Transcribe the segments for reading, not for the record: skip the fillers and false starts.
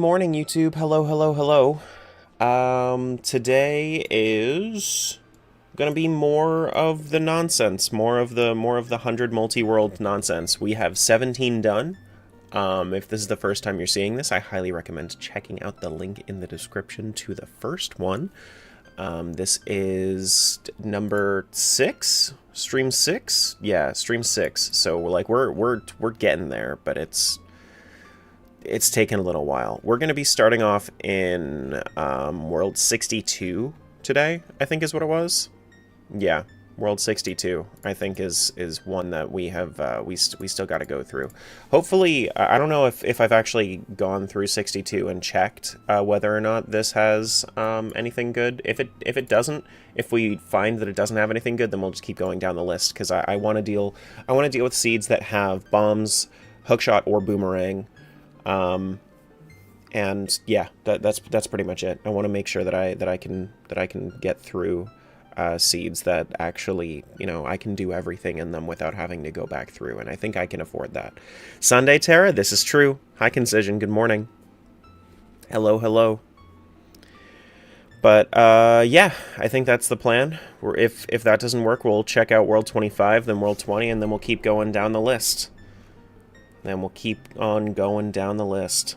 morning, YouTube. Hello, hello, hello. Today is gonna be more of the nonsense, more of the 100 multi-world nonsense. We have 17 done. If this is the first time you're seeing this, I highly recommend checking out the link in the description to the first one. This is number 6, stream 6. Yeah, stream 6. So we're getting there, but it's taken a little while. We're going to be starting off in World 62 today, I think is what it was. Yeah, World 62, I think is one that we have, we still got to go through. Hopefully, I don't know if I've actually gone through 62 and checked whether or not this has anything good. If it doesn't, if we find that it doesn't have anything good, then we'll just keep going down the list, because I want to deal with seeds that have bombs, hookshot, or boomerang. And yeah, that's pretty much it. I want to make sure that I can get through seeds that actually, you know, I can do everything in them without having to go back through, and I think I can afford that. Sunday Terra, this is true. Hi Concision, good morning. Hello, hello. But yeah, I think that's the plan. If that doesn't work, we'll check out World 25, then World 20, and then we'll keep going down the list. Then we'll keep on going down the list.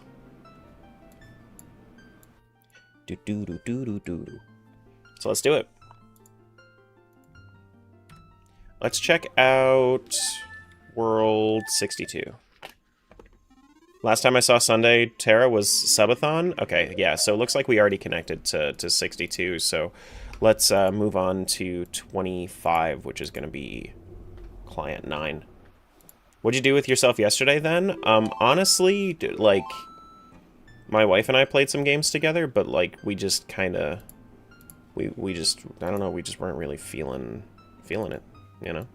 So let's do it. Let's check out World 62. Last time I saw Sunday Terra was Subathon. Okay, yeah, so it looks like we already connected to 62, so let's move on to 25, which is going to be Client 9. What'd you do with yourself yesterday, then? Honestly, like, my wife and I played some games together, but, like, we just kind of, we just, I don't know, we just weren't really feeling it, you know?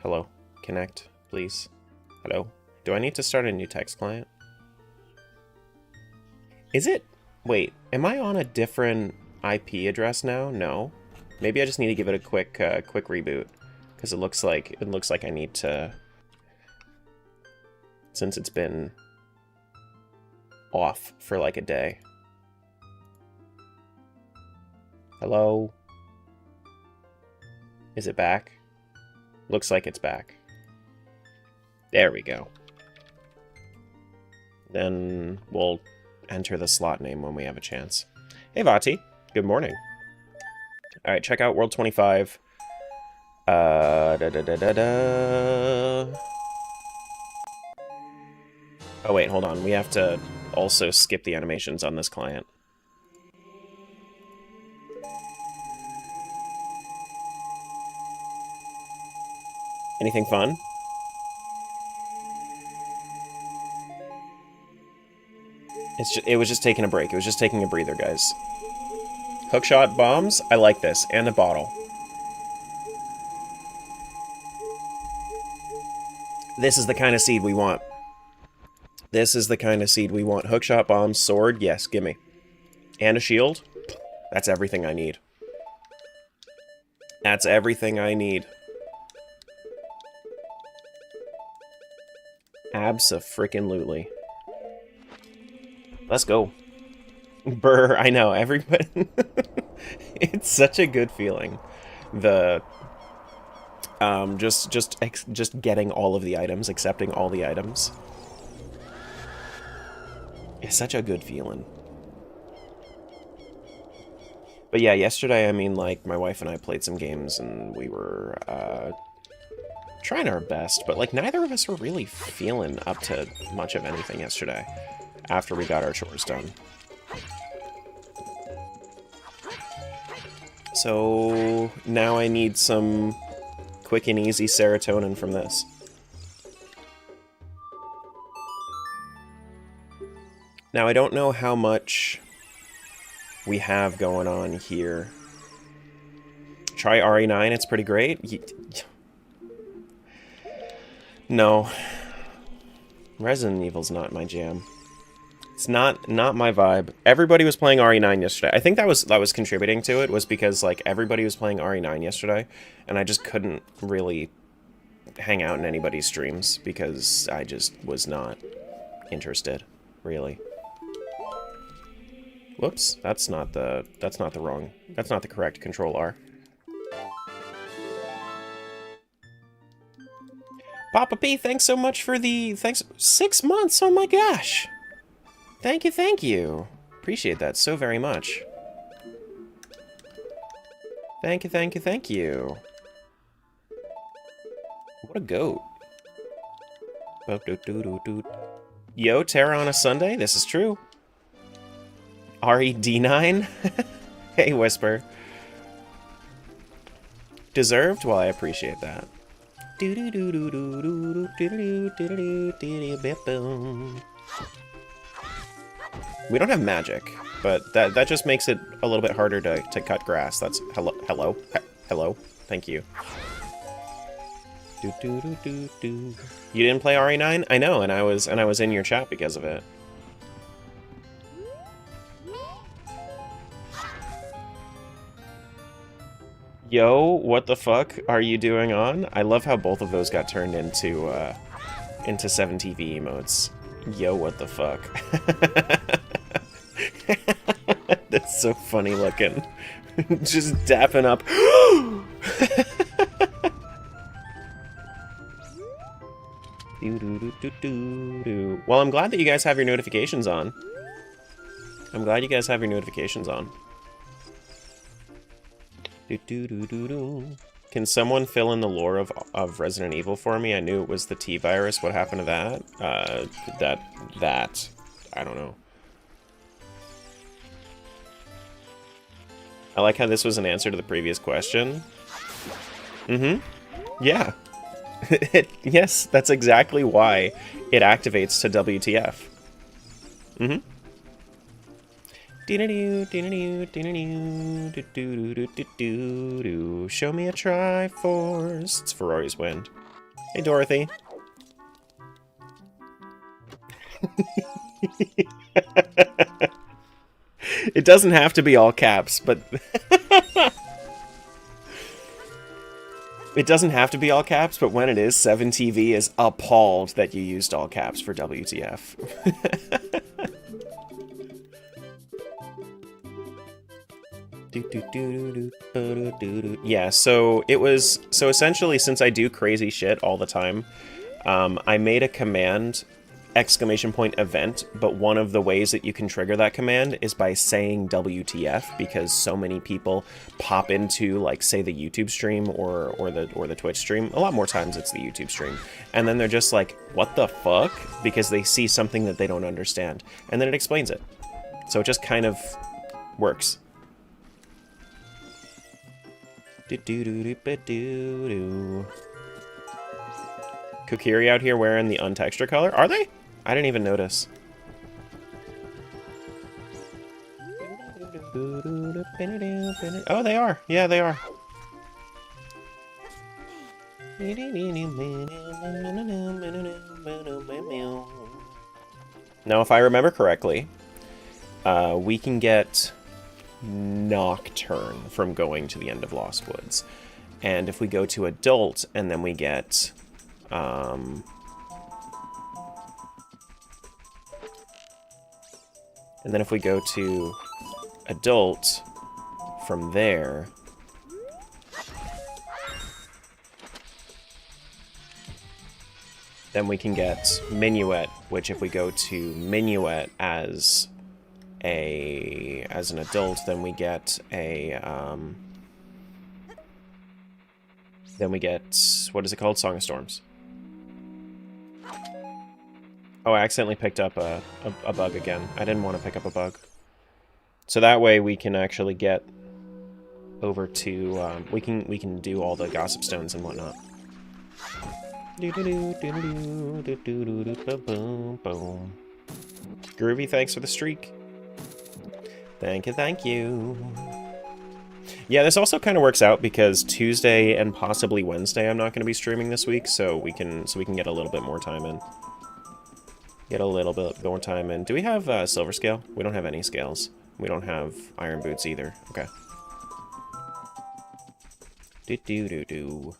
Hello, connect, please. Hello? Do I need to start a new text client? Is it? Wait, am I on a different IP address now? No. Maybe I just need to give it a quick reboot, because it looks like I need to, since it's been off for like a day. Hello? Is it back? Looks like it's back. There we go. Then we'll enter the slot name when we have a chance. Hey Vati, good morning. Alright, check out World 25. Oh wait, hold on. We have to also skip the animations on this client. Anything fun? It was just taking a break. It was just taking a breather, guys. Hookshot bombs? I like this. And a bottle. This is the kind of seed we want. This is the kind of seed we want. Hookshot bombs, sword, yes, gimme. And a shield? That's everything I need. That's everything I need. Abso-frickin-lutely. Let's go. Brr, I know, everybody... It's such a good feeling. The... just getting all of the items, accepting all the items. It's such a good feeling. But yeah, yesterday, I mean, like, my wife and I played some games, and we were, trying our best, but, like, neither of us were really feeling up to much of anything yesterday, after we got our chores done. So, now I need some quick and easy serotonin from this. Now, I don't know how much we have going on here. Try RE9, it's pretty great. No. Resident Evil's not my jam. It's not my vibe. Everybody was playing RE9 yesterday. I think that was contributing to it, was because, like, everybody was playing RE9 yesterday, and I just couldn't really hang out in anybody's streams, because I just was not interested, really. Whoops, that's not the correct Control R. Papa P, thanks so much for the 6 months. Oh my gosh. Thank you, thank you. Appreciate that so very much. Thank you, thank you, thank you. What a goat. Yo, Terra on a Sunday? This is true. RED9? Hey, Whisper. Deserved? Well, I appreciate that. We don't have magic, but that just makes it a little bit harder to cut grass. That's hello. Thank you. You didn't play RE9? I know, and I was in your chat because of it. Yo, what the fuck are you doing on? I love how both of those got turned into 7TV emotes. Yo, what the fuck? That's so funny looking. Just dapping up. Well, I'm glad that you guys have your notifications on. I'm glad you guys have your notifications on. Can someone fill in the lore of Resident Evil for me? I knew it was the T-virus. What happened to that? That... I don't know. I like how this was an answer to the previous question. Mm-hmm. Yeah. Yes, that's exactly why it activates to WTF. Mm-hmm. Show me a Triforce. It's Ferrari's Wind. Hey, Dorothy. It doesn't have to be all caps, but... It doesn't have to be all caps, but when it is, 7TV is appalled that you used all caps for WTF. Yeah, so essentially, since I do crazy shit all the time, I made a command, ! Event, but one of the ways that you can trigger that command is by saying WTF, because so many people pop into, like, say the YouTube stream or the Twitch stream. A lot more times it's the YouTube stream, and then they're just like, what the fuck? Because they see something that they don't understand, and then it explains it. So it just kind of works. Kokiri out here wearing the untexture color? Are they? I didn't even notice. Oh, they are. Yeah, they are. Now, if I remember correctly, we can get Nocturne from going to the end of Lost Woods. And if we go to Adult, and then we get... and then if we go to Adult, from there... then we can get Minuet, which if we go to Minuet as an adult, then we get what is it called? Song of Storms. Oh, I accidentally picked up a bug again. I didn't want to pick up a bug. So that way we can actually get over to we can do all the gossip stones and whatnot. Groovy, thanks for the streak. Thank you, thank you. Yeah, this also kind of works out because Tuesday and possibly Wednesday I'm not going to be streaming this week, so we can get a little bit more time in. Get a little bit more time in. Do we have silver scale? We don't have any scales. We don't have iron boots either. Okay. Do.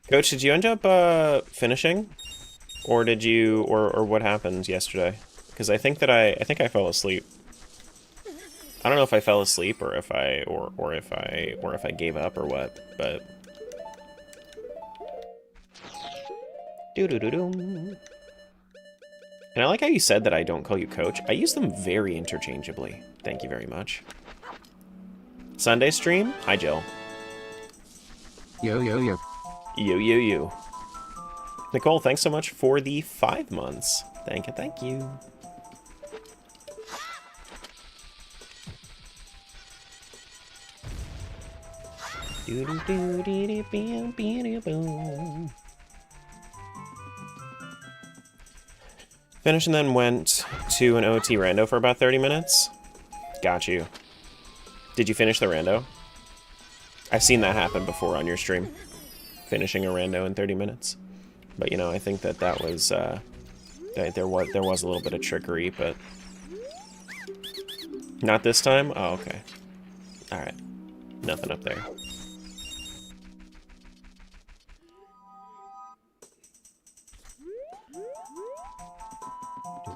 Coach, did you end up finishing, or did you, or what happened yesterday? Because I think I fell asleep. I don't know if I fell asleep or if I gave up or what, but. Doo doo doo doo. And I like how you said that I don't call you Coach. I use them very interchangeably. Thank you very much. Sunday stream? Hi, Jill. Yo, yo, yo. Yo, yo, yo. Nicole, thanks so much for the 5 months. Thank you, thank you. Finished and then went to an OT rando for about 30 minutes. Got you. Did you finish the rando? I've seen that happen before on your stream. Finishing a rando in 30 minutes. But, you know, I think that was, there was a little bit of trickery, but... Not this time? Oh, okay. Alright. Nothing up there.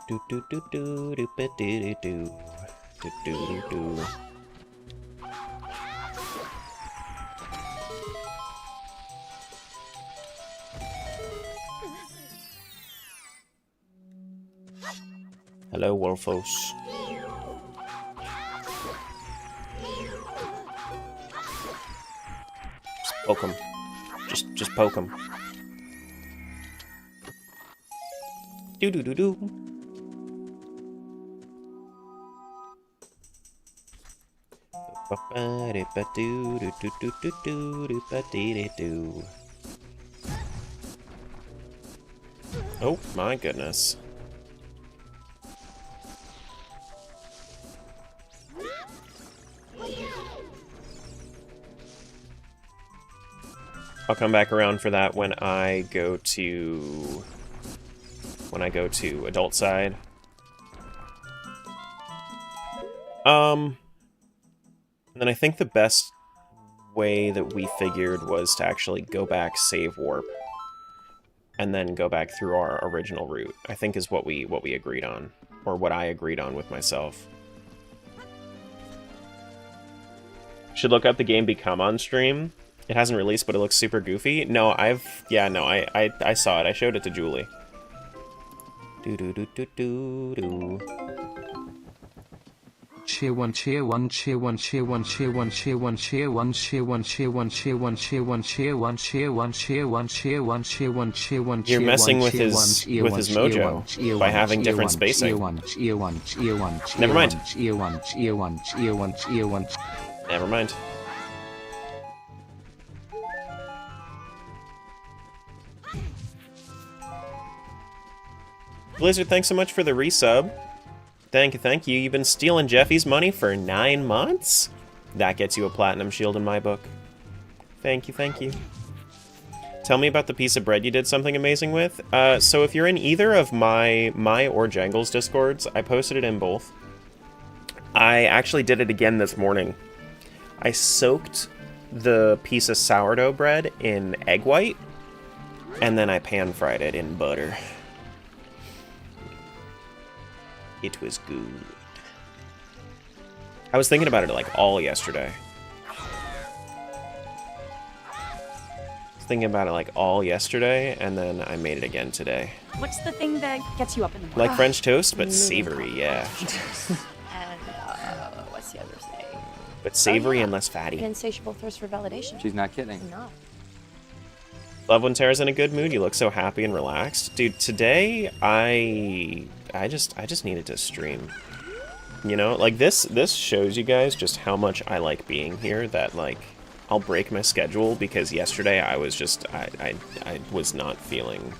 Do do do do do do do do do do do. Hello, Wolfos. Just poke him. Just poke him. Do do do do. Oh my goodness. I'll come back around for that when I go to adult side. And then I think the best way that we figured was to actually go back, save warp, and then go back through our original route. I think is what we agreed on, or what I agreed on with myself. Should look up the game Become on stream. It hasn't released, but it looks super goofy. No, I saw it. I showed it to Julie. Do do do do do do. Cheer one, cheer one, cheer one, cheer one, cheer one, cheer one, cheer one, cheer one, cheer one, cheer one, cheer one, cheer one, cheer one, cheer one, cheer one, cheer one, cheer one. You're messing with his mojo by having different spacing. Never mind. Never mind. Blizzard, thanks so much for the resub. Thank you. You've been stealing Jeffy's money for 9 months? That gets you a platinum shield in my book. Thank you. Tell me about the piece of bread you did something amazing with. So if you're in either of my or Jangle's Discords, I posted it in both. I actually did it again this morning. I soaked the piece of sourdough bread in egg white, and then I pan-fried it in butter. It was good. I was thinking about it like all yesterday. And then I made it again today. What's the thing that gets you up in the morning? Like French toast, but savory, yeah. And what's the other thing? But savory and less fatty. An insatiable thirst for validation. She's not kidding. No. Love when Tara's in a good mood. You look so happy and relaxed. Dude, today I just needed to stream. You know, like this shows you guys just how much I like being here, that like I'll break my schedule because yesterday I was just I was not feeling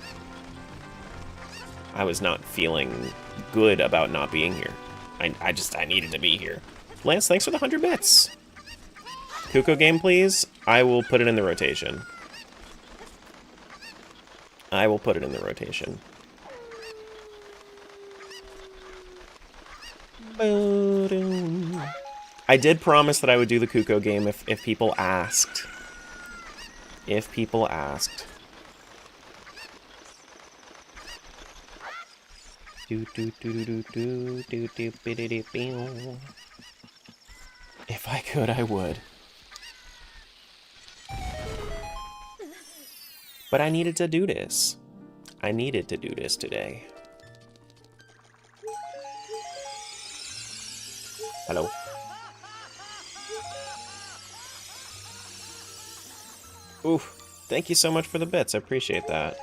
good about not being here. I needed to be here. Lance, thanks for the 100 bits. Kuko game, please. I will put it in the rotation. I did promise that I would do the Kuko game if people asked. If I could, I would. But I needed to do this. I needed to do this today. Hello. Oof. Thank you so much for the bits. I appreciate that.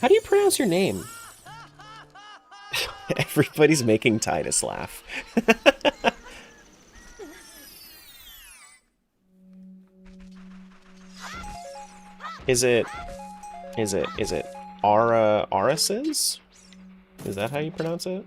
How do you pronounce your name? Everybody's making Titus laugh. Is it Arasis? Is that how you pronounce it?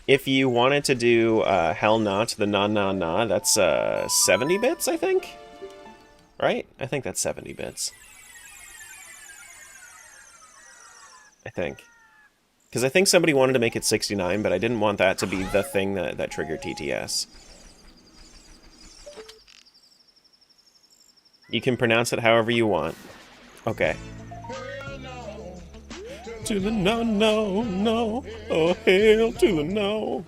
If you wanted to do Hell Not, the Na Na Na, that's 70 bits, I think? Right? I think that's 70 bits. I think. Because I think somebody wanted to make it 69, but I didn't want that to be the thing that triggered TTS. You can pronounce it however you want. Okay. To the no, no, no. Oh, hail to the no.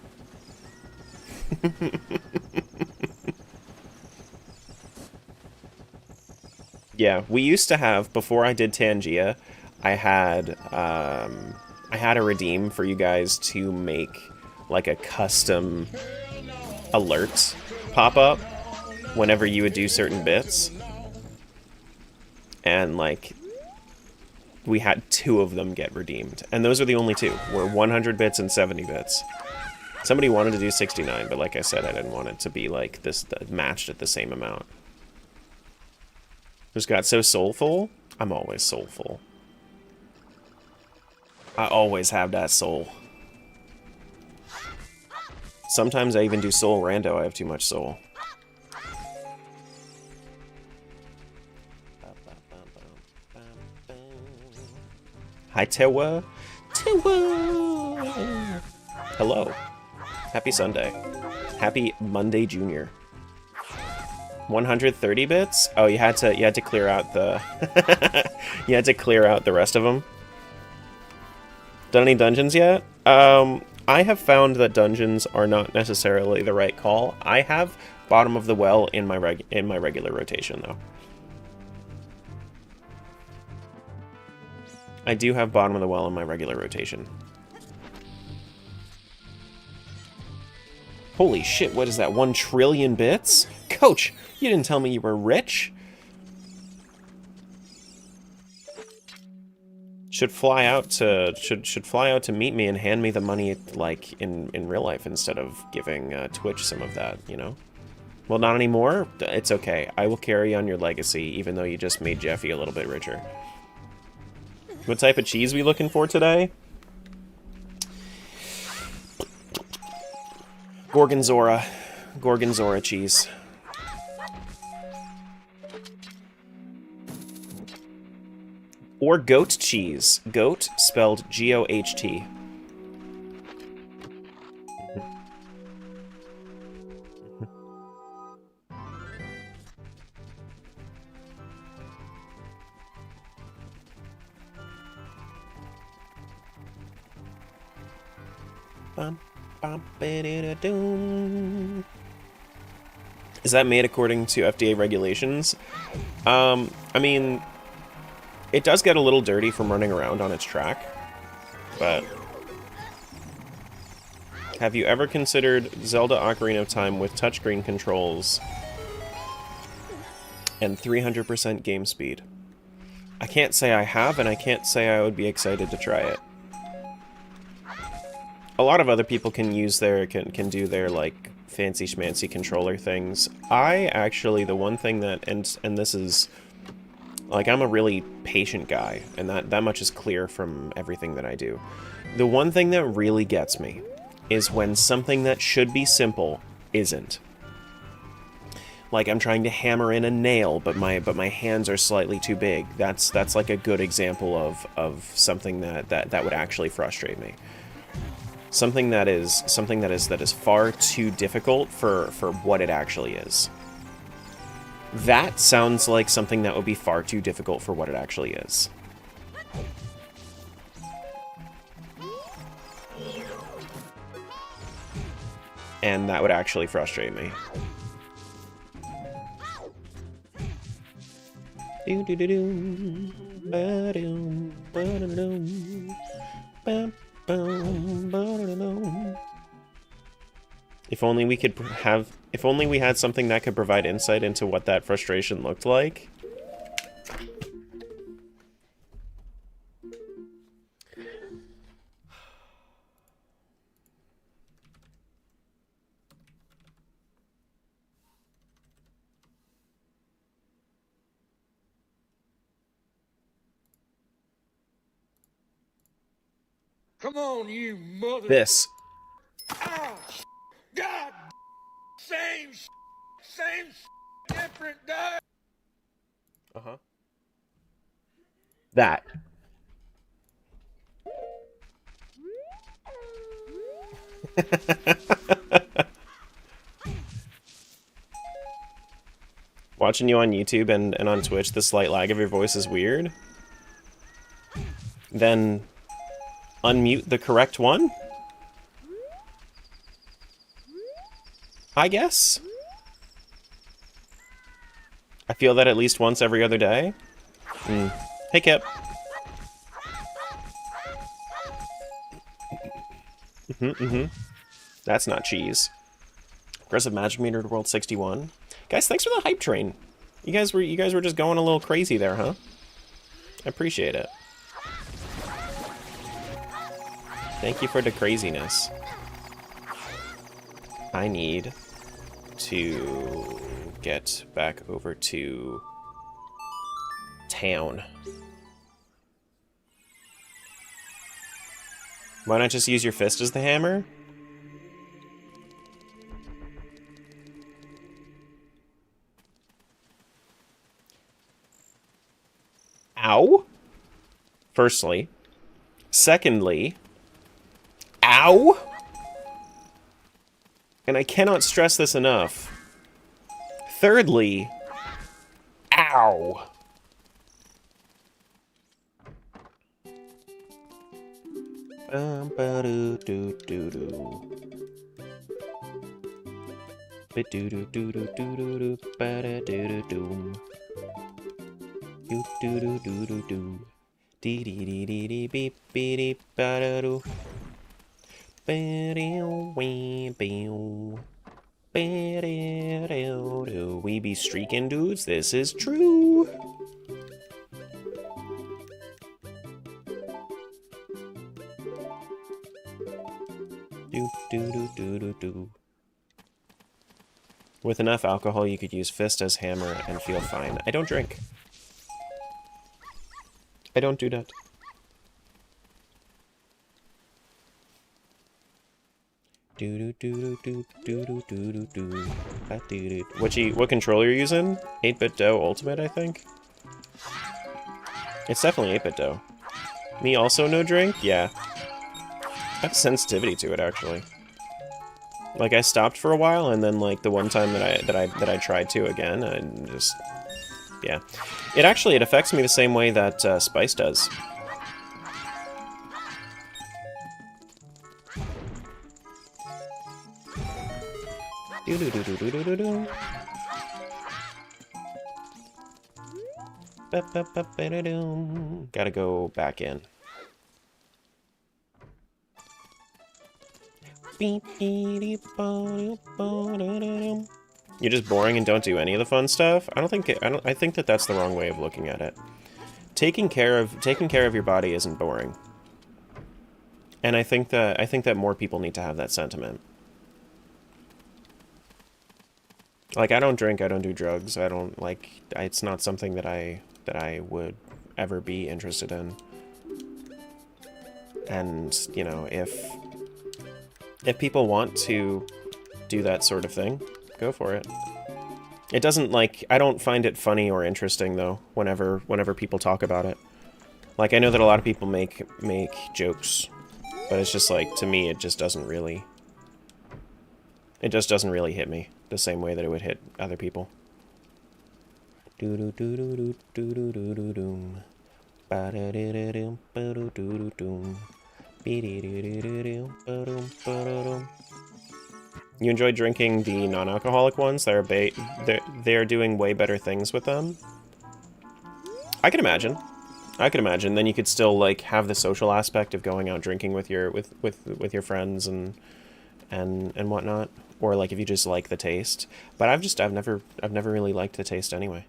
Yeah, we used to have, before I did Tangia, I had a redeem for you guys to make, like, a custom alert pop up whenever you would do certain bits. And, like, we had 2 of them get redeemed. And those are the only 2. Were 100 bits and 70 bits. Somebody wanted to do 69, but like I said, I didn't want it to be, like, this matched at the same amount. Just got so soulful. I'm always soulful. I always have that soul. Sometimes I even do soul rando. I have too much soul. Hi, Tewa. Tewa. Hello. Happy Sunday. Happy Monday, Junior. 130 bits? Oh, you had to clear out the you had to clear out the rest of them. Done any dungeons yet? I have found that dungeons are not necessarily the right call. I have bottom of the well in my regular rotation though. I do have bottom of the well in my regular rotation. Holy shit, what is that? 1 trillion bits? Coach, you didn't tell me you were rich. Should fly out to meet me and hand me the money like in real life instead of giving Twitch some of that, you know? Well, not anymore. It's okay. I will carry on your legacy, even though you just made Jeffy a little bit richer. What type of cheese we looking for today? Gorgonzola. Gorgonzola cheese. Or goat cheese. Goat spelled G-O-H-T. Is that made according to FDA regulations? I mean, it does get a little dirty from running around on its track, but have you ever considered Zelda Ocarina of Time with touchscreen controls and 300% game speed? I can't say I have, and I can't say I would be excited to try it. A lot of other people can use their, can do their, like, fancy schmancy controller things. I actually, the one thing that, and this is, like, I'm a really patient guy, and that much is clear from everything that I do. The one thing that really gets me is when something that should be simple isn't. like I'm trying to hammer in a nail, but my hands are slightly too big. That's like a good example of something that would actually frustrate me. Something that is far too difficult for what it actually is. That sounds like something that would be far too difficult for what it actually is. And that would actually frustrate me. If only we could if only we had something that could provide insight into what that frustration looked like. Come on, you mother... This. Oh, God! Same different day! Uh-huh. That. Watching you on YouTube and on Twitch, the slight lag of your voice is weird. Then unmute the correct one? I guess? I feel that at least once every other day. Hey, Kip. That's not cheese. Aggressive Magic Meter to World 61. Guys, thanks for the hype train. You guys were just going a little crazy there, huh? I appreciate it. Thank you for the craziness. I need to get back over to town. Why not just use your fist as the hammer? Ow? Firstly. Secondly. Ow? And I cannot stress this enough. Thirdly. Ow. We be streaking dudes, this is true. With enough alcohol, you could use fist as hammer and feel fine. I don't drink. I don't do that. What controller are you using? 8-bit Do Ultimate, I think? It's definitely 8-bit Do. Me also no drink? Yeah. I have sensitivity to it, actually. Like, I stopped for a while, and then, like, the one time that I tried to again, and just... yeah. It affects me the same way that Spice does. Gotta go back in. You're just boring and don't do any of the fun stuff? I think that that's the wrong way of looking at it. Taking care of your body isn't boring. And I think that more people need to have that sentiment. Like, I don't drink, I don't do drugs, I don't, like, it's not something that I would ever be interested in. And, you know, if people want to do that sort of thing, go for it. It doesn't, like, I don't find it funny or interesting, though, whenever people talk about it. Like, I know that a lot of people make jokes, but it's just, like, to me, it just doesn't really hit me the same way that it would hit other people. Do-do-do-do-do-do-do-do-do-doom. Ba-da-da-da-dum, ba-do-do-do-doom. Be-de-do-do-do-dum, ba-dum, ba-da-dum. You enjoy drinking the non-alcoholic ones? They're doing way better things with them. I can imagine. Then you could still like have the social aspect of going out drinking with your your friends and whatnot, or like if you just like the taste. But I've never really liked the taste anyway.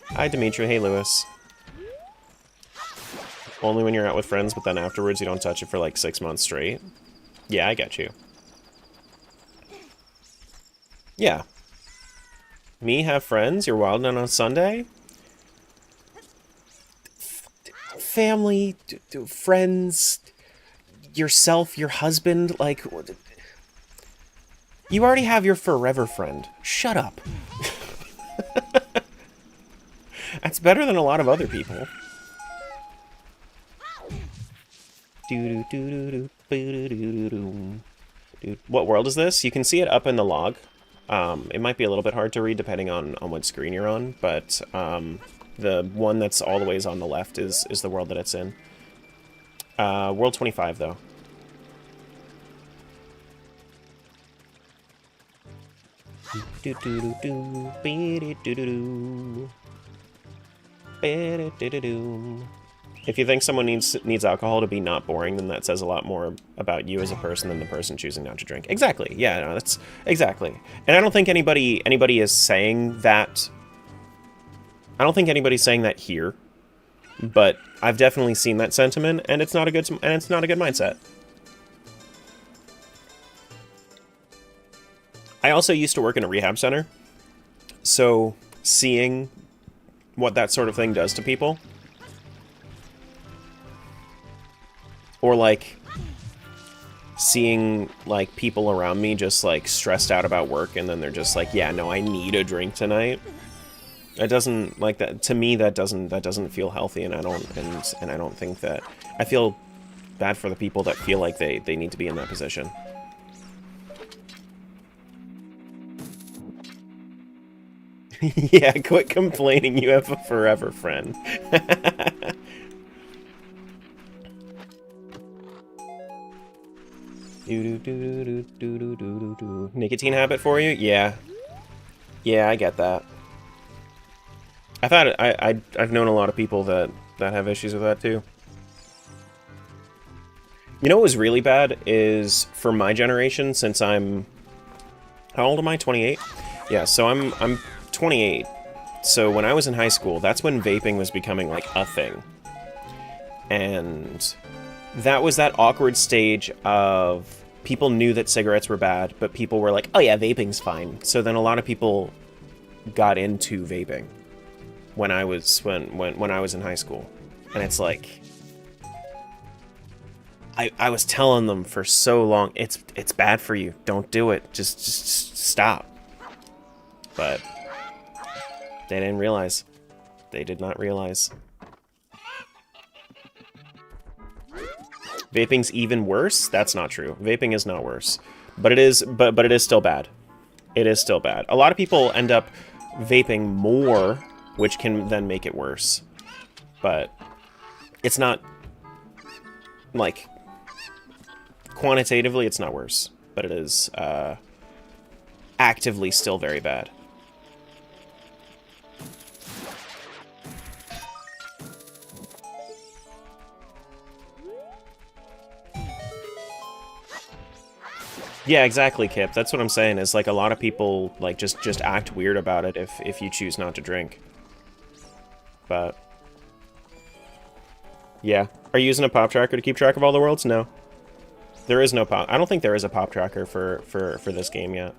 Hi Dimitri, hey Lewis. Only when you're out with friends, but then afterwards you don't touch it for like 6 months straight. Yeah, I get you. Yeah. Me have friends? You're wildin' on Sunday? Family, friends, yourself, your husband, like... You already have your forever friend. Shut up. That's better than a lot of other people. What world is this? You can see it up in the log. It might be a little bit hard to read depending on what screen you're on, but the one that's all the ways on the left is the world that it's in. World 25, though. If you think someone needs alcohol to be not boring, then that says a lot more about you as a person than the person choosing not to drink. Exactly. Yeah, no, that's exactly. And I don't think anybody is saying that. I don't think anybody's saying that here, but I've definitely seen that sentiment, and it's not a good mindset. I also used to work in a rehab center, so seeing what that sort of thing does to people, or like seeing like people around me just like stressed out about work and then they're just like, yeah, no, I need a drink tonight. It doesn't, like, that to me, that doesn't feel healthy, and I don't think that, I feel bad for the people that feel like they need to be in that position. Yeah, quit complaining, you have a forever friend. Nicotine habit for you? Yeah. Yeah, I get that. I thought I've known a lot of people that have issues with that too. You know what was really bad is for my generation, since I'm, how old am I? 28? Yeah, so I'm 28. So when I was in high school, that's when vaping was becoming like a thing. And that was that awkward stage of people knew that cigarettes were bad, but people were like, oh yeah, vaping's fine. So then a lot of people got into vaping when I was when I was in high school. And it's like, I was telling them for so long, it's bad for you. Don't do it. Just stop. But they didn't realize. They did not realize. Vaping's even worse? That's not true. Vaping is not worse. But it is still bad. It is still bad. A lot of people end up vaping more, which can then make it worse. But it's not, like, quantitatively it's not worse, but it is actively still very bad. Yeah, exactly, Kip. That's what I'm saying, is like a lot of people like just act weird about it if you choose not to drink. But yeah. Are you using a pop tracker to keep track of all the worlds? No. There is no pop. I don't think there is a pop tracker for this game yet.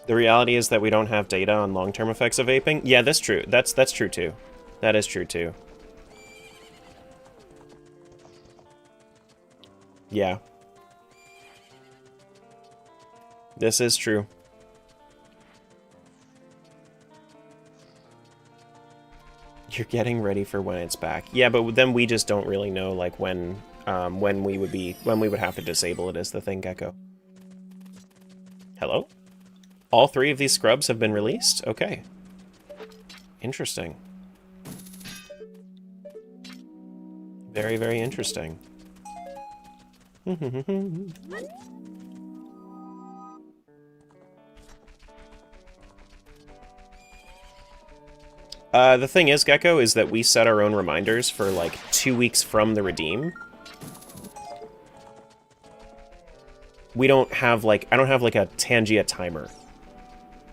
The reality is that we don't have data on long-term effects of vaping. Yeah, that's true. That's true too. That is true, too. Yeah. This is true. You're getting ready for when it's back. Yeah, but then we just don't really know, like, when we would have to disable it as the thing, Gecko. Hello? All 3 of these scrubs have been released? Okay. Interesting. Very, very interesting. The thing is, Gecko, is that we set our own reminders for, like, 2 weeks from the redeem. We don't have, like, I don't have, like, a Tangia timer.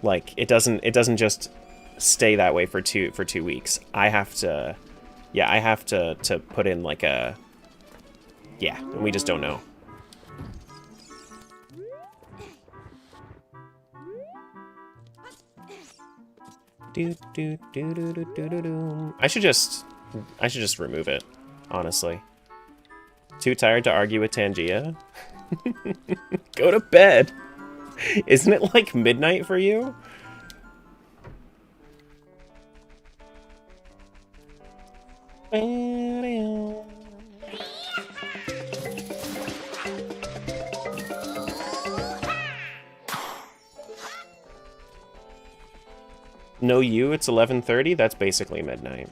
Like, it doesn't just stay that way for two weeks. I have to, yeah, I have to put in, like, a, yeah, we just don't know. I should just remove it, honestly. Too tired to argue with Tangia? Go to bed! Isn't it like midnight for you? No, you, it's 11:30? That's basically midnight.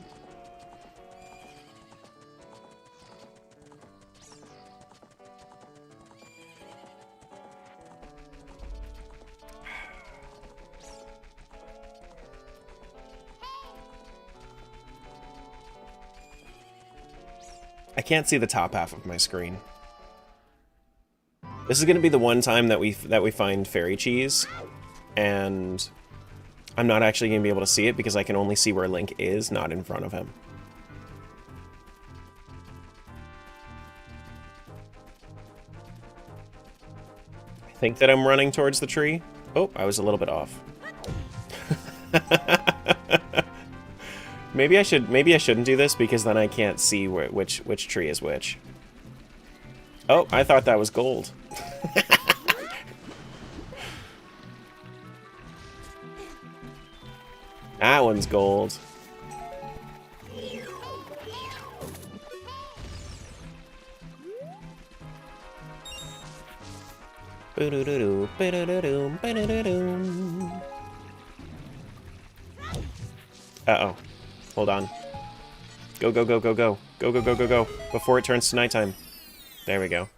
I can't see the top half of my screen. This is going to be the one time that we find fairy cheese, and I'm not actually going to be able to see it because I can only see where Link is, not in front of him. I think that I'm running towards the tree. Oh, I was a little bit off. Maybe I shouldn't do this because then I can't see which tree is which. Oh, I thought that was gold. That one's gold. Uh-oh. Hold on. Go, go, go, go, go. Go, go, go, go, go. Before it turns to nighttime. There we go.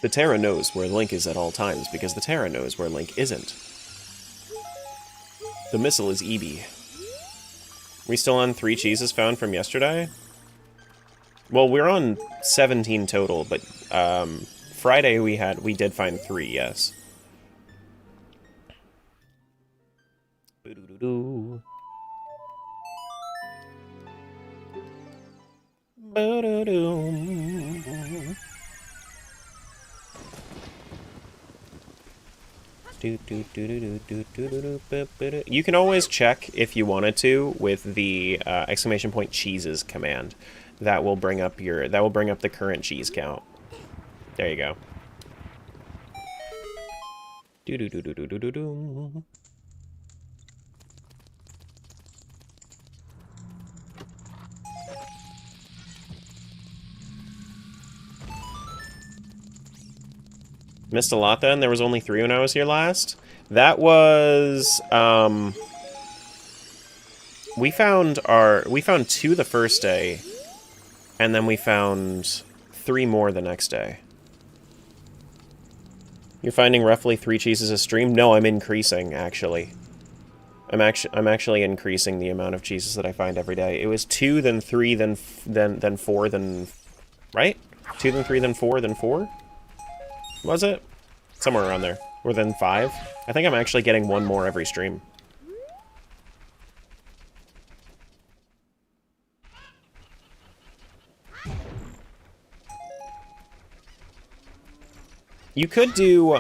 The Terra knows where Link is at all times, because the Terra knows where Link isn't. The missile is Eevee. We still on 3 cheeses found from yesterday? Well, we're on 17 total, but Friday we did find 3, yes. You can always check if you wanted to with the !cheeses command. That will bring up the current cheese count. There you go. Missed a lot then. There was only 3 when I was here last. That was we found 2 the first day, and then we found 3 more the next day. You're finding roughly 3 cheeses a stream? No, I'm increasing actually. I'm actually increasing the amount of cheeses that I find every day. It was 2, then 3, then 4, then right? 2, then 3, then 4, then 4? Was it? Somewhere around there. Or then 5? I think I'm actually getting 1 more every stream. You could do,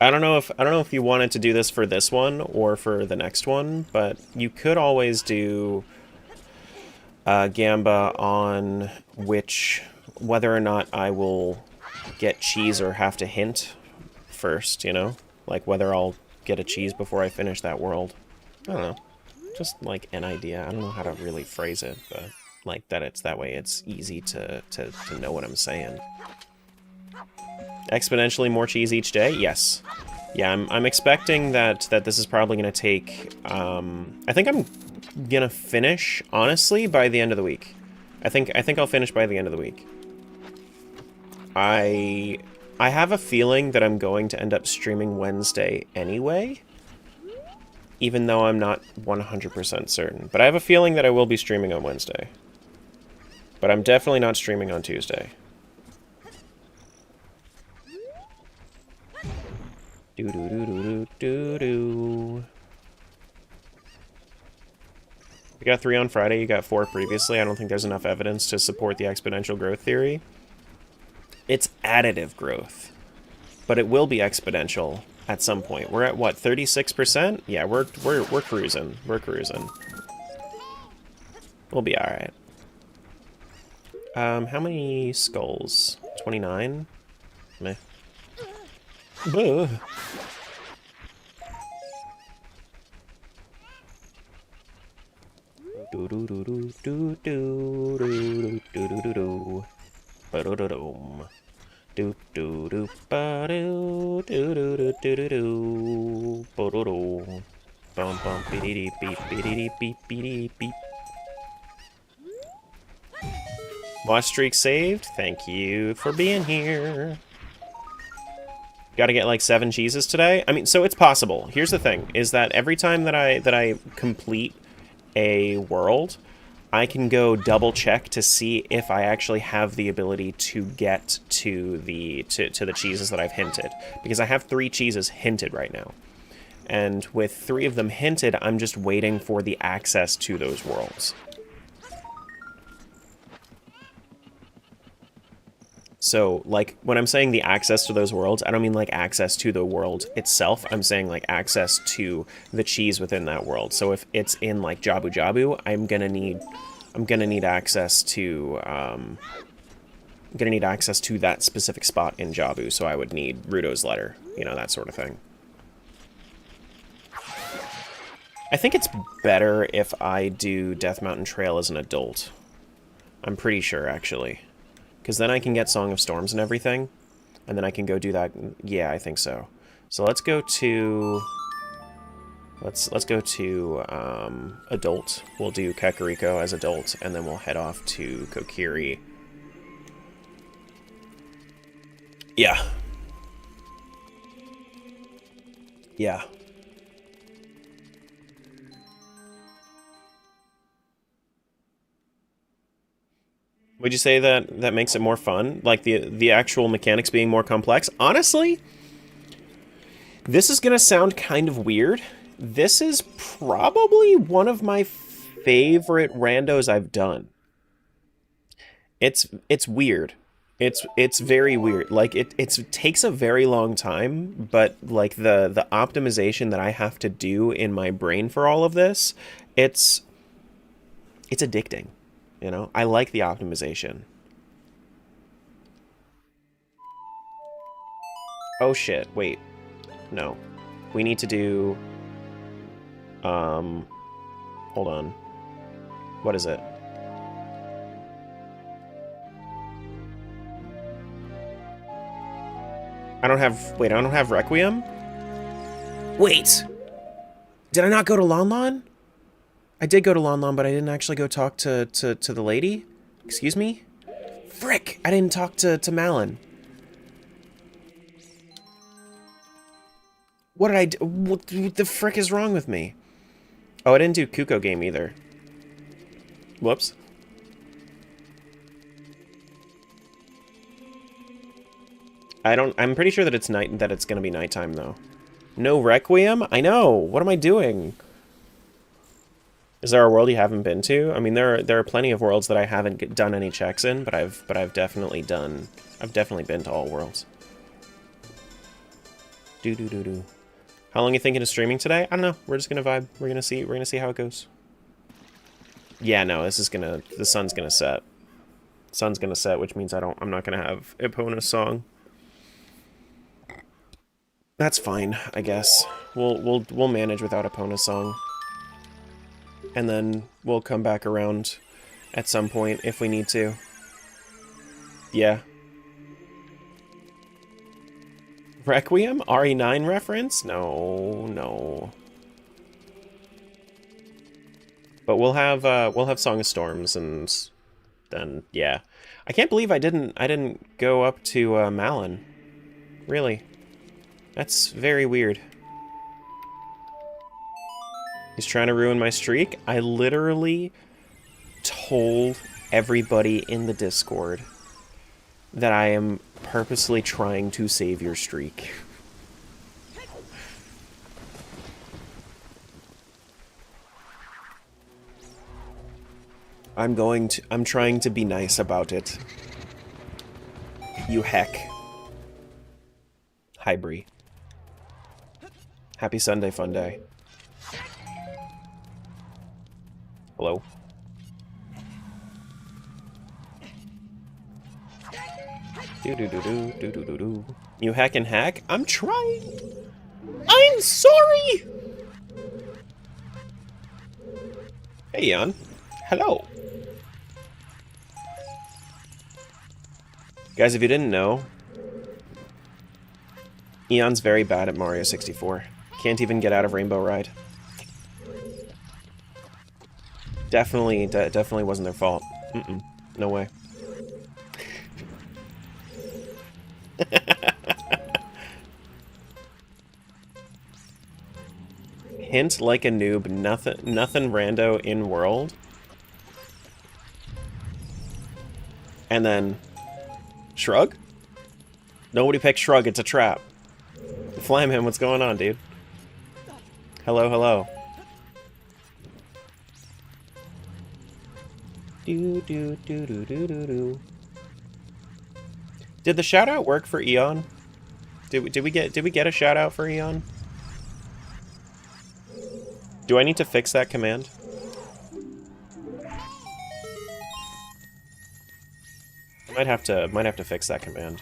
I don't know if you wanted to do this for this one or for the next one, but you could always do Gamba on whether or not I will get cheese or have to hint first, you know? Like whether I'll get a cheese before I finish that world. I don't know. Just like an idea. I don't know how to really phrase it, but like that it's that way it's easy to know what I'm saying. Exponentially more cheese each day? Yes. Yeah, I'm expecting that this is probably going to take... I think I'm going to finish, honestly, by the end of the week. I think I'll finish by the end of the week. I have a feeling that I'm going to end up streaming Wednesday anyway, even though I'm not 100% certain. But I have a feeling that I will be streaming on Wednesday. But I'm definitely not streaming on Tuesday. Do do do do do do. You got 3 on Friday, you got 4 previously. I don't think there's enough evidence to support the exponential growth theory. It's additive growth, but it will be exponential at some point. We're at what, 36%? Yeah, we're cruising. We're cruising. We'll be all right. How many skulls? 29? Meh. Ugh. Do do do do do do do do do do do. Ba-do-do-dum. Do do do ba do do do do do do do. Ba-do-do. Bum bum beep beep beep beep beep beep. Watch streak saved. Thank you for being here. Got to get like 7 cheeses today. I mean, so it's possible. Here's the thing: is that every time that I complete a world, I can go double check to see if I actually have the ability to get to the cheeses that I've hinted, because I have 3 cheeses hinted right now, and with 3 of them hinted, I'm just waiting for the access to those worlds. So, like, when I'm saying the access to those worlds, I don't mean, like, access to the world itself. I'm saying, like, access to the cheese within that world. So if it's in, like, Jabu Jabu, I'm gonna need access to, that specific spot in Jabu. So I would need Rudo's letter, you know, that sort of thing. I think it's better if I do Death Mountain Trail as an adult. I'm pretty sure, actually. Because then I can get Song of Storms and everything, and then I can go do that. Yeah, I think so. So let's go to... Let's go to adult. We'll do Kakariko as adult, and then we'll head off to Kokiri. Yeah. Yeah. Would you say that makes it more fun? Like the actual mechanics being more complex? Honestly, this is gonna sound kind of weird. This is probably one of my favorite randos I've done. It's weird. It's very weird. Like it takes a very long time, but like the optimization that I have to do in my brain for all of this, it's addicting. You know, I like the optimization. Oh shit, wait. No. We need to do... Hold on. What is it? I don't have... Wait, I don't have Requiem? Wait! Did I not go to Lon Lon? I did go to Lon Lon, but I didn't actually go talk to the lady. Excuse me? Frick! I didn't talk to Malin. What did I do? What the frick is wrong with me? Oh, I didn't do Kuko game either. Whoops. I'm pretty sure that it's gonna be nighttime though. No Requiem? I know! What am I doing? Is there a world you haven't been to? I mean, there are plenty of worlds that I haven't done any checks in, but I've definitely been to all worlds. Do do do do. How long are you thinking of streaming today? I don't know. We're just gonna vibe. We're gonna see how it goes. Yeah, no, this is gonna. The sun's gonna set. Sun's gonna set, which means I'm not gonna have Epona's song. That's fine, I guess. We'll manage without Epona's song. And then we'll come back around at some point if we need to. Yeah. Requiem? RE9 reference? No, no. But we'll have Song of Storms, and then yeah. I can't believe I didn't go up to Malin. Really. That's very weird. He's trying to ruin my streak? I literally told everybody in the Discord that I am purposely trying to save your streak. I'm trying to be nice about it. You heck. Hi, Bree. Happy Sunday, fun day. Hello? Do-do-do-do-do-do-do-do. You hack and hack? I'm trying! I'm sorry! Hey, Jan. Hello. Guys, if you didn't know, Eon's very bad at Mario 64. Can't even get out of Rainbow Ride. Definitely wasn't their fault. No way. Hint like a noob, nothing rando in world. And then Shrug? Nobody picked Shrug, it's a trap. Flamham, what's going on, dude? Hello, hello. Do do do do do do do. Did the shout out work for Eon? Did we get a shout out for Eon? Do I need to fix that command? Might have to fix that command.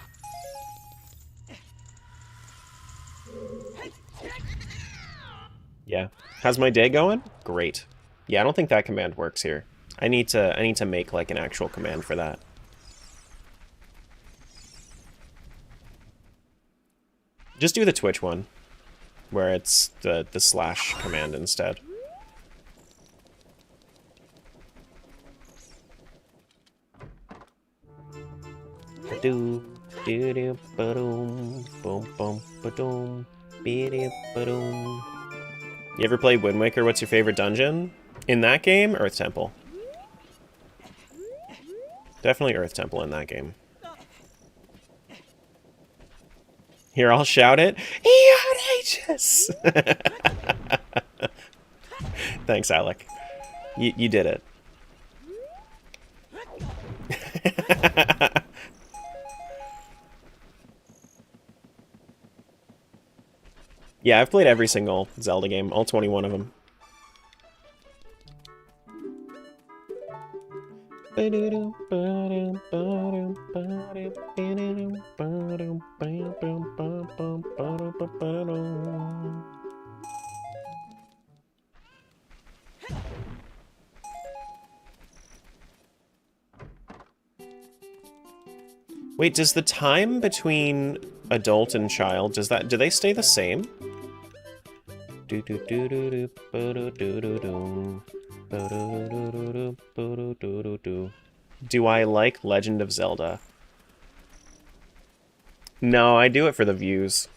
Yeah. How's my day going? Great. Yeah, I don't think that command works here. I need to make like an actual command for that. Just do the Twitch one, where it's the slash command instead. Do do do ba-doom, boom boom ba-doom, be-de ba-doom. You ever played Wind Waker? What's your favorite dungeon? In that game, Earth Temple. Definitely Earth Temple in that game. Here, I'll shout it. Eon-Aegis! Thanks, Alec. You did it. Yeah, I've played every single Zelda game, all 21 of them. Wait, does the time between adult and child, do they stay the same? Do I like Legend of Zelda? No, I do it for the views.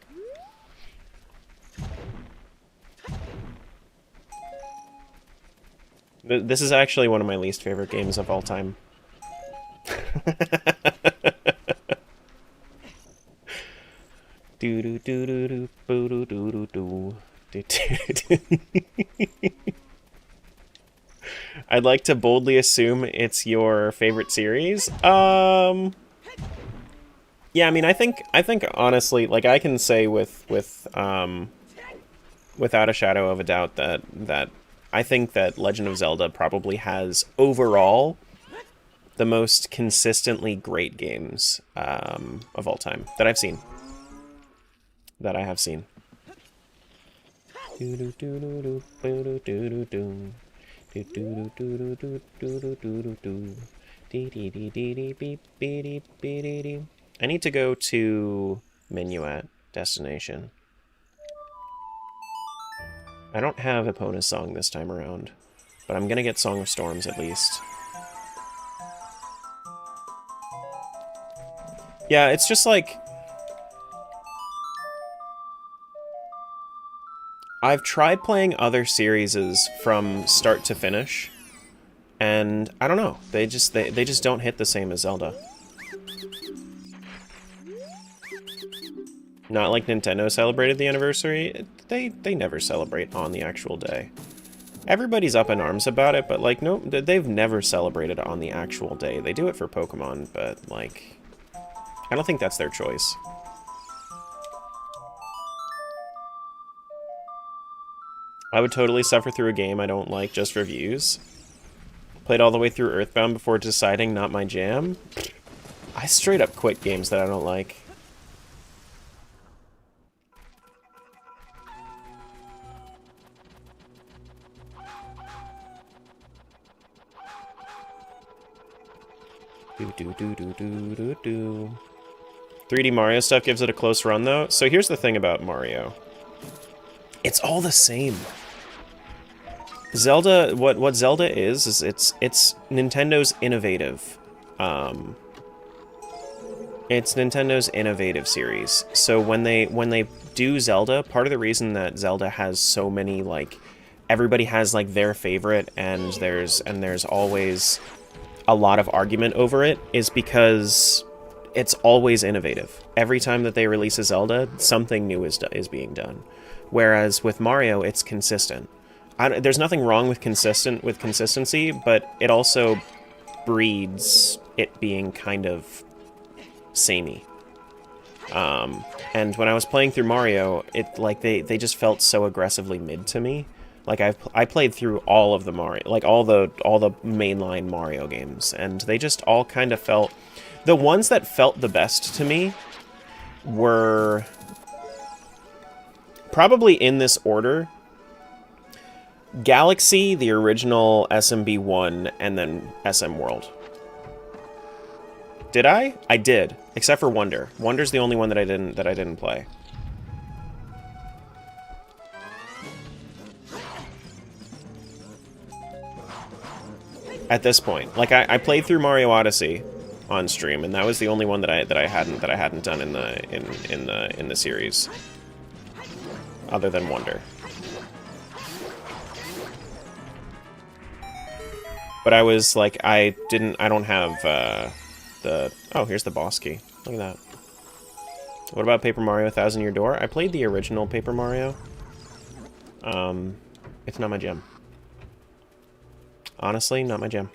This is actually one of my least favorite games of all time. I'd like to boldly assume it's your favorite series. Yeah, I mean, I think honestly, like I can say without a shadow of a doubt that I think that Legend of Zelda probably has overall the most consistently great games of all time that I've seen. That I have seen. I need to go to menu at destination. I don't have Epona's song this time around, but I'm gonna get Song of Storms at least. Yeah, it's just like... I've tried playing other series from start to finish, and I don't know, they just don't hit the same as Zelda. Not like Nintendo celebrated the anniversary. They never celebrate on the actual day. Everybody's up in arms about it, but like, no, they've never celebrated on the actual day. They do it for Pokemon, but like, I don't think that's their choice. I would totally suffer through a game I don't like just for views. Played all the way through Earthbound before deciding not my jam. I straight up quit games that I don't like. Do do do do do do do. 3D Mario stuff gives it a close run though. So here's the thing about Mario. It's all the same. Zelda, what Zelda is it's Nintendo's innovative. It's Nintendo's innovative series. So when they do Zelda, part of the reason that Zelda has so many, like, everybody has like their favorite and there's always a lot of argument over it is because it's always innovative. Every time that they release a Zelda, something new is being done. Whereas with Mario, it's consistent. There's nothing wrong with consistency, but it also breeds it being kind of samey. And when I was playing through Mario, it like they just felt so aggressively mid to me. Like I played through all of the Mario, like all the mainline Mario games, and they just all kind of felt. The ones that felt the best to me were probably in this order: Galaxy, the original SMB1, and then SM World. Did I? I did, except for Wonder. Wonder's the only one that I didn't play. At this point, like I played through Mario Odyssey on stream, and that was the only one that I hadn't done in the series, other than Wonder. But I was like, I don't have the... Oh, here's the boss key. Look at that. What about Paper Mario 1000 Year Door? I played the original Paper Mario. It's not my jam. Honestly, not my jam.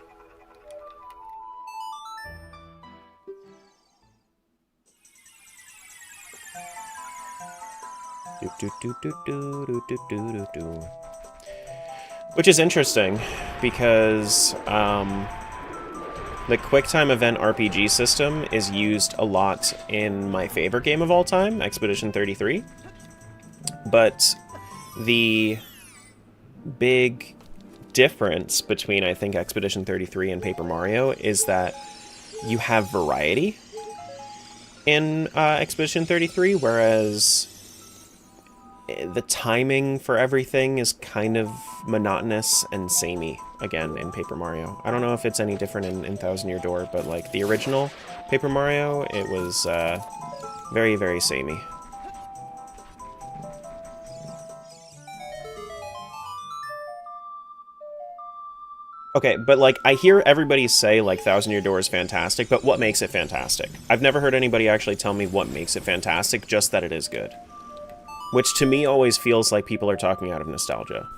Which is interesting, because the QuickTime Event RPG system is used a lot in my favorite game of all time, Expedition 33. But the big difference between, I think, Expedition 33 and Paper Mario is that you have variety in Expedition 33, whereas the timing for everything is kind of monotonous and samey, again, in Paper Mario. I don't know if it's any different in Thousand Year Door, but like the original Paper Mario, it was very, very samey. Okay, but like, I hear everybody say like Thousand Year Door is fantastic, but what makes it fantastic? I've never heard anybody actually tell me what makes it fantastic, just that it is good. Which to me always feels like people are talking out of nostalgia.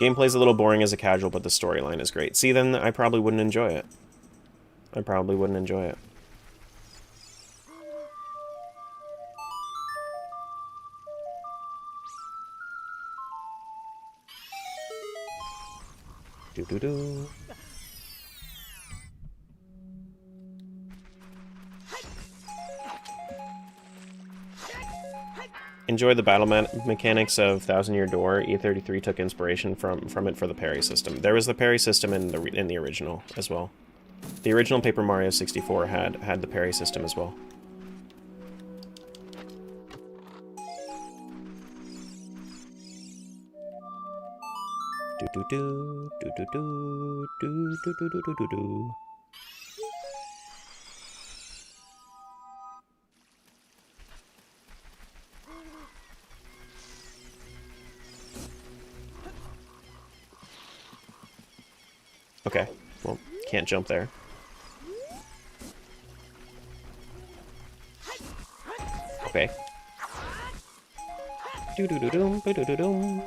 Gameplay's a little boring as a casual, but the storyline is great. See, then I probably wouldn't enjoy it. I probably wouldn't enjoy it. Do-do-do. Enjoy the battle mechanics of Thousand Year Door. E33 took inspiration from it for the parry system. There was the parry system in the original as well. The original Paper Mario 64 had the parry system as well. Do do do do do do do do do do do do. Okay, well, can't jump there. Okay. Do-do-do-dum,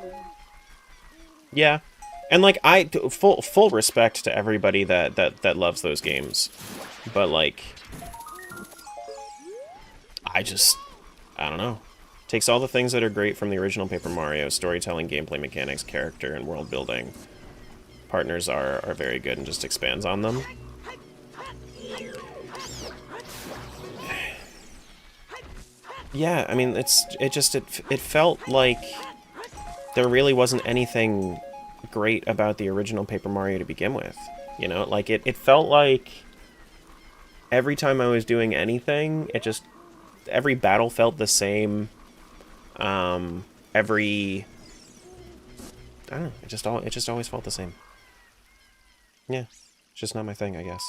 yeah. And like full respect to everybody that loves those games. But like I don't know. Takes all the things that are great from the original Paper Mario, storytelling, gameplay mechanics, character, and world building. Partners are very good and just expands on them. Yeah, I mean, it felt like there really wasn't anything great about the original Paper Mario to begin with. You know, like it felt like every time I was doing anything, every battle felt the same. I don't know, it just always felt the same. Yeah, it's just not my thing, I guess.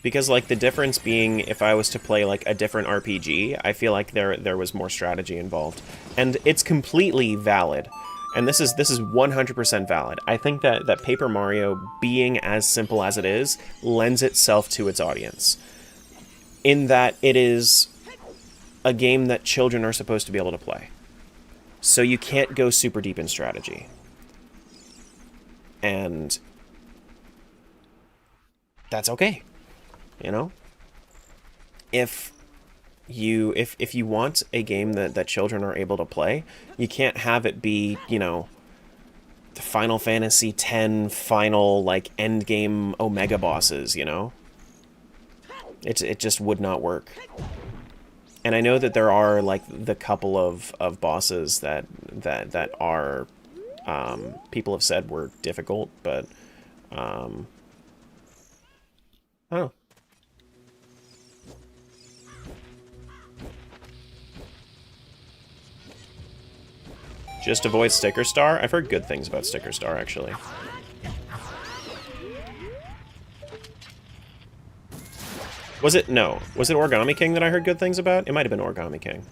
Because, like, the difference being if I was to play, like, a different RPG, I feel like there was more strategy involved. And it's completely valid. And this is 100% valid. I think that Paper Mario, being as simple as it is, lends itself to its audience. In that it is a game that children are supposed to be able to play. So you can't go super deep in strategy. And that's okay. You know? If you want a game that children are able to play, you can't have it be, you know, the Final Fantasy X final, like, endgame Omega bosses, you know? It just would not work. And I know that there are, like, the couple of bosses that are, people have said were difficult, but, I don't know. Just avoid Sticker Star? I've heard good things about Sticker Star, actually. Was it Origami King that I heard good things about? It might have been Origami King.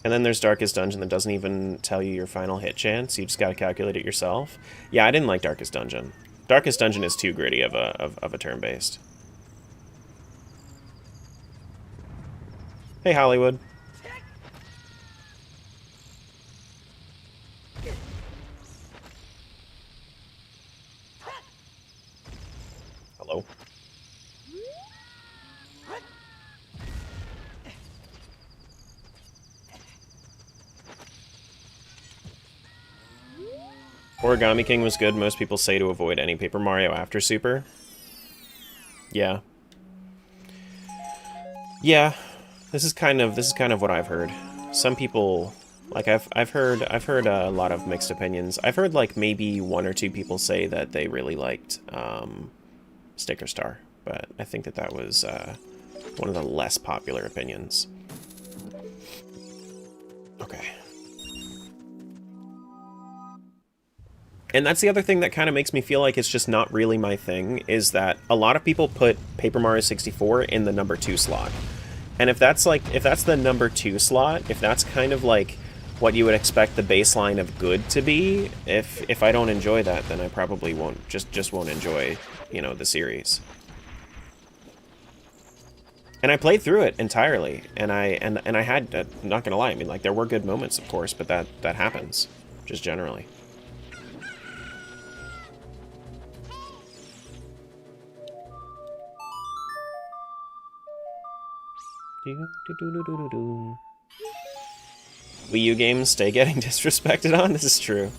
And then there's Darkest Dungeon that doesn't even tell you your final hit chance. You just gotta calculate it yourself. Yeah, I didn't like Darkest Dungeon. Darkest Dungeon is too gritty of a turn-based. Hey, Hollywood. Hello. Origami King was good. Most people say to avoid any Paper Mario after Super. Yeah. Yeah. This is kind of what I've heard. Some people, like, I've heard a lot of mixed opinions. I've heard, like, maybe one or two people say that they really liked Sticker Star, but I think that was one of the less popular opinions. Okay. And that's the other thing that kind of makes me feel like it's just not really my thing, is that a lot of people put Paper Mario 64 in the number 2 slot. And if that's the number 2 slot, if that's kind of like what you would expect the baseline of good to be, if I don't enjoy that, then I probably won't, just won't enjoy, you know, the series. And I played through it entirely, and I had, not gonna lie, I mean, like, there were good moments, of course, but that happens, just generally. Wii U games stay getting disrespected on? This is true.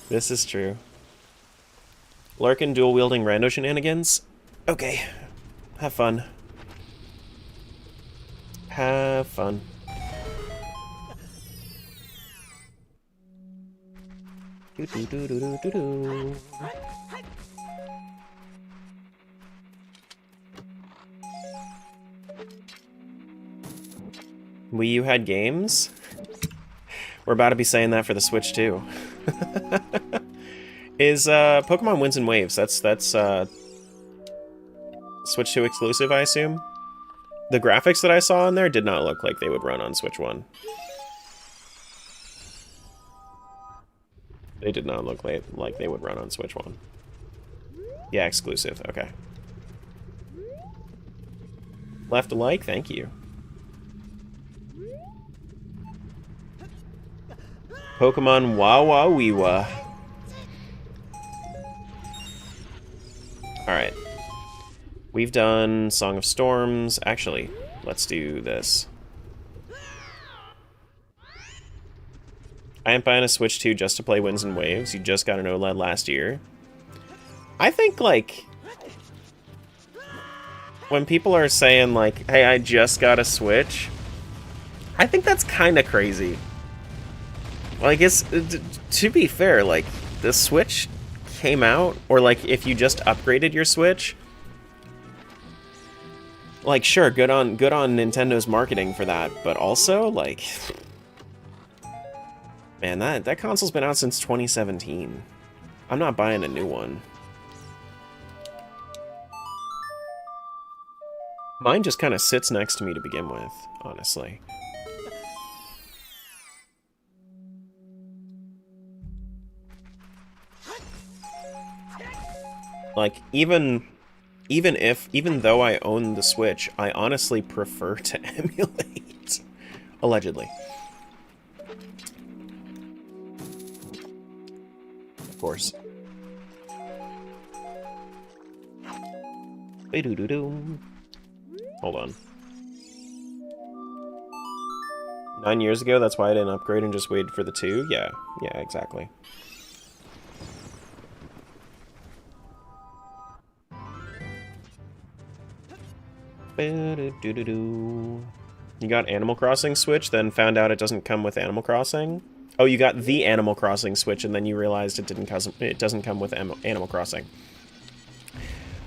This is true. Lurkin dual-wielding rando shenanigans? Okay. Have fun. Have fun. Do-do-do-do-do-do. Wii U had games? We're about to be saying that for the Switch too. Is Pokemon Winds and Waves? That's Switch 2 exclusive, I assume. The graphics that I saw in there did not look like they would run on Switch 1. They did not look like they would run on Switch 1. Yeah, exclusive. Okay. Left a like, thank you. Pokemon Wawa Weewa. Alright. We've done Song of Storms. Actually, let's do this. I am buying a Switch 2 just to play Winds and Waves. You just got an OLED last year. I think, like, when people are saying, like, hey, I just got a Switch, I think that's kind of crazy. Like, it's, to be fair, like, the Switch came out, or, like, if you just upgraded your Switch, like, sure, good on Nintendo's marketing for that, but also, like, man, that console's been out since 2017. I'm not buying a new one. Mine just kind of sits next to me to begin with, honestly. Like, even though I own the Switch, I honestly prefer to emulate. Allegedly. Of course. Hold on. 9 years ago, that's why I didn't upgrade and just waited for the 2? Yeah, exactly. You got Animal Crossing Switch, then found out it doesn't come with Animal Crossing? Oh, you got the Animal Crossing Switch, and then you realized it doesn't come with Animal Crossing.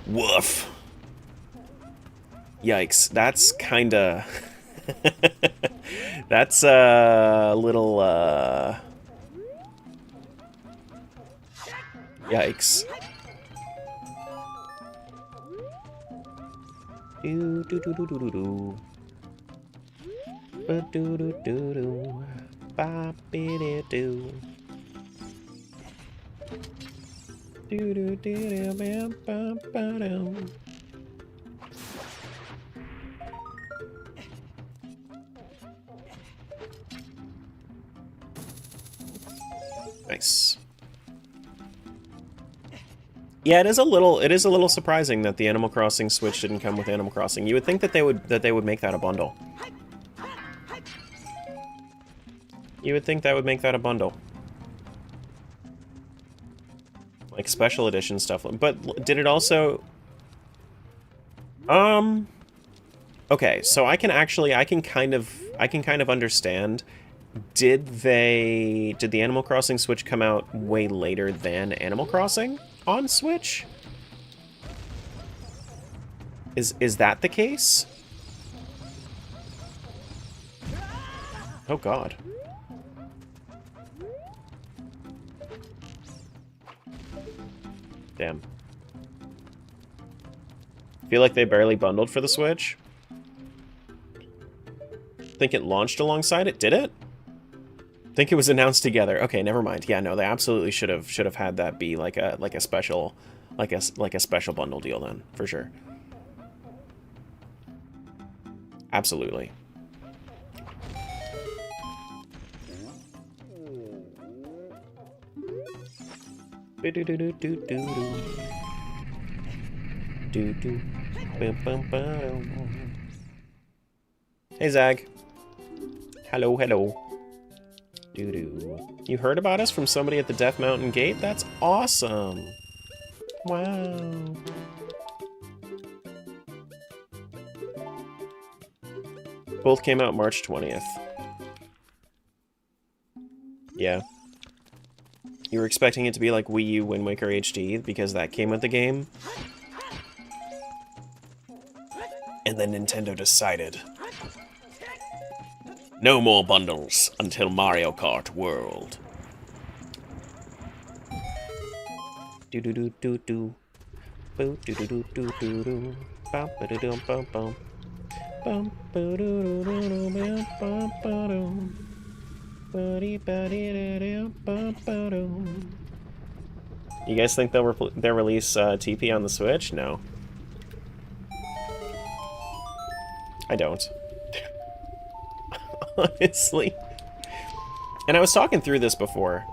Woof. Yikes. That's kinda... That's a little, Yikes. Do do do do do do do. Ba do do do do. Ba be do. Do do do do ba ba ba do. Nice. Yeah, it is a little surprising that the Animal Crossing Switch didn't come with Animal Crossing. You would think that they would make that a bundle. You would think that would make that a bundle. Like special edition stuff. But did it also Okay, so I can kind of understand. Did the Animal Crossing Switch come out way later than Animal Crossing on Switch? Is that the case? Oh god. Damn. Feel like they barely bundled for the Switch. Think it launched alongside it? Did it? Think it was announced together. Okay, never mind. Yeah, no, they absolutely should have had that be like a special bundle deal then, for sure. Absolutely. Hey, Zag. Hello, hello. You heard about us from somebody at the Death Mountain Gate? That's awesome. Wow. Both came out March 20th. Yeah. You were expecting it to be like Wii U Wind Waker HD because that came with the game. And then Nintendo decided. No more bundles until Mario Kart World. Do do do do do. Boo do do do do do do. Bum ba do dum bum bum. Bum ba do do do do bum ba dum. You guys think they'll release TP on the Switch? No. I don't. Honestly. And I was talking through this before.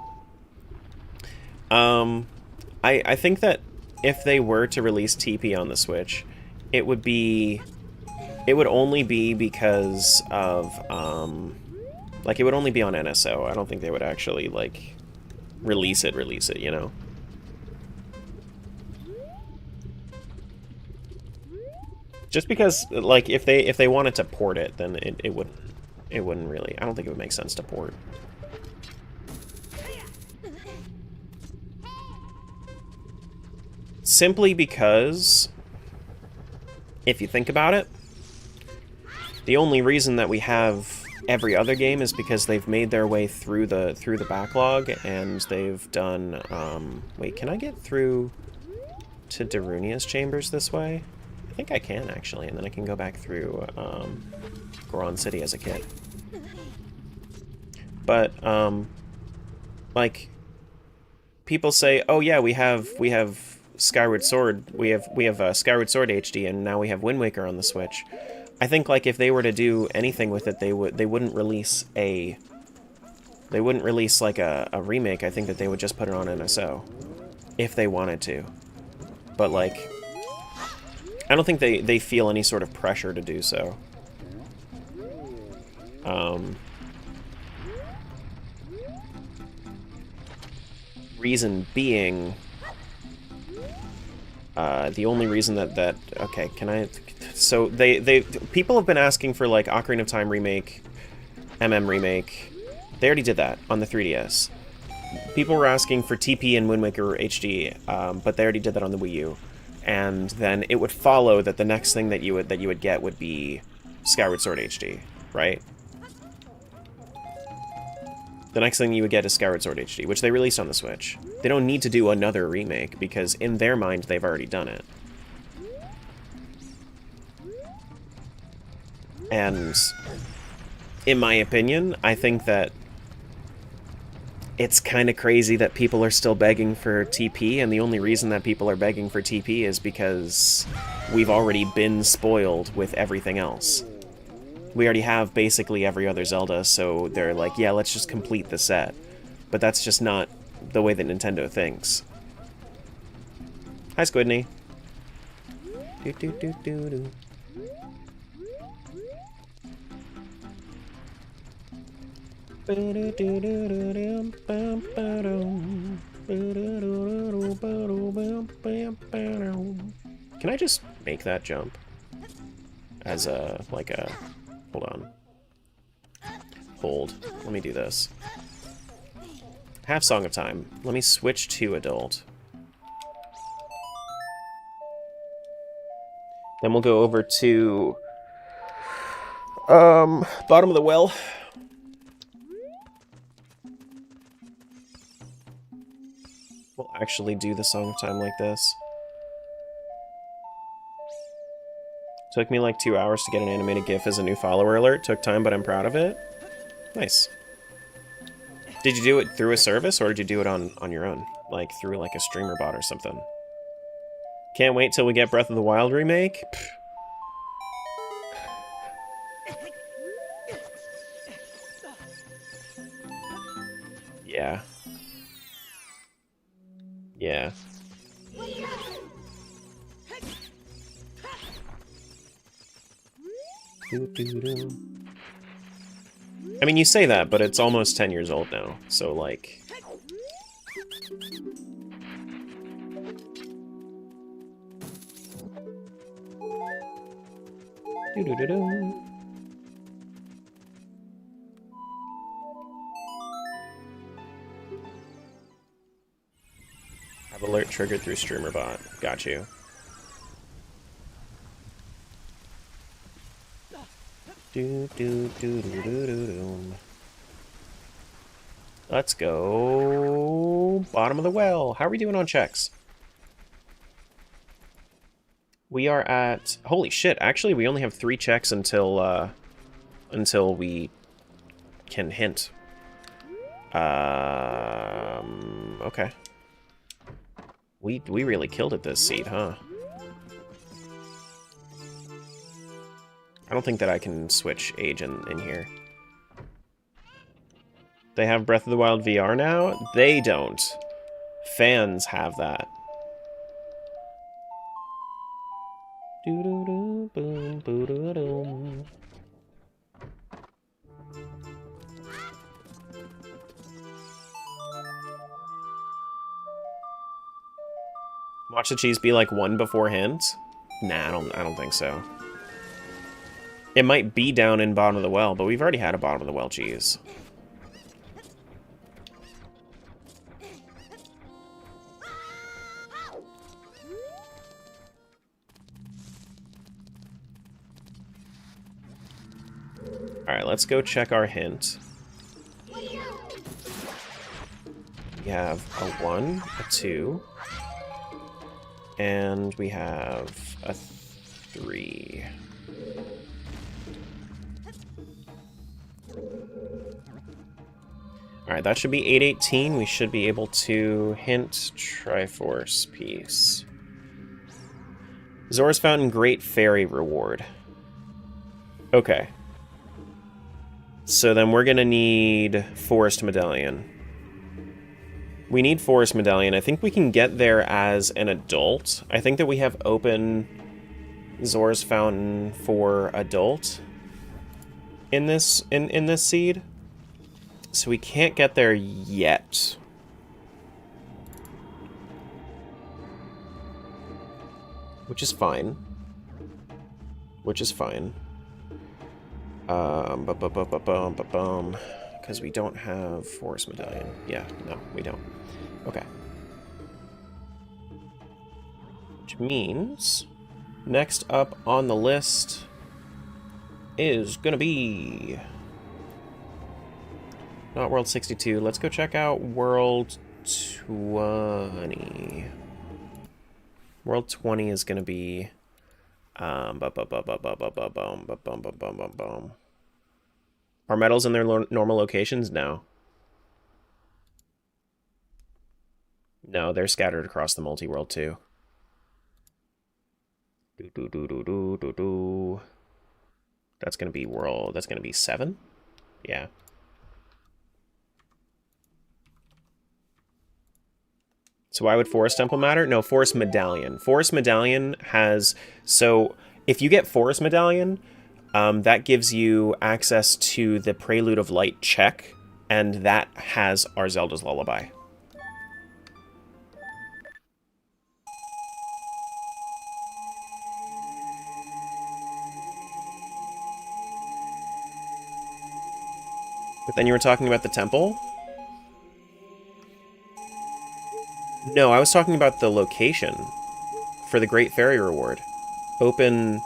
I think that if they were to release TP on the Switch, it would only be because of, like, it would only be on NSO. I don't think they would actually, like, release it, you know? Just because, like, if they wanted to port it, then it wouldn't really... I don't think it would make sense to port. Simply because, if you think about it, the only reason that we have every other game is because they've made their way through the backlog, and they've done, wait, can I get through to Darunia's chambers this way? I think I can, actually, and then I can go back through, Goron City as a kid. But, like, people say, oh yeah, we have Skyward Sword, we have Skyward Sword HD, and now we have Wind Waker on the Switch. I think, like, if they were to do anything with it, they wouldn't release like a remake. I think that they would just put it on NSO if they wanted to. But, like, I don't think they feel any sort of pressure to do so. Reason being, the only reason that okay, can I... So people have been asking for, like, Ocarina of Time remake, Remake. They already did that on the 3DS. People were asking for TP and Wind Waker HD, but they already did that on the Wii U. And then it would follow that the next thing that you would get would be Skyward Sword HD, right? The next thing you would get is Skyward Sword HD, which they released on the Switch. They don't need to do another remake, because in their mind, they've already done it. And, in my opinion, I think that it's kind of crazy that people are still begging for TP, and the only reason that people are begging for TP is because we've already been spoiled with everything else. We already have basically every other Zelda, so they're like, yeah, let's just complete the set. But that's just not the way that Nintendo thinks. Hi, Squidney. Do do do do do. Can I just make that jump? As a, like a... Hold on. Hold. Let me do this. Have Song of Time. Let me switch to Adult. Then we'll go over to... Bottom of the Well. We'll actually do the Song of Time like this. Took me like 2 hours to get an animated GIF as a new follower alert. Took time, but I'm proud of it. Nice. Did you do it through a service, or did you do it on your own? Like, through like a streamer bot or something? Can't wait till we get Breath of the Wild remake? Pfft. Yeah. Yeah. Doo-doo-doo. I mean, you say that, but it's almost 10 years old now, so, like... Doo-doo-doo-doo. Have alert triggered through streamer bot. Got you. Do do do do do do do. Let's go bottom of the well. How are we doing on checks? We are at, holy shit, actually we only have 3 checks until we can hint. Okay. We really killed it this seed, huh? I don't think that I can switch age in here. They have Breath of the Wild VR now? They don't. Fans have that. Doo-doo-doo, boom, boo-doo-doo. Watch the cheese be like 1 before hints? Nah, I don't think so. It might be down in bottom of the well, but we've already had a bottom of the well cheese. Alright, let's go check our hint. We have a 1, a 2, and we have a 3. Alright, that should be 818. We should be able to hint Triforce piece. Zora's Fountain Great Fairy reward. Okay. So then we're gonna need Forest Medallion. We need Forest Medallion. I think we can get there as an adult. I think that we have open Zora's Fountain for adult in this seed. So we can't get there yet. Which is fine. Which is fine. Because we don't have Forest Medallion. Yeah, no, we don't. Okay. Which means next up on the list is gonna be not World 62. Let's go check out World 20. World 20 is gonna be Are medals in their normal locations? No. No, they're scattered across the multi-world too. That's gonna be world. That's gonna be 7? Yeah. So why would Forest Temple matter? No, Forest Medallion. Forest Medallion has... So, if you get Forest Medallion, that gives you access to the Prelude of Light check, and that has our Zelda's Lullaby. But then you were talking about the temple? No, I was talking about the location for the Great Fairy Reward. Open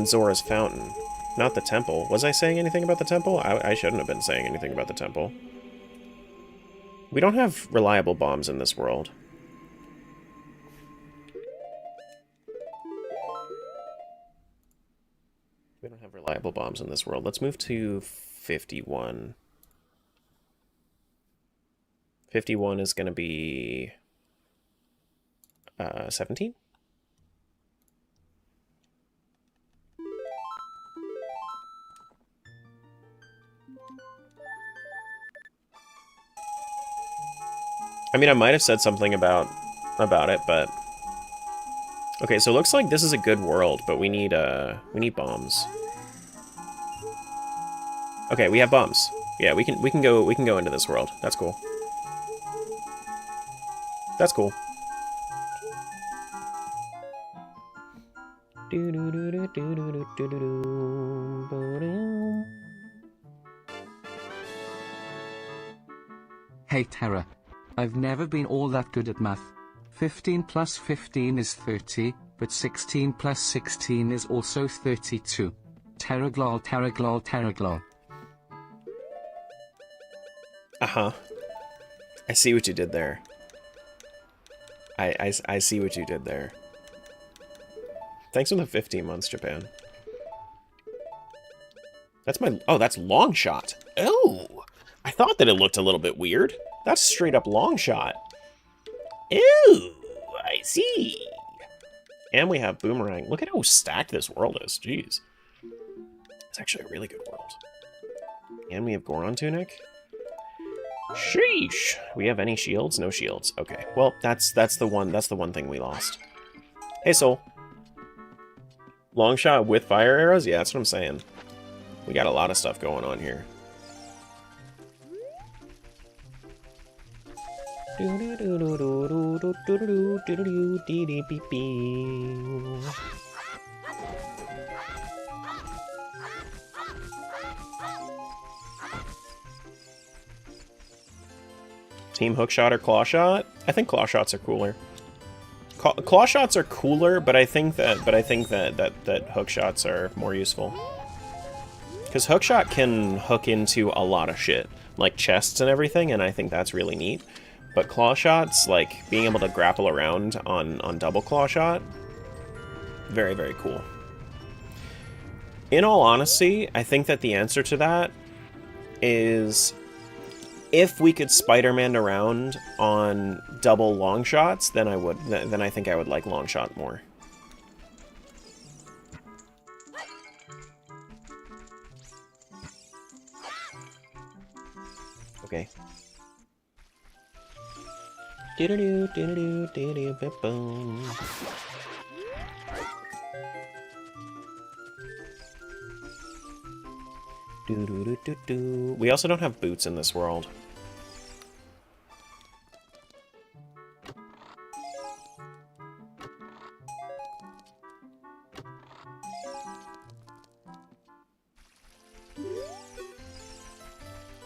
Zora's Fountain, not the temple. Was I saying anything about the temple? I shouldn't have been saying anything about the temple. We don't have reliable bombs in this world. We don't have reliable bombs in this world. Let's move to 51. 51 is going to be 17? I mean, I might have said something about it, but okay. So it looks like this is a good world, but we need bombs. Okay, we have bombs. Yeah, we can go into this world. That's cool. That's cool. Hey Tara. I've never been all that good at math. 15 plus 15 is 30, but 16 plus 16 is also 32. Teraglol, teraglol, teraglol. Uh-huh. I see what you did there. I see what you did there. Thanks for the 15 months, Japan. That's my... Oh, that's long shot. Oh! I thought that it looked a little bit weird. That's straight up long shot. Ew! I see. And we have boomerang. Look at how stacked this world is. Jeez. It's actually a really good world. And we have Goron Tunic. Sheesh. We have any shields? No shields. Okay. Well, that's the one thing we lost. Hey, Soul. Long shot with fire arrows? Yeah, that's what I'm saying. We got a lot of stuff going on here. Team hookshot or claw shot? I think claw shots are cooler. Claw shots are cooler, but I think that hook shots are more useful. Because hookshot can hook into a lot of shit, like chests and everything, and I think that's really neat. But claw shots, like being able to grapple around on double claw shot, very, very cool. In all honesty, I think that the answer to that is if we could Spider-Man around on double long shots, then I think I would like long shot more. Okay. We also don't have boots in this world.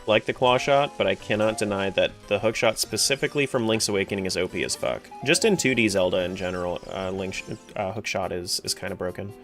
Like the claw shot, but I cannot deny that the hook shot specifically from Link's Awakening is OP as fuck. Just in 2D Zelda in general, hook shot is kind of broken.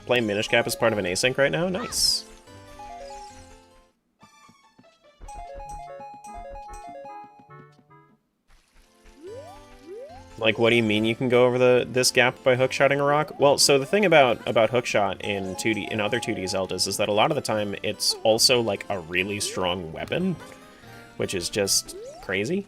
Playing Minish Cap as part of an async right now? Nice. Like, what do you mean you can go over this gap by hookshotting a rock? Well, so the thing about hookshot in other 2D Zeldas is that a lot of the time it's also like a really strong weapon, which is just crazy.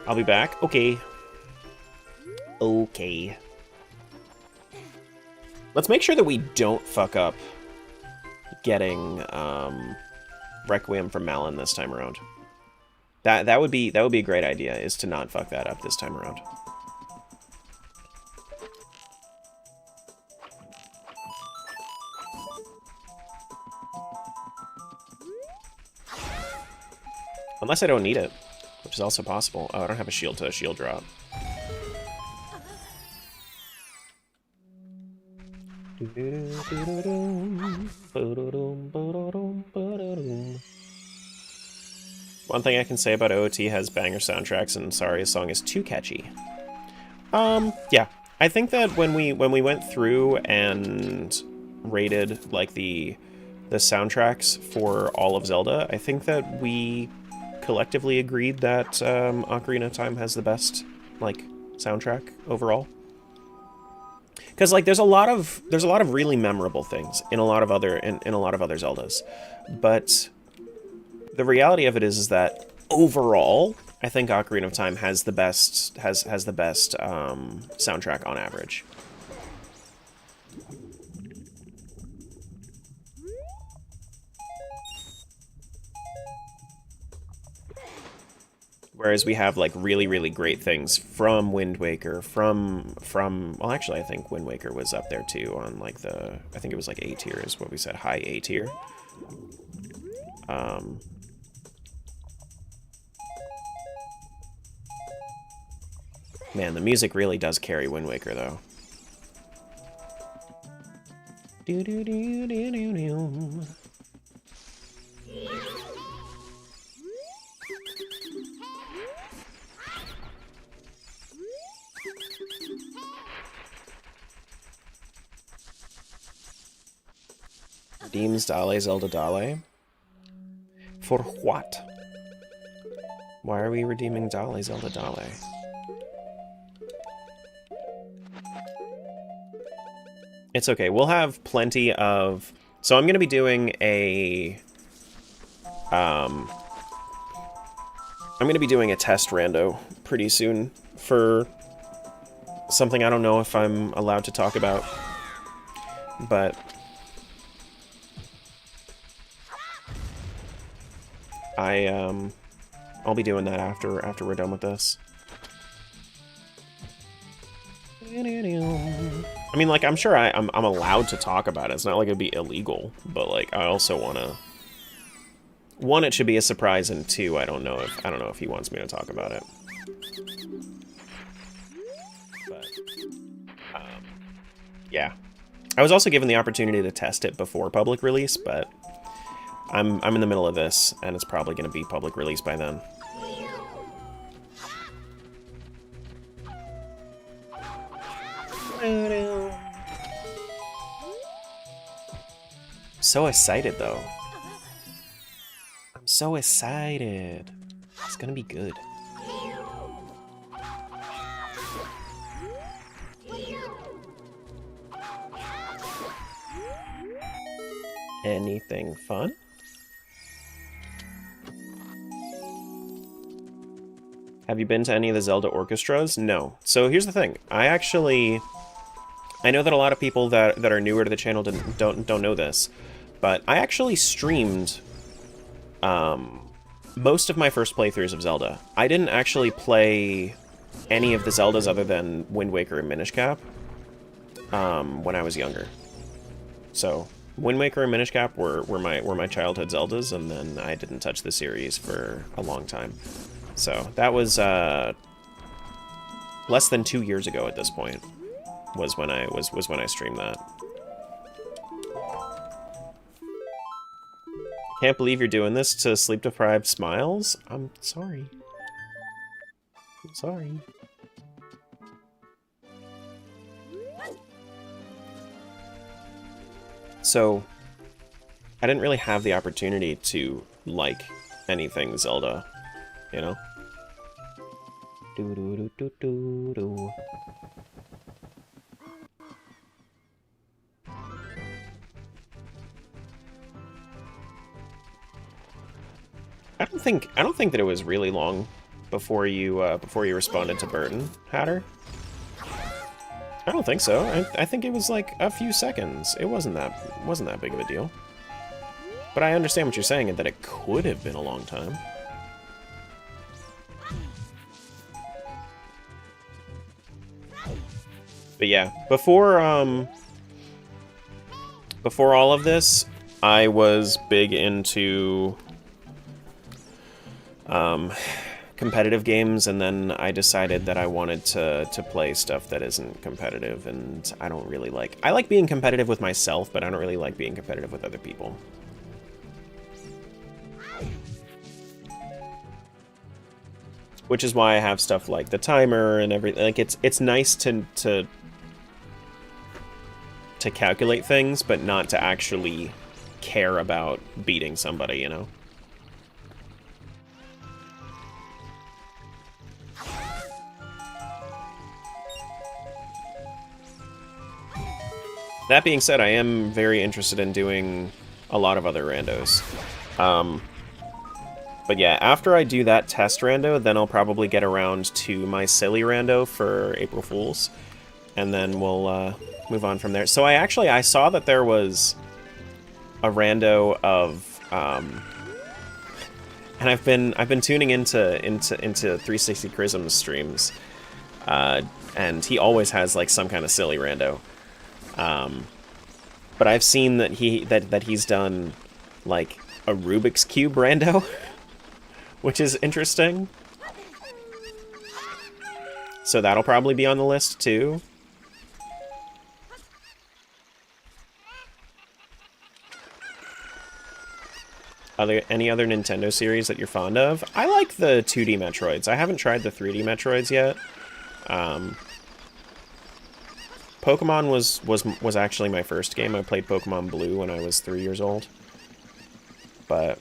I'll be back. Okay. Okay. Let's make sure that we don't fuck up getting Requiem from Malin this time around. That would be a great idea, is to not fuck that up this time around. Unless I don't need it, which is also possible. Oh, I don't have a shield to shield drop. One thing I can say about OOT has banger soundtracks, and Saria's song is too catchy. Yeah. I think that when we went through and rated like the the soundtracks for all of Zelda, I think that we collectively agreed that Ocarina of Time has the best, like, soundtrack overall. Because, like, there's a lot of really memorable things in a lot of other in a lot of other Zeldas, but the reality of it is that overall, I think Ocarina of Time has the best soundtrack on average. Whereas we have, like, really, really great things from Wind Waker, from well, actually, I think Wind Waker was up there, too, on, like, I think it was, like, A tier is what we said, high A tier. Man, the music really does carry Wind Waker, though. Do-do-do-do-do-do. Redeems Dale, Zelda Dale. For what? Why are we redeeming Dale, Zelda Dale? It's okay. We'll have plenty of... So I'm going to be doing a... I'm going to be doing a test rando pretty soon for something I don't know if I'm allowed to talk about. But... I'll be doing that after we're done with this. I mean, like, I'm sure I'm allowed to talk about it. It's not like it'd be illegal, but, like, I also want to... One, it should be a surprise, and two, I don't know if he wants me to talk about it. But, yeah. I was also given the opportunity to test it before public release, but I'm in the middle of this, and it's probably going to be public release by then. So excited, though. I'm so excited. It's gonna be good. Anything fun? Have you been to any of the Zelda orchestras? No. So here's the thing. I know that a lot of people that are newer to the channel don't know this, but I actually streamed most of my first playthroughs of Zelda. I didn't actually play any of the Zeldas other than Wind Waker and Minish Cap when I was younger. So Wind Waker and Minish Cap were my childhood Zeldas, and then I didn't touch the series for a long time. So that was less than 2 years ago at this point. Was when I streamed that. Can't believe you're doing this to sleep-deprived Smiles. I'm sorry. I'm sorry. So, I didn't really have the opportunity to like anything Zelda, you know? Do do do do do do. I don't think that it was really long before you responded to Burton, Hatter. I don't think so. I think it was like a few seconds. It wasn't that big of a deal. But I understand what you're saying, and that it could have been a long time. But yeah, before all of this, I was big into competitive games, and then I decided that I wanted to play stuff that isn't competitive, and I don't really like... I like being competitive with myself, but I don't really like being competitive with other people. Which is why I have stuff like the timer and everything. Like, it's nice to calculate things, but not to actually care about beating somebody, you know? That being said, I am very interested in doing a lot of other randos. But yeah, after I do that test rando, then I'll probably get around to my silly rando for April Fools, and then we'll move on from there. So I saw that there was a rando of, and I've been tuning into 360 Chrism's streams, and he always has like some kind of silly rando. But I've seen that he's done like a Rubik's Cube rando, which is interesting. So that'll probably be on the list too. Any other Nintendo series that you're fond of? I like the 2D Metroids. I haven't tried the 3D Metroids yet. Pokemon was actually my first game. I played Pokemon Blue when I was 3 years old. But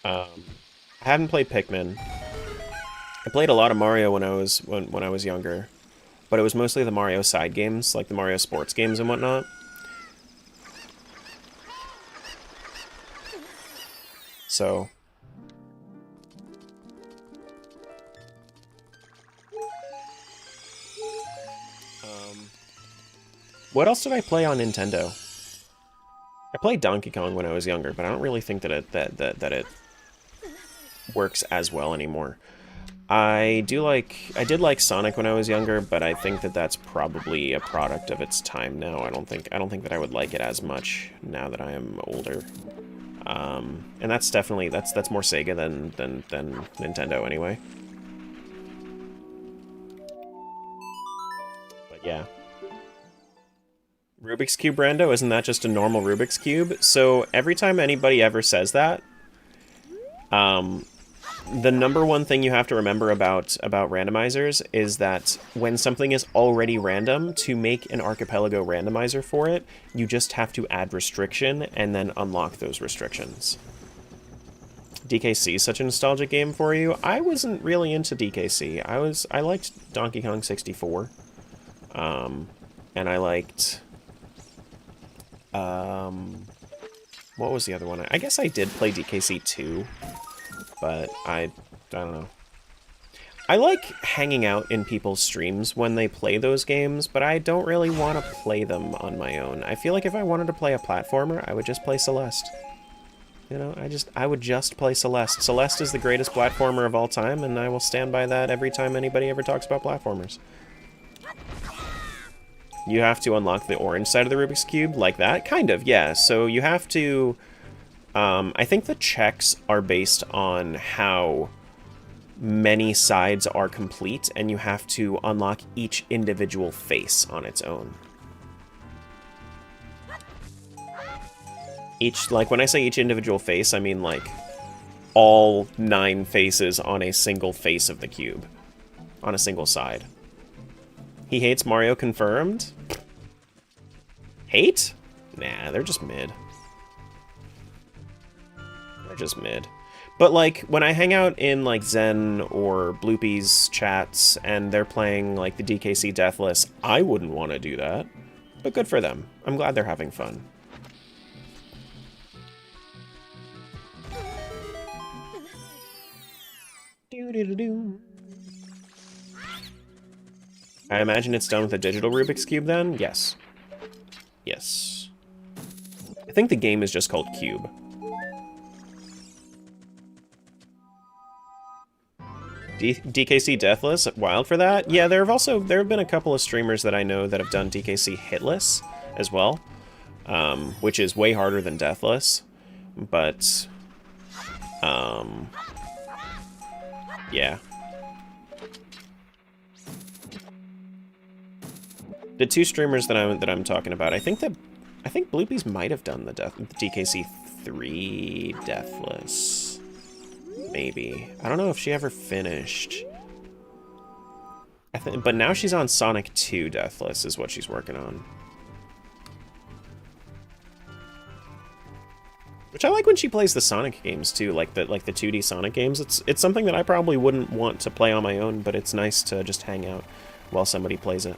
I haven't played Pikmin. I played a lot of Mario when I was younger, but it was mostly the Mario side games, like the Mario sports games and whatnot. So what else did I play on Nintendo? I played Donkey Kong when I was younger, but I don't really think that it works as well anymore. I did like Sonic when I was younger, but I think that that's probably a product of its time now. I don't think that I would like it as much now that I am older. And that's definitely that's more Sega than Nintendo anyway. But yeah. Rubik's Cube rando, isn't that just a normal Rubik's Cube? So every time anybody ever says that, the number one thing you have to remember about randomizers is that when something is already random, to make an Archipelago randomizer for it, you just have to add restriction and then unlock those restrictions. DKC is such a nostalgic game for you. I wasn't really into DKC. I liked Donkey Kong 64. And I liked what was the other one? I guess I did play DKC 2, but I don't know. I like hanging out in people's streams when they play those games, but I don't really want to play them on my own. I feel like if I wanted to play a platformer, I would just play Celeste. You know, I would just play Celeste. Celeste is the greatest platformer of all time, and I will stand by that every time anybody ever talks about platformers. You have to unlock the orange side of the Rubik's Cube, like that? Kind of, yeah. So you have to... I think the checks are based on how many sides are complete, and you have to unlock each individual face on its own. Like, when I say each individual face, I mean, like, all 9 faces on a single face of the cube. On a single side. He hates Mario confirmed? Hate? Nah, they're just mid. They're just mid. But, like, when I hang out in, like, Zen or Bloopy's chats and they're playing, like, the DKC Deathless, I wouldn't want to do that. But good for them. I'm glad they're having fun. Doo-doo-doo-doo. I imagine it's done with a digital Rubik's Cube then? Yes. Yes. I think the game is just called Cube. DKC Deathless, wild for that? Yeah, there have been a couple of streamers that I know that have done DKC Hitless as well, which is way harder than Deathless, but, yeah. The 2 streamers that I'm talking about, I think Bloopy's might have done the DKC 3 Deathless. Maybe. I don't know if she ever finished. But now she's on Sonic 2 Deathless is what she's working on. Which I like when she plays the Sonic games too, like the 2D Sonic games. It's something that I probably wouldn't want to play on my own, but it's nice to just hang out while somebody plays it.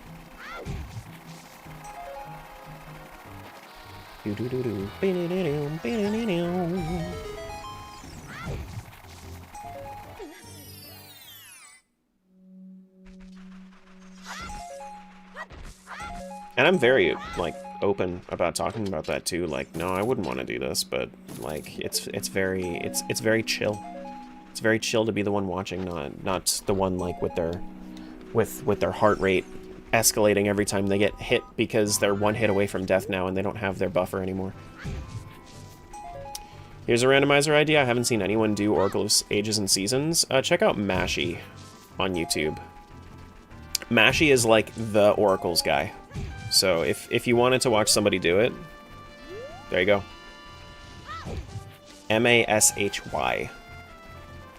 And I'm very, like, open about talking about that too. Like, no, I wouldn't want to do this, but like, it's very chill. It's very chill to be the one watching, not the one like with their heart rate escalating every time they get hit because they're one hit away from death now and they don't have their buffer anymore. Here's a randomizer idea. I haven't seen anyone do Oracle of Ages and Seasons. Check out Mashy on YouTube. Mashy is like the Oracles guy. So if you wanted to watch somebody do it, there you go. Mashy.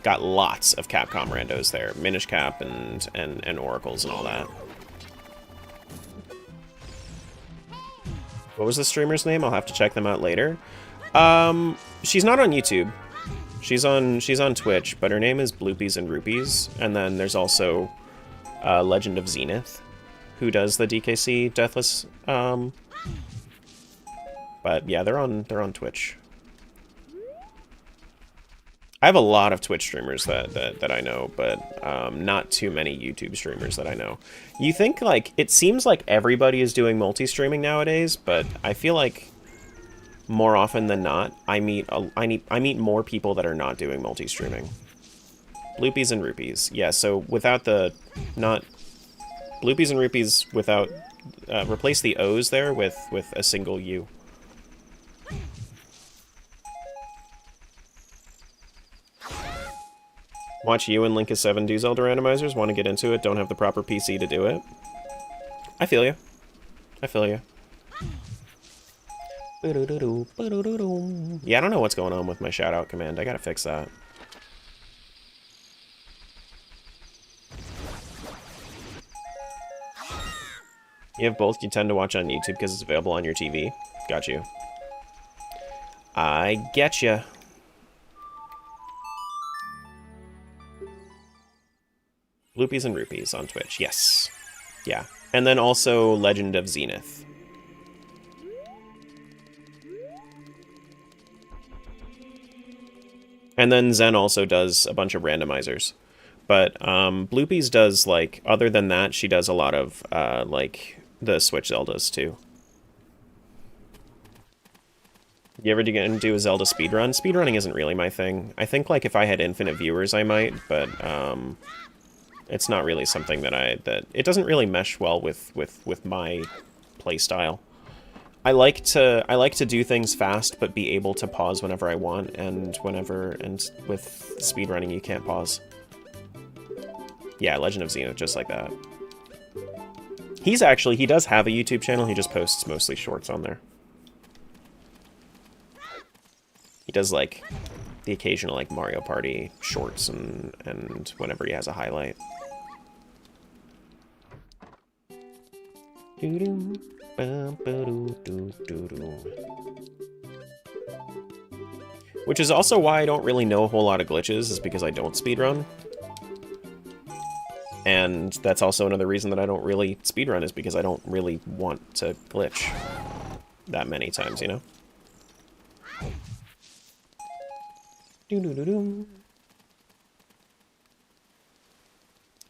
Got lots of Capcom randos there. Minish Cap and Oracles and all that. What was the streamer's name? I'll have to check them out later. She's not on YouTube. She's on Twitch, but her name is Bloopies and Rupees. And then there's also Legend of Zenith, who does the DKC Deathless. But yeah, they're on Twitch. I have a lot of Twitch streamers that I know, but not too many YouTube streamers that I know. You think, like, it seems like everybody is doing multi-streaming nowadays, but I feel like more often than not, I meet more people that are not doing multi-streaming. Bloopies and Rupees. Yeah, so without the... not... Bloopies and Rupees without... replace the O's there with a single U. Watch you and Linkus7 do Zelda randomizers, want to get into it, don't have the proper PC to do it. I feel you. I feel you. Yeah, I don't know what's going on with my shoutout command. I gotta fix that. You have both. You tend to watch on YouTube because it's available on your TV. Got you. I get ya. Bloopies and Rupees on Twitch. Yes. Yeah. And then also Legend of Zenith. And then Zen also does a bunch of randomizers. But Bloopies does, like, other than that, she does a lot of, like, the Switch Zeldas, too. You ever get into a Zelda speedrun? Speedrunning isn't really my thing. I think, like, if I had infinite viewers, I might, but, it's not really something that it doesn't really mesh well with my playstyle. I like to do things fast, but be able to pause whenever I want, and with speedrunning, you can't pause. Yeah, Legend of Zenith, just like that. He does have a YouTube channel, he just posts mostly shorts on there. He does, like, the occasional, like, Mario Party shorts and whenever he has a highlight. Which is also why I don't really know a whole lot of glitches, is because I don't speedrun. And that's also another reason that I don't really speedrun, is because I don't really want to glitch that many times, you know?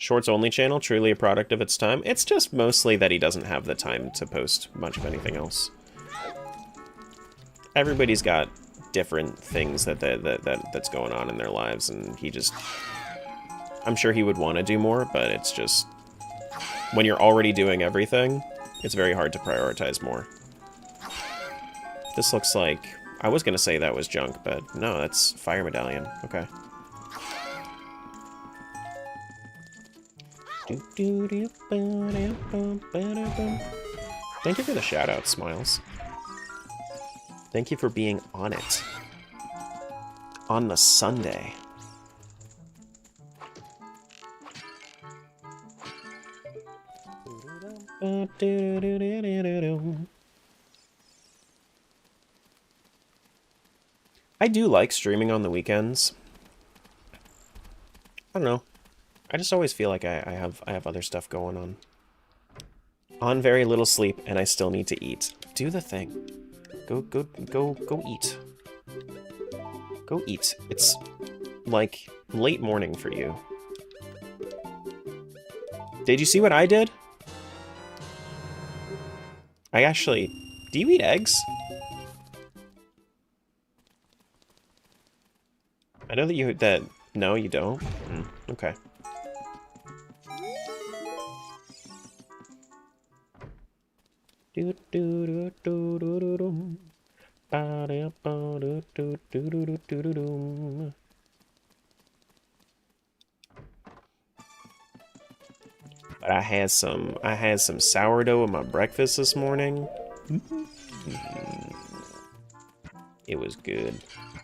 Shorts only channel, truly a product of its time. It's just mostly that he doesn't have the time to post much of anything else. Everybody's got different things that's going on in their lives, and he just... I'm sure he would want to do more, but it's just... when you're already doing everything, it's very hard to prioritize more. This looks like... I was gonna say that was junk, but no, that's Fire Medallion. Okay. Thank you for the shout-out, Smiles. Thank you for being on it. On the Sunday. I do like streaming on the weekends. I don't know. I just always feel like I have other stuff going on. On very little sleep, and I still need to eat. Do the thing. Go eat. Go eat. It's like late morning for you. Did you see what I did? I actually... Do you eat eggs? I know that you... No, you don't? Okay. But I had some sourdough with my breakfast this morning. It was good.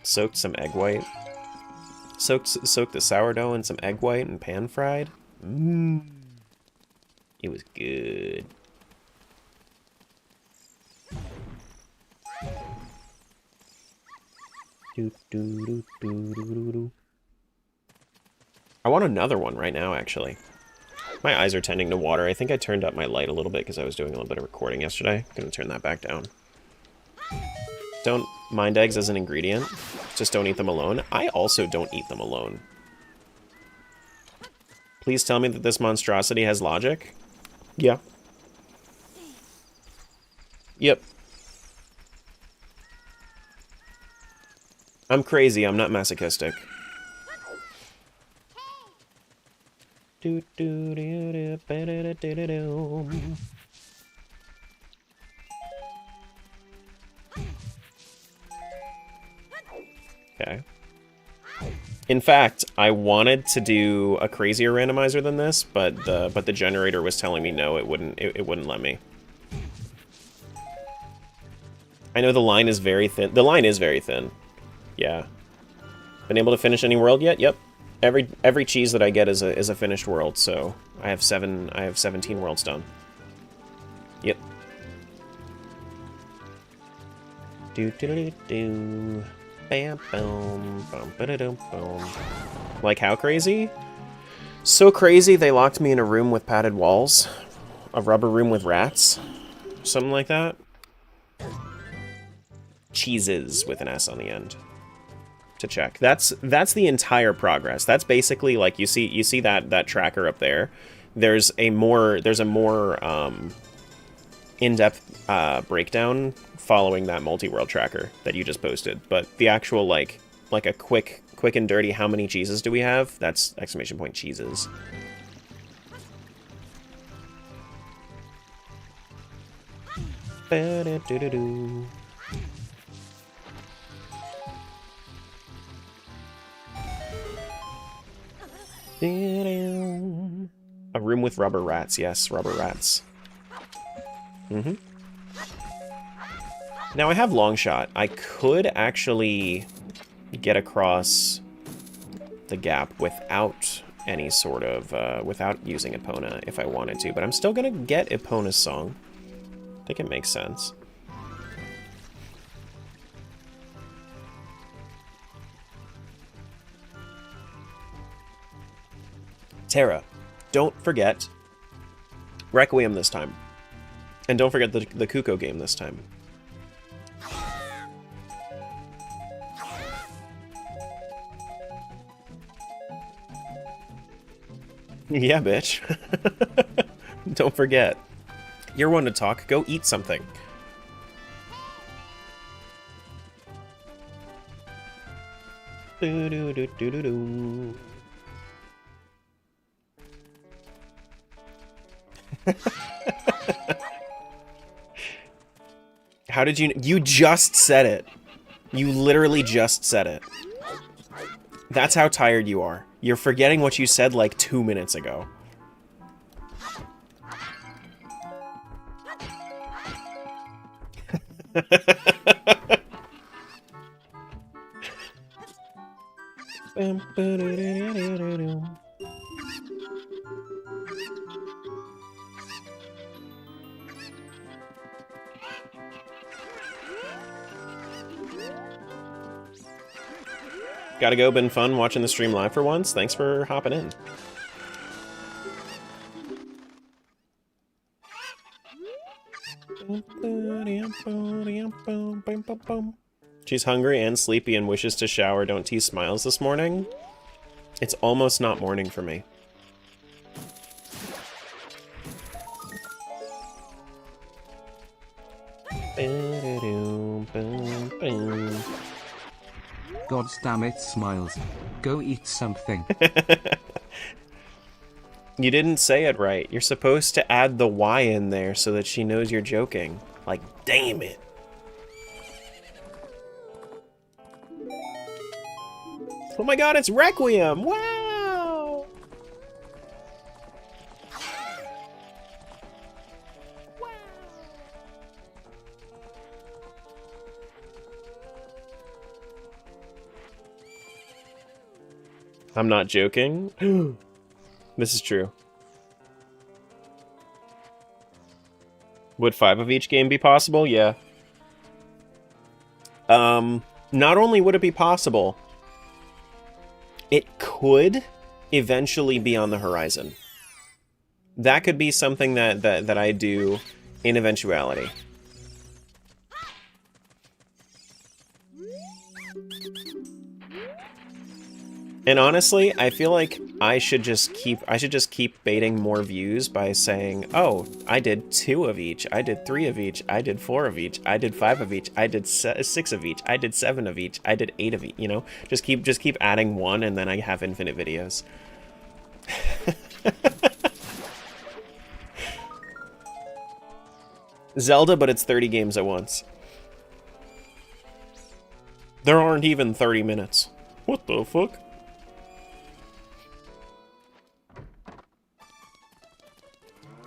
Soaked some egg white. Soaked the sourdough in some egg white and pan fried. It was good. I want another one right now, actually. My eyes are tending to water. I think I turned up my light a little bit because I was doing a little bit of recording yesterday. I'm gonna turn that back down. Don't mind eggs as an ingredient. Just don't eat them alone. I also don't eat them alone. Please tell me that this monstrosity has logic. Yeah. Yep. I'm crazy, I'm not masochistic. Okay. In fact, I wanted to do a crazier randomizer than this, but the generator was telling me no, it wouldn't let me. I know the line is very thin. The line is very thin. Yeah. Been able to finish any world yet? Yep. Every cheese that I get is a finished world, so I have 17 worlds done. Yep. Do do do do. Bam boom bum ba da dum boom. Like how crazy? So crazy they locked me in a room with padded walls, a rubber room with rats, something like that. Cheeses with an S on the end. To check. That's the entire progress. That's basically like you see that tracker up there. There's a more in-depth breakdown following that multi-world tracker that you just posted. But the actual like a quick and dirty how many cheeses do we have? That's exclamation point cheeses. Ba-da-do-do-do. A room with rubber rats. Yes, rubber rats. Now I have long shot. I could actually get across the gap without any sort of, without using Epona if I wanted to, but I'm still gonna get Epona's song. I think it makes sense. Terra, don't forget Requiem this time. And don't forget the Kuko game this time. Yeah, bitch. Don't forget. You're one to talk. Go eat something. Do-do-do-do-do-do. How did you... You just said it. You literally just said it. That's how tired you are. You're forgetting what you said like 2 minutes ago. Gotta go, been fun watching the stream live for once. Thanks for hopping in. She's hungry and sleepy and wishes to shower. Don't tease smiles this morning. It's almost not morning for me. God damn it, Smiles. Go eat something. You didn't say it right. You're supposed to add the Y in there so that she knows you're joking. Like, damn it. Oh my god, it's Requiem! Wow! I'm not joking. This is true. Would 5 of each game be possible? Yeah. Not only would it be possible, it could eventually be on the horizon. That could be something that I do in eventuality. And honestly, I feel like I should just keep baiting more views by saying, "Oh, I did 2 of each. I did 3 of each. I did 4 of each. I did 5 of each. I did 6 of each. I did 7 of each. I did 8 of each." You know, just keep adding one, and then I have infinite videos. Zelda, but it's 30 games at once. There aren't even 30 minutes. What the fuck?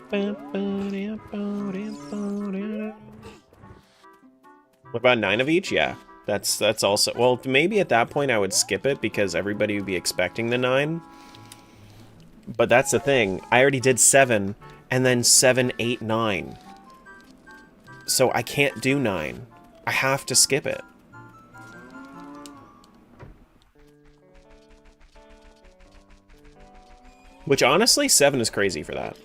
What about 9 of each? Yeah, that's also... Well, maybe at that point I would skip it because everybody would be expecting the 9. But that's the thing. I already did 7, and then 7, 8, 9. So I can't do 9. I have to skip it. Which, honestly, 7 is crazy for that.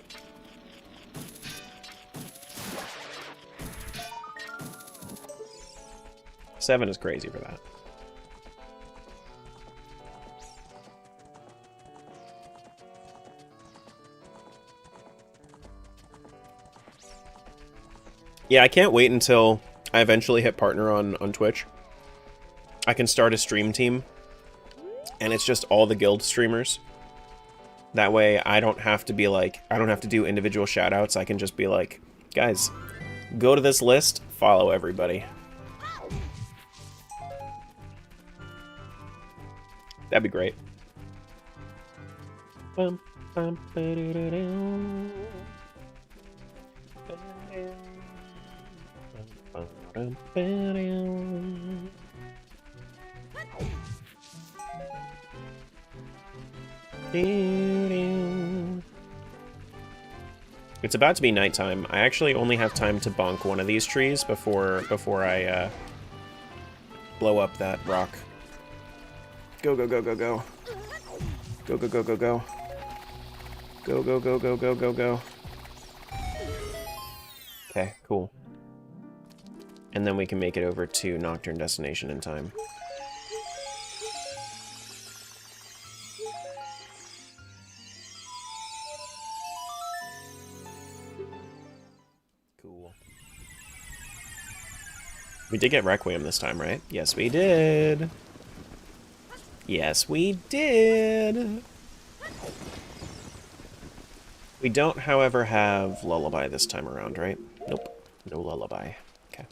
Seven is crazy for that. Yeah, I can't wait until I eventually hit partner on Twitch. I can start a stream team, and it's just all the guild streamers. That way, I don't have to be like, I don't have to do individual shoutouts. I can just be like, guys, go to this list, follow everybody. That'd be great. It's about to be nighttime. I actually only have time to bonk one of these trees before I blow up that rock. Go, go, go, go, go. Go, go, go, go, go. Go, go, go, go, go, go, go. Okay, cool. And then we can make it over to Nocturne Destination in time. Cool. We did get Requiem this time, right? Yes, we did. Yes, we did. We don't, however, have Lullaby this time around, right? Nope. No Lullaby. Okay.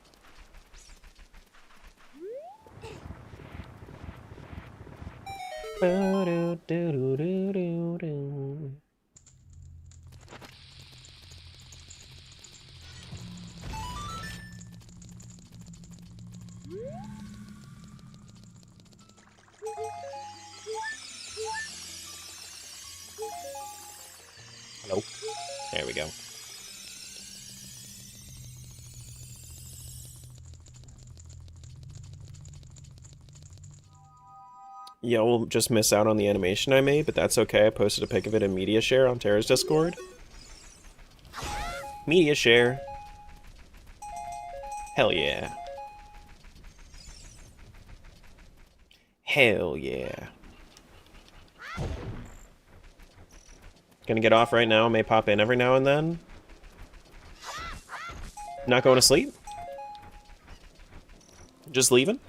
Hello. There we go. Yeah, we'll just miss out on the animation I made, but that's okay. I posted a pic of it in Media Share on Tara's Discord. Media Share. Hell yeah. Hell yeah. Gonna get off right now, may pop in every now and then. Not going to sleep? Just leaving?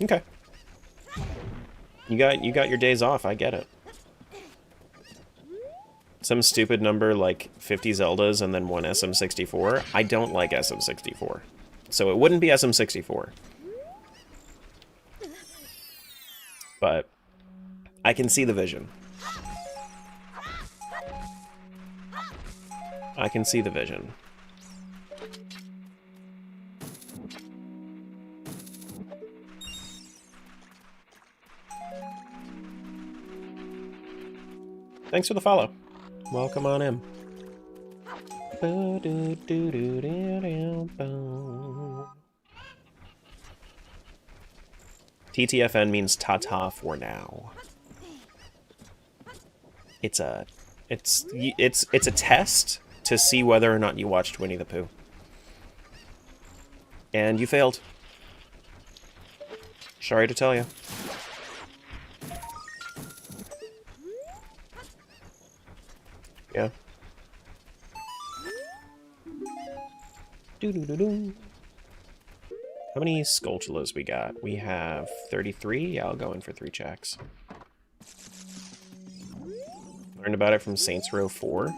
Okay. You got your days off, I get it. Some stupid number like 50 Zeldas and then one SM64. I don't like SM64. So it wouldn't be SM64. But I can see the vision. I can see the vision. Thanks for the follow. Welcome on in. TTFN means ta-ta for now. It's a test to see whether or not you watched Winnie the Pooh. And you failed. Sorry to tell you. Yeah. Doo-doo-doo-doo. How many Skulltulas we got? We have 33? Yeah, I'll go in for 3 checks. Learned about it from Saints Row 4.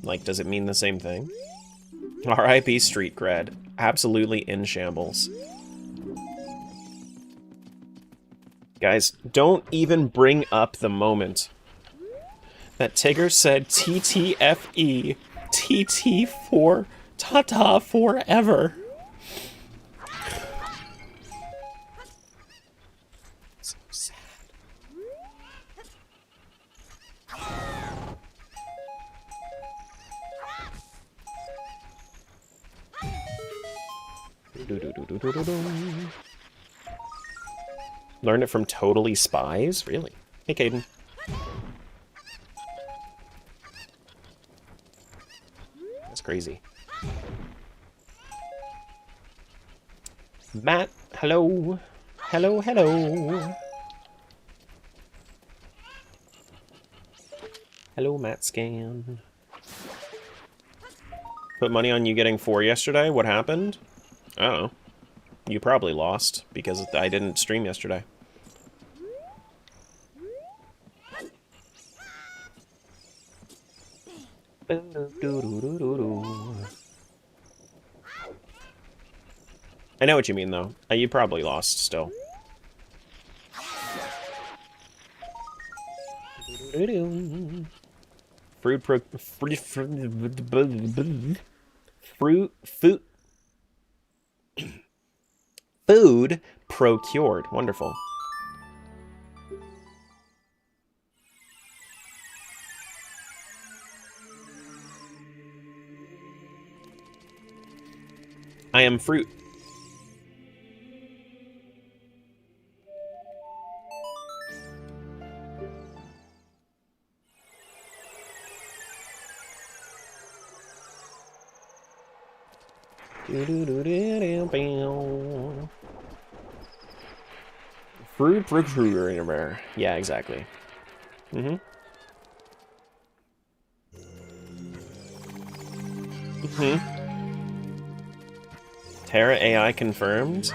Like, does it mean the same thing? R.I.P. Street Cred. Absolutely in shambles. Guys, don't even bring up the moment that Tigger said TTFE, TT4, ta-ta forever. So sad. Learned it from Totally Spies? Really? Hey, Caden. That's crazy. Matt, hello. Hello, hello. Hello, Matt Scan. Put money on you getting 4 yesterday? What happened? I don't know. You probably lost, because I didn't stream yesterday. I know what you mean, though. You probably lost, still. Food procured. Wonderful. I am fruit. Fruit procurator. Yeah, exactly. Mm-hmm. Terra AI confirmed.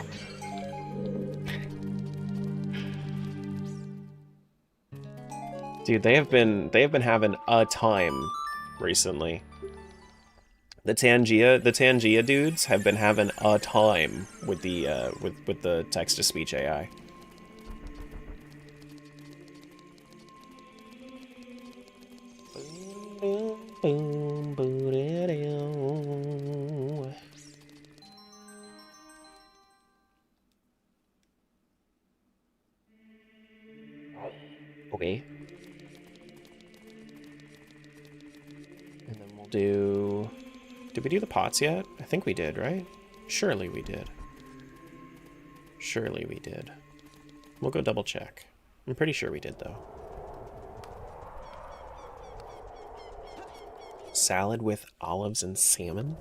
Dude, they have been having a time recently. The Tangia dudes have been having a time with the with the text to speech AI. Okay. And then we'll do... Did we do the pots yet? I think we did, right? Surely we did. Surely we did. We'll go double check. I'm pretty sure we did, though. Salad with olives and salmon?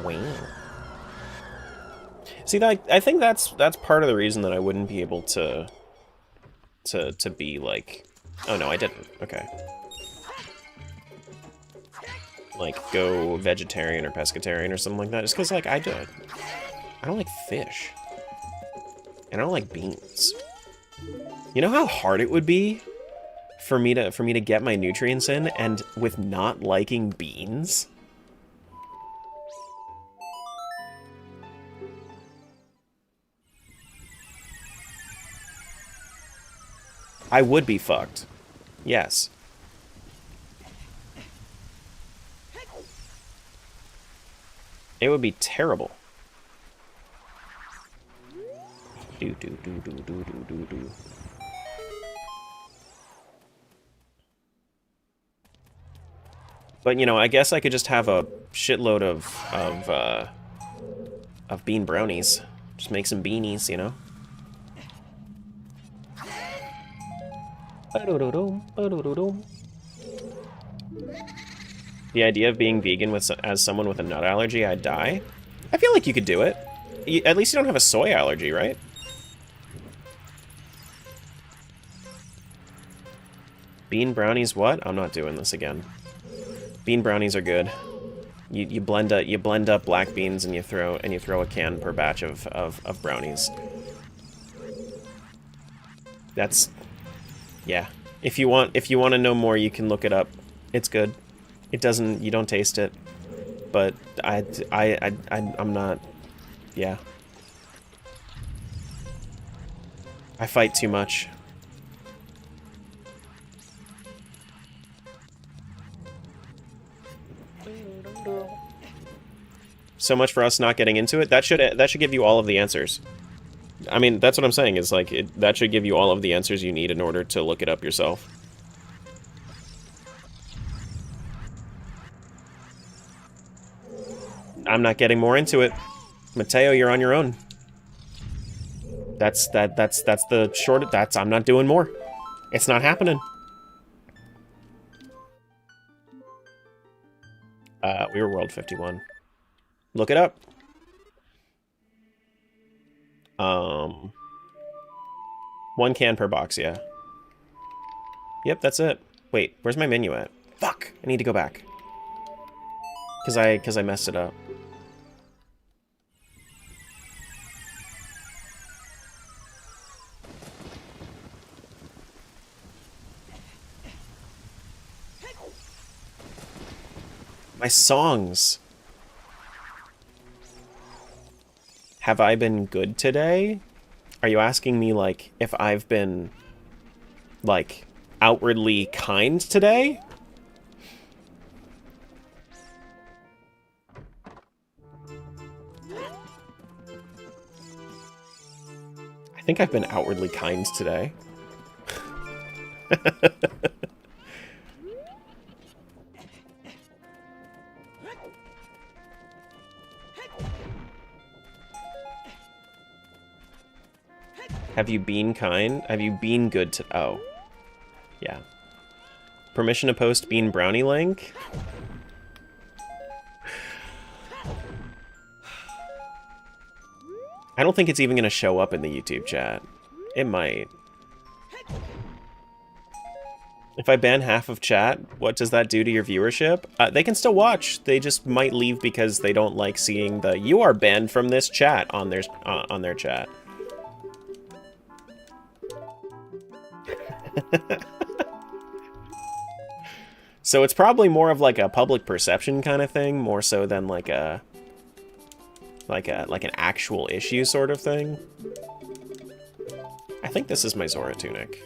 Wow. See, I think that's part of the reason that I wouldn't be able to be like... Oh, no, I didn't. Okay. Like, go vegetarian or pescatarian or something like that. Just because, like, I don't like fish. And I don't like beans. You know how hard it would be for me to get my nutrients in, and with not liking beans? I would be fucked. Yes. It would be terrible. Do do do do do do do do. But you know, I guess I could just have a shitload of bean brownies. Just make some beanies, you know. The idea of being vegan as someone with a nut allergy, I'd die. I feel like you could do it. At least you don't have a soy allergy, right? Bean brownies, what? I'm not doing this again. Bean brownies are good. You blend up black beans and you throw a can per batch of brownies. That's, yeah. If you want to know more, you can look it up. It's good. It doesn't, you don't taste it, but I'm not, yeah. I fight too much. So much for us not getting into it. That should give you all of the answers. I mean, that's what I'm saying, is like, that should give you all of the answers you need in order to look it up yourself. I'm not getting more into it. Mateo, you're on your own. That's the short, I'm not doing more. It's not happening. We were World 51. Look it up. One can per box, yeah. Yep, that's it. Wait, where's my menu at? Fuck! I need to go back. Cause I messed it up. My songs. Have I been good today? Are you asking me, like, if I've been, like, outwardly kind today? I think I've been outwardly kind today. Have you been kind? Have you been good to... Oh. Yeah. Permission to post bean brownie link? I don't think it's even going to show up in the YouTube chat. It might. If I ban half of chat, what does that do to your viewership? They can still watch. They just might leave because they don't like seeing the "you are banned from this chat" on their chat. So it's probably more of like a public perception kind of thing, more so than like an actual issue sort of thing. I think this is my Zora tunic.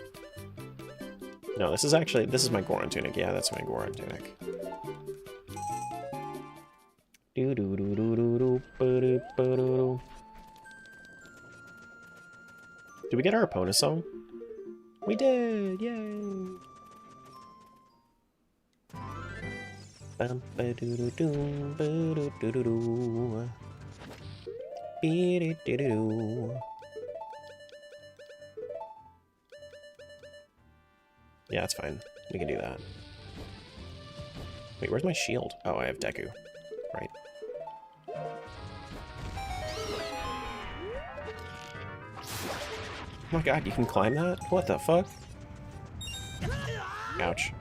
No, this is my Goron tunic. Yeah, that's my Goron tunic. Did we get our opponent song? We did! Yay! Yeah, that's fine. We can do that. Wait, where's my shield? Oh, I have Deku. Right. Oh my god, you can climb that? What the fuck? Ouch.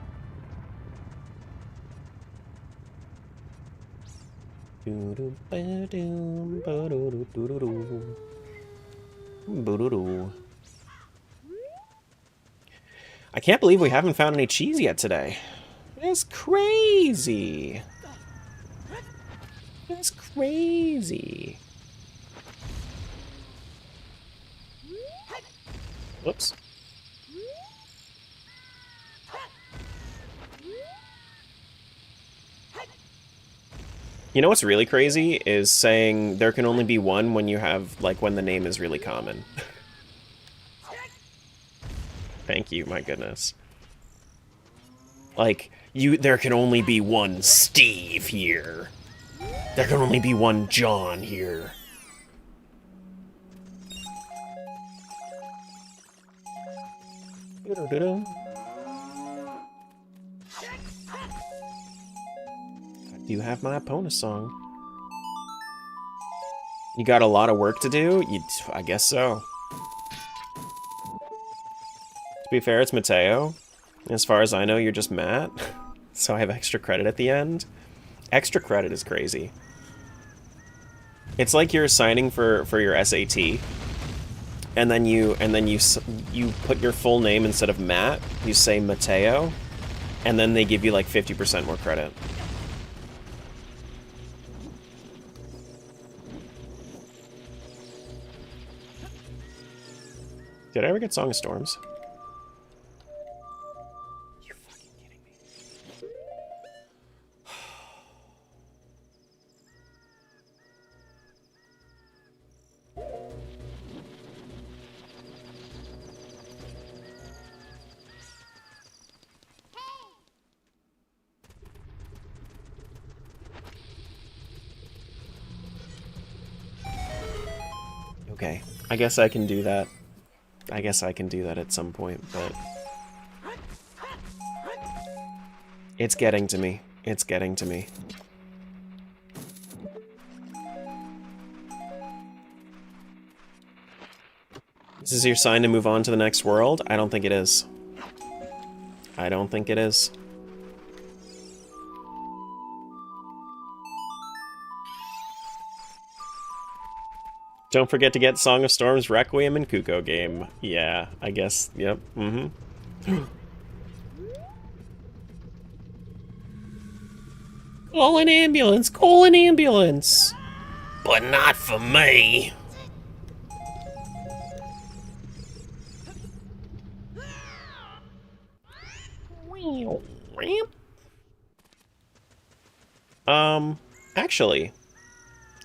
I can't believe we haven't found any cheese yet today. It's crazy. It's crazy. Whoops. You know what's really crazy is saying there can only be one when you have, like, when the name is really common. Thank you, my goodness. Like, there can only be one Steve here. There can only be one John here. Do you have my opponent song? You got a lot of work to do? I guess so. To be fair, it's Mateo. As far as I know, you're just Matt. So I have extra credit at the end. Extra credit is crazy. It's like you're signing for your SAT. And then you put your full name instead of Matt. You say Mateo. And then they give you like 50% more credit. Did I ever get Song of Storms? You fucking kidding me? Okay, I guess I can do that. I guess I can do that at some point, but... It's getting to me. It's getting to me. This is your sign to move on to the next world? I don't think it is. I don't think it is. Don't forget to get Song of Storms, Requiem, and Kuko game. Yeah, I guess. Yep. Mm-hmm. Call an ambulance! Call an ambulance! But not for me! Actually...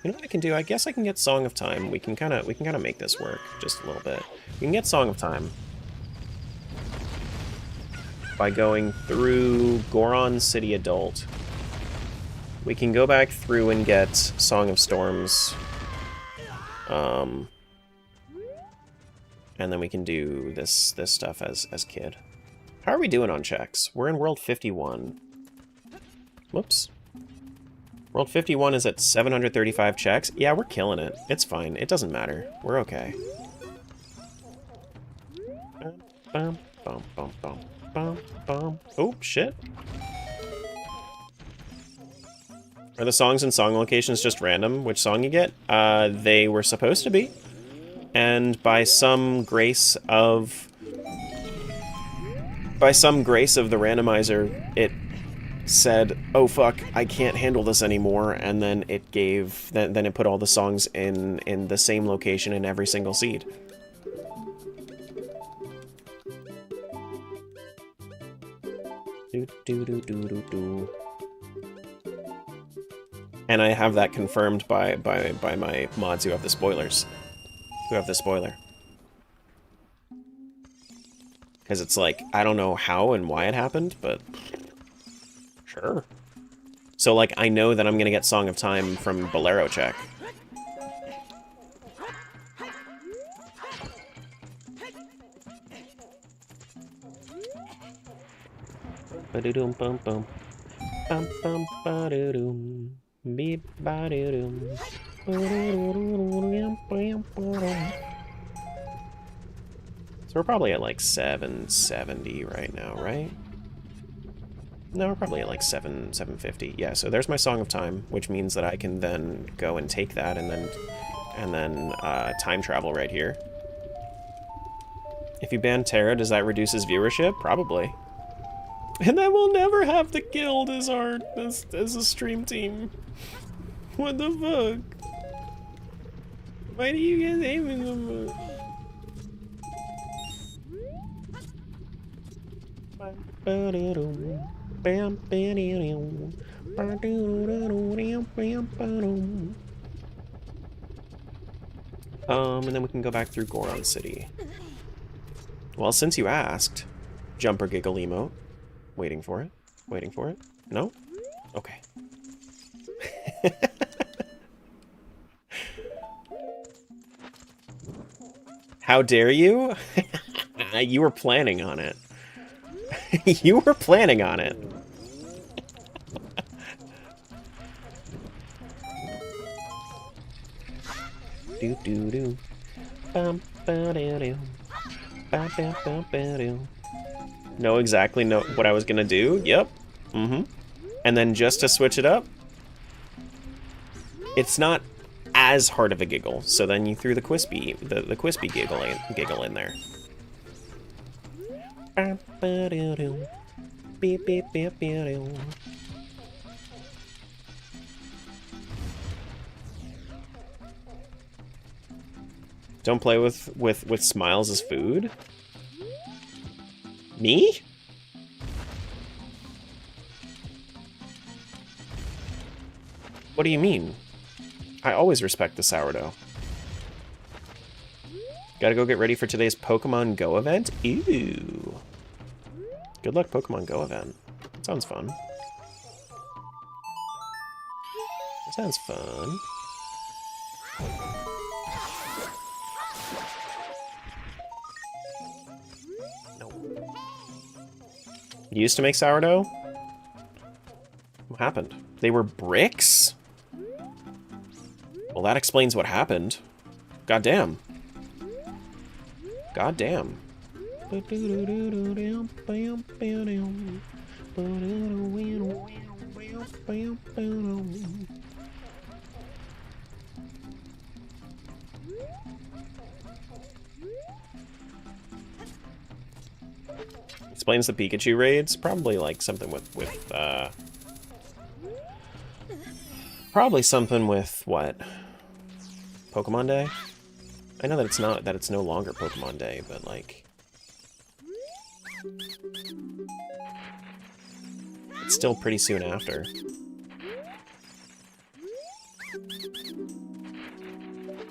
You know what I can do? I guess I can get Song of Time. We can kind of make this work just a little bit. We can get Song of Time by going through Goron City Adult. We can go back through and get Song of Storms. And then we can do this stuff as Kid. How are we doing on checks? We're in World 51. Whoops. World 51 is at 735 checks. Yeah, we're killing it. It's fine. It doesn't matter. We're okay. Oh, shit. Are the songs and song locations just random? Which song you get? They were supposed to be. And by some grace of the randomizer, it said, oh fuck, I can't handle this anymore, and then it gave, then it put all the songs in the same location in every single seed. And I have that confirmed by my mods who have the spoilers. Who have the spoiler. Because it's like, I don't know how and why it happened, but... Sure. So, like, I know that I'm gonna get Song of Time from Bolero check. Ba-do-dum bum bum. Bum bum ba-do-dum. Beep ba-do-dum. So we're probably at like 770 right now, right? No, we're probably at like 750. Yeah, so there's my Song of Time, which means that I can then go and take that and then time travel right here. If you ban Terra, does that reduce his viewership? Probably. And then we'll never have the guild as a stream team. What the fuck? Why do you guys hate me so much? And then we can go back through Goron City. Well, since you asked, jumper giggle emote. Waiting for it. Waiting for it. No? Okay. How dare you? You were planning on it. You were planning on it. Do do do. Bum ba do do. Ba ba ba ba do. Know exactly what I was gonna do. Yep. Mm-hmm. And then just to switch it up, it's not as hard of a giggle. So then you threw the Quispy, the Quispy giggle in there. Ba ba do do. Beep beep beep beep do. Don't play with smiles as food? Me? What do you mean? I always respect the sourdough. Gotta go get ready for today's Pokemon Go event? Ew. Good luck, Pokemon Go event. That sounds fun. That sounds fun. You used to make sourdough? What happened? They were bricks? Well, that explains what happened. Goddamn. Goddamn. Explains the Pikachu raids? Probably like something with probably something with what? Pokemon Day? I know that it's no longer Pokemon Day, but like it's still pretty soon after.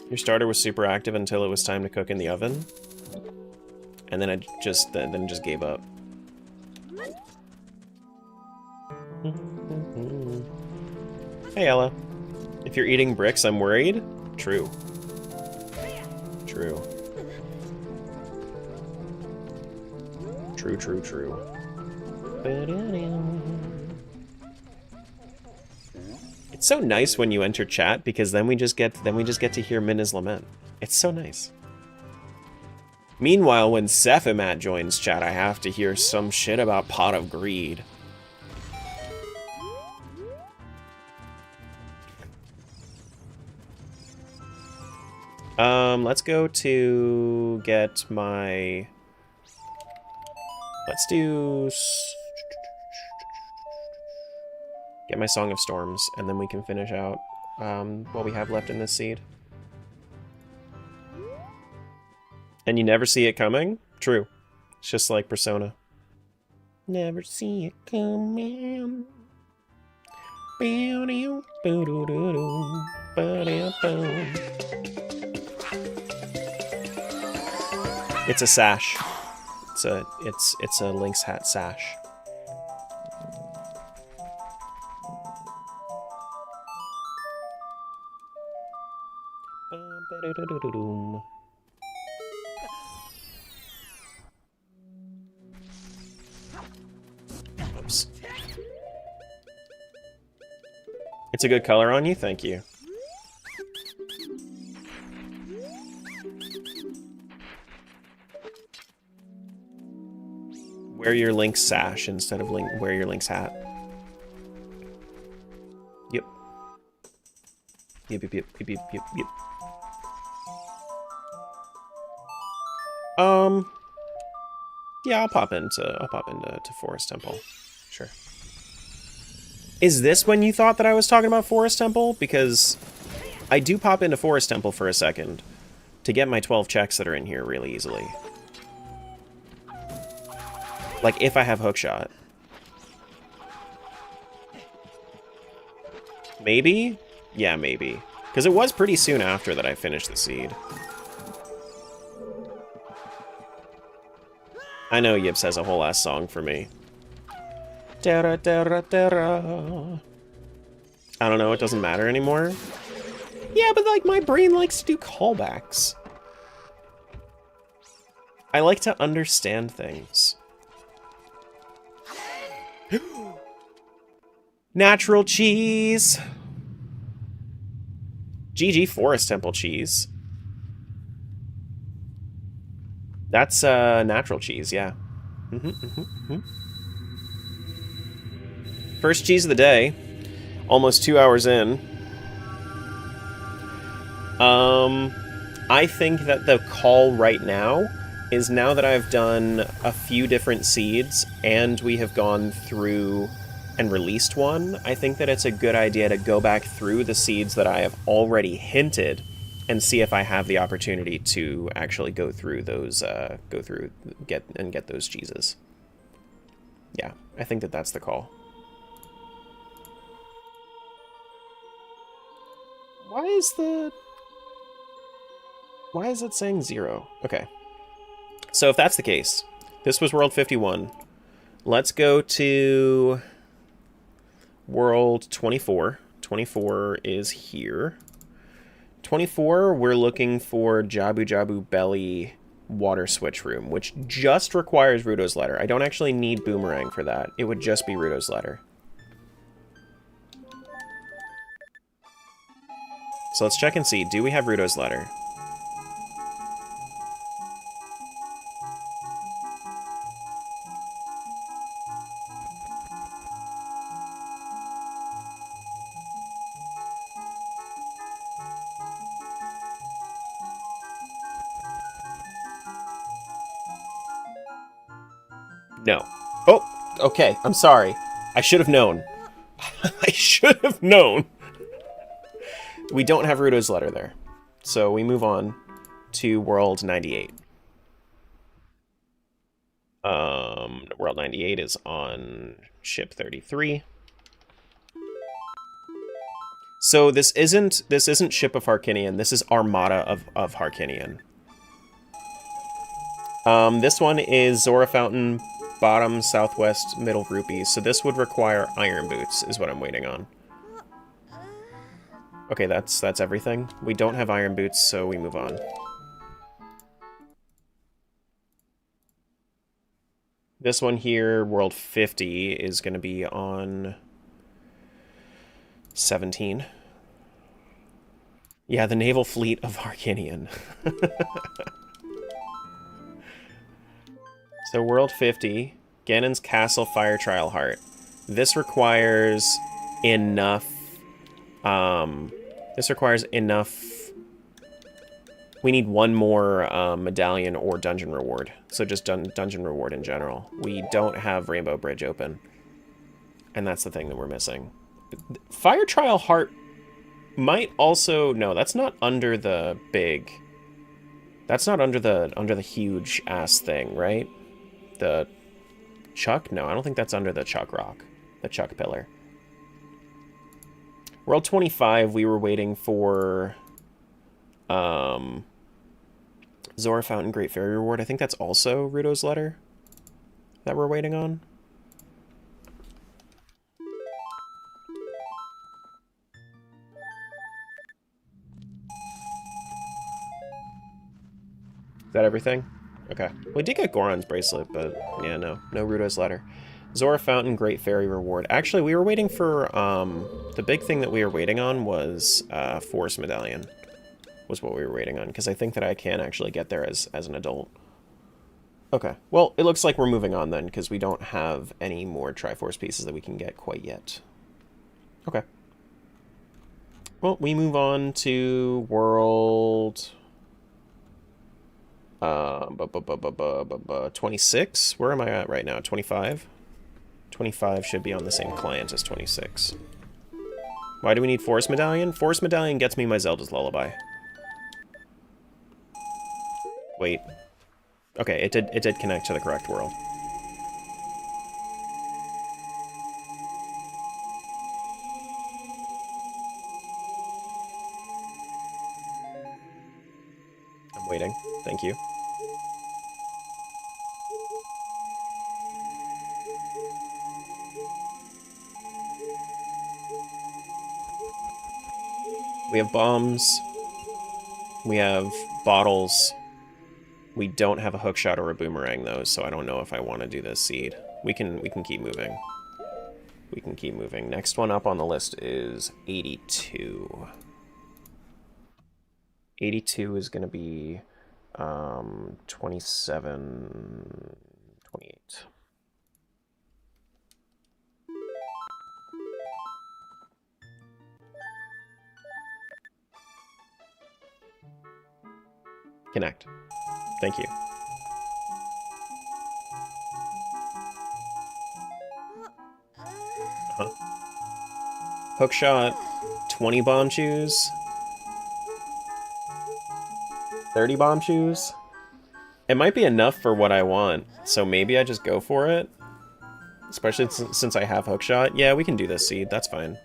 Your starter was super active until it was time to cook in the oven. And then I just gave up. Hey Ella. If you're eating bricks, I'm worried? True. True. True, true, true. It's so nice when you enter chat because then we just get to hear Minna's lament. It's so nice. Meanwhile, when Sephimat joins chat, I have to hear some shit about Pot of Greed. Let's go to get my... Let's do... Get my Song of Storms, and then we can finish out what we have left in this seed. And you never see it coming? True. It's just like Persona. Never see it coming. It's a sash. It's a Lynx hat sash. Oops. It's a good color on you? Thank you. Wear your Link's sash instead of wear your Link's hat. Yep. Yep, yep, yep, yep, yep, yep, yep. Yeah, I'll pop into Forest Temple. Sure. Is this when you thought that I was talking about Forest Temple? Because I do pop into Forest Temple for a second to get my 12 checks that are in here really easily. Like, if I have Hookshot. Maybe? Yeah, maybe. Because it was pretty soon after that I finished the seed. I know Yips has a whole ass song for me. I don't know, it doesn't matter anymore. Yeah, but like my brain likes to do callbacks. I like to understand things. Natural cheese. GG Forest Temple cheese. That's natural cheese, yeah. First cheese of the day. Almost 2 hours in. I think that the call right now is, now that I've done a few different seeds and we have gone through and released one, I think that it's a good idea to go back through the seeds that I have already hinted and see if I have the opportunity to actually go through those, get those cheeses. Yeah, I think that that's the call. Why is it saying 0? Okay. So if that's the case, this was World 51. Let's go to World 24. 24 is here. 24, we're looking for Jabu Jabu Belly Water Switch Room, which just requires Ruto's Letter. I don't actually need Boomerang for that. It would just be Ruto's Letter. So let's check and see. Do we have Ruto's Letter? No. Oh, okay. I'm sorry. I should have known. I should have known. We don't have Ruto's Letter there. So we move on to World 98. World 98 is on Ship 33. So this isn't Ship of Harkinian. This is Armada of Harkinian. This one is Zora Fountain, bottom, southwest, middle rupees. So this would require Iron Boots, is what I'm waiting on. Okay, that's everything. We don't have Iron Boots, so we move on. This one here, World 50, is going to be on 17. Yeah, the naval fleet of Harkinian. So World 50, Ganon's Castle Fire Trial Heart. This requires enough... We need one more medallion or dungeon reward. So just dungeon reward in general. We don't have Rainbow Bridge open. And that's the thing that we're missing. Fire Trial Heart might also... No, that's not under the big... That's not under the huge ass thing, right? The Chuck? No, I don't think that's under the Chuck Rock. The Chuck Pillar. World 25, we were waiting for Zora Fountain Great Fairy Reward. I think that's also Ruto's Letter that we're waiting on. Is that everything? Okay. We did get Goron's bracelet, but yeah, no Ruto's Letter. Zora Fountain, Great Fairy Reward. Actually, we were waiting for, the big thing that we were waiting on was, Forest Medallion. Was what we were waiting on, because I think that I can actually get there as an adult. Okay, well, it looks like we're moving on then, because we don't have any more Triforce pieces that we can get quite yet. Okay. Well, we move on to World... 26? Where am I at right now? 25? 25 should be on the same client as 26. Why do we need Forest Medallion? Forest Medallion gets me my Zelda's Lullaby. Wait. Okay, it did connect to the correct world. I'm waiting. Thank you. We have bombs. We have bottles. We don't have a hookshot or a boomerang though, so I don't know if I want to do this seed. We can keep moving. We can keep moving. Next one up on the list is 82. 82 is going to be 27, 28. Connect. Thank you. Hookshot, 20 bomb shoes, 30 bomb shoes. It might be enough for what I want, so maybe I just go for it. Especially since I have hookshot. Yeah, we can do this seed, that's fine.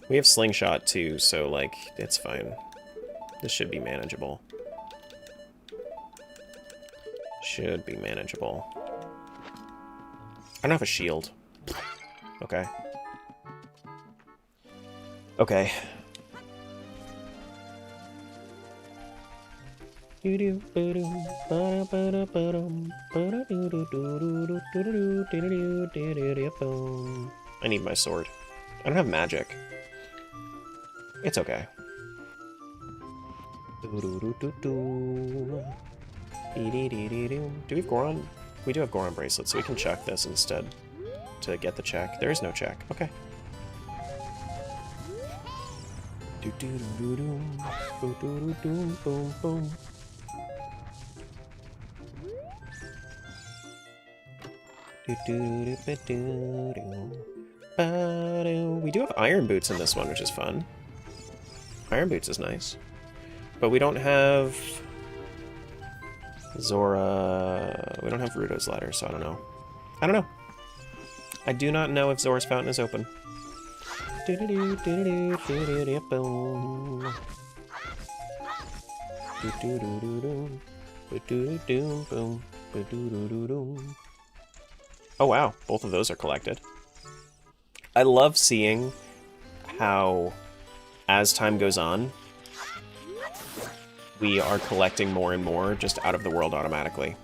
We have slingshot too, so like, it's fine. This should be manageable. Should be manageable. I don't have a shield. Okay. Okay. I need my sword. I don't have magic. It's okay. Do we have Goron? We do have Goron bracelets, so we can check this instead to get the check. There is no check. Okay. We do have iron boots in this one, which is fun. Iron boots is nice. But we don't have Zora. We don't have Ruto's ladder, so I don't know. I don't know. I do not know if Zora's fountain is open. Oh wow, both of those are collected. I love seeing how, as time goes on, we are collecting more and more just out of the world automatically.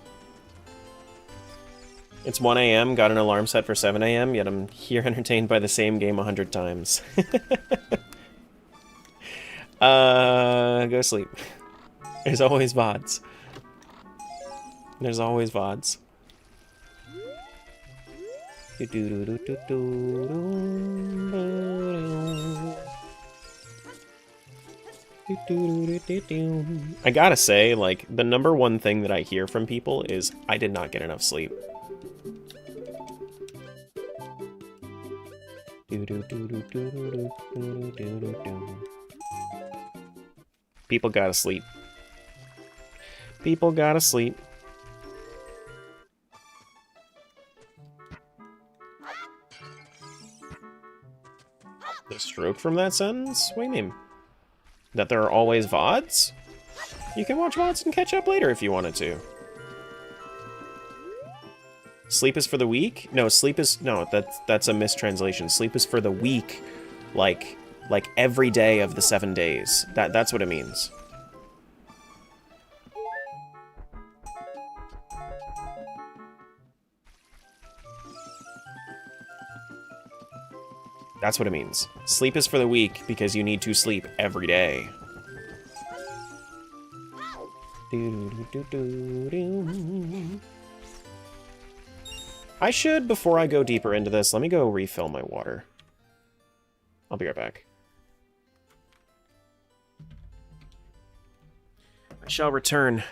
It's 1 a.m., got an alarm set for 7 a.m., yet I'm here entertained by the same game 100 times. Go sleep. There's always VODs. There's always VODs. I gotta say, like, the number one thing that I hear from people is, I did not get enough sleep. People gotta sleep. People gotta sleep. The stroke from that sentence? What do you mean? That there are always VODs? You can watch VODs and catch up later if you wanted to. Sleep is for the weak? No, sleep is... No, that's a mistranslation. Sleep is for the weak, like every day of the 7 days. That's what it means. That's what it means. Sleep is for the weak because you need to sleep every day. I should, before I go deeper into this, let me go refill my water. I'll be right back. I shall return.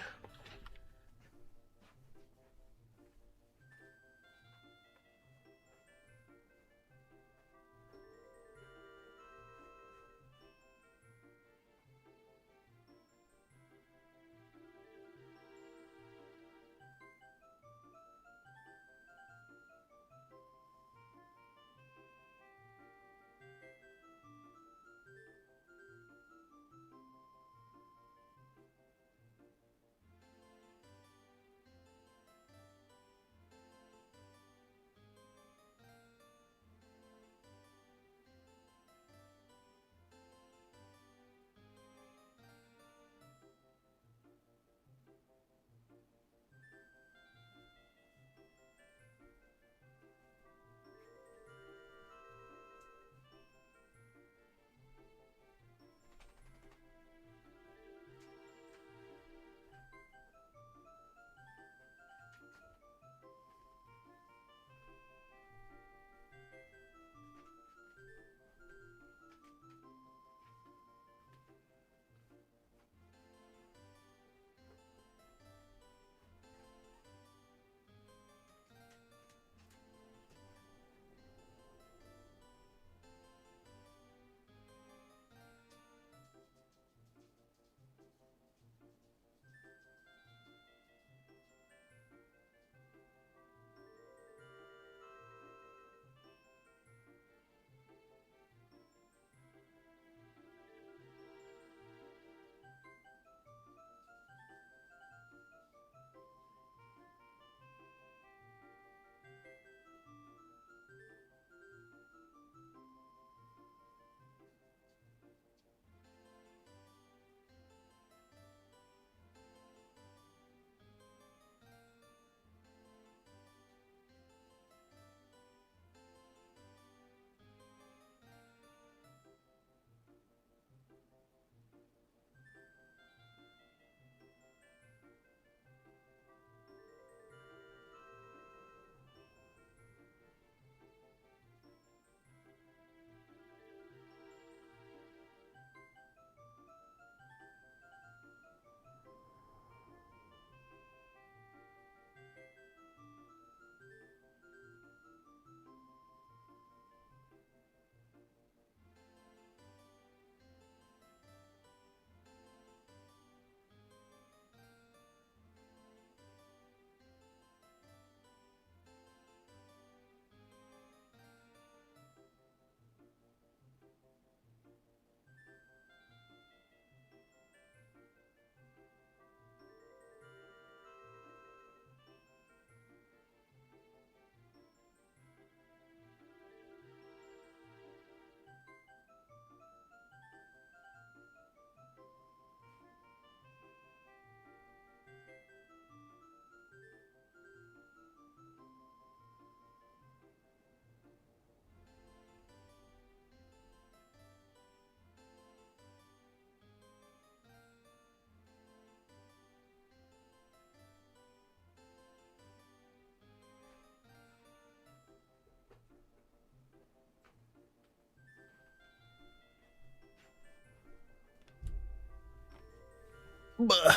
Buh.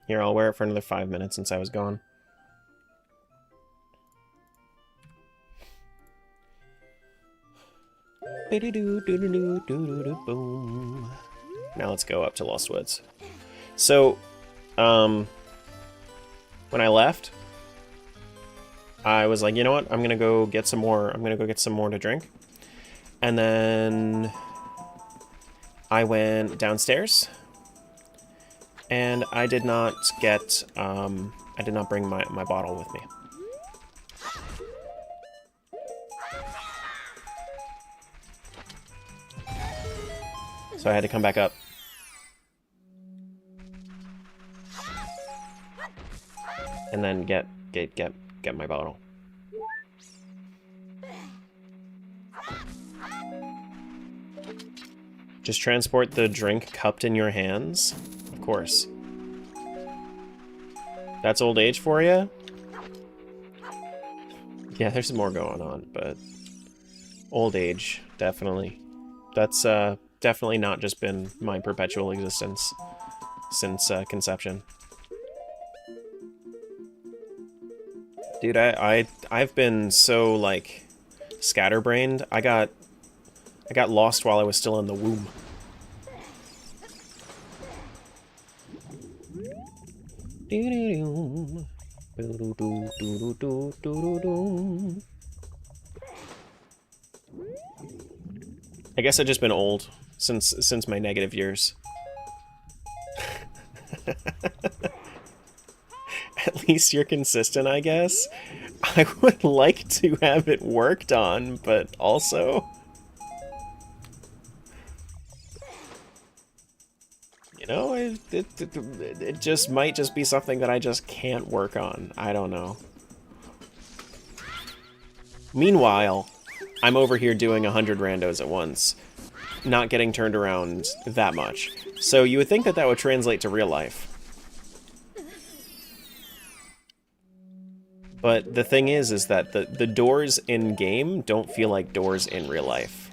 Here, I'll wear it for another 5 minutes since I was gone. Boom. Now let's go up to Lost Woods. So, when I left, I was like, you know what? I'm gonna go get some more. I'm gonna go get some more to drink, and then I went downstairs, and I did not get. I did not bring my bottle with me. So I had to come back up. And then get my bottle. Just transport the drink cupped in your hands? Of course. That's old age for you? Yeah, there's more going on, but old age, definitely. That's definitely not just been my perpetual existence since conception. Dude, I've been so like scatterbrained. I got lost while I was still in the womb. I guess I've just been old since my negative years. At least you're consistent, I guess. I would like to have it worked on, but also... You know, it just might just be something that I just can't work on. I don't know. Meanwhile, I'm over here doing 100 randos at once, not getting turned around that much. So you would think that that would translate to real life. But the thing is that the doors in-game don't feel like doors in real life.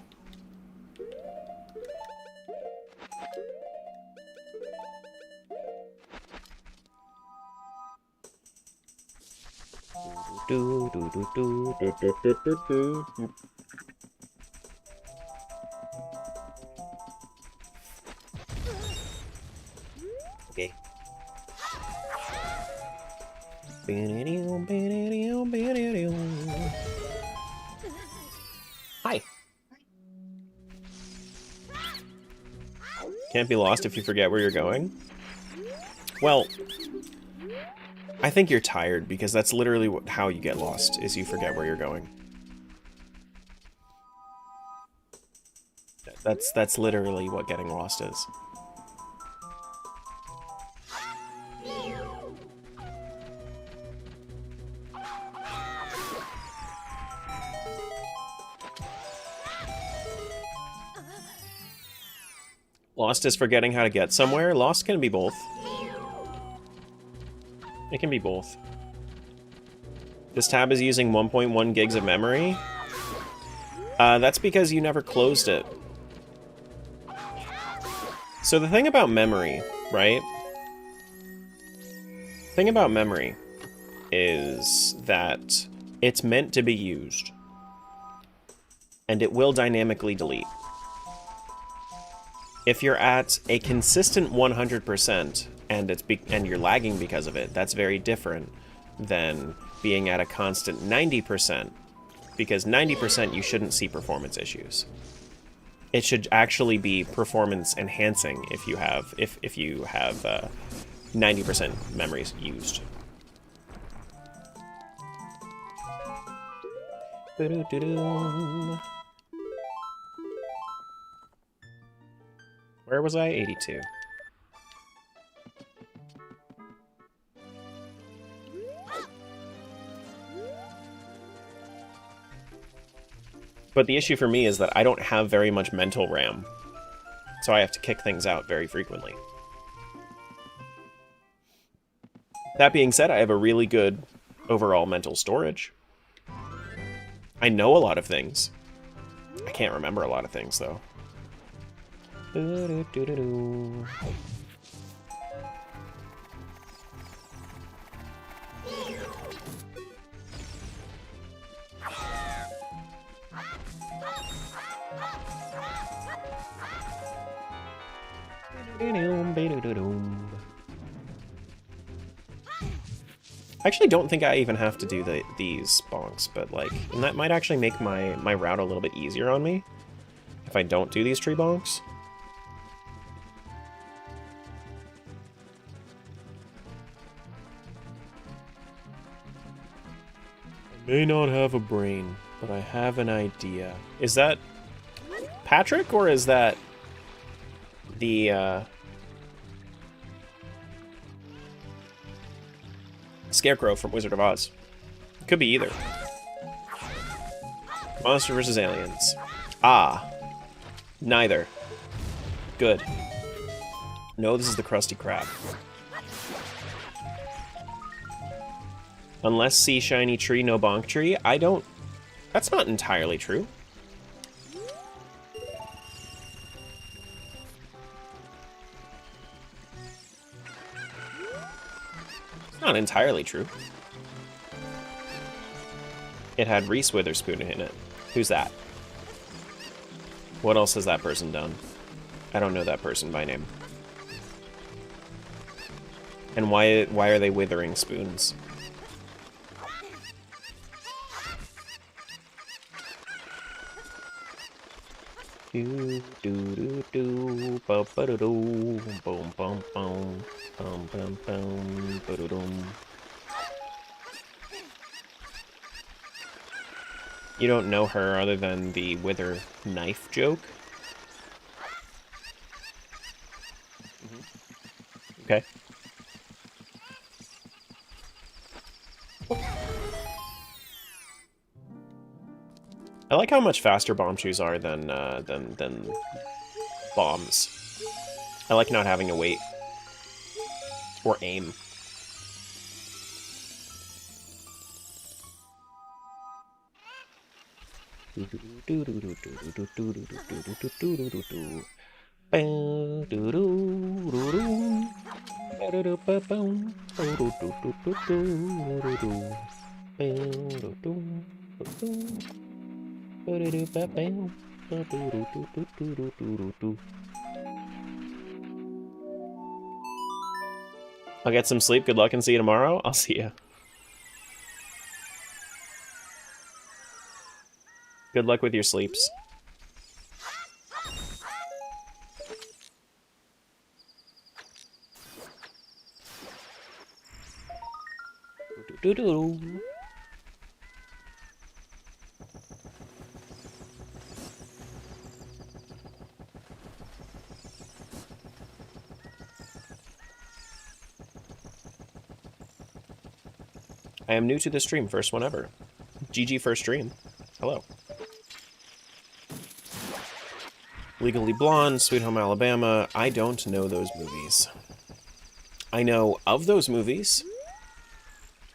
Okay. Hi. Can't be lost if you forget where you're going? Well, I think you're tired, because that's literally how you get lost, is you forget where you're going. That's literally what getting lost is. Lost is forgetting how to get somewhere. Lost can be both. It can be both. This tab is using 1.1 gigs of memory. That's because you never closed it. So the thing about memory, right? The thing about memory is that it's meant to be used. And it will dynamically delete. If you're at a consistent 100% and you're lagging because of it, that's very different than being at a constant 90%, because 90% you shouldn't see performance issues. It should actually be performance enhancing if you have 90% memories used. Where was I? 82. But the issue for me is that I don't have very much mental RAM, so I have to kick things out very frequently. That being said, I have a really good overall mental storage. I know a lot of things. I can't remember a lot of things, though. I actually don't think I even have to do these bonks, but like, and that might actually make my route a little bit easier on me if I don't do these tree bonks. I may not have a brain, but I have an idea. Is that Patrick, or is that the Scarecrow from Wizard of Oz. Could be either. Monster versus aliens. Ah. Neither. Good. No, this is the Krusty Krab. Unless see shiny tree, no bonk tree. I don't... That's not entirely true. It's not entirely true. It had Reese Witherspoon in it. Who's that? What else has that person done? I don't know that person by name. And why are they withering spoons? Do do do do ba ba do do boom bum bum bum bum bum ba do dum. You don't know her other than the wither knife joke? Okay. I like how much faster bomb shoes are than bombs. I like not having to wait or aim. I'll get some sleep. Good luck and see you tomorrow. I'll see you. Good luck with your sleeps. I am new to the stream, first one ever. GG first stream. Hello. Legally Blonde, Sweet Home Alabama. I don't know those movies. I know of those movies.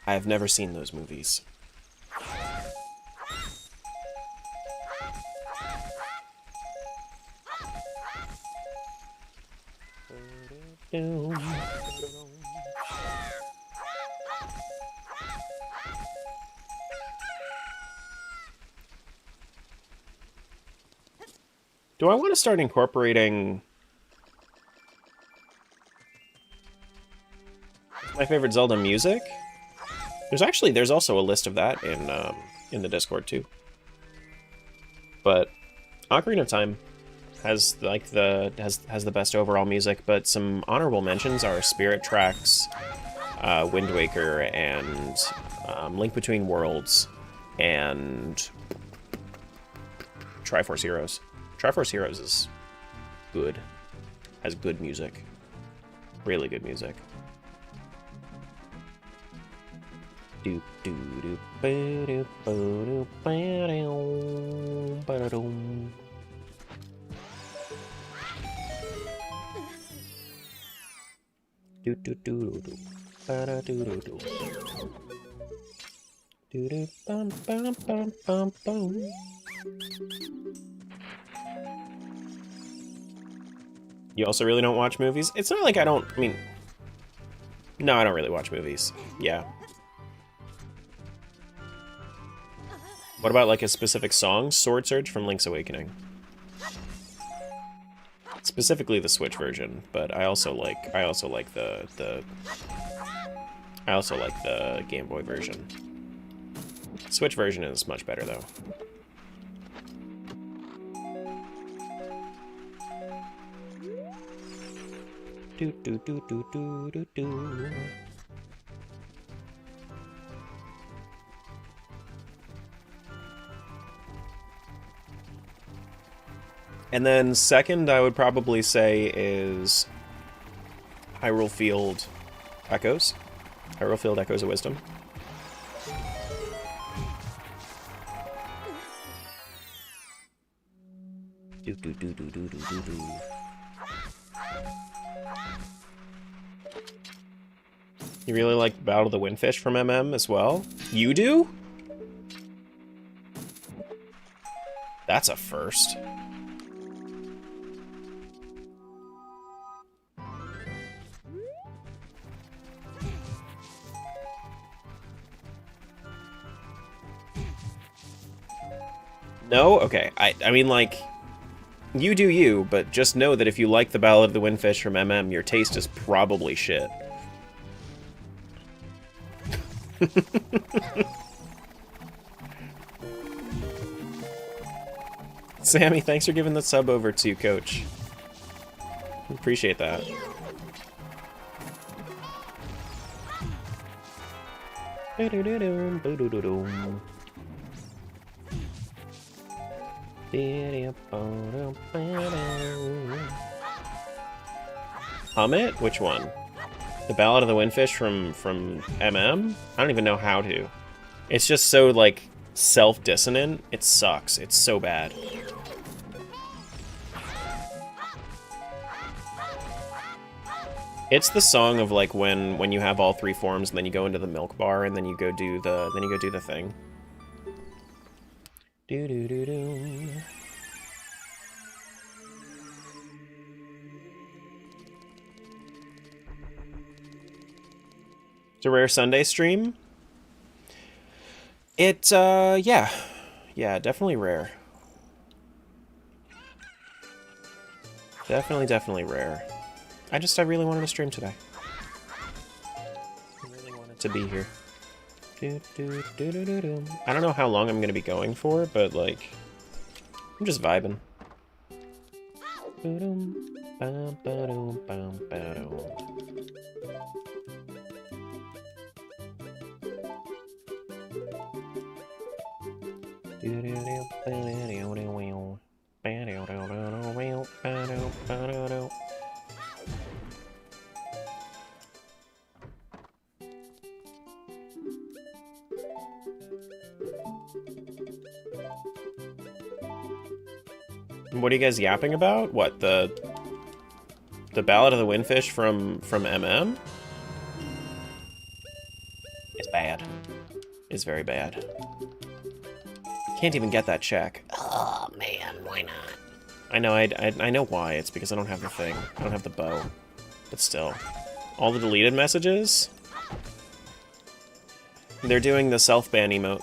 I have never seen those movies. Do I want to start incorporating my favorite Zelda music? There's also a list of that in the Discord too. But Ocarina of Time has like has the best overall music, but some honorable mentions are Spirit Tracks, Wind Waker, and Link Between Worlds, and Triforce Heroes. Triforce Heroes is good. Has good music. Really good music. Do do do ba do ba do ba do ba dum. Do do do do ba da do do do. Do do bum bum bum bum bum. You also really don't watch movies? It's not like I don't, I mean... No, I don't really watch movies. Yeah. What about, like, a specific song? Sword Surge from Link's Awakening. Specifically the Switch version, but I also like the Game Boy version. Switch version is much better, though. Do do do do do do do. And then second, I would probably say is Hyrule Field Echoes. Hyrule Field Echoes of Wisdom. Do do do do do do do do. You really like Battle of the Windfish from MM as well? You do? That's a first. No? Okay. I mean, like, you do you, but just know that if you like the Ballad of the Windfish from MM, your taste is probably shit. Sammy, thanks for giving the sub over to Coach. Appreciate that. Hum it? Which one? The Ballad of the Windfish from MM? I don't even know how to. It's just so, like, self-dissonant. It sucks. It's so bad. It's the song of, like, when you have all three forms and then you go into the milk bar and then you go do the thing. Do do do do. It's a rare Sunday stream. Yeah, definitely rare. Definitely rare. I really wanted to stream today. I really wanted to be here. I don't know how long I'm gonna be going for, but like, I'm just vibing. What are you guys yapping about? What, the Ballad of the Windfish from MM? It's bad. It's very bad. Can't even get that check. Oh man, why not? I know, I know why. It's because I don't have the thing. I don't have the bow. But still. All the deleted messages? They're doing the self-ban emote.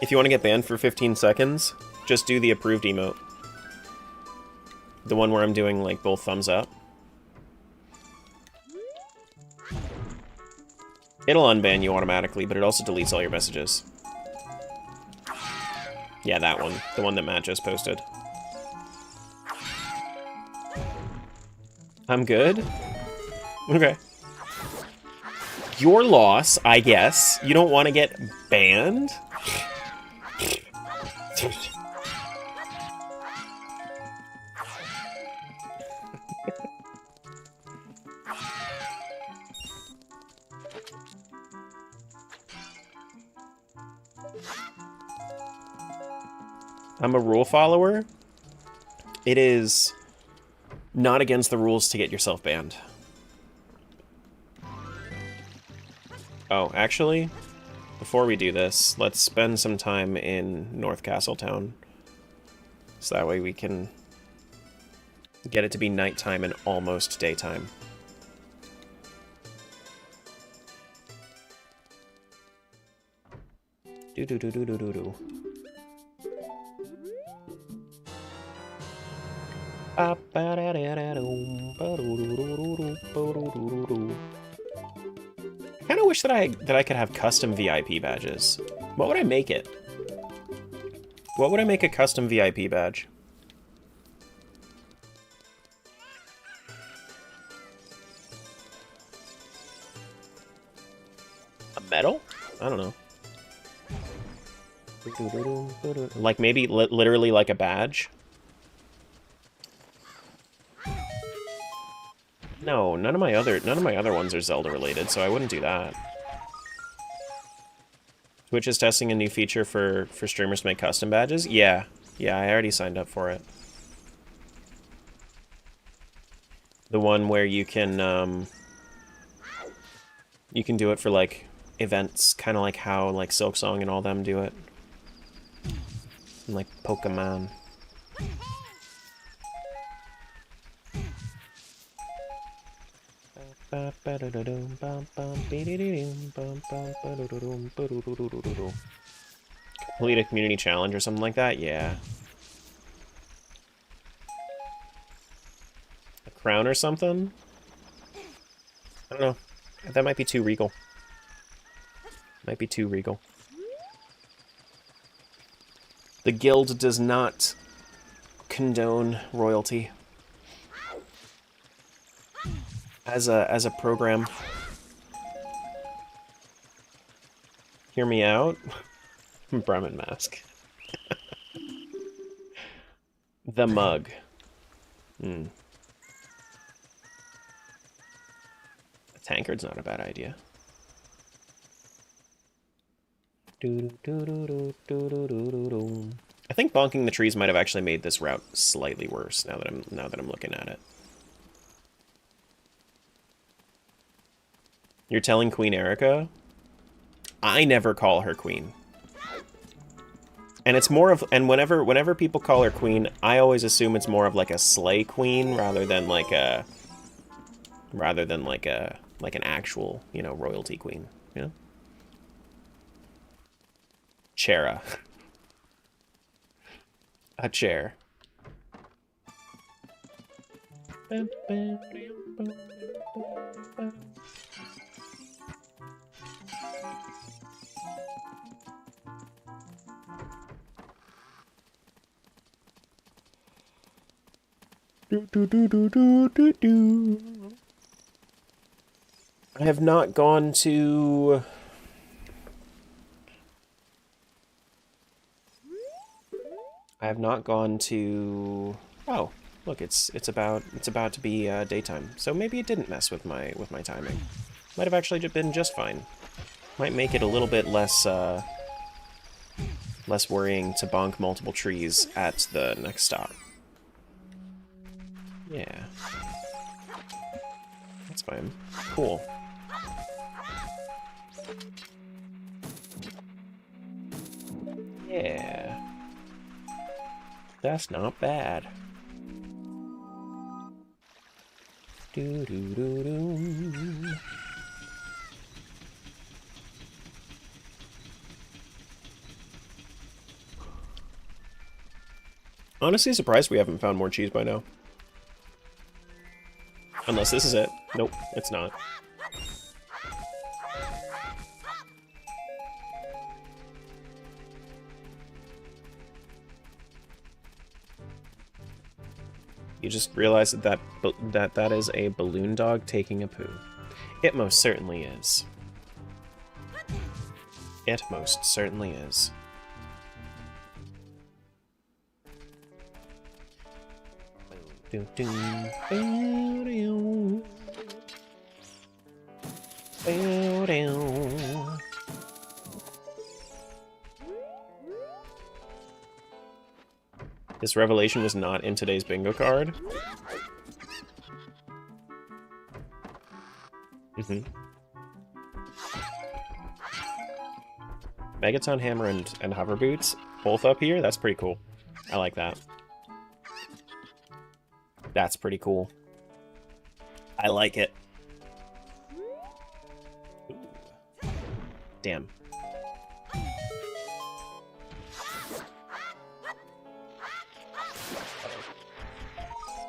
If you want to get banned for 15 seconds, just do the approved emote. The one where I'm doing, like, both thumbs up. It'll unban you automatically, but it also deletes all your messages. Yeah, that one. The one that Matt just posted. I'm good? Okay. Your loss, I guess. You don't want to get banned? I'm a rule follower. It is not against the rules to get yourself banned. Oh, actually, before we do this, let's spend some time in North Castletown. So that way we can get it to be nighttime and almost daytime. Do-do-do-do-do-do-do. I kind of wish that I could have custom VIP badges. What would I make it? What would I make a custom VIP badge? A medal? I don't know. Like maybe literally like a badge? No, none of my other ones are Zelda related, so I wouldn't do that. Twitch is testing a new feature for streamers to make custom badges? Yeah. Yeah, I already signed up for it. The one where you can do it for, like, events, kind of like how, like, Silksong and all them do it. And, like, Pokemon. Complete a community challenge or something like that? Yeah. A crown or something? I don't know. That might be too regal. Might be too regal. The guild does not condone royalty. As a program. Hear me out. Brahmin mask. The mug. A tankard's not a bad idea. I think bonking the trees might have actually made this route slightly worse now that I'm looking at it. You're telling Queen Erica? I never call her queen. And it's more of, and whenever people call her queen, I always assume it's more of like a slay queen rather than like an actual, you know, royalty queen, you know? Chera. A chair. I have not gone to... Oh, look, it's about to be daytime. So maybe it didn't mess with my timing. Might have actually been just fine. Might make it a little bit less less worrying to bonk multiple trees at the next stop. Yeah. That's fine. Cool. Yeah. That's not bad. Do-do-do-do. Honestly surprised we haven't found more cheese by now. Unless this is it. Nope, it's not. You just realized that is a balloon dog taking a poo. It most certainly is. It most certainly is. This revelation was not in today's bingo card. Megaton Hammer and Hover Boots, both up here? That's pretty cool. I like that. That's pretty cool. I like it. Damn.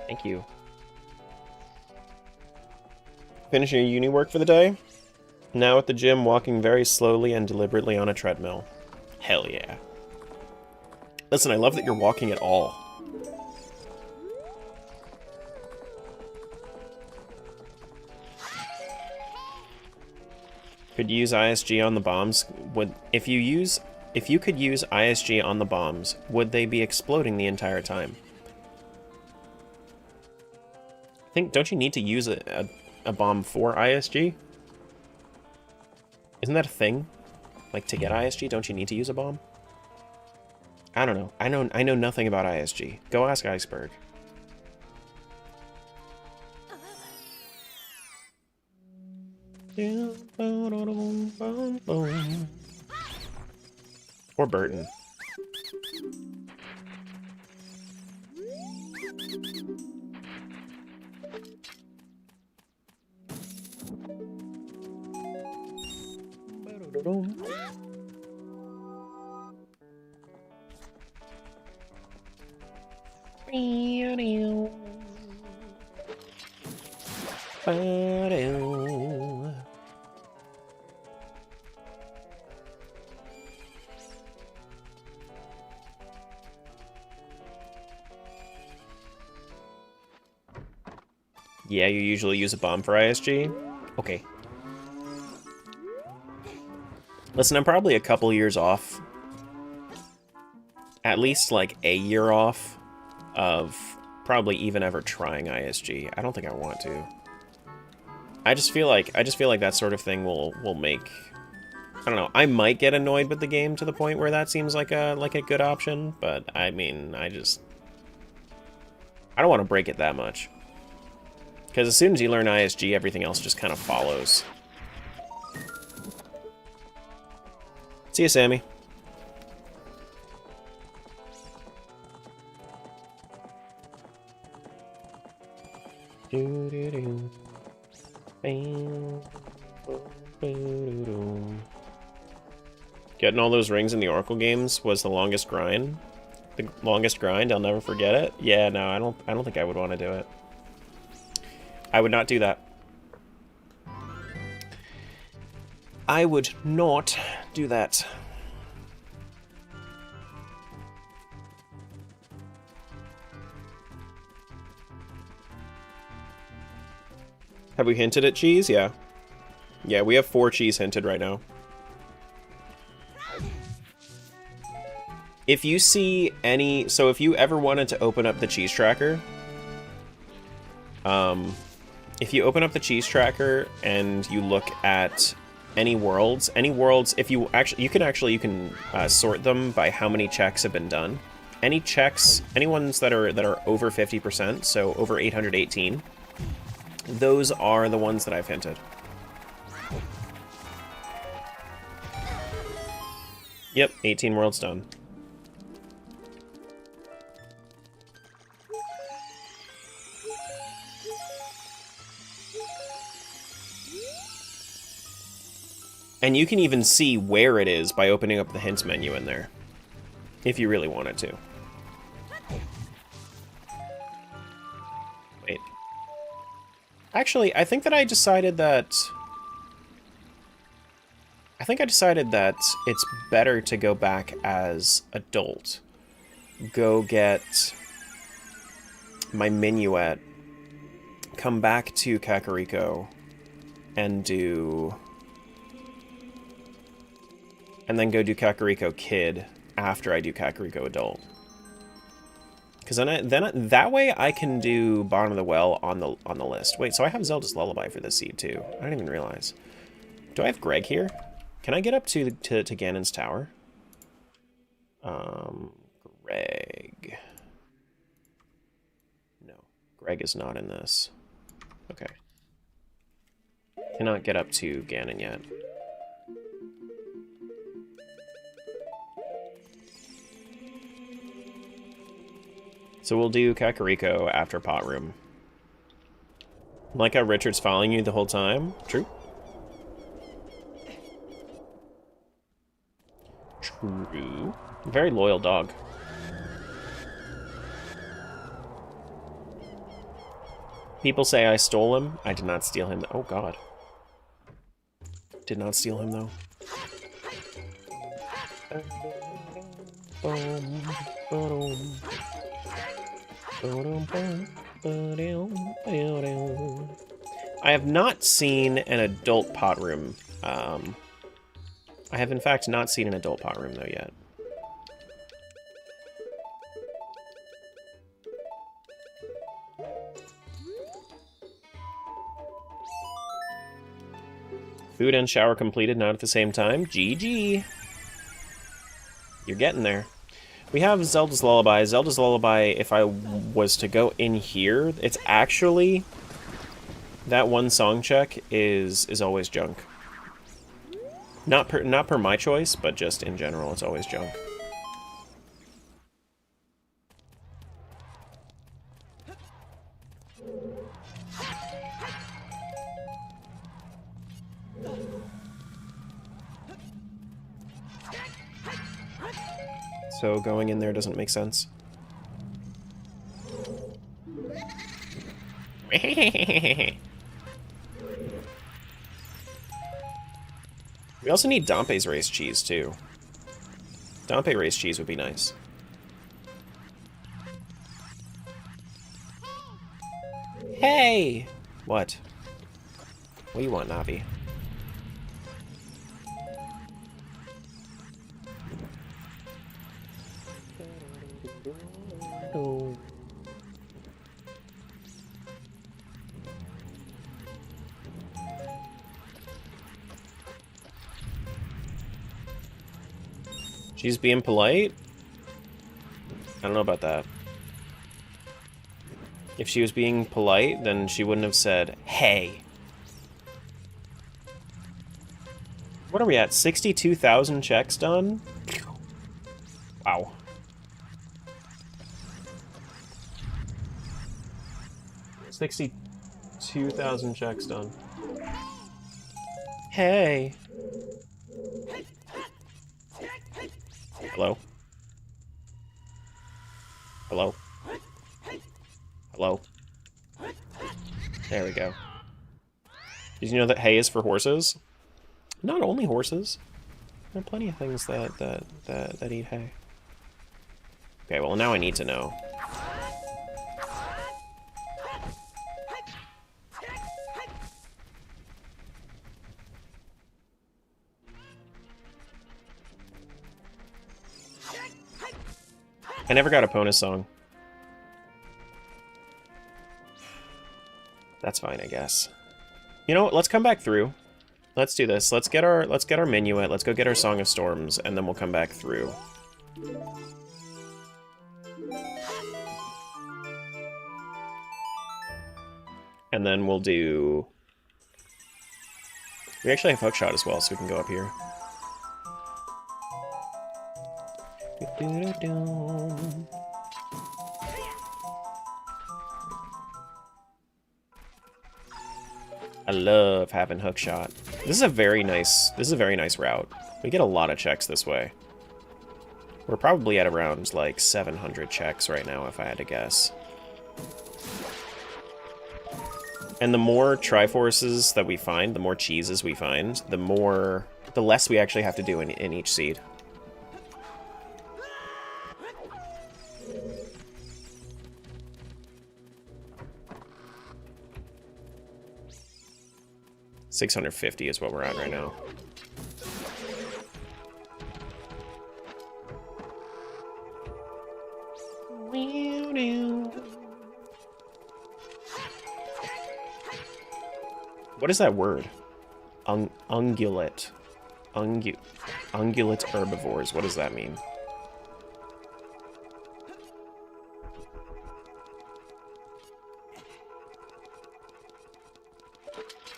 Thank you. Finishing your uni work for the day? Now at the gym, walking very slowly and deliberately on a treadmill. Hell yeah. Listen, I love that you're walking at all. Could use ISG on the bombs. If you could use ISG on the bombs, would they be exploding the entire time? don't you need to use a bomb for ISG? Isn't that a thing? Like, to get ISG, don't you need to use a bomb? I don't know. I know nothing about ISG. Go ask Iceberg. Or Burton. Yeah, you usually use a bomb for ISG? Okay. Listen, I'm probably a couple years off. At least, like, a year off of probably even ever trying ISG. I don't think I want to. I just feel like that sort of thing will make... I don't know, I might get annoyed with the game to the point where that seems like a good option, but I mean, I don't want to break it that much. Because as soon as you learn ISG, everything else just kind of follows. See you, Sammy. Getting all those rings in the Oracle games was the longest grind. The longest grind, I'll never forget it. Yeah, no, I don't think I would want to do it. I would not do that. I would not do that. Have we hinted at cheese? Yeah. Yeah, we have 4 cheese hinted right now. If you see any... So if you ever wanted to open up the cheese tracker... if you open up the cheese tracker and you look at any worlds, if you actually, you can sort them by how many checks have been done. Any checks, any ones that are over 50%, so over 818, those are the ones that I've hinted. Yep, 18 worlds done. And you can even see where it is by opening up the hints menu in there, if you really wanted to. Wait. Actually, I think I decided that it's better to go back as adult. Go get my minuet, come back to Kakariko, and then go do Kakariko Kid after I do Kakariko Adult. Because then that way I can do Bottom of the Well on the list. Wait, so I have Zelda's Lullaby for this seed too. I didn't even realize. Do I have Greg here? Can I get up to Ganon's Tower? Greg. No, Greg is not in this. Okay. Cannot get up to Ganon yet. So we'll do Kakariko after Pot Room. Like how Richard's following you the whole time? True. True. Very loyal dog. People say I stole him. I did not steal him. Oh god. Did not steal him though. I have not seen an adult pot room. I have in fact not seen an adult pot room though yet. Food and shower completed, not at the same time. GG. You're getting there. We have Zelda's Lullaby. Zelda's Lullaby, if I was to go in here, it's actually... That one song check is always junk. Not per my choice, but just in general, it's always junk. So going in there doesn't make sense. We also need Dompe's race cheese, too. Dompe race cheese would be nice. Hey! What? What do you want, Navi? Oh. She's being polite? I don't know about that. If she was being polite, then she wouldn't have said, hey. What are we at? 62,000 checks done? Wow. $62,000 checks done. Hey. Hello? Hello? Hello? There we go. Did you know that hay is for horses? Not only horses. There are plenty of things that eat hay. Okay, well now I need to know. I never got a Ponus song. That's fine, I guess. You know what? Let's come back through. Let's do this. Let's get our Minuet. Let's go get our Song of Storms, and then we'll come back through. And then we'll do... We actually have Hookshot as well, so we can go up here. I love having Hookshot. This is a very nice route. We get a lot of checks this way. We're probably at around like 700 checks right now, if I had to guess. And the more Triforces that we find, the more cheeses we find, the less we actually have to do in each seed. $650 is what we're at right now. What is that word? Ungulate. Ungulate herbivores. What does that mean?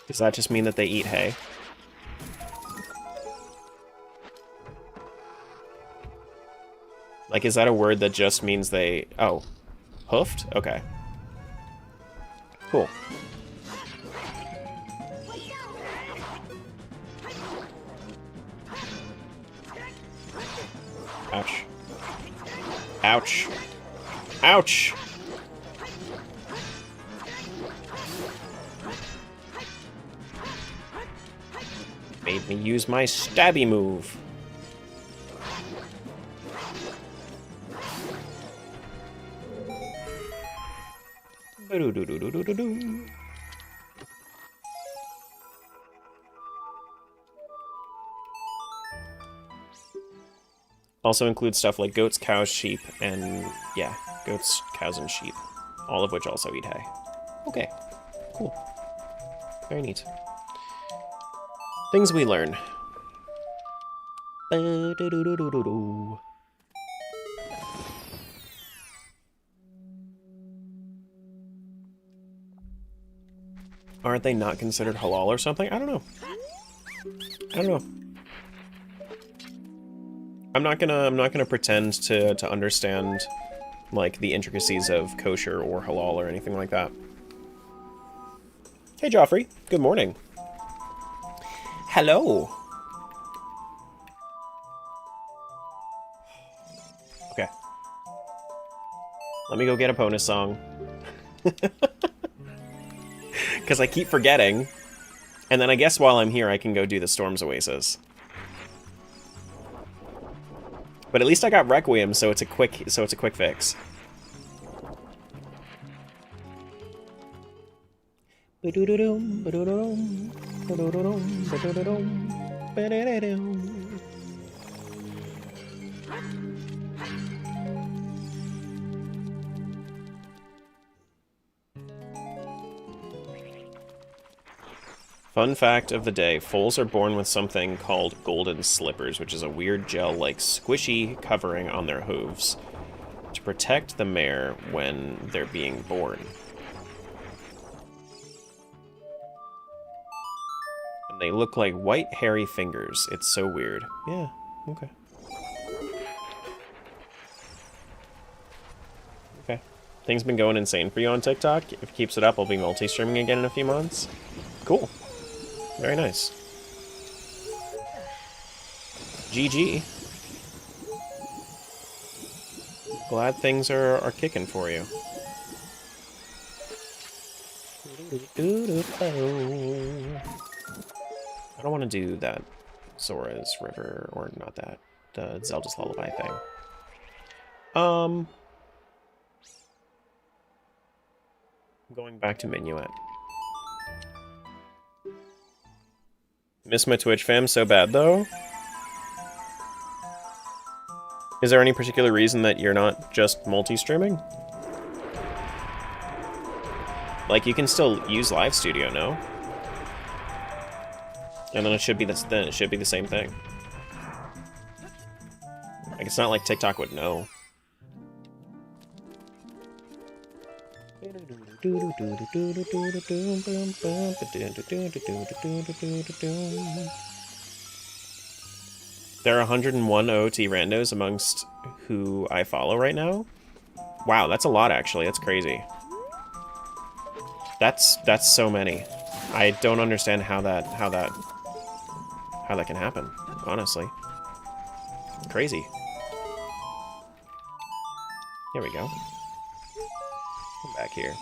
Does that just mean that they eat hay? Like, is that a word that just means they... Oh. Hoofed? Okay. Cool. Ouch. Ouch. Ouch! Made me use my stabby move. Also includes stuff like goats, cows, sheep, and yeah, goats, cows, and sheep. All of which also eat hay. Okay, cool. Very neat. Things we learn. Ba-da-do-do-do-do-do. Aren't they not considered halal or something? I don't know. I don't know. I'm not gonna pretend to understand like the intricacies of kosher or halal or anything like that. Hey Joffrey, good morning. Hello. Okay. Let me go get a bonus song. Because I keep forgetting. And then I guess while I'm here I can go do the Storm's Oasis. But at least I got Requiem, so it's a quick fix. Fun fact of the day, foals are born with something called golden slippers, which is a weird gel-like squishy covering on their hooves to protect the mare when they're being born. And they look like white hairy fingers. It's so weird. Yeah, okay. Okay. Things been going insane for you on TikTok. If it keeps it up, I'll be multi-streaming again in a few months. Cool. Very nice. GG. Glad things are kicking for you. I don't want to do that Zora's River, or not that, the Zelda's Lullaby thing. I'm going back to Minuet. Miss my Twitch fam so bad, though. Is there any particular reason that you're not just multi-streaming? Like, you can still use Live Studio, no? And then it should be the same thing. Like, it's not like TikTok would know. There are 101 OOT randos amongst who I follow right now. Wow, that's a lot actually. That's crazy. That's so many. I don't understand how that can happen, honestly. Crazy. Here we go. Come back here.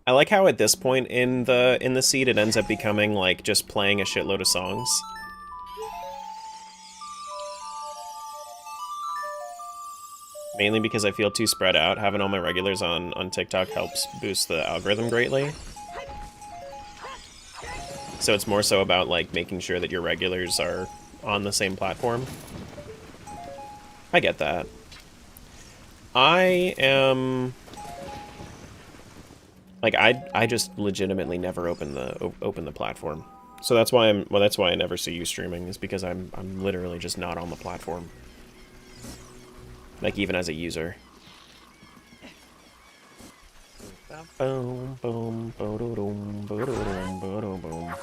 I like how at this point in the seed it ends up becoming like just playing a shitload of songs. Mainly because I feel too spread out. Having all my regulars on TikTok helps boost the algorithm greatly. So it's more so about like making sure that your regulars are on the same platform. I get that. I am like I just legitimately never open the platform. So that's why I never see you streaming, is because I'm literally just not on the platform. Like, even as a user. Boom, boom, boom, boom, boom.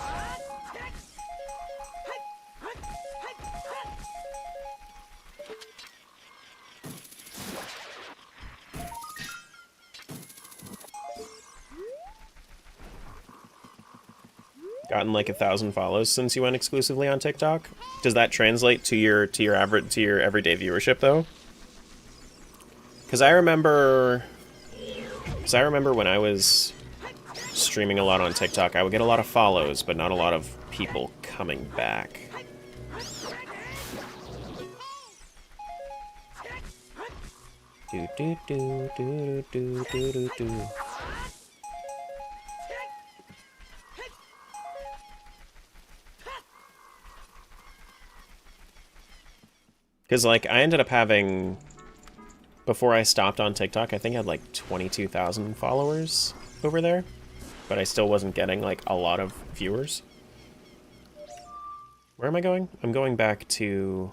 gotten like 1,000 follows since you went exclusively on TikTok. Does that translate to your everyday viewership though? Because I remember when I was streaming a lot on TikTok, I would get a lot of follows, but not a lot of people coming back. Do do do do do do do do. Because, like, I ended up having, before I stopped on TikTok, I think I had, like, 22,000 followers over there. But I still wasn't getting, like, a lot of viewers. Where am I going? I'm going back to...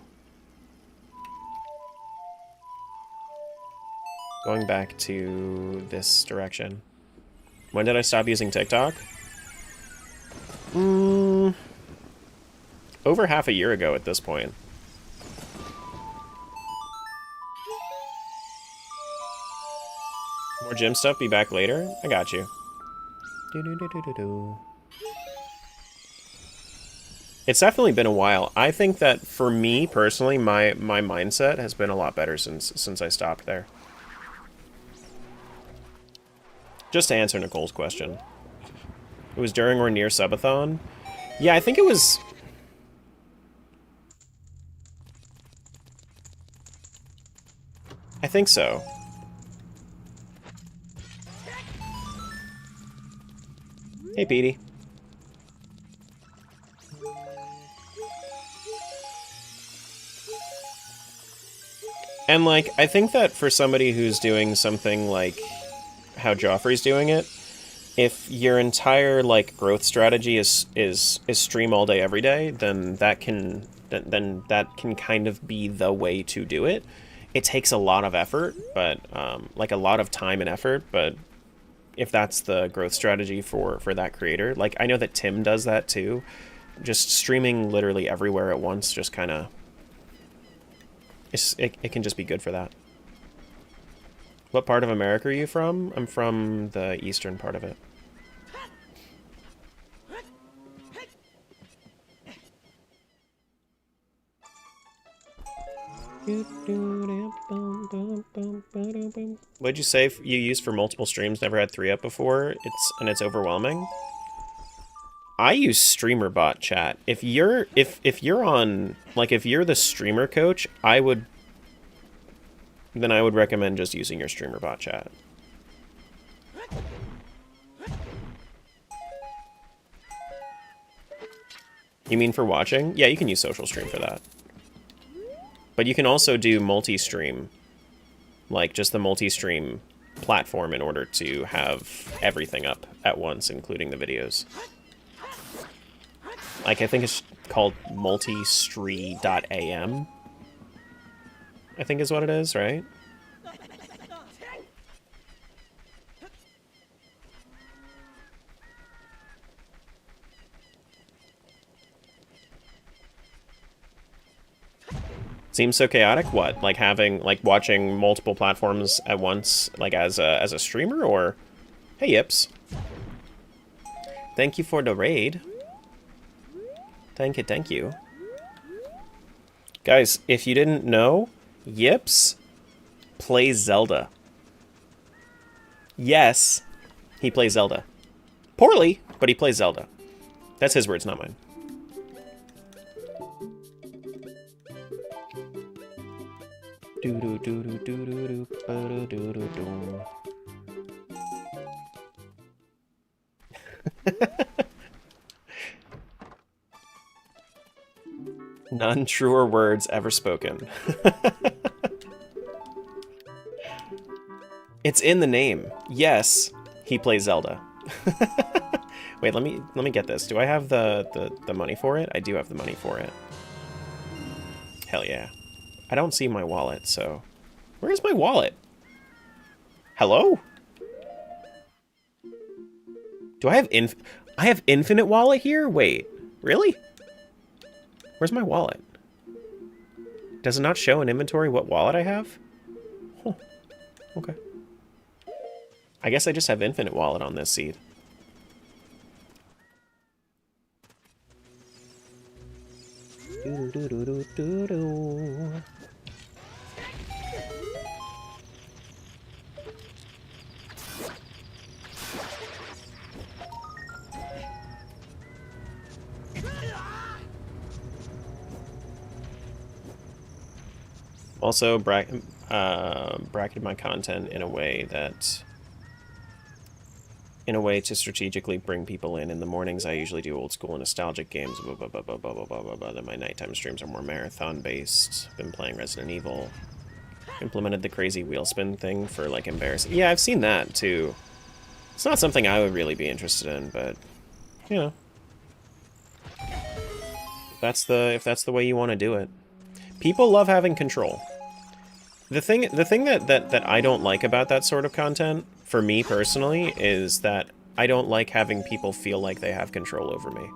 going back to this direction. When did I stop using TikTok? Over half a year ago at this point. More gym stuff, be back later? I got you. It's definitely been a while. I think that for me, personally, my mindset has been a lot better since I stopped there. Just to answer Nicole's question. It was during or near subathon? Yeah, I think it was... I think so. Hey, Petey. And, like, I think that for somebody who's doing something like how Joffrey's doing it, if your entire, like, growth strategy is stream all day every day, then that can kind of be the way to do it. It takes a lot of effort, but, like, a lot of time and effort, but if that's the growth strategy for that creator. Like, I know that Tim does that too. Just streaming literally everywhere at once just kind of... It can just be good for that. What part of America are you from? I'm from the eastern part of it. What'd you say you used for multiple streams? Never had 3 up before. It's overwhelming. I use StreamerBot chat. If you're on, like, if you're the streamer coach, I would recommend just using your StreamerBot chat. You mean for watching? Yeah, you can use Social Stream for that. But you can also do multi-stream, like just the multi-stream platform in order to have everything up at once, including the videos. Like, I think it's called multistree.am. I think is what it is, right? Seems so chaotic. What? Like watching multiple platforms at once, like as a streamer, or? Hey, Yips. Thank you for the raid. Thank you. Guys, if you didn't know, Yips plays Zelda. Yes, he plays Zelda. Poorly, but he plays Zelda. That's his words, not mine. None truer words ever spoken. It's in the name. Yes, he plays Zelda. Wait, let me get this. Do I have the money for it? I do have the money for it. Hell yeah. I don't see my wallet, so... Where's my wallet? Hello? Do I have I have infinite wallet here? Wait, really? Where's my wallet? Does it not show in inventory what wallet I have? Huh. Okay. I guess I just have infinite wallet on this seed. Do-do-do-do-do-do. Also, bracketed my content in a way to strategically bring people in. In the mornings, I usually do old school nostalgic games. Blah, blah, blah, blah, blah, blah, blah, blah, blah. Then my nighttime streams are more marathon based. Been playing Resident Evil. Implemented the crazy wheel spin thing for like embarrassing. Yeah, I've seen that too. It's not something I would really be interested in, but you know, if that's the way you want to do it. People love having control. The thing that I don't like about that sort of content, for me personally, is that I don't like having people feel like they have control over me.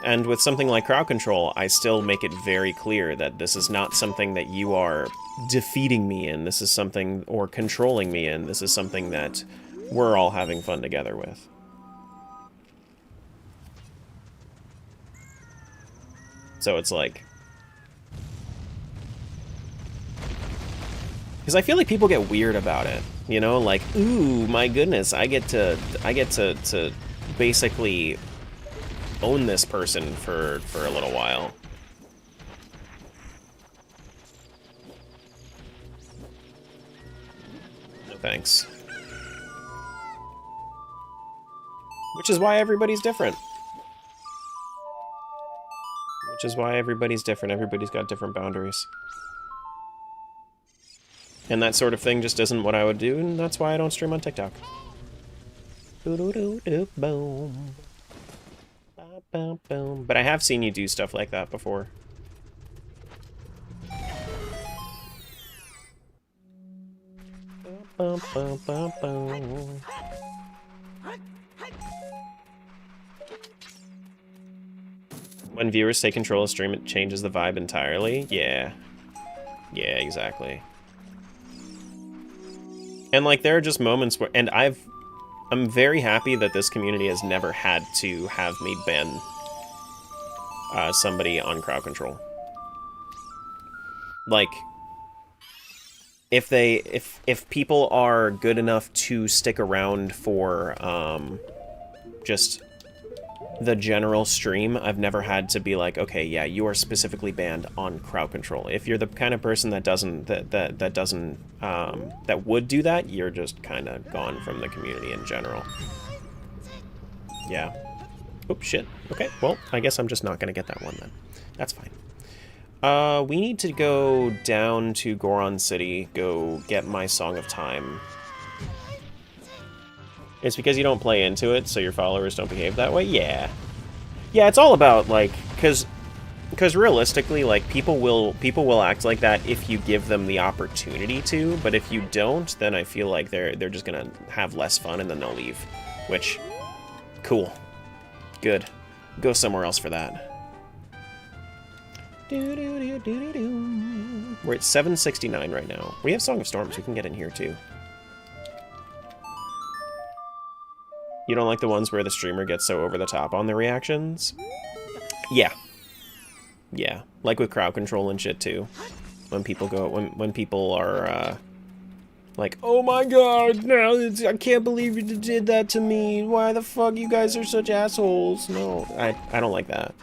And with something like crowd control, I still make it very clear that this is not something that you are defeating me in. This is something, or controlling me in. This is something that we're all having fun together with. So it's like... Because I feel like people get weird about it, you know, like, ooh, my goodness, I get to basically own this person for a little while. No thanks. Which is why everybody's different. Which is why everybody's different. Everybody's got different boundaries. And that sort of thing just isn't what I would do, and that's why I don't stream on TikTok. Boom. Boom. But I have seen you do stuff like that before. When viewers take control of stream, it changes the vibe entirely. Yeah. Yeah, exactly. And like there are just moments where, and I'm very happy that this community has never had to have me ban somebody on crowd control. Like, if people are good enough to stick around for just the general stream, I've never had to be like, okay, yeah, you are specifically banned on crowd control. If you're the kind of person that that would do that, you're just kind of gone from the community in general. Yeah. Oops, shit. Okay, well, I guess I'm just not gonna get that one then. That's fine. We need to go down to Goron City, go get my Song of Time. It's because you don't play into it, so your followers don't behave that way? Yeah. Yeah, it's all about, like, because realistically, like, people will act like that if you give them the opportunity to, but if you don't, then I feel like they're just gonna have less fun and then they'll leave. Which, cool. Good. Go somewhere else for that. We're at 769 right now. We have Song of Storms, we can get in here too. You don't like the ones where the streamer gets so over the top on the reactions? Yeah. Yeah. Like with crowd control and shit too. When people go, when people are, like, oh my god, now I can't believe you did that to me. Why the fuck you guys are such assholes? No, I don't like that.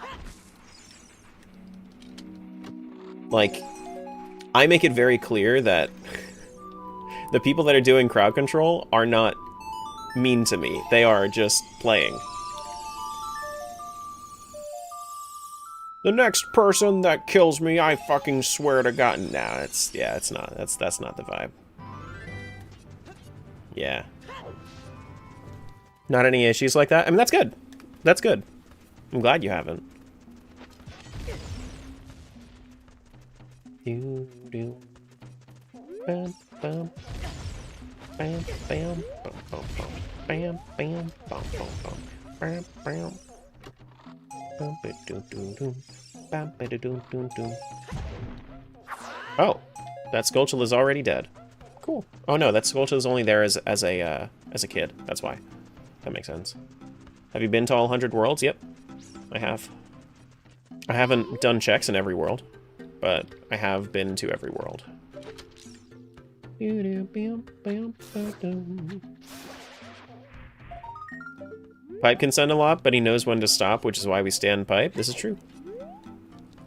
Like, I make it very clear that the people that are doing crowd control are not mean to me. They are just playing. The next person that kills me, I fucking swear to God. Nah, it's not. That's not the vibe. Yeah. Not any issues like that? I mean, that's good. That's good. I'm glad you haven't. Bam, bam. Bam, bam, bum, bum, bum. Bam, bam, bum, bum, bum. Bam, bam. Bum, ba, doo, doo, doo. Bam, ba, doo, doo, doo, doo. Oh, that Skulltula is already dead. Cool. Oh no, that Skulltula is only there as a kid. That's why. That makes sense. Have you been to all 100 worlds? Yep, I have. I haven't done checks in every world, but I have been to every world. Pipe can send a lot, but he knows when to stop, which is why we stand Pipe. This is true.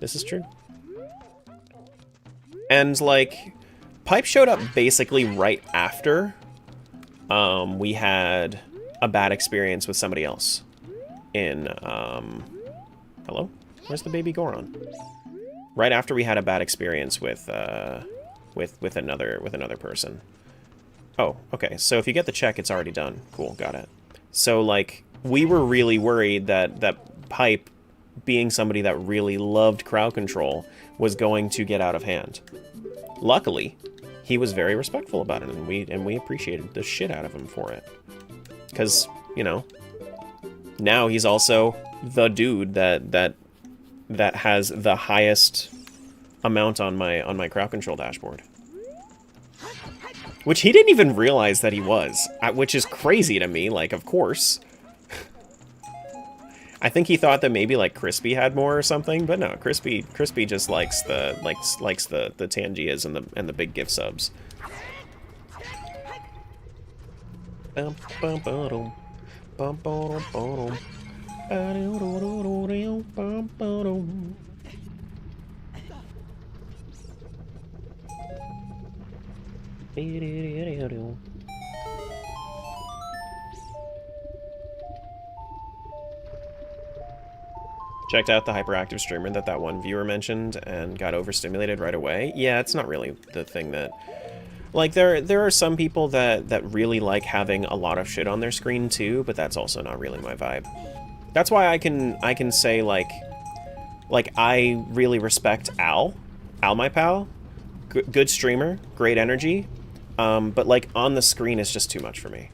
This is true. And, like, Pipe showed up basically right after we had a bad experience with somebody else in, hello? Where's the baby Goron? Right after we had a bad experience with another person. Oh, okay. So if you get the check, it's already done. Cool, got it. So, like, we were really worried that Pipe, being somebody that really loved crowd control, was going to get out of hand. Luckily, he was very respectful about it, and we appreciated the shit out of him for it. Because, you know, now he's also the dude that has the highest amount on my crowd control dashboard. Which he didn't even realize that he was, which is crazy to me, like, of course. I think he thought that maybe, like, Crispy had more or something, but no, Crispy just likes the Tangias and the big gift subs. Checked out the hyperactive streamer that one viewer mentioned and got overstimulated right away. Yeah, it's not really the thing that... Like, there are some people that really like having a lot of shit on their screen too, but that's also not really my vibe. That's why I can say, like I really respect Al, my pal. Good streamer, great energy, but, like, on the screen is just too much for me.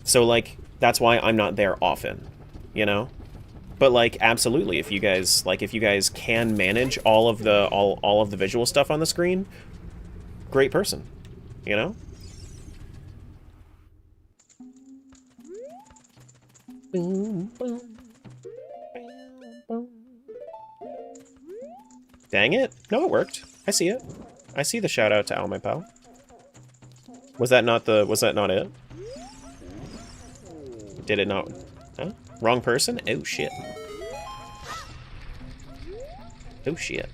So, like, that's why I'm not there often, you know? But, like, absolutely, if you guys can manage all of the visual stuff on the screen, great person, you know? Boom, boom, bam, boom. Dang it. No, it worked. I see it. I see the shout out to Al, my pal. Was that not it? Did it not? Huh? Wrong person? Oh, shit. Oh, shit.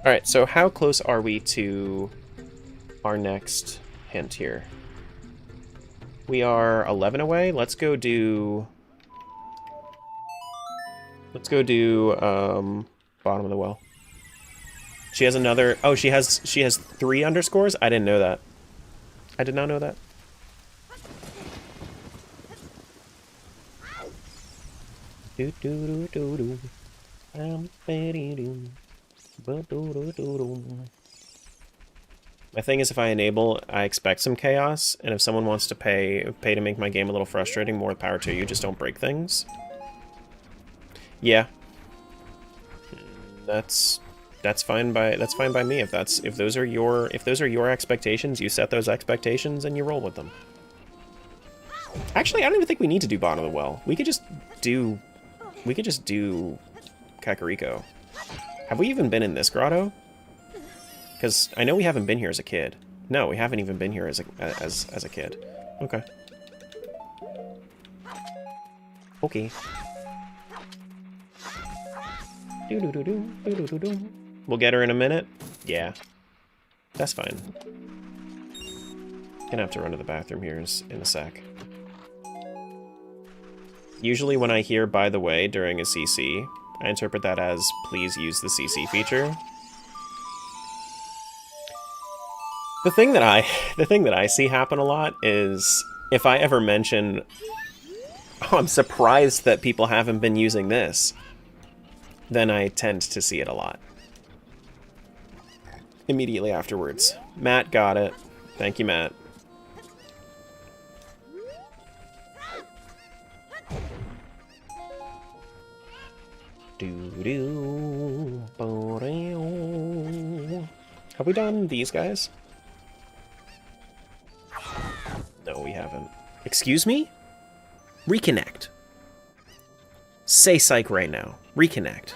Alright, so how close are we to our next hint here? We are 11 away. Let's go do bottom of the well. She has another... Oh, she has 3 underscores? I didn't know that. I did not know that. Do do do do do. My thing is, if I enable, I expect some chaos, and if someone wants to pay to make my game a little frustrating, more power to you. Just don't break things. Yeah, that's fine by me. If those are your expectations, you set those expectations and you roll with them. Actually, I don't even think we need to do bottom of the well. We could just do Kakariko. Have we even been in this grotto? Because I know we haven't been here as a kid. No, we haven't even been here as a kid. Okay. Okay. We'll get her in a minute. Yeah. That's fine. Gonna have to run to the bathroom here in a sec. Usually when I hear "by the way" during a CC, I interpret that as "please use the CC feature." The thing that I see happen a lot is if I ever mention, "Oh, I'm surprised that people haven't been using this," then I tend to see it a lot. Immediately afterwards. Matt got it. Thank you, Matt. Have we done these guys? Excuse me? Reconnect. Say psych right now. Reconnect.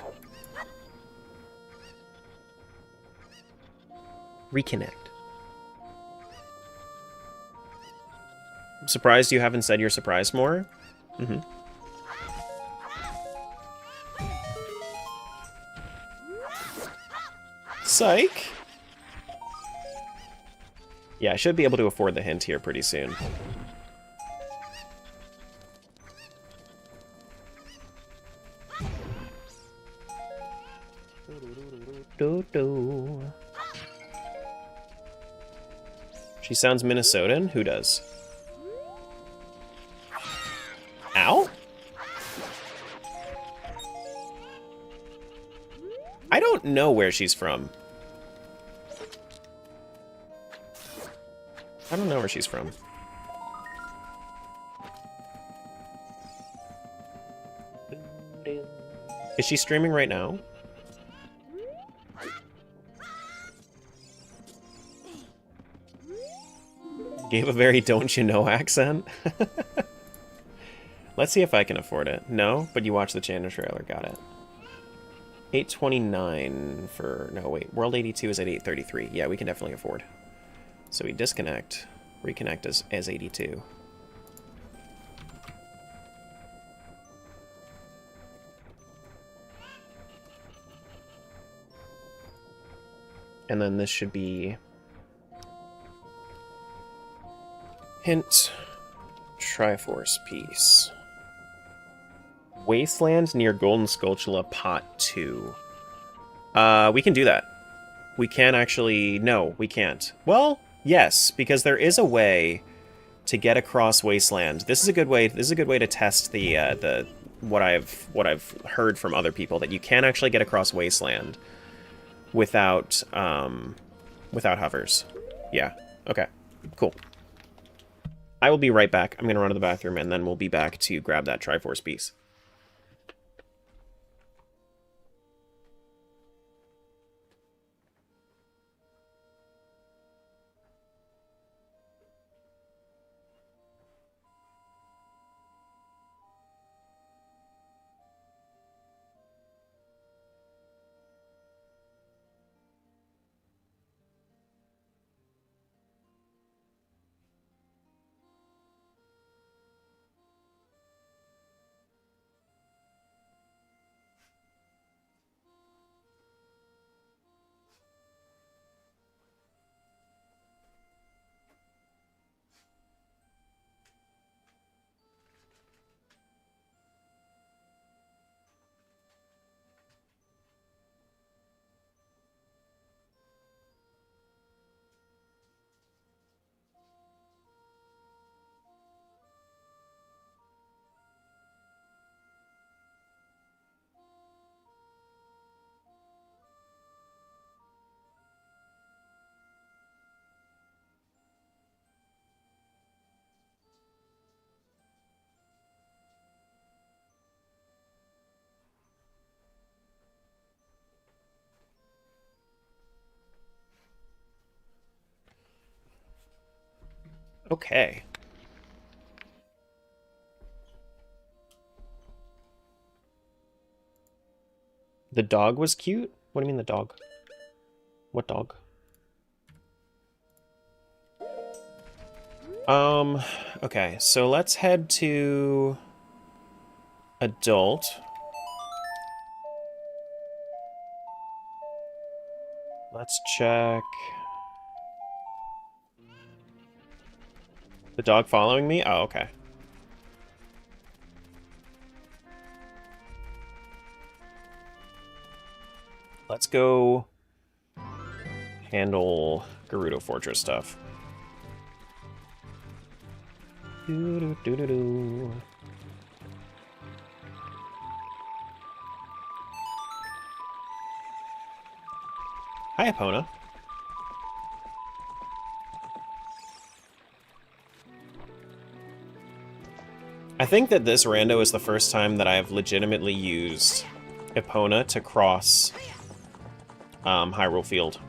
Reconnect. I'm surprised you haven't said you're surprised more. Mm-hmm. Psych! Yeah, I should be able to afford the hint here pretty soon. She sounds Minnesotan? Who does? Ow? I don't know where she's from. I don't know where she's from. Is she streaming right now? Gave a very don't you know accent. Let's see if I can afford it. No, but you watch the channel trailer. Got it. 829 for... No, wait. World 82 is at 833. Yeah, we can definitely afford. So we disconnect. Reconnect as 82. And then this should be... Hint. Triforce piece. Wasteland near Golden Skulltula, Pot 2. We can do that. We can actually... No, we can't. Well, yes, because there is a way to get across Wasteland. This is a good way. This is a good way to test the what I've heard from other people, that you can actually get across Wasteland without without hovers. Yeah. Okay. Cool. I will be right back. I'm gonna run to the bathroom, and then we'll be back to grab that Triforce piece. Okay. The dog was cute? What do you mean the dog? What dog? Okay, so let's head to adult. Let's check. The dog following me? Oh, okay. Let's go handle Gerudo Fortress stuff. Doo-doo-doo-doo-doo. Hi, Epona. I think that this rando is the first time that I have legitimately used Epona to cross Hyrule Field.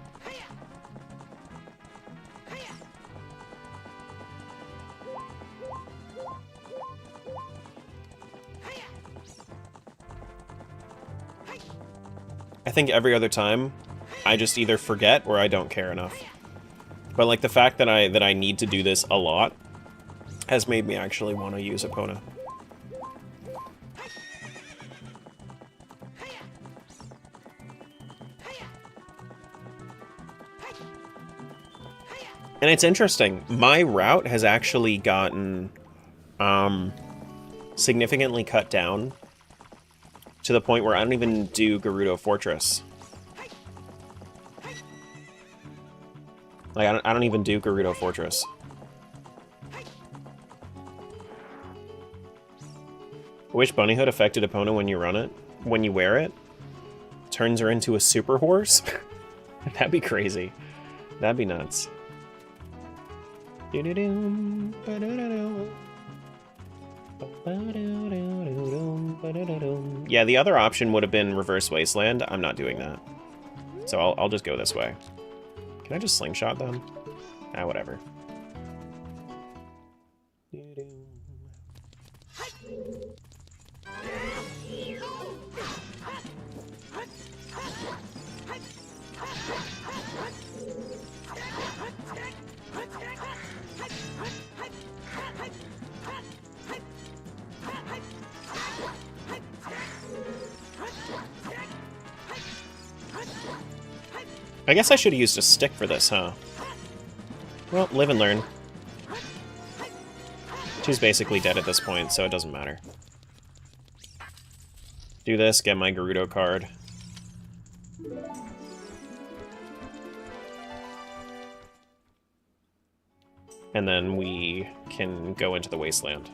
I think every other time, I just either forget or I don't care enough. But like the fact that I need to do this a lot has made me actually want to use Epona. And it's interesting. My route has actually gotten significantly cut down to the point where I don't even do Gerudo Fortress. Like, I don't even do Gerudo Fortress. I wish Bunny Hood affected Epona when you run it. When you wear it. Turns her into a super horse. That'd be crazy. That'd be nuts. Yeah, the other option would have been Reverse Wasteland. I'm not doing that. So I'll just go this way. Can I just slingshot them? Ah, whatever. I guess I should have used a stick for this, huh? Well, live and learn. She's basically dead at this point, so it doesn't matter. Do this, get my Gerudo card. And then we can go into the wasteland.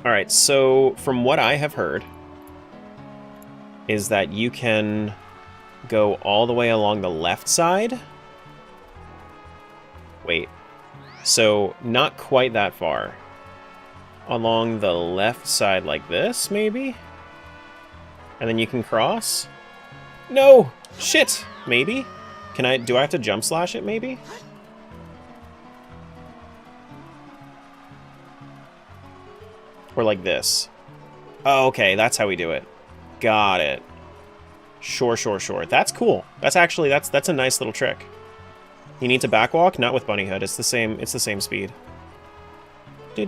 Alright, so from what I have heard, is that you can go all the way along the left side. Wait. So, not quite that far. Along the left side like this, maybe? And then you can cross? No! Shit! Maybe? Do I have to jump slash it, maybe? Or like this. Oh, okay, that's how we do it. Got it. Sure. That's cool. That's actually, that's a nice little trick. You need to backwalk? Not with Bunny Hood. It's the same speed. Yeah,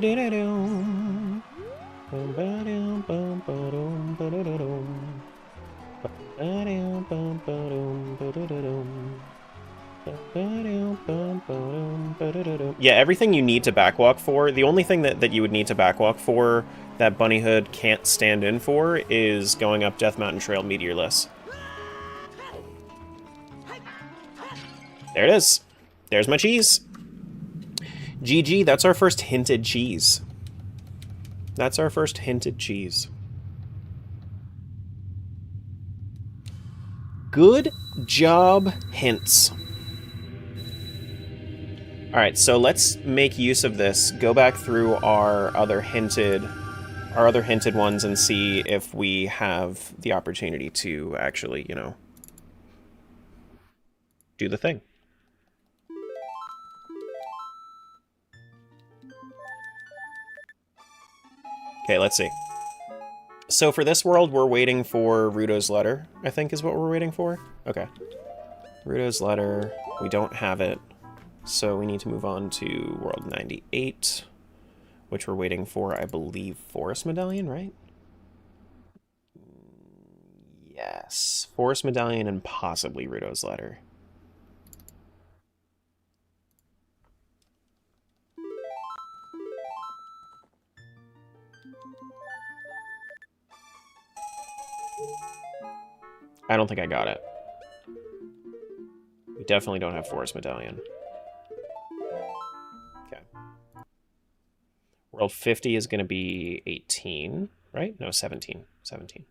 everything you need to backwalk for, the only thing that you would need to backwalk for that Bunny Hood can't stand in for is going up Death Mountain Trail meteorless. There it is. There's my cheese. GG, that's our first hinted cheese. That's our first hinted cheese. Good job, hints. Alright, so let's make use of this. Go back through our other hinted ones and see if we have the opportunity to actually, you know, do the thing. Okay, let's see. So for this world, we're waiting for Rudo's letter, I think is what we're waiting for. Okay. Rudo's letter. We don't have it. So we need to move on to World 98, which we're waiting for, I believe, Forest Medallion, right? Yes. Forest Medallion and possibly Rudo's letter. I don't think I got it. We definitely don't have Forest Medallion. Okay. World 50 is going to be 18, right? No, 17. 17.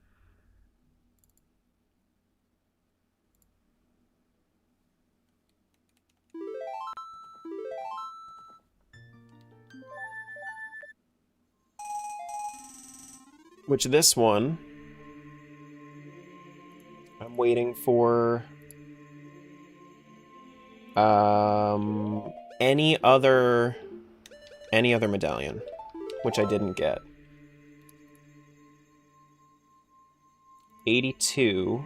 Which this one, I'm waiting for any other medallion, which I didn't get. 82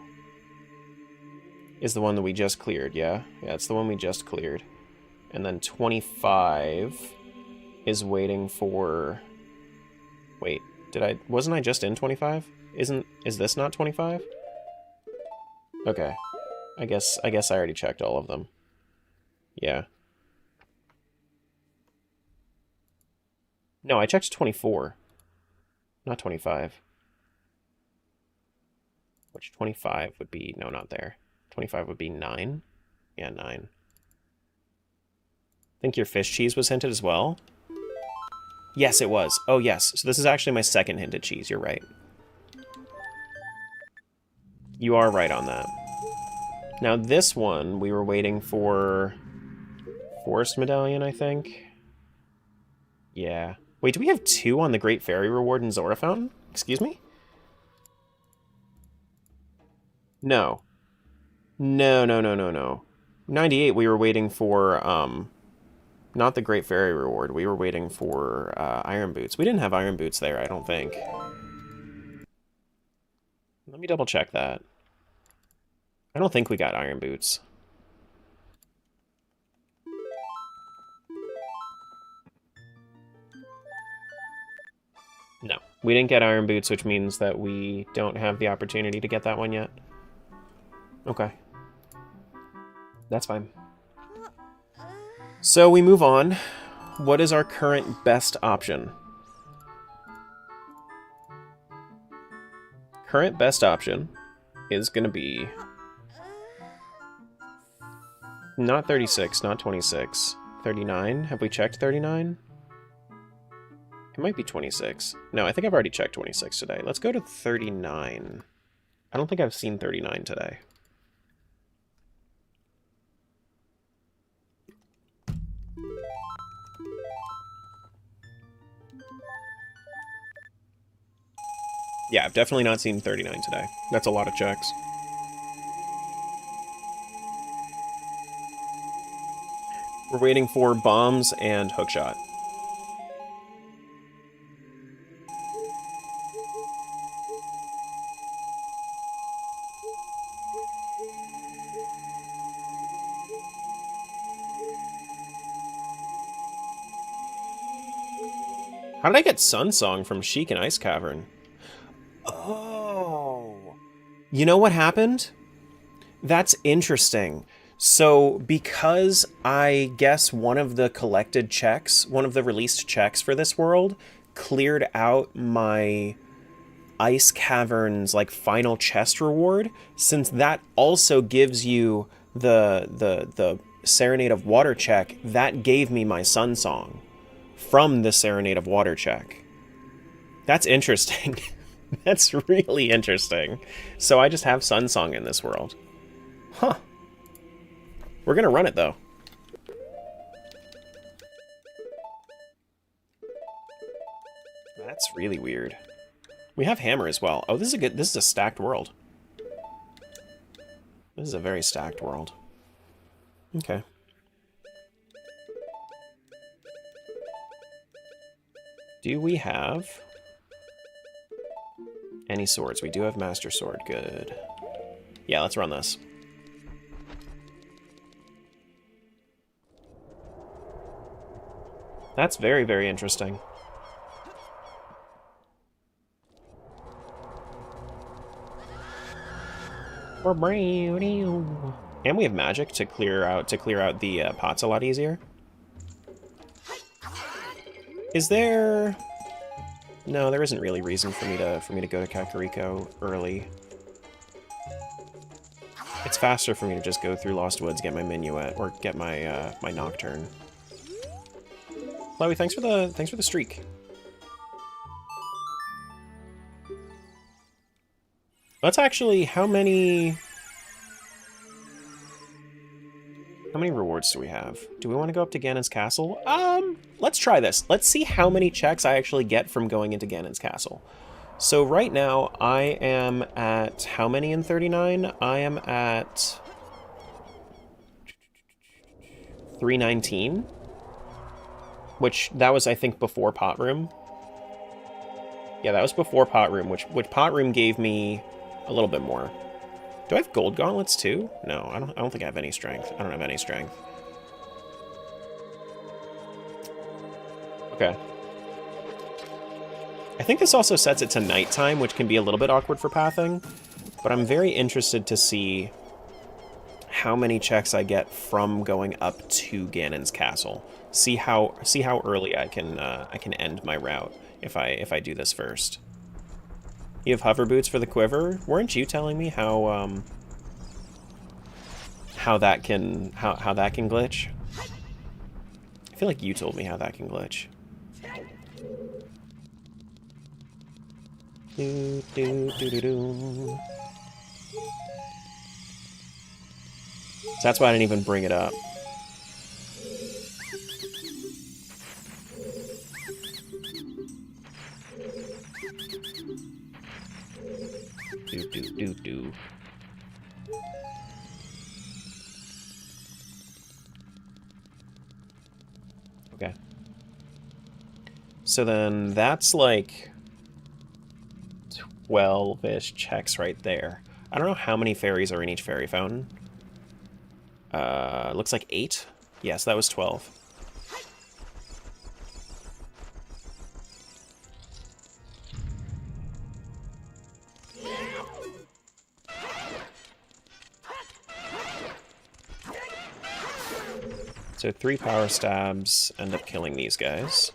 is the one that we just cleared, yeah? Yeah, it's the one we just cleared. And then 25 is waiting for... Wait, wasn't I just in 25? Is this not 25? Okay. I guess I already checked all of them. Yeah. No, I checked 24. Not 25. Which 25 would be... No, not there. 25 would be 9? Yeah, 9. Think your fish cheese was hinted as well? Yes, it was. Oh, yes. So this is actually my second hinted cheese. You're right. You are right on that. Now, this one, we were waiting for... Forest Medallion, I think? Yeah. Wait, do we have 2 on the Great Fairy Reward in Zora Fountain? Excuse me? No. No. 98, we were waiting for, not the Great Fairy Reward. We were waiting for, Iron Boots. We didn't have Iron Boots there, I don't think. Let me double check that. I don't think we got Iron Boots. No, we didn't get Iron Boots, which means that we don't have the opportunity to get that one yet. Okay. That's fine. So we move on. What is our current best option? Current best option is going to be... Not 36, not 26. 39? Have we checked 39? It might be 26. No, I think I've already checked 26 today. Let's go to 39. I don't think I've seen 39 today. Yeah, I've definitely not seen 39 today. That's a lot of checks. We're waiting for bombs and hookshot. How did I get Sun Song from Sheik and Ice Cavern? Oh. You know what happened? That's interesting. So, because I guess one of the collected checks, one of the released checks for this world, cleared out my Ice Cavern's, like, final chest reward, since that also gives you the Serenade of Water check, that gave me my Sun Song from the Serenade of Water check. That's interesting. That's really interesting. So I just have Sun Song in this world. Huh. We're gonna run it, though. That's really weird. We have Hammer as well. Oh, this is a stacked world. This is a very stacked world. Okay. Do we have any swords? We do have Master Sword. Good. Yeah, let's run this. That's very, very interesting. And we have magic to clear out the pots a lot easier. Is there... No, there isn't really reason for me to go to Kakariko early. It's faster for me to just go through Lost Woods, get my Minuet, or get my my Nocturne. Chloe, thanks for the streak. Let's actually, how many rewards do we have? Do we want to go up to Ganon's Castle? Let's try this. Let's see how many checks I actually get from going into Ganon's Castle. So right now, I am at how many in 39? I am at 319, which that was, I think, before Pot Room. Yeah, that was before Pot Room, which Pot Room gave me a little bit more. Do I have gold gauntlets too? No, I don't think I have any strength. I don't have any strength. Okay. I think this also sets it to nighttime, which can be a little bit awkward for pathing, but I'm very interested to see how many checks I get from going up to Ganon's castle. See how early I can end my route if I do this first. You have hover boots for the quiver? Weren't you telling me how that can glitch? I feel like you told me how that can glitch. Do, do, do, do, do. So that's why I didn't even bring it up. Do, do, do, do. Okay. So then that's like 12-ish checks right there. I don't know how many fairies are in each fairy fountain. Looks like 8. Yes, that was 12. So 3 power stabs end up killing these guys.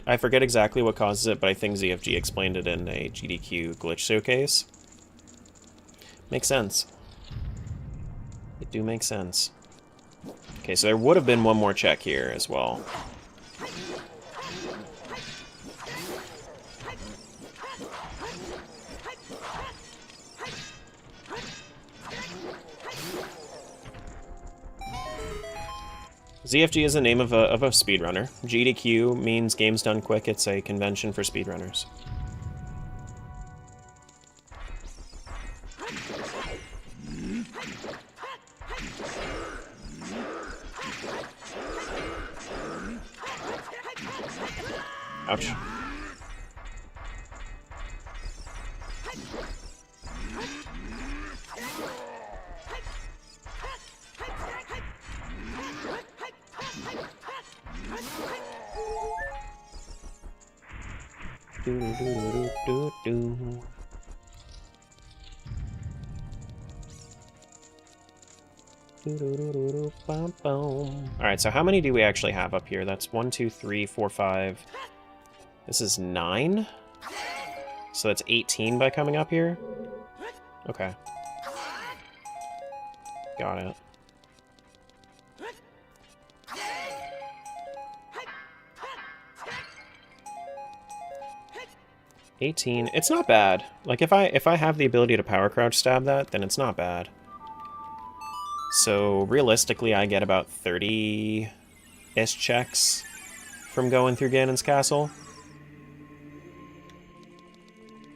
I forget exactly what causes it, but I think ZFG explained it in a GDQ glitch showcase. Makes sense. It do make sense. Okay, so there would have been one more check here as well. ZFG is the name of a speedrunner. GDQ means Games Done Quick. It's a convention for speedrunners. Ouch. Alright, so how many do we actually have up here? That's 1, 2, 3, 4, 5. This is 9? So that's 18 by coming up here? Okay. Got it. $18. It's not bad. Like if I have the ability to power crouch stab that, then it's not bad. So realistically, I get about 30-ish checks from going through Ganon's castle.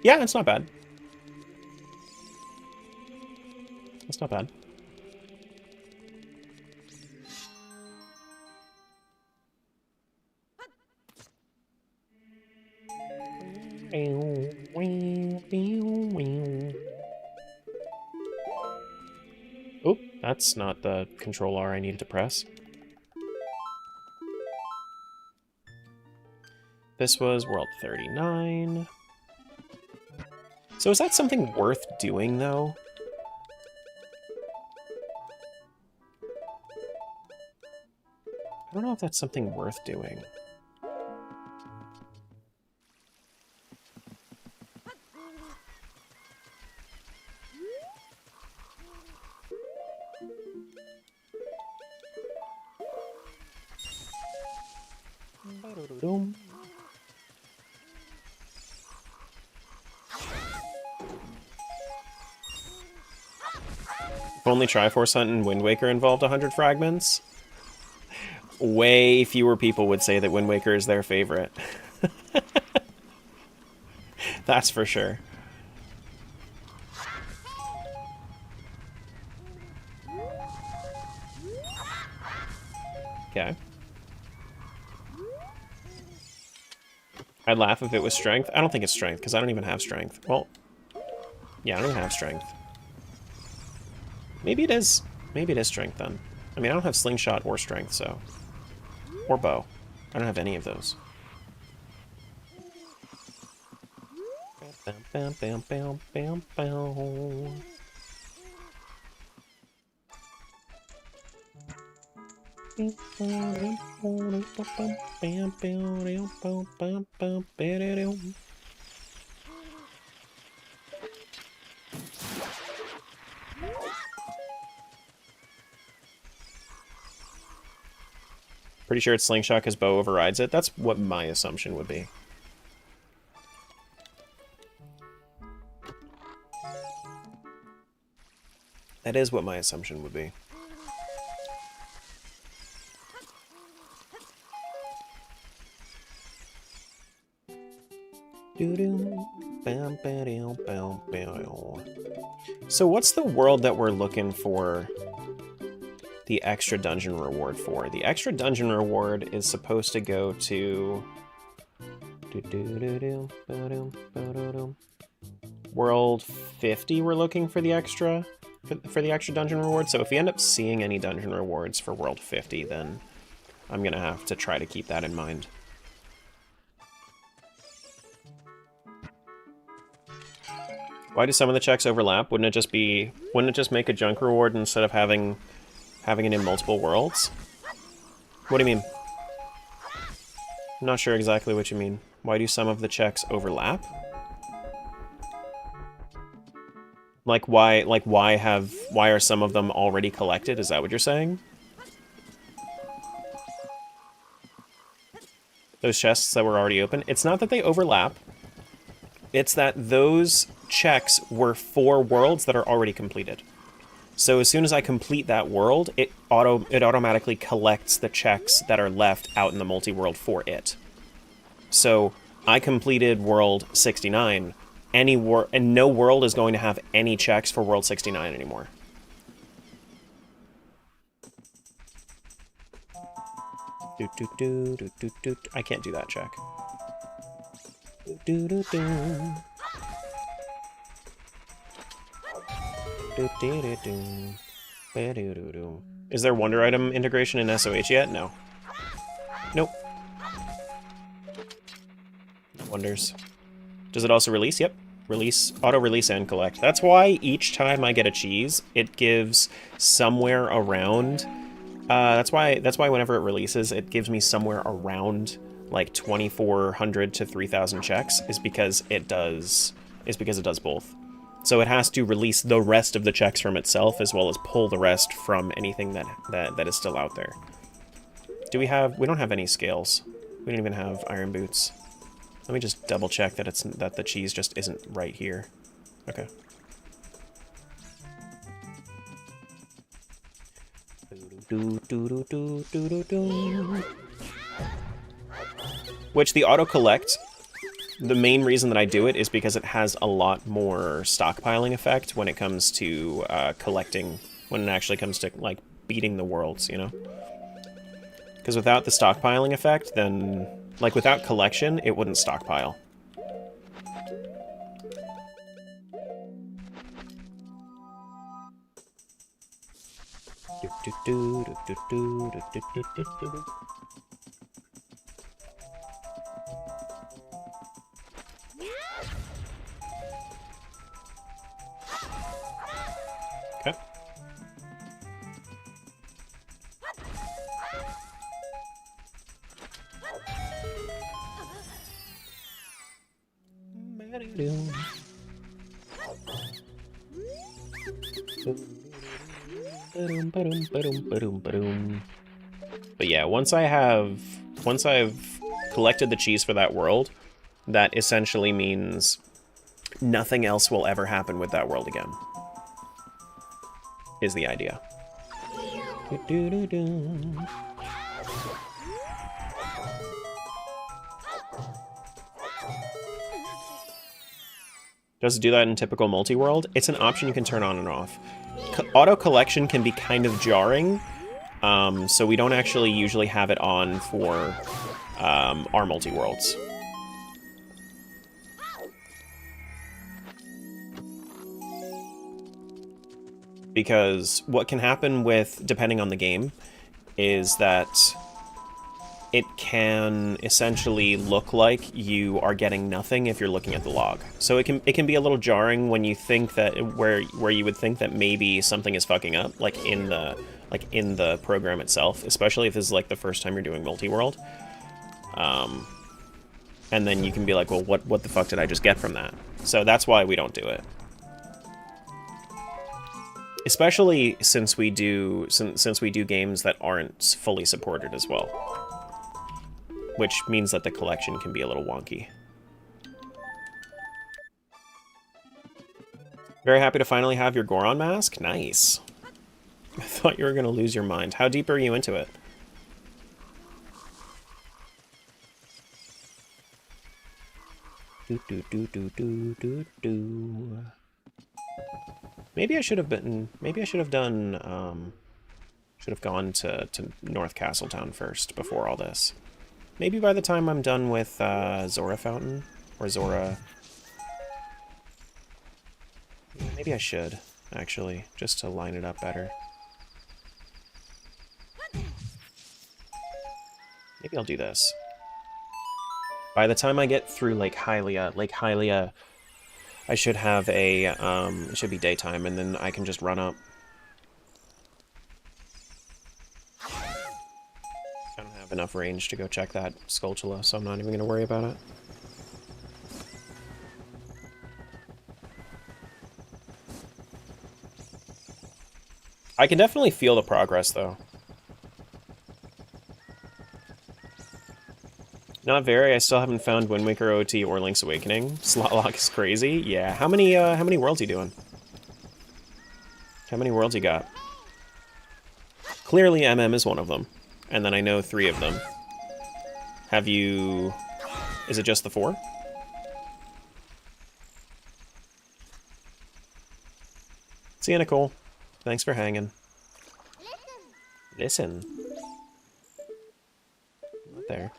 Yeah, it's not bad. It's not bad. Oop, that's not the control R I needed to press. This was World 39. So is that something worth doing, though? I don't know if that's something worth doing. If only Triforce Hunt and Wind Waker involved 100 fragments. way fewer people would say that Wind Waker is their favorite. That's for sure. Okay. I'd laugh if it was strength. I don't think it's strength, because I don't even have strength. Well, yeah, I don't even have strength. Maybe it is. Maybe it is strength, then. I mean, I don't have slingshot or strength, so... Or bow. I don't have any of those. Bam, bam, bam, bam, bam. Pretty sure it's slingshot because bow overrides it. That's what my assumption would be. That is what my assumption would be. So what's the world that we're looking for the extra dungeon reward for? The extra dungeon reward is supposed to go to... World 50 we're looking for the extra... For the extra dungeon reward. So if we end up seeing any dungeon rewards for World 50, then I'm gonna have to try to keep that in mind. Why do some of the checks overlap? Wouldn't it just make a junk reward instead of having it in multiple worlds? What do you mean? I'm not sure exactly what you mean. Why do some of the checks overlap? Why are some of them already collected? Is that what you're saying? Those chests that were already open? It's not that they overlap. It's that those checks were for worlds that are already completed. So as soon as I complete that world, it automatically collects the checks that are left out in the multi-world for it. So I completed World 69. And no world is going to have any checks for World 69 anymore. I can't do that check. Is there wonder item integration in SOH yet? No. Nope. Wonders. Does it also release? Yep. Release, auto-release, and collect. That's why each time I get a cheese, it gives somewhere around... that's why whenever it releases, it gives me somewhere around, like, 2,400 to 3,000 checks, is because it does both. So it has to release the rest of the checks from itself, as well as pull the rest from anything that is still out there. We don't have any scales. We don't even have iron boots. Let me just double check that the cheese just isn't right here. Okay. Which the auto collect, the main reason that I do it is because it has a lot more stockpiling effect when it comes to collecting, when it actually comes to like beating the worlds, you know? Because without the stockpiling effect, then like without collection, it wouldn't stockpile. Okay. But yeah, once I've collected the cheese for that world, that essentially means nothing else will ever happen with that world again. Is the idea. Does it do that in typical multi-world? It's an option you can turn on and off. Auto collection can be kind of jarring, so we don't actually usually have it on for our multi-worlds. Because what can happen with, depending on the game, is that it can essentially look like you are getting nothing if you're looking at the log. So it can be a little jarring when you think that where you would think that maybe something is fucking up, like in the program itself, especially if this is like the first time you're doing multi-world. And then you can be like, well, what the fuck did I just get from that? So that's why we don't do it. Especially since we do games that aren't fully supported as well. Which means that the collection can be a little wonky. Very happy to finally have your Goron mask. Nice. I thought you were going to lose your mind. How deep are you into it? Maybe I should have been. Maybe I should have done. Should have gone to North Castletown first before all this. Maybe by the time I'm done with Zora Fountain or Zora. Yeah, maybe I should actually, just to line it up better. Maybe I'll do this. By the time I get through Lake Hylia, I should have a, it should be daytime, and then I can just run up. I don't have enough range to go check that Skulltula, so I'm not even going to worry about it. I can definitely feel the progress, though. Not very. I still haven't found Wind Waker OOT or Link's Awakening. Slot lock is crazy. Yeah. How many worlds you doing? How many worlds you got? Clearly MM is one of them. And then I know 3 of them. Have you... Is it just the 4? See you, Nicole. Thanks for hanging. Listen. Not there.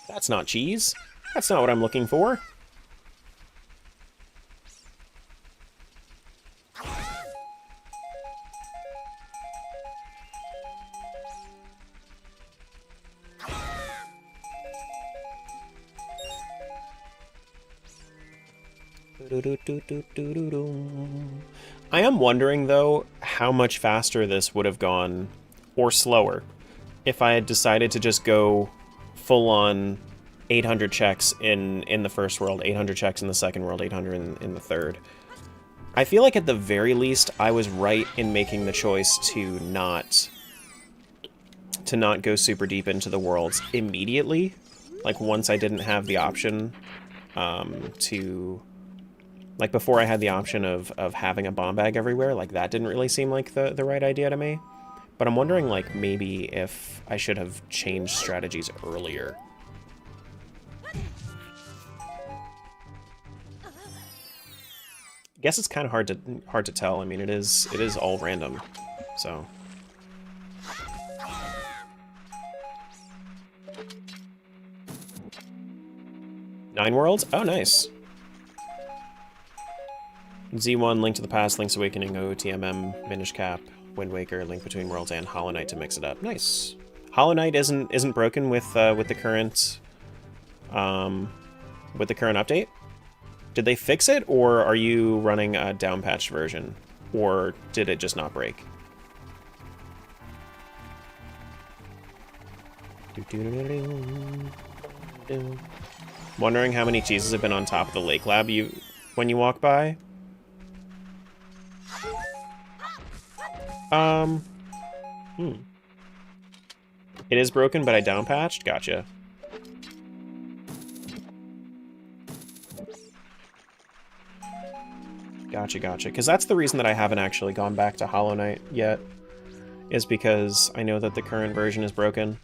That's not cheese. That's not what I'm looking for. I am wondering, though, how much faster this would have gone, or slower, if I had decided to just go full-on 800 checks in the first world, 800 checks in the second world, 800 in the third. I feel like at the very least, I was right in making the choice to not go super deep into the worlds immediately. Like, once I didn't have the option to... Like, before I had the option of having a bomb bag everywhere, like, that didn't really seem like the right idea to me. But I'm wondering, like, maybe if I should have changed strategies earlier. I guess it's kind of hard to tell. I mean, it is all random, so... 9 worlds? Oh, nice. Z1, Link to the Past, Link's Awakening, OOTMM, Minish Cap, Wind Waker, Link Between Worlds, and Hollow Knight to mix it up. Nice. Hollow Knight isn't broken with the current update. Did they fix it, or are you running a down-patched version, or did it just not break? Wondering how many cheeses have been on top of the lake lab when you walk by. It is broken, but I down-patched? Gotcha. Gotcha. Because that's the reason that I haven't actually gone back to Hollow Knight yet. is because I know that the current version is broken.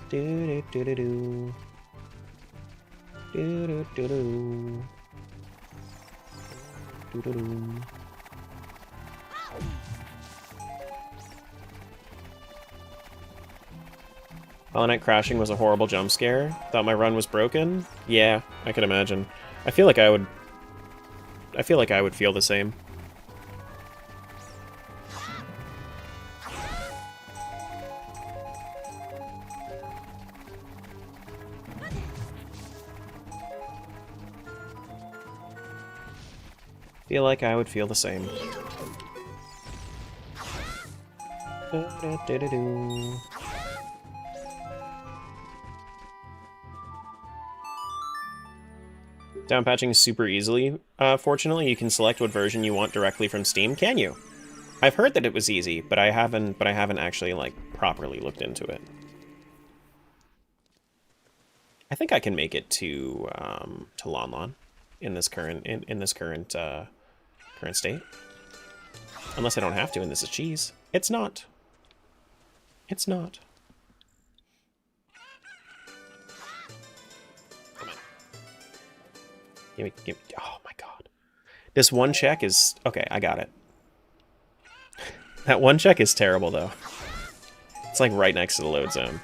Do-do-do-do-do. Do-do-do-do. Do-do-do. Hollow Knight crashing was a horrible jump scare. Thought my run was broken? Yeah, I can imagine. I feel like I would feel the same. Feel like I would feel the same. Da-da-da-da-doo. Downpatching super easily. Fortunately, you can select what version you want directly from Steam. Can you? I've heard that it was easy, but I haven't actually like properly looked into it. I think I can make it to Lon Lon in this current current state. Unless I don't have to, and this is cheese. It's not. It's not. Come on. Give me. Oh my god. This one check is okay. I got it. That one check is terrible though. It's like right next to the load zone.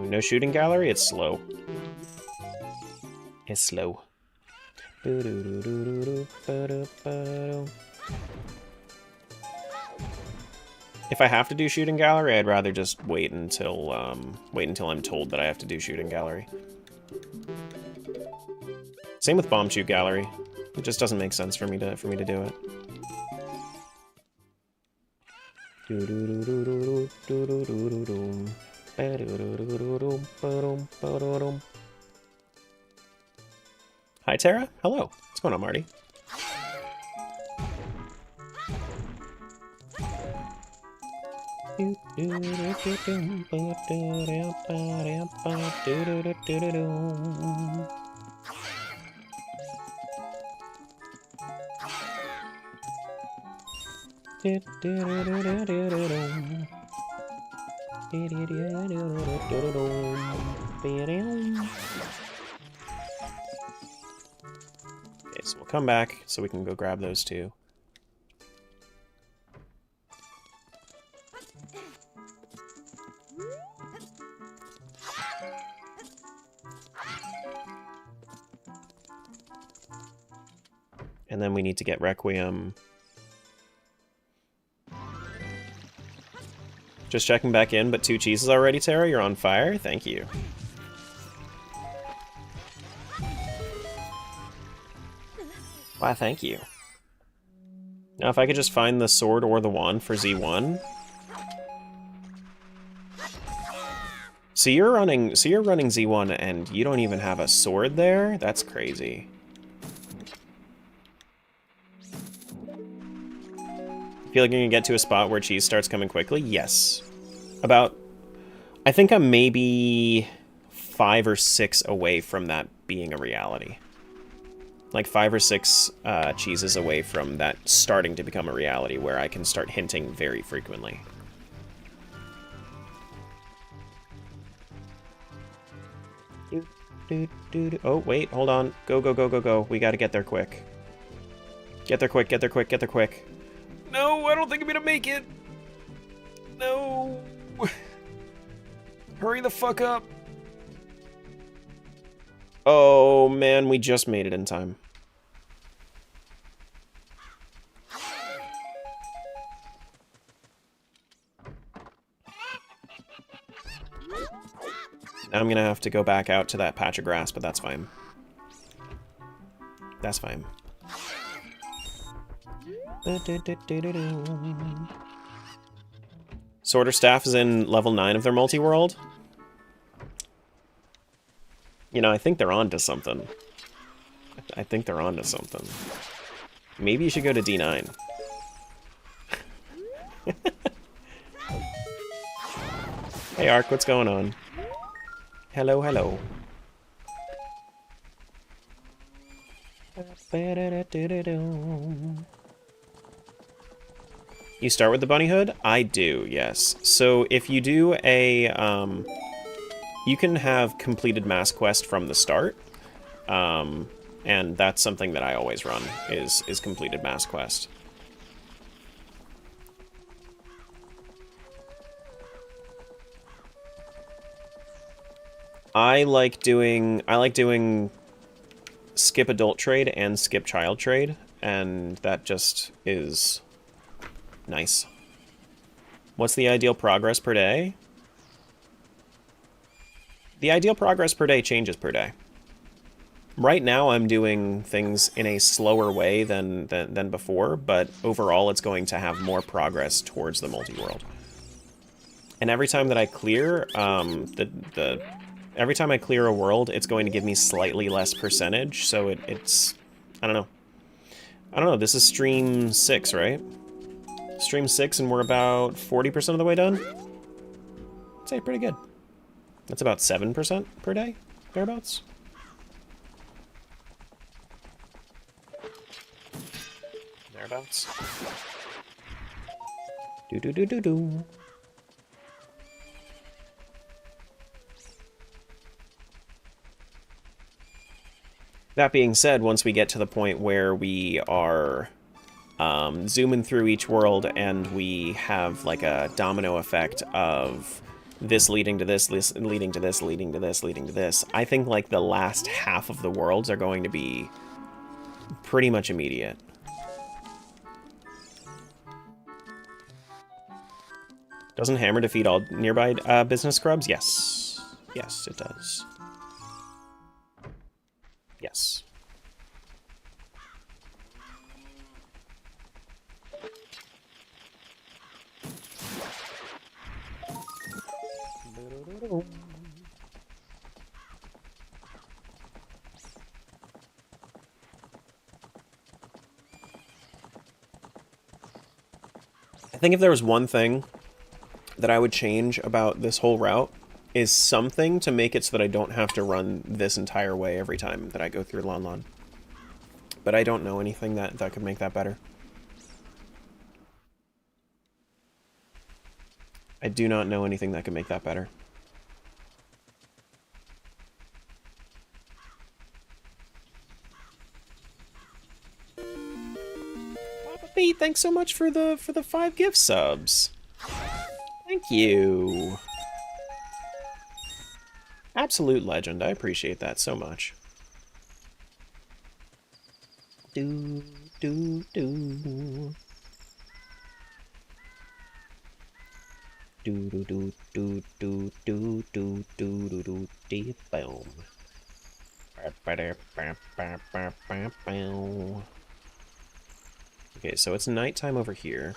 No shooting gallery? It's slow. It's slow. If I have to do shooting gallery, I'd rather just wait until I'm told that I have to do shooting gallery. Same with bomb shoot gallery. It just doesn't make sense for me to do it. Hi Tara, hello. What's going on, Marty? Okay, so we'll come back so we can go grab those two. And then we need to get Requiem. Just checking back in, but 2 cheeses already, Tara? You're on fire? Thank you. Why, thank you. Now, if I could just find the sword or the wand for Z1. So you're running Z1 and you don't even have a sword there? That's crazy. Feel like you're gonna get to a spot where cheese starts coming quickly? Yes. I think I'm maybe 5 or 6 away from that being a reality. Like 5 or 6 cheeses away from that starting to become a reality where I can start hinting very frequently. Oh, wait, hold on. Go, go, go, go, go. We gotta get there quick. Get there quick, get there quick, get there quick. No, I don't think I'm gonna make it. No. Hurry the fuck up. Oh, man, we just made it in time. Now I'm gonna have to go back out to that patch of grass, but that's fine. That's fine. Sorter Staff is in level 9 of their multi-world. You know, I think they're on to something. I think they're on to something. Maybe you should go to D9. Hey, Ark, what's going on? Hello, hello. You start with the bunny hood? I do, yes. So if you do a, you can have completed Mass Quest from the start. And that's something that I always run, is completed Mass Quest. I like doing skip adult trade and skip child trade, and that just is nice. What's the ideal progress per day? The ideal progress per day changes per day. Right now I'm doing things in a slower way than before, but overall it's going to have more progress towards the multi-world. And every time that I clear, every time I clear a world, it's going to give me slightly less percentage, so it's... I don't know. I don't know, this is stream 6, right? Stream 6, and we're about 40% of the way done? I'd say pretty good. That's about 7% per day, thereabouts. Thereabouts. Do-do-do-do-do. That being said, once we get to the point where we are zooming through each world and we have like a domino effect of this leading to this, this leading to this, leading to this, leading to this, I think like the last half of the worlds are going to be pretty much immediate. Doesn't Hammer defeat all nearby business scrubs? Yes. Yes, it does. Yes. I think if there was one thing that I would change about this whole route, is something to make it so that I don't have to run this entire way every time that I go through Lon Lon. But I don't know anything that could make that better. I do not know anything that could make that better. Papa Pete, thanks so much for the 5 gift subs. Thank you. Absolute legend. I appreciate that so much. Do, do, do. Do, do, do, do, do, do, do, do, do, do, do, boom. Okay, so it's nighttime over here.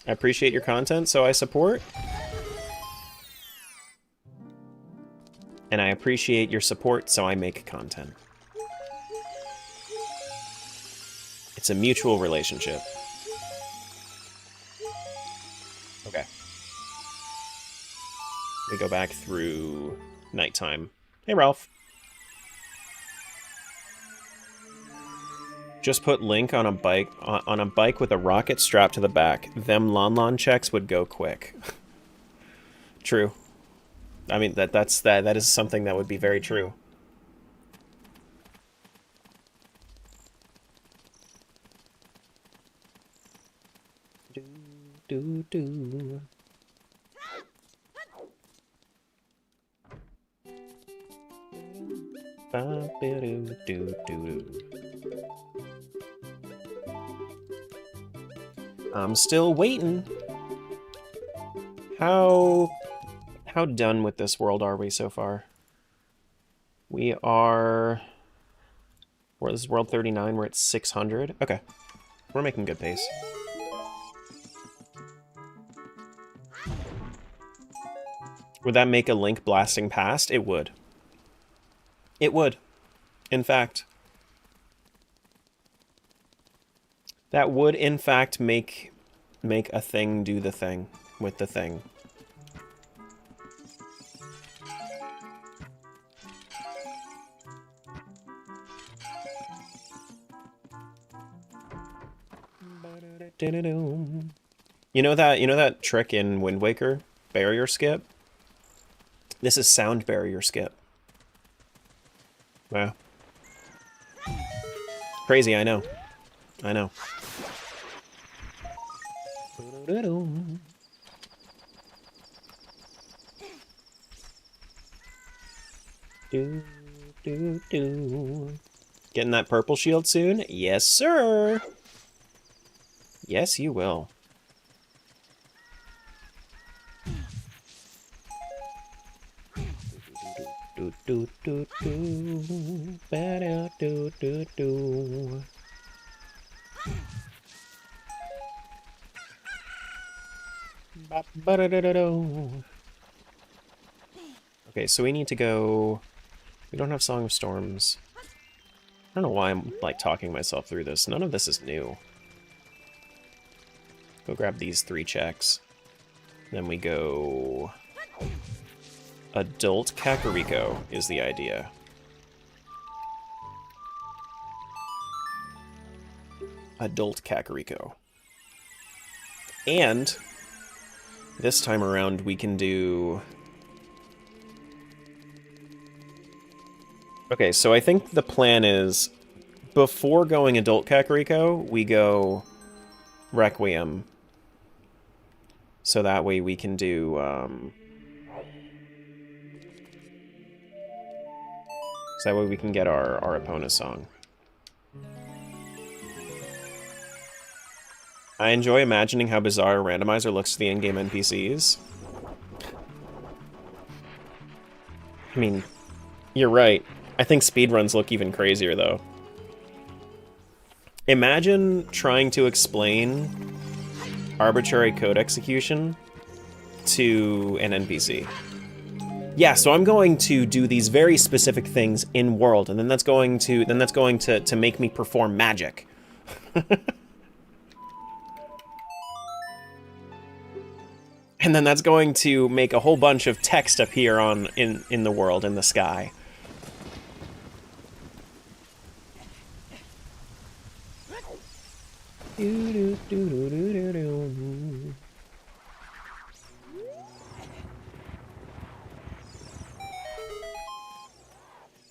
I appreciate your content, so I support. And I appreciate your support, so I make content. It's a mutual relationship. Okay. We go back through nighttime. Hey, Ralph. Just put Link on a bike with a rocket strapped to the back. Them Lon Lon checks would go quick. True. I mean that is something that would be very true. Do do do. Ba do do do. I'm still waiting. How How done with this world are we so far? We are... This is world 39, we're at 600. Okay. We're making good pace. Would that make a Link blasting past? It would. It would. In fact. That would, in fact, make a thing do the thing with the thing. You know that trick in Wind Waker? Barrier skip? This is sound barrier skip. Wow. Crazy, I know. I know. Getting that purple shield soon? Yes, sir! Yes, you will. Okay, so we need to go... We don't have Song of Storms. I don't know why I'm, like, talking myself through this. None of this is new. Go grab these 3 checks. Then we go... Adult Kakariko is the idea. Adult Kakariko. And this time around we can do... Okay, so I think the plan is before going Adult Kakariko, we go Requiem. So that way we can do... So that way we can get our Epona song. I enjoy imagining how bizarre a randomizer looks to the in-game NPCs. I mean, you're right. I think speedruns look even crazier, though. Imagine trying to explain arbitrary code execution to an NPC. Yeah, so I'm going to do these very specific things in world, and then that's going to make me perform magic. And then that's going to make a whole bunch of text appear in the world, in the sky.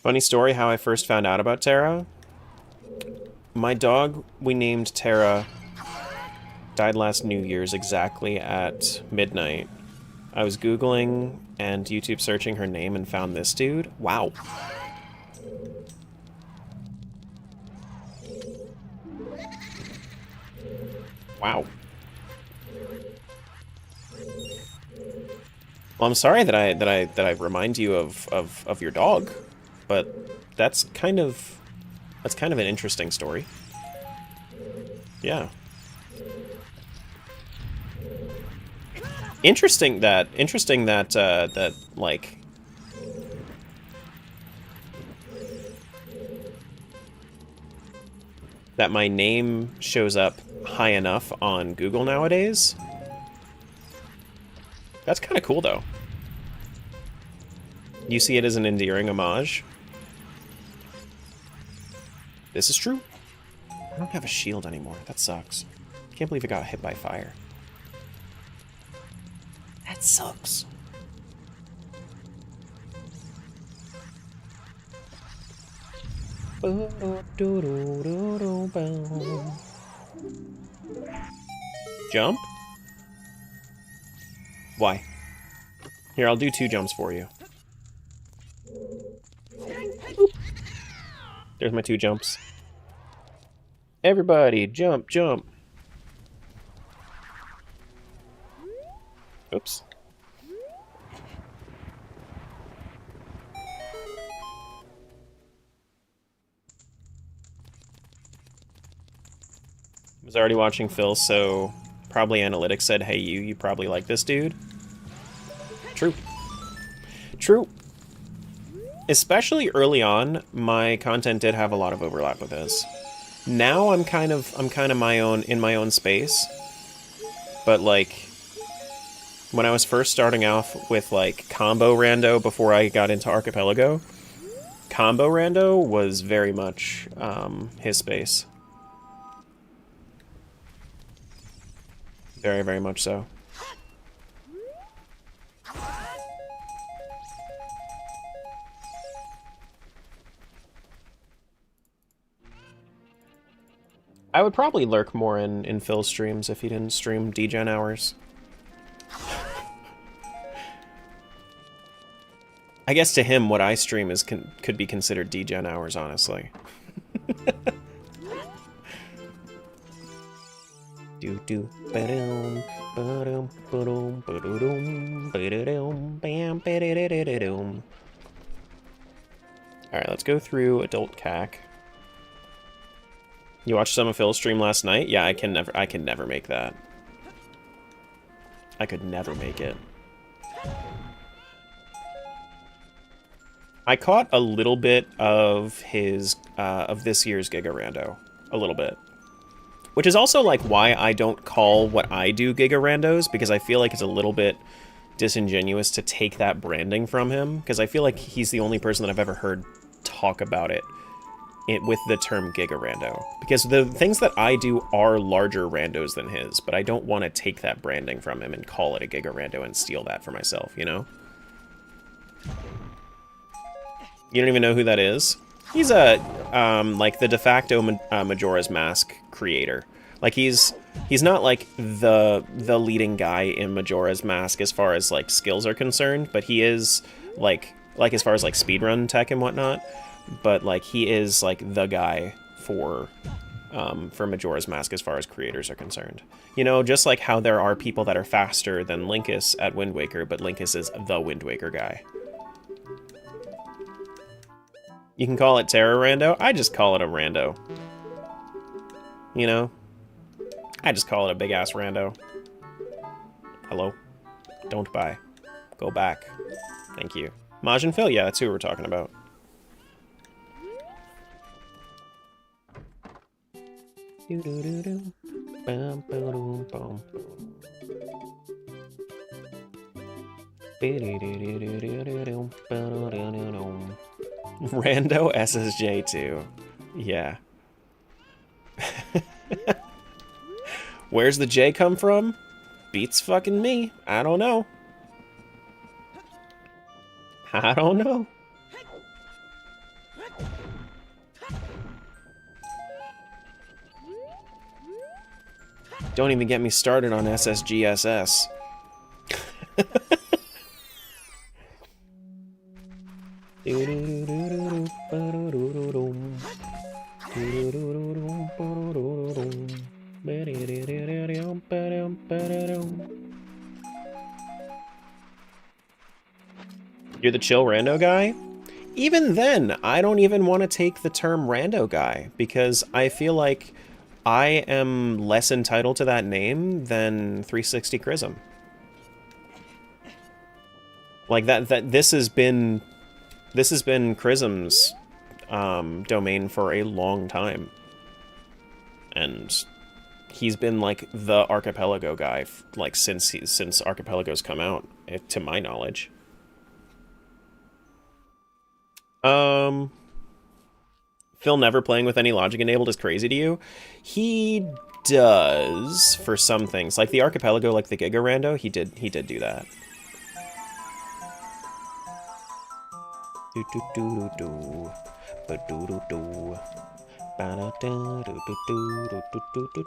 Funny story how I first found out about Terra. My dog we named Terra died last New Year's exactly at midnight. I was Googling and YouTube searching her name and found this dude. Wow. Wow. Well, I'm sorry that I remind you of your dog, but that's kind of an interesting story. Yeah. Interesting that like that my name shows up high enough on Google nowadays. That's kind of cool, though. You see it as an endearing homage. This is true. I don't have a shield anymore. That sucks. Can't believe I got hit by fire. That sucks. Jump? Why? Here, I'll do 2 jumps for you. There's my 2 jumps. Everybody, jump, jump. Oops. was already watching Phil, so probably analytics said, hey, you probably like this dude. True. True. Especially early on, my content did have a lot of overlap with his. Now I'm kind of in my own space. But like when I was first starting off with like combo rando before I got into Archipelago, combo rando was very much his space. Very, very much so. I would probably lurk more in Phil's streams if he didn't stream degen hours. I guess to him, what I stream is could be considered degen hours, honestly. Do do ba-dum ba-dum ba-dum ba-dum ba-dum bam ba-da-da-da-da-dum. All right, let's go through adult CAC. You watched some of Phil's stream last night? Yeah, I can never make that. I could never make it. I caught a little bit of his of this year's Giga Rando, a little bit, which is also like why I don't call what I do Giga Randos, because I feel like it's a little bit disingenuous to take that branding from him, because I feel like he's the only person that I've ever heard talk about it with the term Giga Rando, because the things that I do are larger randos than his, but I don't want to take that branding from him and call it a Giga Rando and steal that for myself, you know? You don't even know who that is? He's a, like, the de facto Majora's Mask creator. Like, he's not, like, the leading guy in Majora's Mask as far as, like, skills are concerned, but he is, like as far as, like, speedrun tech and whatnot, but, like, he is, like, the guy for Majora's Mask as far as creators are concerned. You know, just like how there are people that are faster than Linkus at Wind Waker, but Linkus is the Wind Waker guy. You can call it Terra Rando. I just call it a rando. You know? I just call it a big-ass rando. Hello? Don't buy. Go back. Thank you. Maj and Phil, yeah, that's who we're talking about. Rando SSJ too. Yeah. Where's the J come from? Beats fucking me. I don't know. I don't know. Don't even get me started on SSGSS. You're the chill rando guy? Even then, I don't even want to take the term rando guy, because I feel like I am less entitled to that name than 360 Chrism. Like this has been Chrism's domain for a long time, and he's been like the Archipelago guy like since Archipelago's come out, to my knowledge. Phil never playing with any logic enabled is crazy to you? He does for some things, like the Archipelago, like the Giga Rando. He did do that. Do do do do do do do do. Ba da da do do do do do do do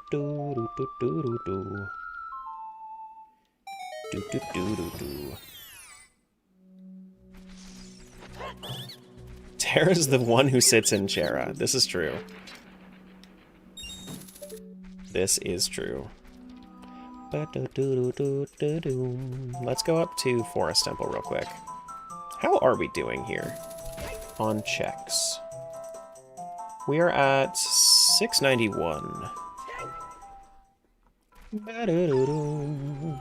do do do. Do do do do do. Terra's the one who sits in Chera. This is true. This is true. Let's go up to Forest Temple real quick. How are we doing here on checks? We are at 691. Ba-do-do-do.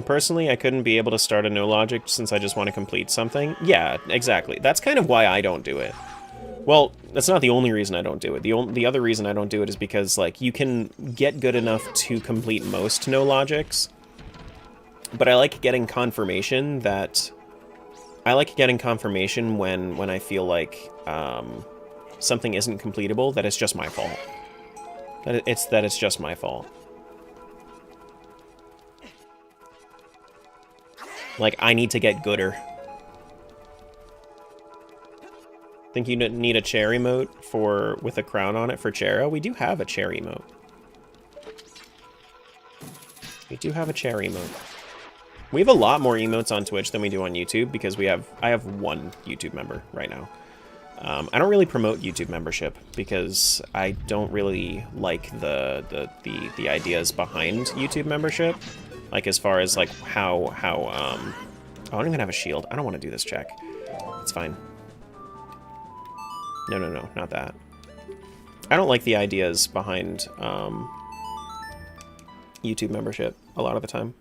Personally, I couldn't be able to start a no logic since I just want to complete something. Yeah, exactly. That's kind of why I don't do it. Well, that's not the only reason I don't do it. The other reason I don't do it is because, like, you can get good enough to complete most no logics, but I like getting confirmation that... I like getting confirmation when I feel like something isn't completable, that it's just my fault. That it's just my fault. Like, I need to get gooder. Think you need a chair emote with a crown on it for Chera? We do have a chair emote. We do have a chair emote. We have a lot more emotes on Twitch than we do on YouTube because I have one YouTube member right now. I don't really promote YouTube membership because I don't really like the ideas behind YouTube membership. Like, as far as, like, how, oh, I don't even have a shield. I don't want to do this check. It's fine. No, not that. I don't like the ideas behind, YouTube membership a lot of the time.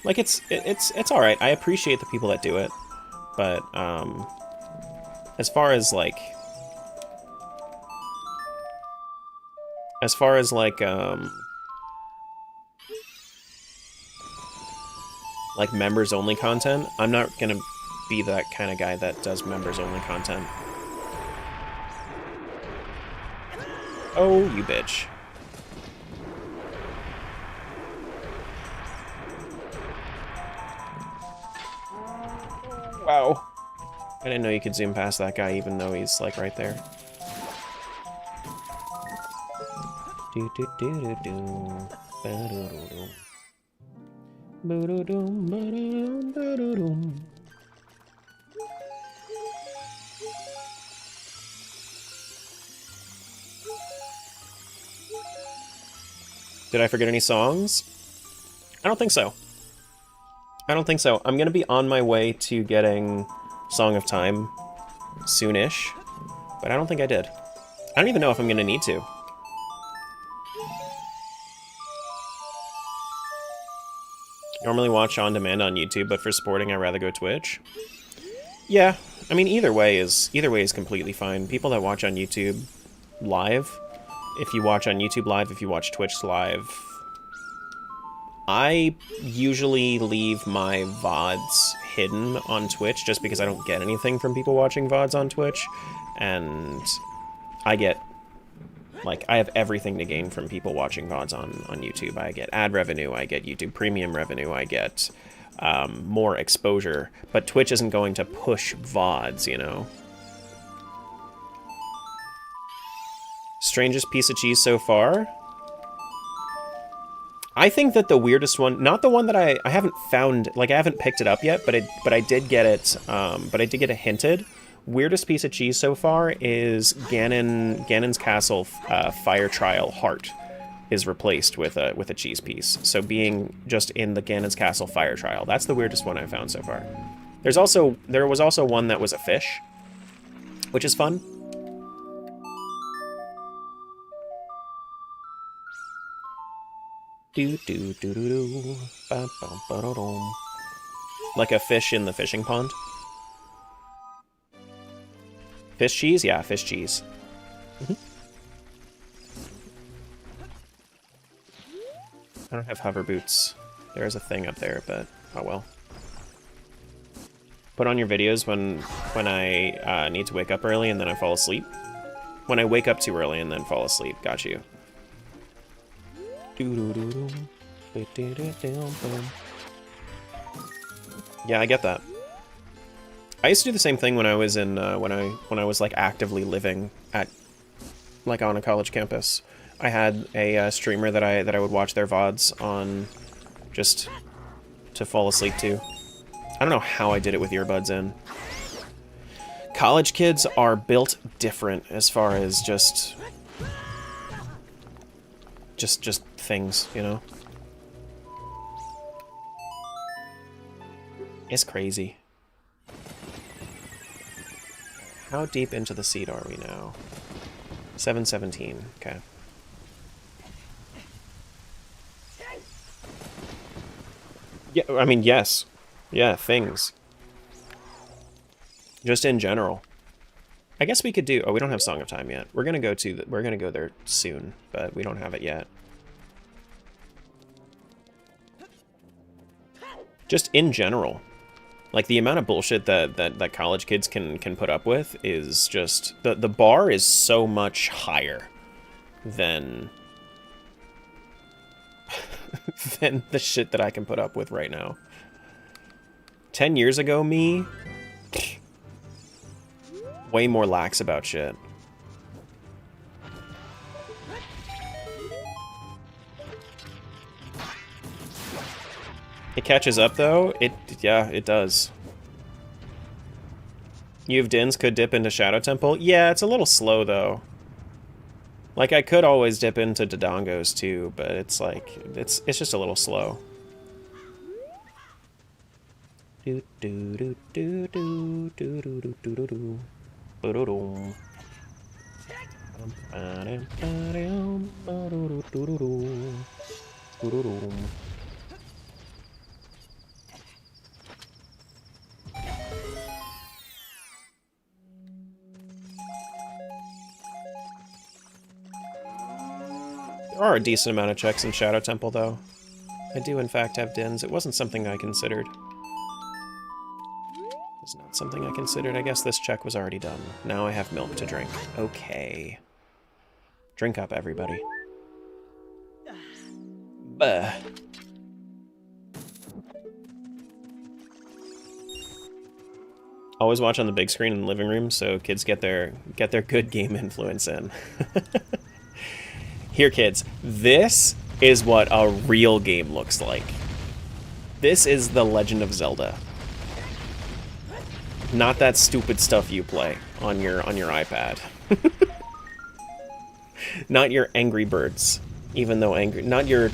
Like, it's alright. I appreciate the people that do it. But, as far as, like, like members-only content, I'm not gonna be that kind of guy that does members-only content. Oh, you bitch. Wow. I didn't know you could zoom past that guy even though he's, like, right there. Do-do-do-do-do. Ba-do-do-do. Ba-do-dum, ba-dum, ba-do-dum. Did I forget any songs? I don't think so. I don't think so. I'm gonna be on my way to getting Song of Time soonish, but I don't think I did. I don't even know if I'm gonna need to. Normally watch on demand on YouTube, but for sporting, I'd rather go Twitch. Yeah, I mean, either way is completely fine. People that watch on YouTube live, if you watch on YouTube live, if you watch Twitch live, I usually leave my VODs hidden on Twitch just because I don't get anything from people watching VODs on Twitch, and I get, like, I have everything to gain from people watching VODs on YouTube. I get ad revenue, I get YouTube Premium revenue, I get more exposure, but Twitch isn't going to push VODs, you know? Strangest piece of cheese so far? I think that the weirdest one, not the one that I haven't found, like, I haven't picked it up yet, but I did get it, but I did get it hinted. Weirdest piece of cheese so far is Ganon's Castle Fire Trial Heart is replaced with a cheese piece. So being just in the Ganon's Castle Fire Trial, that's the weirdest one I've found so far. There was also one that was a fish, which is fun. Like a fish in the fishing pond. Fish cheese? Yeah, fish cheese. I don't have hover boots. There is a thing up there, but oh well. Put on your videos when I need to wake up early and then I fall asleep. When I wake up too early and then fall asleep. Got you. Yeah, I get that. I used to do the same thing when I was in when I was like actively living at like on a college campus. I had a streamer that I would watch their VODs on just to fall asleep to. I don't know how I did it with earbuds in. College kids are built different as far as just Just things, you know? It's crazy. How deep into the seed are we now? 717, okay. Yeah, I mean, yes. Yeah, things. Just in general. I guess we could do... Oh, we don't have Song of Time yet. We're gonna go to... We're gonna go there soon, but we don't have it yet. Just in general. Like, the amount of bullshit that college kids can put up with is just... The bar is so much higher than... than the shit that I can put up with right now. 10 years ago, me... way more lax about shit. It catches up, though. Yeah, it does. You have Dins could dip into Shadow Temple. Yeah, it's a little slow, though. Like, I could always dip into Dodongos, too, but it's like... It's just a little slow. Do do do do do do do do do do do. Ba-do-dum. Ba-dum, ba-do-do-do-do-do. Ba-do-dum. There are a decent amount of checks in Shadow Temple, though. I do, in fact, have Dins. It wasn't something I considered. It's not something I considered. I guess this check was already done. Now I have milk to drink. Okay. Drink up, everybody. Bah. Always watch on the big screen in the living room so kids get their good game influence in. Here, kids, this is what a real game looks like. This is The Legend of Zelda. Not that stupid stuff you play on your iPad. Not your Angry Birds, even though angry. Not your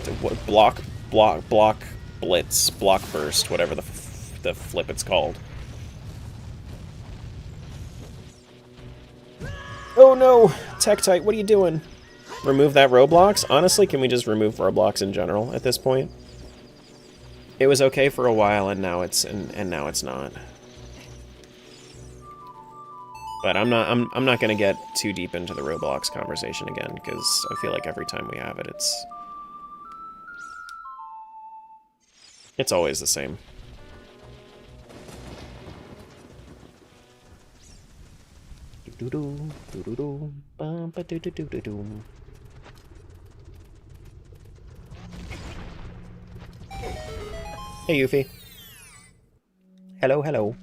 block blitz, block burst, whatever the flip it's called. Oh no, Tektite, what are you doing? Remove that Roblox? Honestly, can we just remove Roblox in general at this point? It was okay for a while, and now it's now it's not. But I'm not gonna get too deep into the Roblox conversation again, because I feel like every time we have it, it's always the same. Hey, Yuffie. Hello, hello.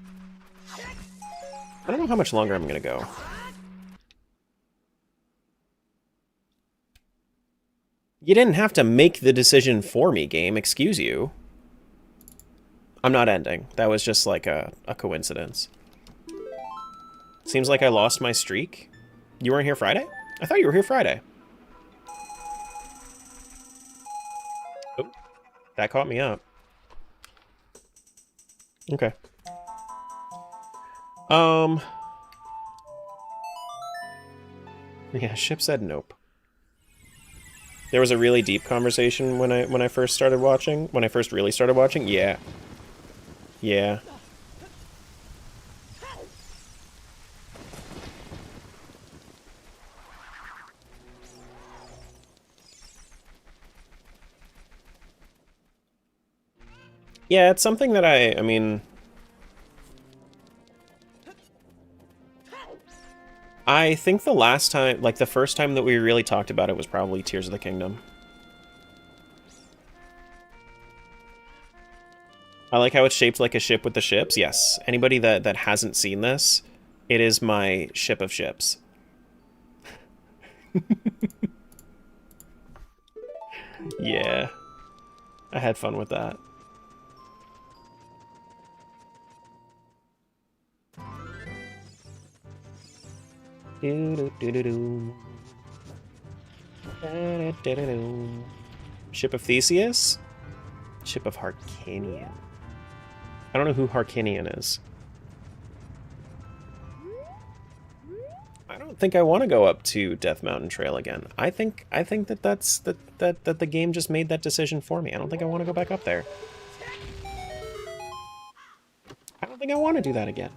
I don't know how much longer I'm gonna go. You didn't have to make the decision for me, game. Excuse you. I'm not ending. That was just like a coincidence. Seems like I lost my streak. You weren't here Friday? I thought you were here Friday. Oh, that caught me up. Okay. Yeah, Ship said nope. There was a really deep conversation when I first started watching. When I first really started watching. Yeah. Yeah. Yeah, it's something that I mean... I think the last time, like the first time that we really talked about it was probably Tears of the Kingdom. I like how it's shaped like a ship with the ships. Yes. Anybody that hasn't seen this, it is my ship of ships. Yeah. I had fun with that. Do do do do do. Ship of Theseus? Ship of Harkinian. I don't know who Harkinian is. I don't think I want to go up to Death Mountain Trail again. I think that that the game just made that decision for me. I don't think I want to go back up there. I don't think I want to do that again.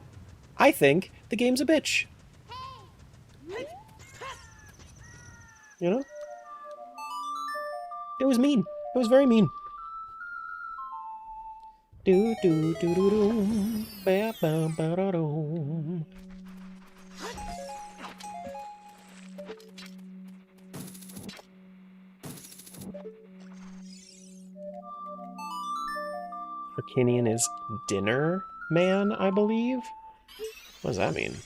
I think the game's a bitch. You know? It was mean. It was very mean. Do do do do do. Ba ba ba da do. Harkinian is dinner man, I believe. What does that mean?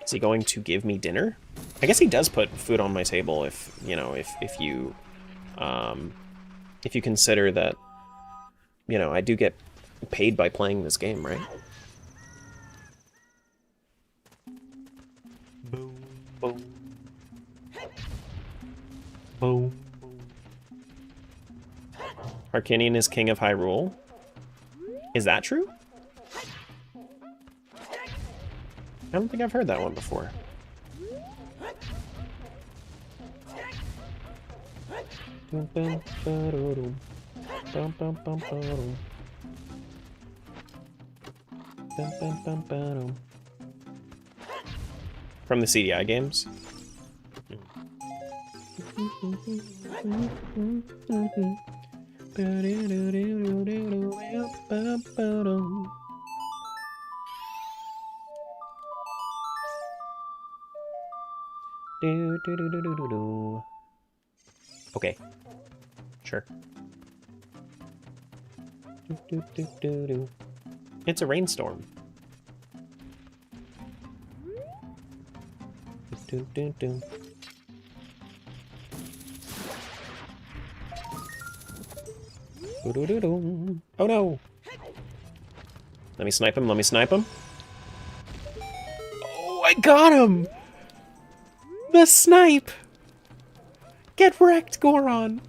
Is he going to give me dinner? I guess he does put food on my table if, you know, if you consider that, you know, I do get paid by playing this game, right? Boom, boom. Boom, boom. Harkinian is king of Hyrule. Is that true? I don't think I've heard that one before. From the CDI games? Okay. Sure. It's a rainstorm. Oh no! Let me snipe him, let me snipe him. Oh, I got him! The snipe! Get wrecked, Goron!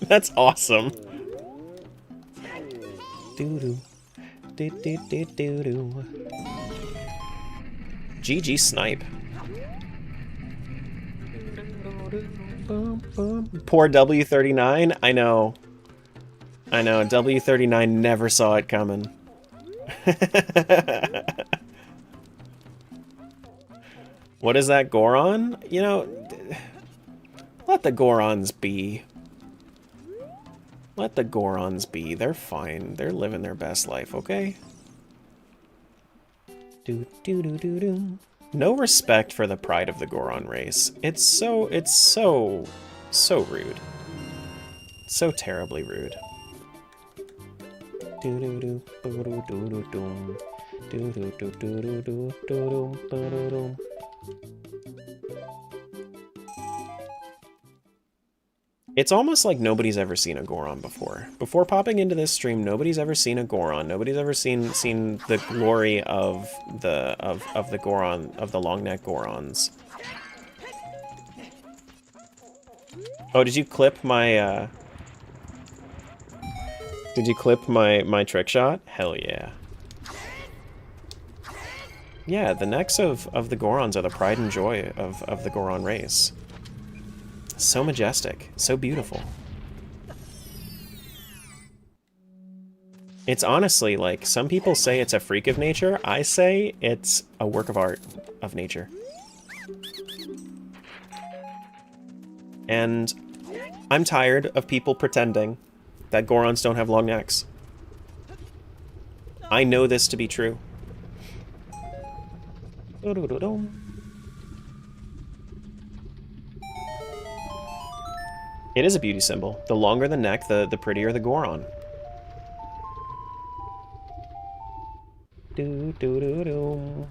That's awesome. Doo-doo. Do-do-do-do-do. GG snipe. Poor W39. I know. I know. W39 never saw it coming. What is that, Goron? You know, let the Gorons be. Let the Gorons be. They're fine. They're living their best life, okay? Do do do do do. No respect for the pride of the Goron race. It's so rude. So terribly rude. Do do do do do do do do do do do do do do do. It's almost like nobody's ever seen a Goron before. Before popping into this stream, nobody's ever seen a Goron. Nobody's ever seen the glory of the Goron, of the long neck Gorons. Oh, did you clip my my trick shot? Hell yeah. Yeah, the necks of the Gorons are the pride and joy of the Goron race. So majestic, so beautiful. It's honestly, like, some people say it's a freak of nature. I say it's a work of art of nature. And I'm tired of people pretending that Gorons don't have long necks. I know this to be true. It is a beauty symbol. The longer the neck, the prettier the Goron. Do do do do.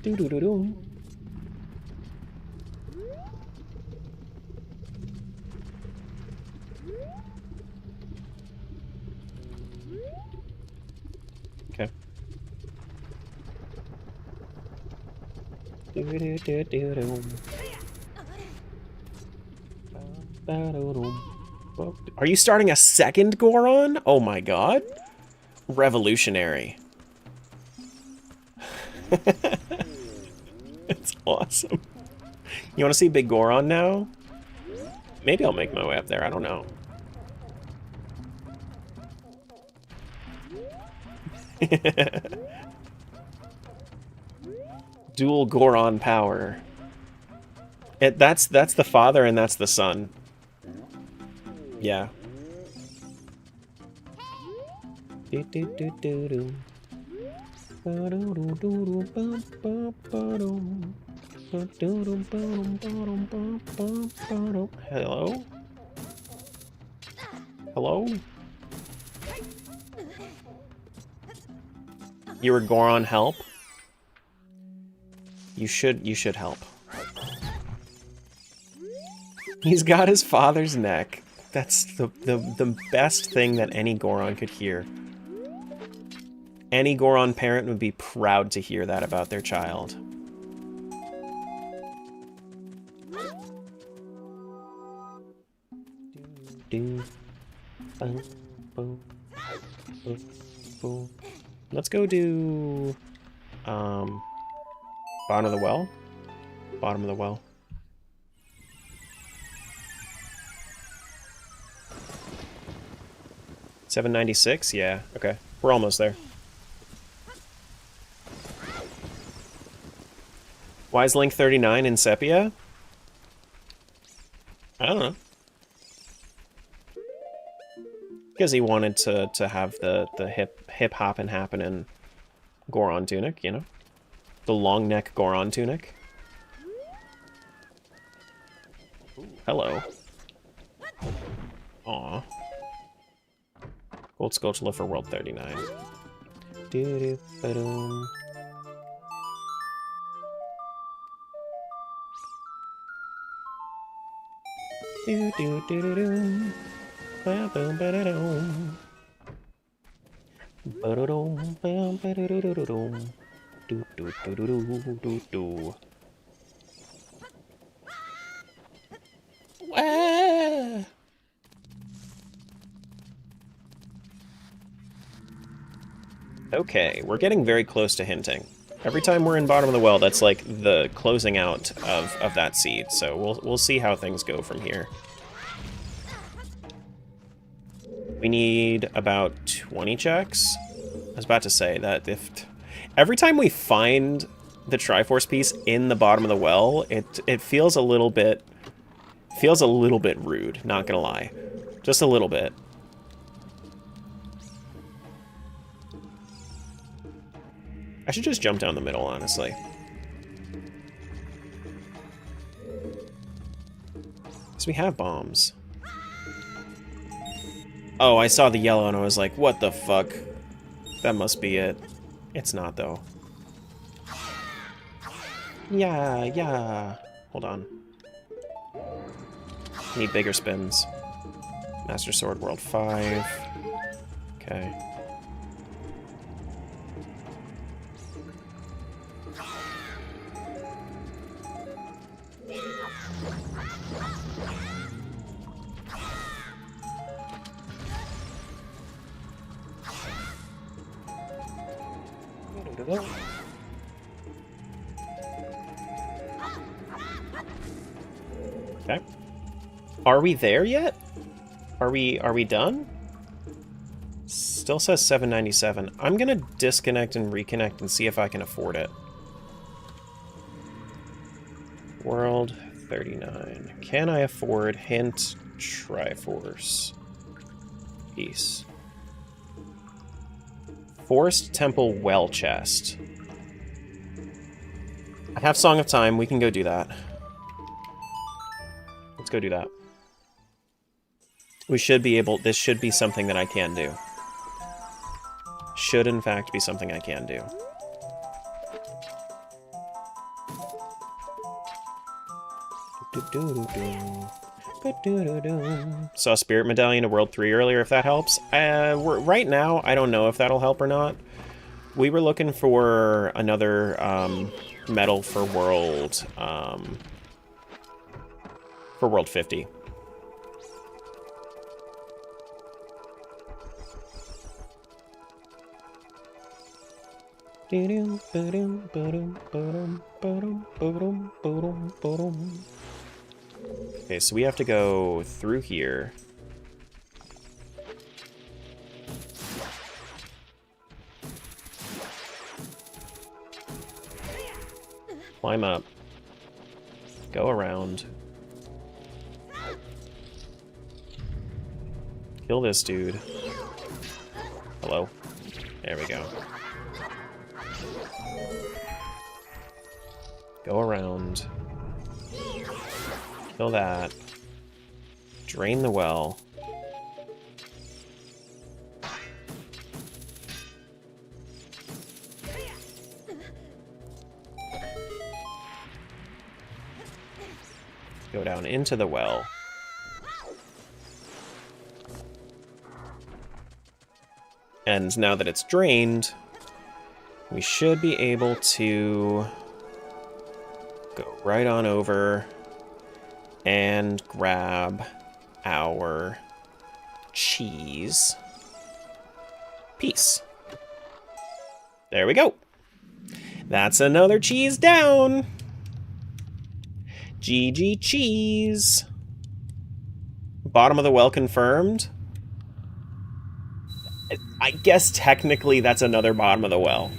Do do do do. Okay. Do do do do do. Are you starting a second Goron? Oh my god. Revolutionary. It's awesome. You want to see Big Goron now? Maybe I'll make my way up there, I don't know. Dual Goron power. That's the father and that's the son. Yeah. Hello? Hello? You were Goron help? You should help. He's got his father's neck. That's the best thing that any Goron could hear. Any Goron parent would be proud to hear that about their child. Let's go do bottom of the well. Bottom of the well. $7.96? Yeah, okay. We're almost there. Why is Link 39 in Sepia? I don't know. Because he wanted to have the hip hoppin' happening Goron tunic, you know? The long neck Goron tunic. Ooh, hello. Aw. Gold Sculptula for World 39. Doo-doo, ba-doom. Do-do-do-do-do. Ba-boom, ba-da-doom. Ba-da-doom, bam, ba-da-do-do-do-doom. Do-do-do-do-do-do-do. Wah! Okay, we're getting very close to hinting. Every time we're in bottom of the well, that's like the closing out of that seed. So we'll see how things go from here. We need about 20 checks. I was about to say that if every time we find the Triforce piece in the bottom of the well, it feels a little bit rude, not gonna lie. Just a little bit. I should just jump down the middle, honestly. So we have bombs. Oh, I saw the yellow and I was like, what the fuck? That must be it. It's not, though. Yeah. Hold on. Need bigger spins. Master Sword World 5. Okay. Okay. Are we there yet? Are we done? Still says $7.97. I'm gonna disconnect and reconnect and see if I can afford it. World 39. Can I afford hint Triforce piece? Forest Temple Well Chest. I have Song of Time. We can go do that. Let's go do that. We should be able... This should be something that I can do. Should, in fact, be something I can do. Saw Spirit Medallion of World 3 earlier, if that helps. Right now, I don't know if that'll help or not. We were looking for another medal for World 50. Okay, so we have to go through here. Climb up. Go around. Kill this dude. Hello. There we go. Go around. Kill that. Drain the well. Go down into the well. And now that it's drained, we should be able to go right on over and grab our cheese piece. There we go. That's another cheese down. GG cheese. Bottom of the well confirmed. I guess technically that's another bottom of the well.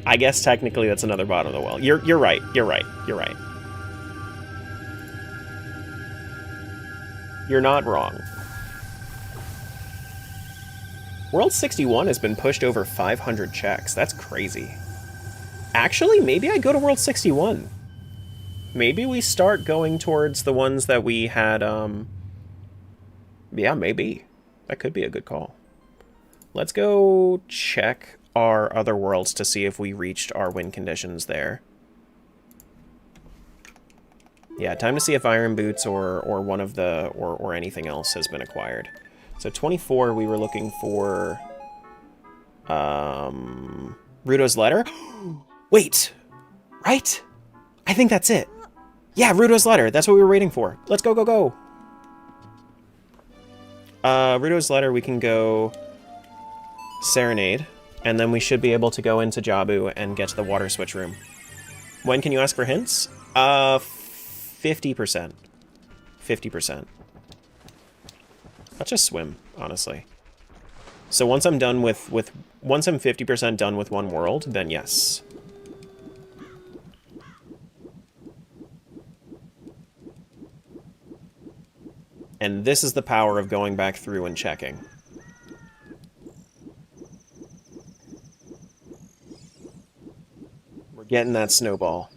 I guess technically that's another bottom of the well. You're right. You're right. You're right. You're not wrong. World 61 has been pushed over 500 checks. That's crazy. Actually, maybe I go to World 61. Maybe we start going towards the ones that we had, yeah, maybe. That could be a good call. Let's go check our other worlds to see if we reached our win conditions there. Yeah, time to see if Iron Boots or one of the or anything else has been acquired. So 24, we were looking for Rudo's letter. Wait, right? I think that's it. Yeah, Rudo's letter. That's what we were waiting for. Let's go, go, go. Rudo's letter. We can go Serenade, and then we should be able to go into Jabu and get to the water switch room. When can you ask for hints? 50%. 50%. Let's just swim, honestly. So once I'm done once I'm 50% done with one world, then yes. And this is the power of going back through and checking. We're getting that snowball.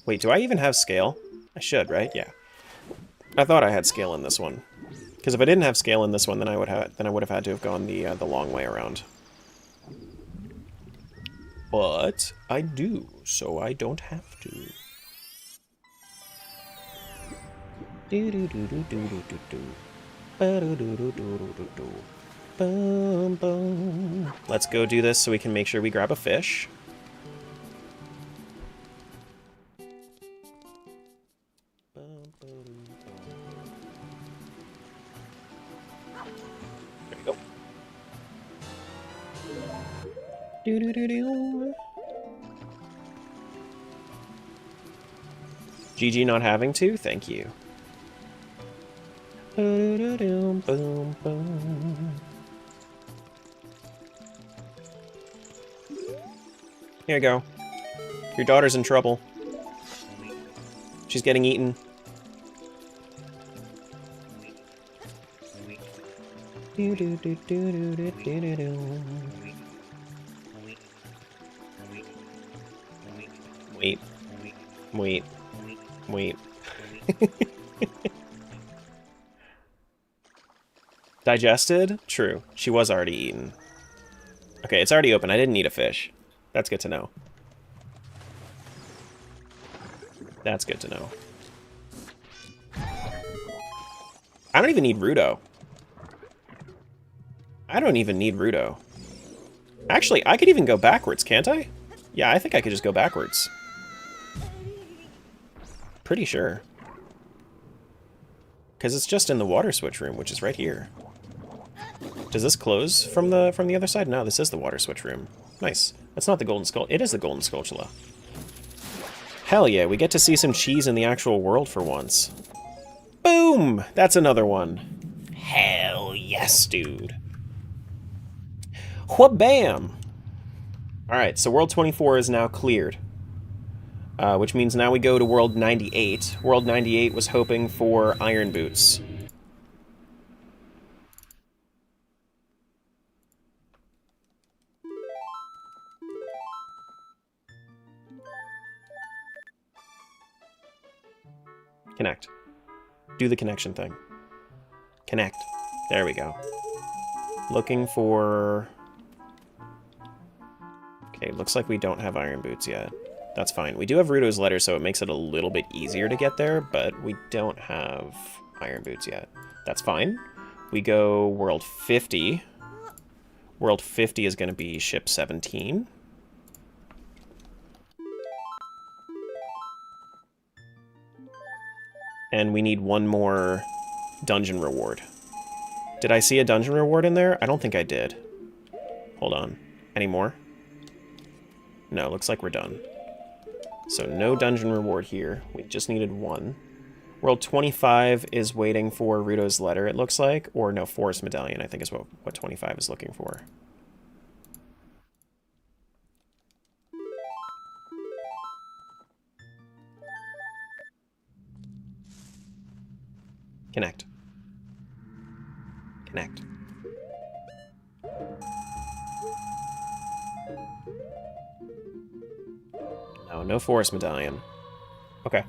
Wait, do I even have scale? I should, right? Yeah. I thought I had scale in this one. Because if I didn't have scale in this one, then I would have had to have gone the long way around. But I do, so I don't have to. Let's go do this so we can make sure we grab a fish. There we go. GG not having to? Thank you. Here you go. Your daughter's in trouble. She's getting eaten. Wait. Wait. Wait. Digested? True. She was already eaten. Okay, it's already open. I didn't need a fish. That's good to know. That's good to know. I don't even need Rudo. I don't even need Rudo. Actually, I could even go backwards, can't I? Yeah, I think I could just go backwards. Pretty sure. Because it's just in the water switch room, which is right here. Does this close from the other side? No, this is the water switch room. Nice. That's not the golden skull. It is the golden skulltula. Hell yeah, we get to see some cheese in the actual world for once. Boom! That's another one. Hell yes, dude. Wha-bam! Alright, so World 24 is now cleared. Which means now we go to World 98. World 98 was hoping for iron boots. Connect. Do the connection thing. Connect. There we go. Looking for... Okay, looks like we don't have iron boots yet. That's fine. We do have Rudo's letter, so it makes it a little bit easier to get there, but we don't have iron boots yet. That's fine. We go World 50. World 50 is going to be Ship 17. And we need one more dungeon reward. Did I see a dungeon reward in there? I don't think I did. Hold on. Any more? No, looks like we're done. So no dungeon reward here. We just needed one. World 25 is waiting for Rudo's letter, it looks like. Or no, Forest Medallion, I think is what 25 is looking for. Connect. Connect. No, no Forest Medallion. Okay.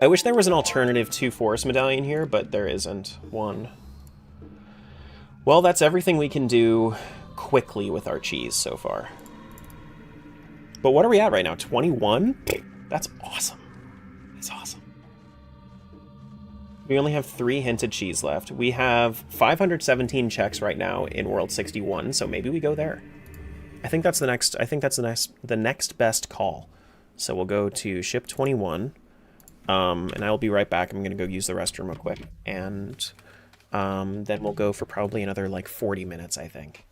I wish there was an alternative to Forest Medallion here, but there isn't one. Well, that's everything we can do quickly with our cheese so far. But what are we at right now? 21? That's awesome. That's awesome. We only have 3 hinted cheese left. We have 517 checks right now in World 61, so maybe we go there. I think that's the next best call. So we'll go to Ship 21. And I will be right back. I'm going to go use the restroom real quick. And then we'll go for probably another, like, 40 minutes, I think.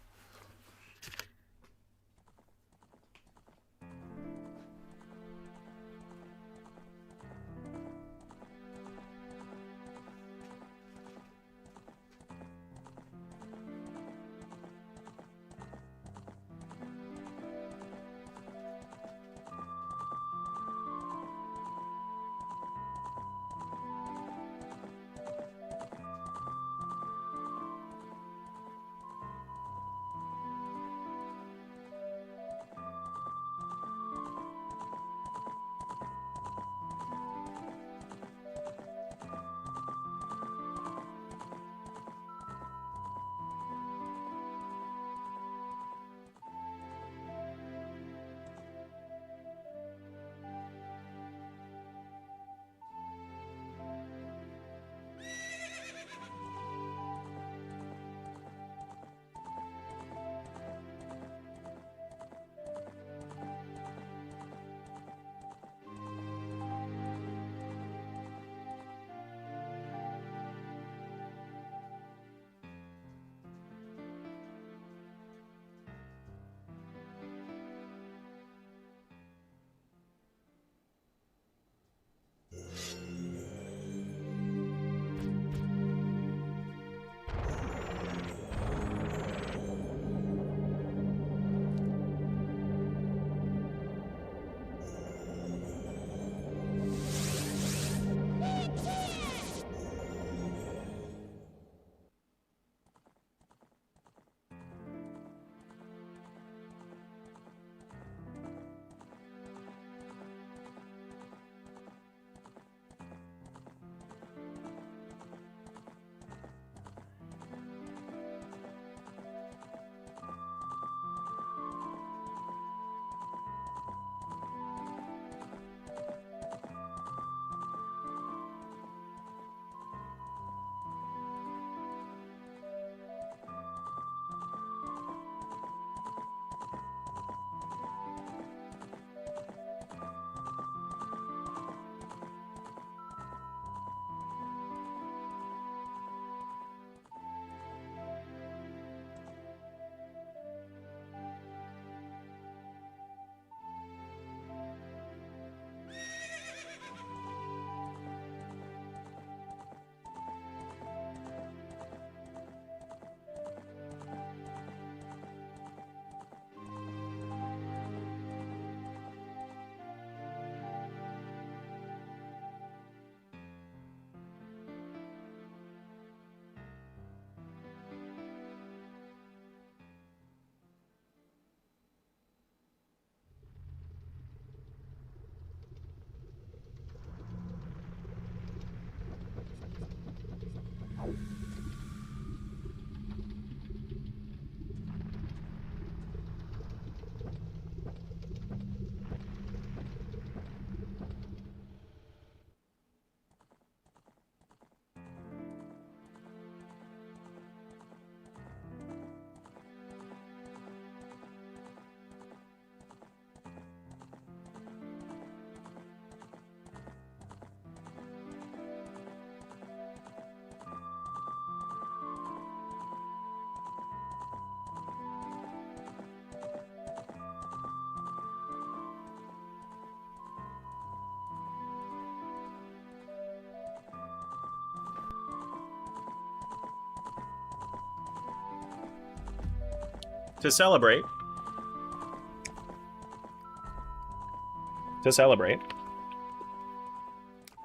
To celebrate.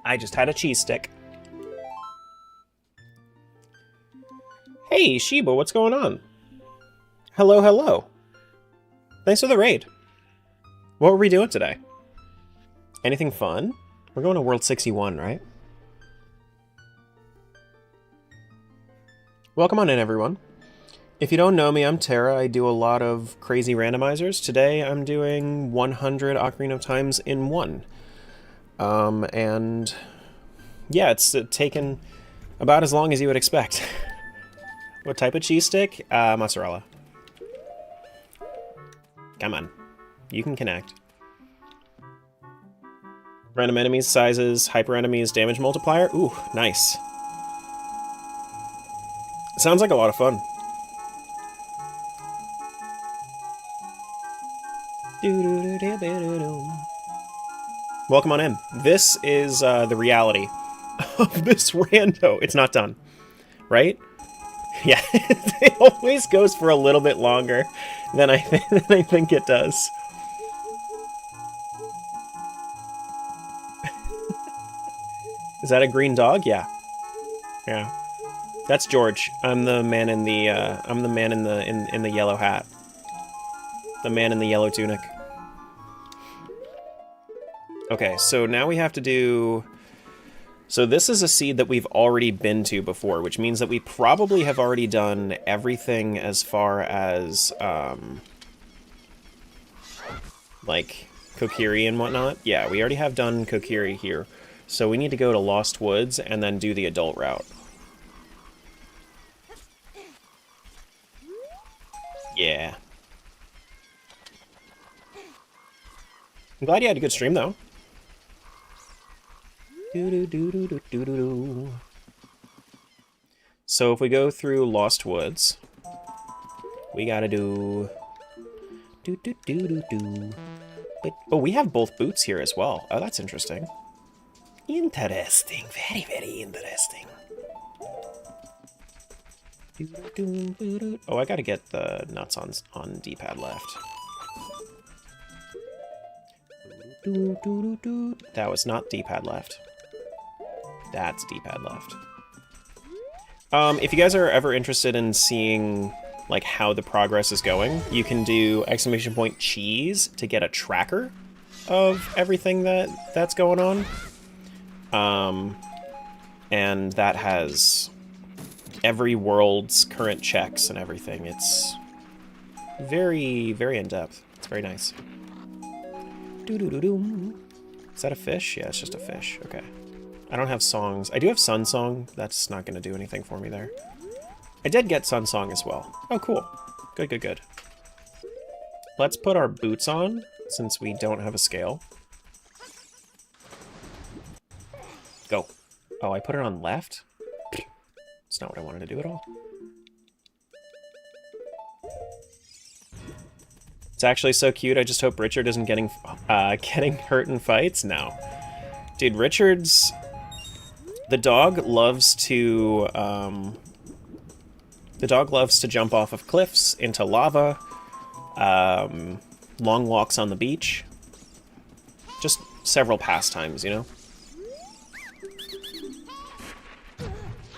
I just had a cheese stick. Hey, Sheba, what's going on? Hello, hello. Thanks for the raid. What were we doing today? Anything fun? We're going to World 61, right? Welcome on in, everyone. If you don't know me, I'm Tara. I do a lot of crazy randomizers. Today, I'm doing 100 Ocarina of Times in one. And yeah, it's taken about as long as you would expect. What type of cheese stick? Mozzarella. Come on. You can connect. Random enemies, sizes, hyper enemies, damage multiplier. Ooh, nice. Sounds like a lot of fun. Welcome on in. This is the reality of this rando. It's not done, right? Yeah, it always goes for a little bit longer than I think it does. Is that a green dog? Yeah. Yeah. That's George. I'm the man in the in the yellow hat. The man in the yellow tunic. Okay, so now we have to do... So this is a seed that we've already been to before, which means that we probably have already done everything as far as, like, Kokiri and whatnot. Yeah, we already have done Kokiri here. So we need to go to Lost Woods and then do the adult route. Yeah. I'm glad you had a good stream, though. So if we go through Lost Woods, we gotta do... Oh, we have both boots here as well. Oh, that's interesting. Interesting. Very, very interesting. Oh, I gotta get the nuts on D-pad left. That was not D-pad left. That's D-pad left. If you guys are ever interested in seeing like how the progress is going, you can do !cheese to get a tracker of everything that's going on. And that has every world's current checks and everything. It's very, very in-depth. It's very nice. Is that a fish? Yeah, it's just a fish. Okay. I don't have songs. I do have Sun Song. That's not going to do anything for me there. I did get Sun Song as well. Oh, cool. Good, good, good. Let's put our boots on, since we don't have a scale. Go. Oh, I put it on left? It's not what I wanted to do at all. It's actually so cute. I just hope Richard isn't getting hurt in fights. No. Dude, Richard's... The dog loves to jump off of cliffs into lava, long walks on the beach. Just several pastimes, you know?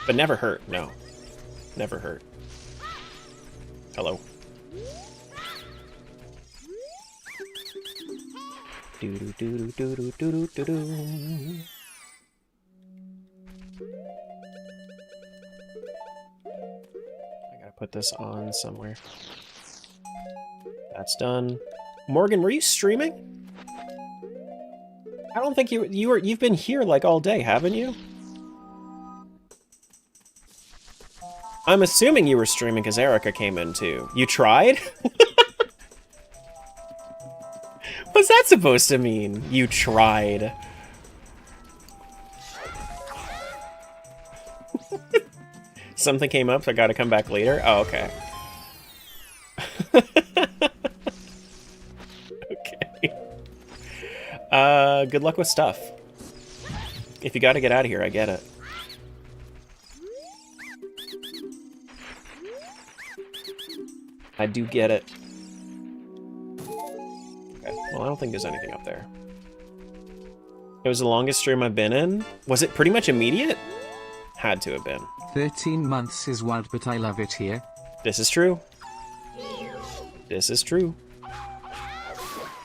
But never hurt, no. Never hurt. Hello. Do-do-do-do-do-do-do-do-do. I gotta put this on somewhere. That's done. Morgan, were you streaming? I don't think you've been here like all day, haven't you? I'm assuming you were streaming because Erica came in too. You tried? What's that supposed to mean? You tried. Something came up, so I gotta come back later? Oh, okay. Okay. Good luck with stuff. If you gotta get out of here, I get it. I do get it. Okay, well, I don't think there's anything up there. It was the longest stream I've been in. Was it pretty much immediate? Had to have been. 13 months is wild, but I love it here. This is true. This is true.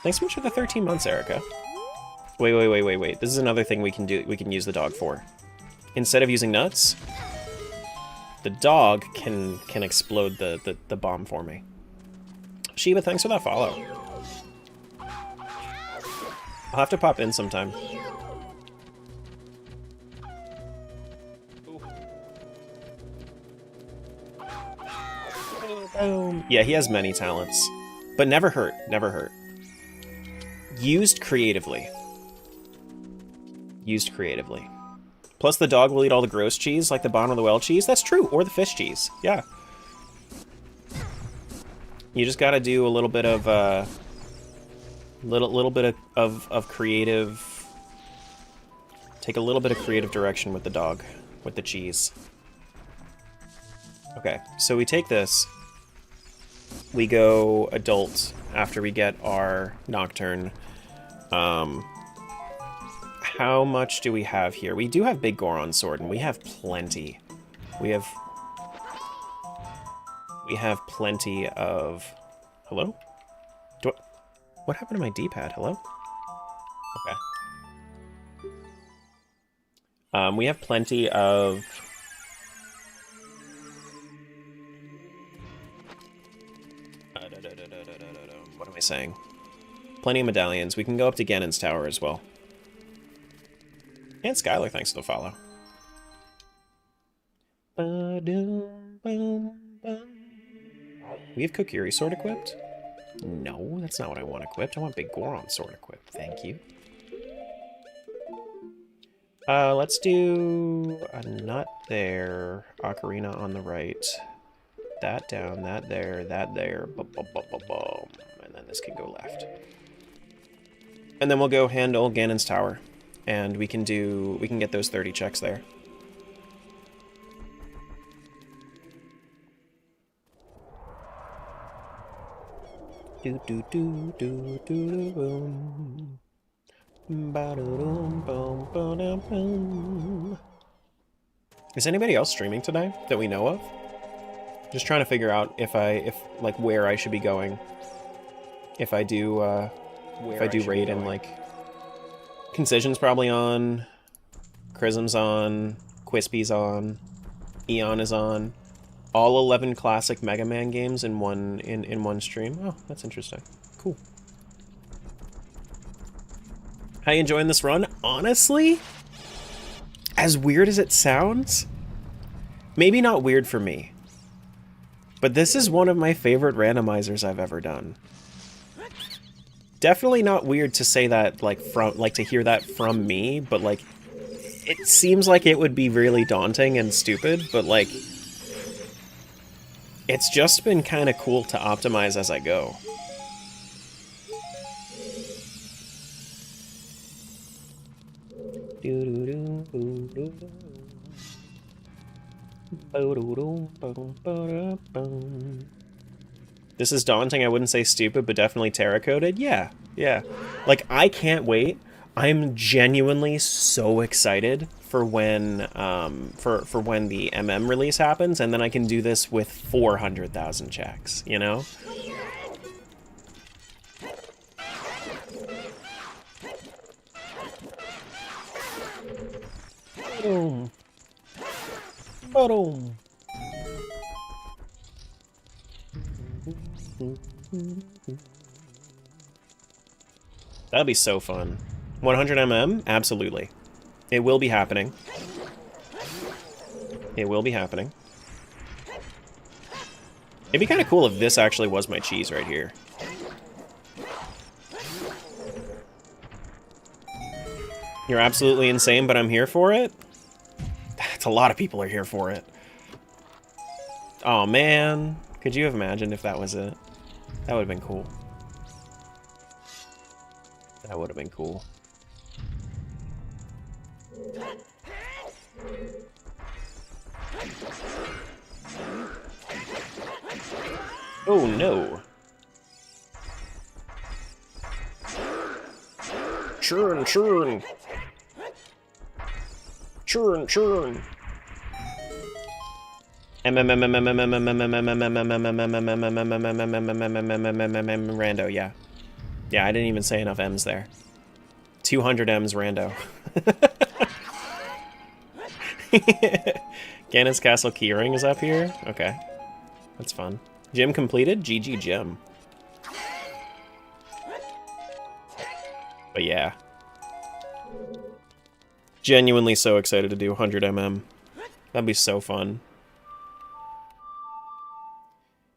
Thanks so much for the 13 months, Erica. Wait. This is another thing we can do. We can use the dog for. Instead of using nuts, the dog can explode the bomb for me. Shiba, thanks for that follow. I'll have to pop in sometime. Yeah, he has many talents, but never hurt, never hurt. Used creatively. Used creatively. Plus the dog will eat all the gross cheese, like the bottom of the well cheese. That's true, or the fish cheese. Yeah. You just gotta do a little bit of little bit of creative. Take a little bit of creative direction with the dog, with the cheese. Okay, so we take this. We go adult after we get our Nocturne. How much do we have here? We do have Big Goron Sword, and we have plenty. We have plenty of... Hello? What happened to my D-pad? Hello? Okay. We have plenty of... What am I saying? Plenty of medallions. We can go up to Ganon's Tower as well. And Skylar, thanks for the follow. We have Kokiri Sword equipped? No, that's not what I want equipped. I want Big Goron Sword equipped. Thank you. Let's do a nut there. Ocarina on the right. That down, that there, that there. Boom, boom, boom, boom, boom. And then this can go left. And then we'll go handle Ganon's Tower. And we can get those 30 checks there. Do do do do do boom. Ba-da-dum, boom, ba-dum, boom. Is anybody else streaming today that we know of? Just trying to figure out if like where I should be going. If I do raid and like Concision's probably on, Chrism's on, Quispy's on, Eon is on. All 11 classic Mega Man games in one stream. Oh, that's interesting. Cool. How you enjoying this run? Honestly, as weird as it sounds, maybe not weird for me, but this is one of my favorite randomizers I've ever done. Definitely not weird to say that, to hear that from me, but like, it seems like it would be really daunting and stupid, but like, it's just been kind of cool to optimize as I go. This is daunting, I wouldn't say stupid, but definitely terracoted. Yeah. Like, I can't wait. I'm genuinely so excited for when for when the MM release happens, and then I can do this with 400,000 checks, you know? Boom. Boom. That'll be so fun. 100 mm? Absolutely. It will be happening. It will be happening. It'd be kind of cool if this actually was my cheese right here. You're absolutely insane, but I'm here for it? That's a lot of people are here for it. Oh man. Could you have imagined if that was it? That would have been cool. That would have been cool. Oh no. Churn, churn. Churn, churn. Rando, yeah. Yeah, I didn't even say enough M's there. 200 M's rando. Ganon's Castle keyring is up here? Okay. That's fun. Gym completed? GG Gym. But yeah. Genuinely so excited to do 100 MM. That'd be so fun.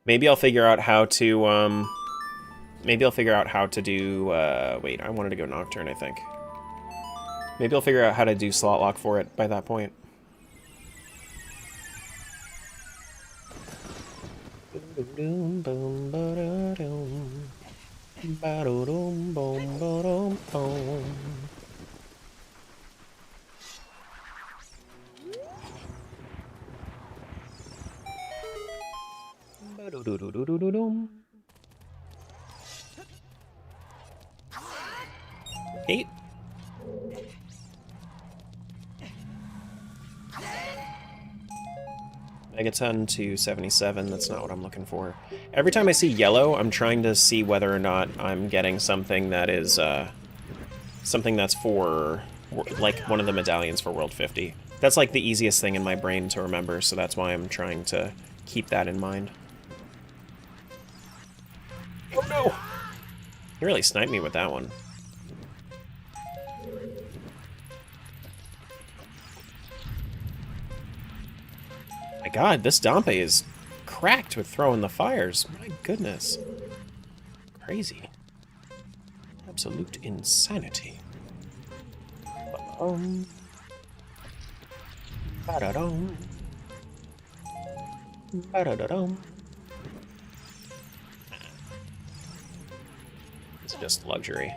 Maybe I'll figure out how to, maybe I'll figure out how to do, wait, I wanted to go Nocturne, I think. Maybe I'll figure out how to do slot lock for it by that point. Eight. Megaton to 77, that's not what I'm looking for. Every time I see yellow, I'm trying to see whether or not I'm getting something that is, something that's for, like, one of the medallions for World 50. That's, like, the easiest thing in my brain to remember, so that's why I'm trying to keep that in mind. Oh no! You really sniped me with that one. My god, this Dompe is cracked with throwing the fires. My goodness. Crazy. Absolute insanity. Ba-da-dum. Ba-da-da-dum. It's just luxury.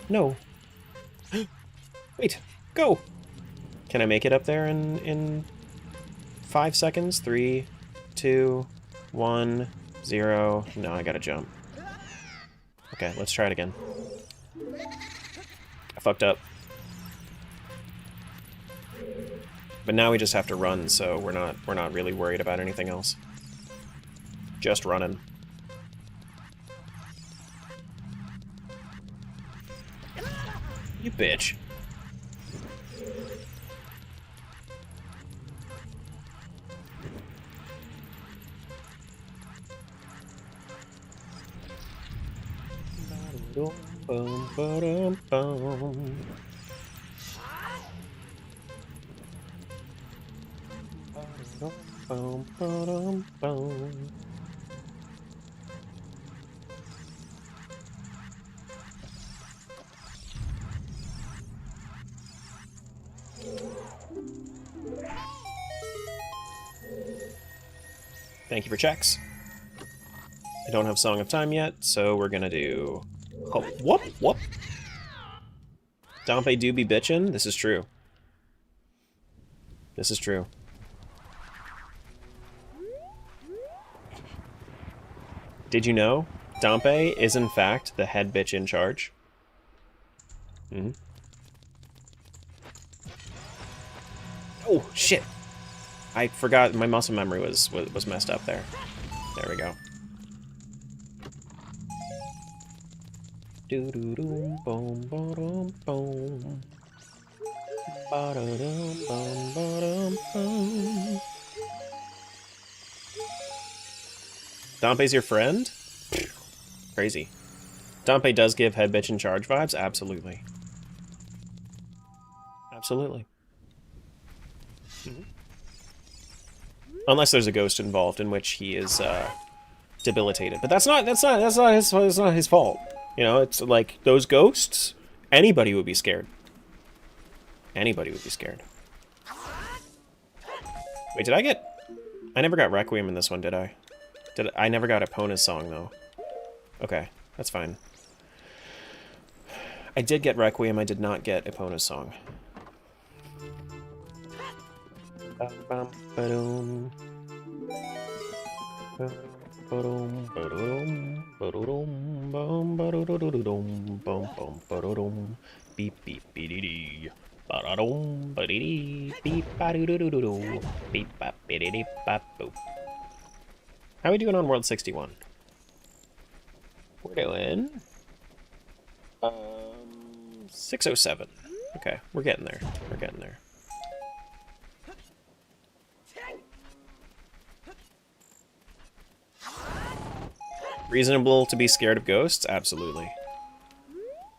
No. Wait, go! Can I make it up there in 5 seconds? 3, 2, 1, 0. No, I gotta jump. Okay, let's try it again. I fucked up. But now we just have to run, so we're not really worried about anything else. Just running. You bitch. Thank you for checks. I don't have Song of Time yet, so we're gonna do... Oh, whoop, whoop. Dompe do be bitchin'? This is true. This is true. Did you know? Dompe is in fact the head bitch in charge. Mm-hmm. Oh, shit! I forgot my muscle memory was messed up there. There we go. Do-do-dum, boom, ba-dum, boom. Ba-da-dum, bum, ba-dum, bum. Dompe's your friend? Crazy. Dompe does give head bitch in charge vibes? Absolutely. Absolutely. Mm-hmm. Unless there's a ghost involved, in which he is debilitated. But that's not his fault. You know, it's like those ghosts. Anybody would be scared. Anybody would be scared. Wait, did I get? I never got Requiem in this one, did I? I never got Epona's song though. Okay, that's fine. I did get Requiem. I did not get Epona's song. Beep beep beep ba-da-dum, ba-dee-dee, beep ba-doo-doo-doo-doo, beep bop biddy bop boop. How are we doing on World 61? We're doing 607. Okay, we're getting there. We're getting there. Reasonable to be scared of ghosts? Absolutely.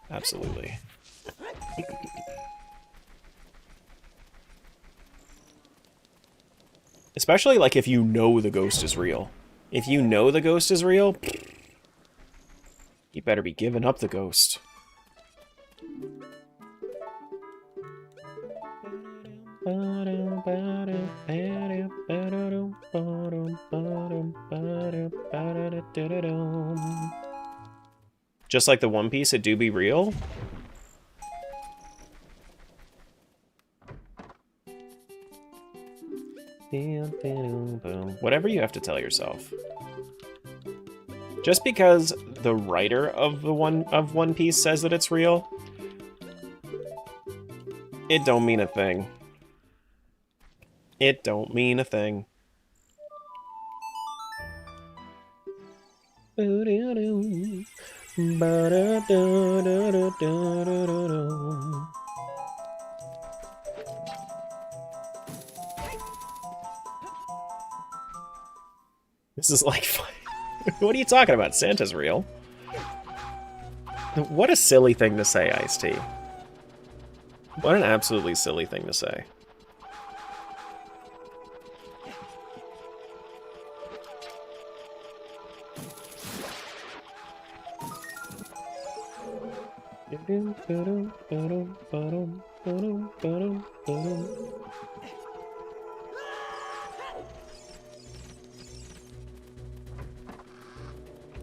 Absolutely. Especially, like, if you know the ghost is real. If you know the ghost is real, you better be giving up the ghost. Just like the One Piece, it do be real. Whatever you have to tell yourself. Just because the writer of One Piece says that it's real, it don't mean a thing. It don't mean a thing. This is like, what are you talking about? Santa's real. What a silly thing to say, Ice-T. What an absolutely silly thing to say.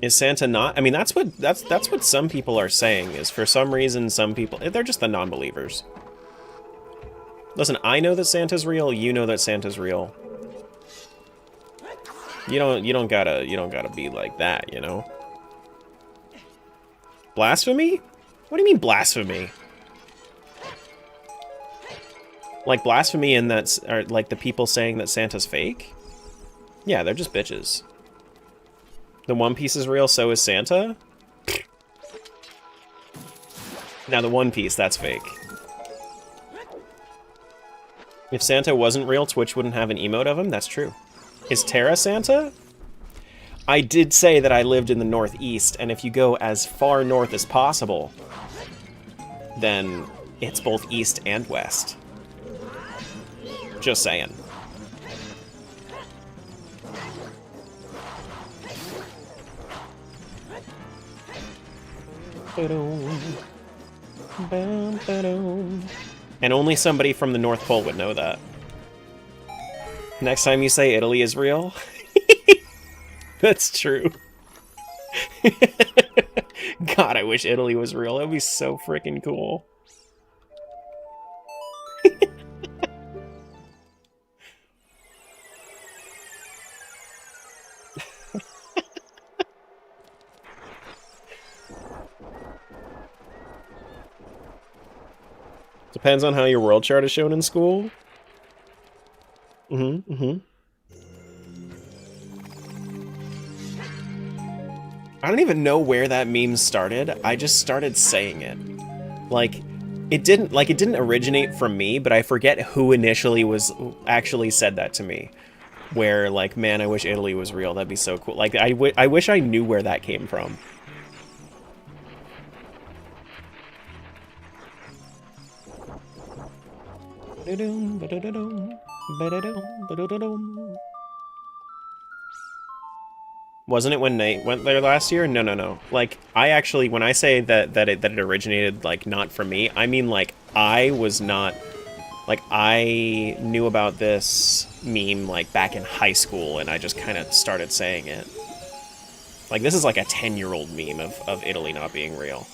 Is Santa not? I mean, that's what some people are saying, is for some reason some people, they're just the non-believers. Listen, I know that Santa's real, you know that Santa's real. You don't gotta be like that, you know? Blasphemy? What do you mean blasphemy? Like blasphemy in that, or like the people saying that Santa's fake? Yeah, they're just bitches. The One Piece is real, so is Santa? Now the One Piece, that's fake. If Santa wasn't real, Twitch wouldn't have an emote of him, that's true. Is Terra Santa? I did say that I lived in the Northeast, and if you go as far north as possible, then it's both east and west. Just saying. And only somebody from the North Pole would know that. Next time you say Italy is real, that's true. God, I wish Italy was real. That would be so freaking cool. Depends on how your world chart is shown in school. I don't even know where that meme started. I just started saying it. Like, it didn't originate from me, but I forget who initially actually said that to me. Where, like, man, I wish Italy was real. That'd be so cool. Like, I wish I knew where that came from. Wasn't it when Nate went there last year? No. Like, I actually, when I say that it originated, like, not from me, I mean, like, I was not, like, I knew about this meme, like, back in high school, and I just kind of started saying it. Like, this is like a 10-year-old meme of Italy not being real.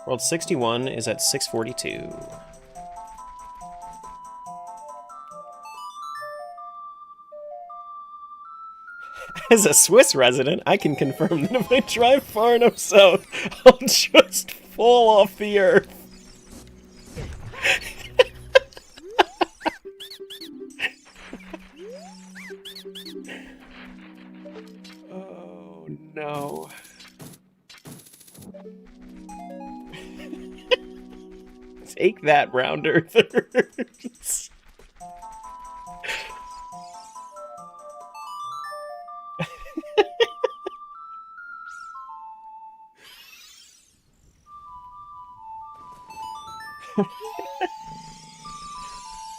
World 61 is at 642. As a Swiss resident, I can confirm that if I drive far enough south, I'll just fall off the earth. Oh no. Take that, round earthers.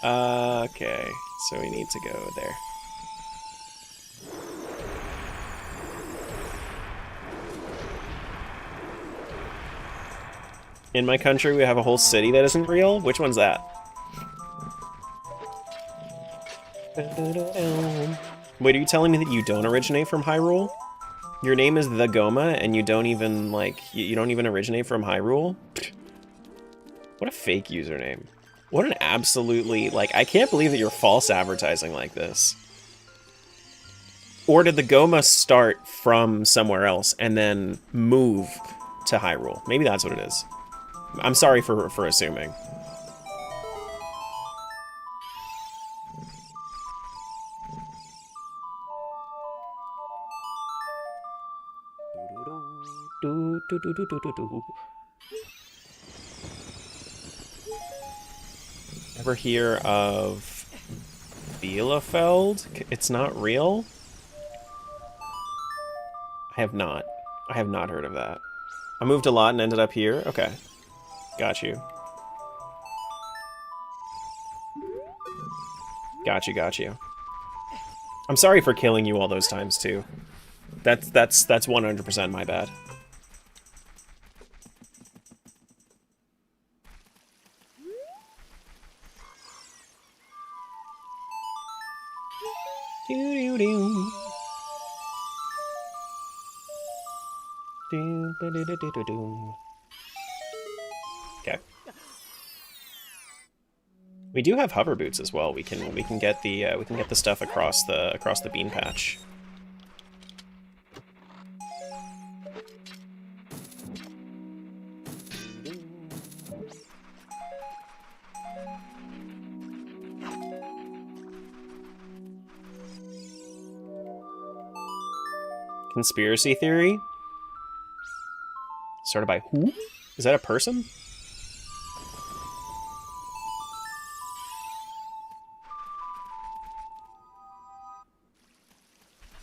Okay, so we need to go there. In my country, we have a whole city that isn't real? Which one's that? Wait, are you telling me that you don't originate from Hyrule? Your name is The Goma, and you don't even, like, you don't even originate from Hyrule? What a fake username. What an absolutely, like, I can't believe that you're false advertising like this. Or did the Goma start from somewhere else and then move to Hyrule? Maybe that's what it is. I'm sorry for assuming. Ever hear of Bielefeld? It's not real? I have not. I have not heard of that. I moved a lot and ended up here? Okay. Got you. Got you, got you. I'm sorry for killing you all those times, too. That's 100% my bad. Okay. We do have hover boots as well. We can get the stuff across the bean patch. Conspiracy theory? Started by who? Is that a person?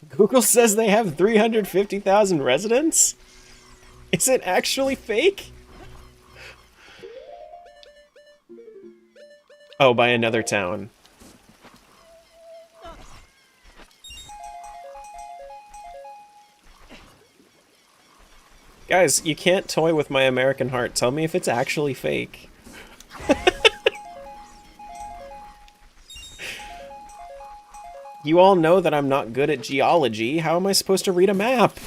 Google says they have 350,000 residents? Is it actually fake? Oh, by another town. Guys, you can't toy with my American heart. Tell me if it's actually fake. You all know that I'm not good at geology. How am I supposed to read a map?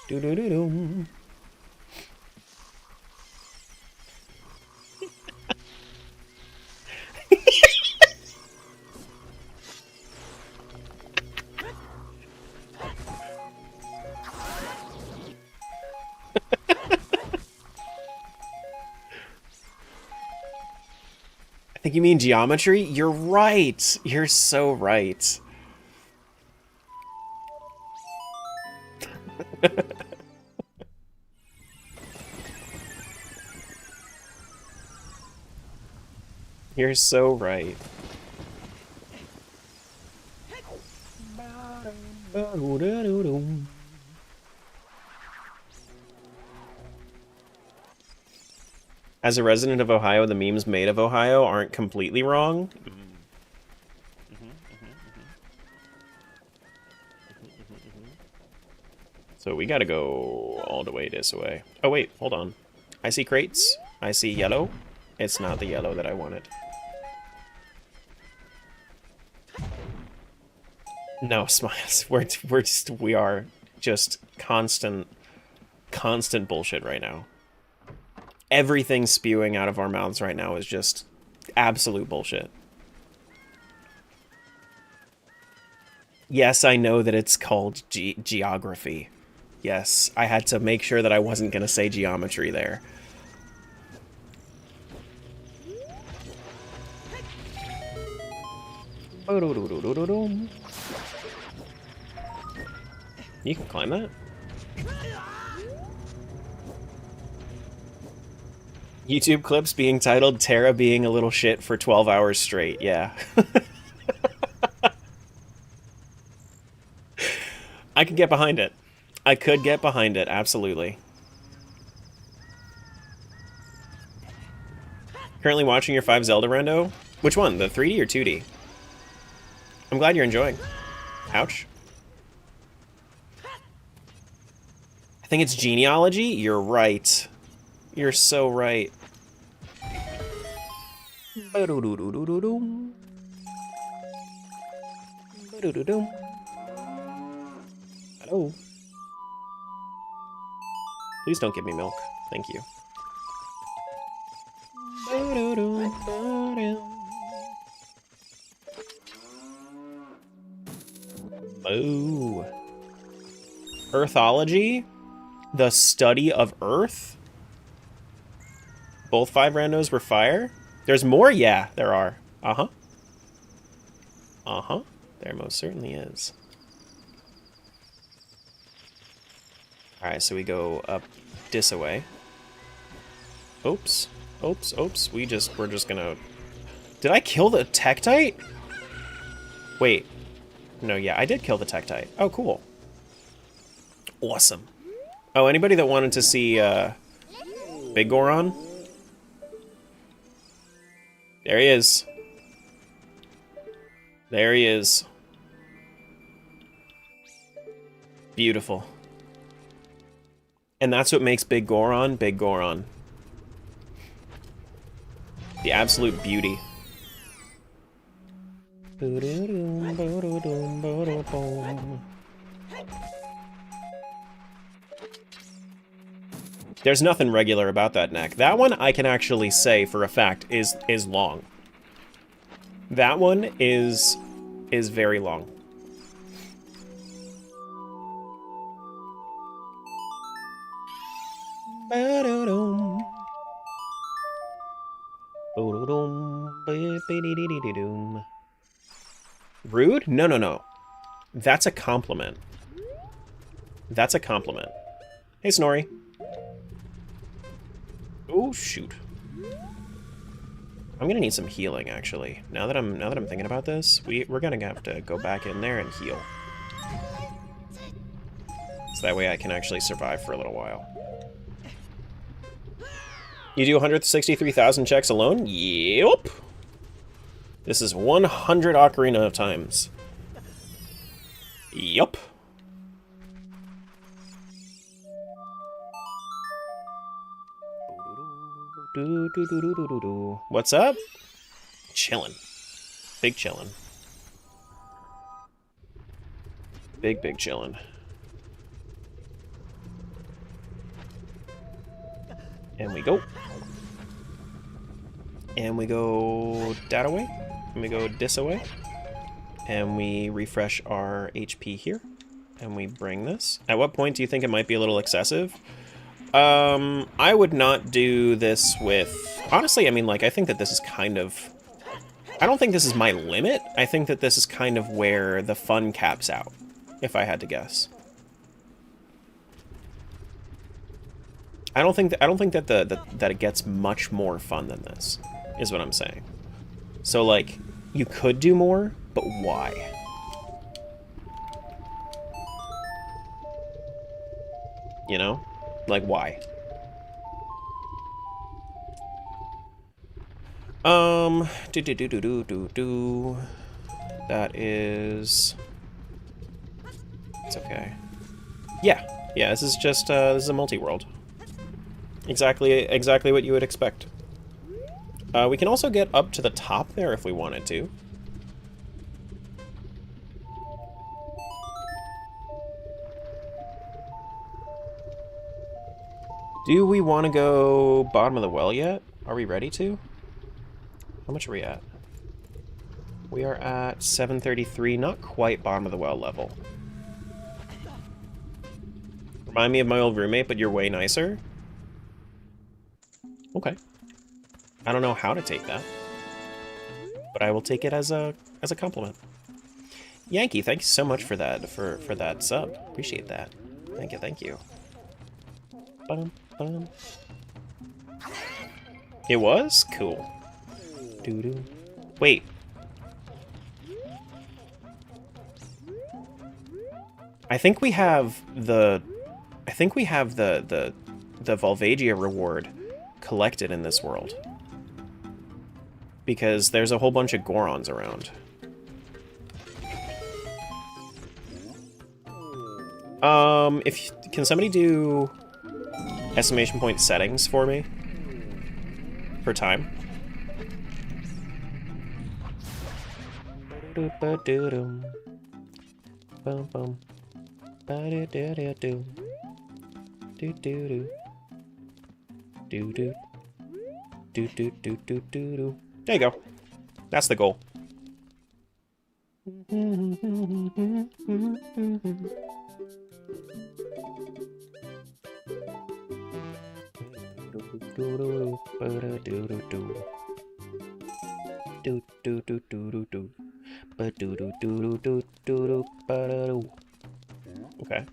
Doo-doo-doo-doo. I think you mean geometry? You're right. You're so right. You're so right. As a resident of Ohio, the memes made of Ohio aren't completely wrong. So we gotta go all the way this way. Oh wait, hold on. I see crates. I see yellow. It's not the yellow that I wanted. No, Smiles. We are just constant bullshit right now. Everything spewing out of our mouths right now is just absolute bullshit. Yes, I know that it's called geography. Yes, I had to make sure that I wasn't going to say geometry there. You can climb that? YouTube clips being titled Terra being a little shit for 12 hours straight, yeah. I could get behind it. I could get behind it, absolutely. Currently watching your 5 Zelda rando? Which one, the 3D or 2D? I'm glad you're enjoying. Ouch. I think it's genealogy? You're right. You're so right. Hello. Please don't give me milk. Thank you. Boo. Earthology? The study of Earth? Both 5 randos were fire? There's more? Yeah, there are. Uh-huh. Uh-huh. There most certainly is. Alright, so we go up this away. Oops. Oops, oops. We're just gonna... Did I kill the Tektite? Wait. No, yeah, I did kill the Tektite. Oh, cool. Awesome. Oh, anybody that wanted to see, Big Goron? There he is. There he is. Beautiful. And that's what makes Big Goron, Big Goron. The absolute beauty. There's nothing regular about that neck. That one I can actually say for a fact is long. That one is very long. Rude? No, no, no. That's a compliment. That's a compliment. Hey, Snorri. Oh, shoot. I'm gonna need some healing, actually. Now that I'm thinking about this, we're gonna have to go back in there and heal. So that way I can actually survive for a little while. You do 163,000 checks alone? Yep. This is 100 Ocarina of Times. Yup. What's up? Chillin'. Big chillin'. Big chillin'. And we go. And we go that away. And we go this away. And we refresh our HP here. And we bring this. At what point do you think it might be a little excessive? I would not do this with... Honestly, I mean, like, I think that this is kind of... I don't think this is my limit. I think that this is kind of where the fun caps out, if I had to guess. I don't think that that it gets much more fun than this, is what I'm saying. So, like, you could do more, but why? You know? Like, why? That is... It's okay. Yeah, this is just, this is a multi-world. Exactly what you would expect. We can also get up to the top there if we wanted to. Do we want to go bottom of the well yet? Are we ready to? How much are we at? We are at 733, not quite bottom of the well level. Remind me of my old roommate, but you're way nicer. Okay. I don't know how to take that, but I will take it as a compliment. Yankee, thank you so much for that for that sub. Appreciate that. Thank you, thank you. Bum, bum. It was cool. Doo-doo. Wait. I think we have the Volvagia reward collected in this world. Because there's a whole bunch of Gorons around. Can somebody do exclamation point settings for me? For time? Bum bum. Do do do. Do do do. Do do. Do do do do do do. There you go. That's the goal. Okay.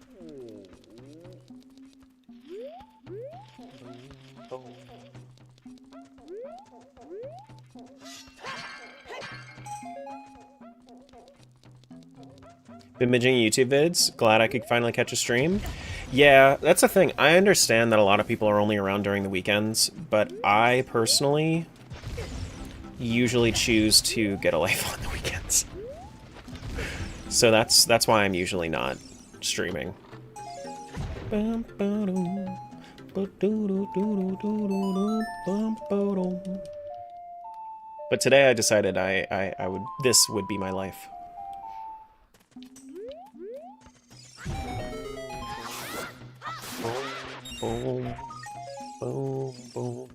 Been binging YouTube vids. Glad I could finally catch a stream. Yeah, that's the thing. I understand that a lot of people are only around during the weekends, but I personally usually choose to get a life on the weekends. So that's why I'm usually not streaming. But today I decided this would be my life. Boom, boom, boom.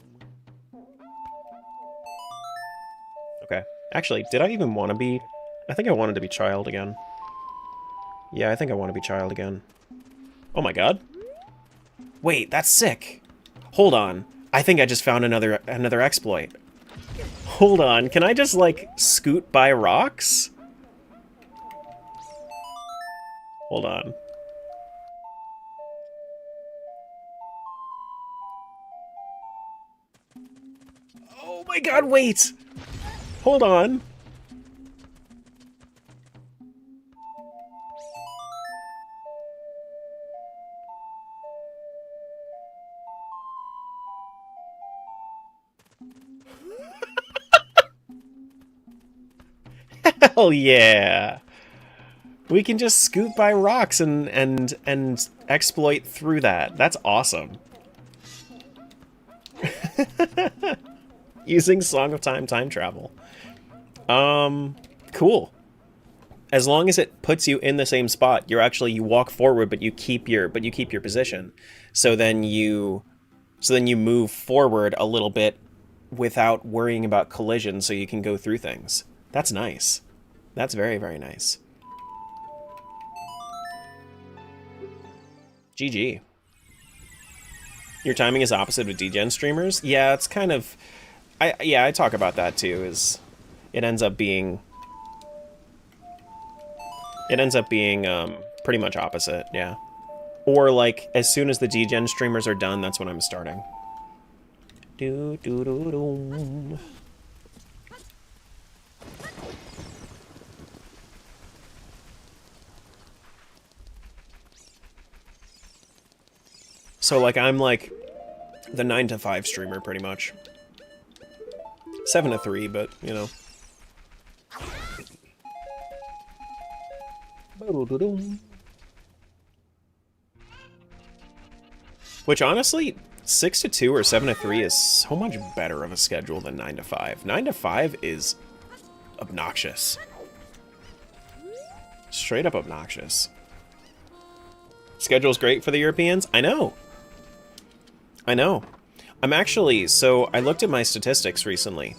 Okay. Actually, did I even want to be... I think I wanted to be child again. Yeah, I think I want to be child again. Oh my god. Wait, that's sick. Hold on. I think I just found another exploit. Hold on. Can I just, like, scoot by rocks? Hold on. Oh my god, wait! Hold on. Hell yeah! We can just scoot by rocks and exploit through that. That's awesome. Using Song of Time time travel. Cool. As long as it puts you in the same spot, you walk forward, but you keep your position. So then you move forward a little bit without worrying about collision, so you can go through things. That's nice. That's very, very nice. GG. Your timing is opposite with DGen streamers? Yeah, it's kind of... I talk about that too, is it ends up being pretty much opposite, yeah. Or like, as soon as the DGen streamers are done, that's when I'm starting. Do do do do. So like, I'm like the 9 to 5 streamer pretty much. 7 to 3, but you know. Which honestly, 6 to 2 or 7 to 3 is so much better of a schedule than 9 to 5. 9 to 5 is obnoxious. Straight up obnoxious. Schedule's great for the Europeans? I know. I know. I'm actually, so I looked at my statistics recently,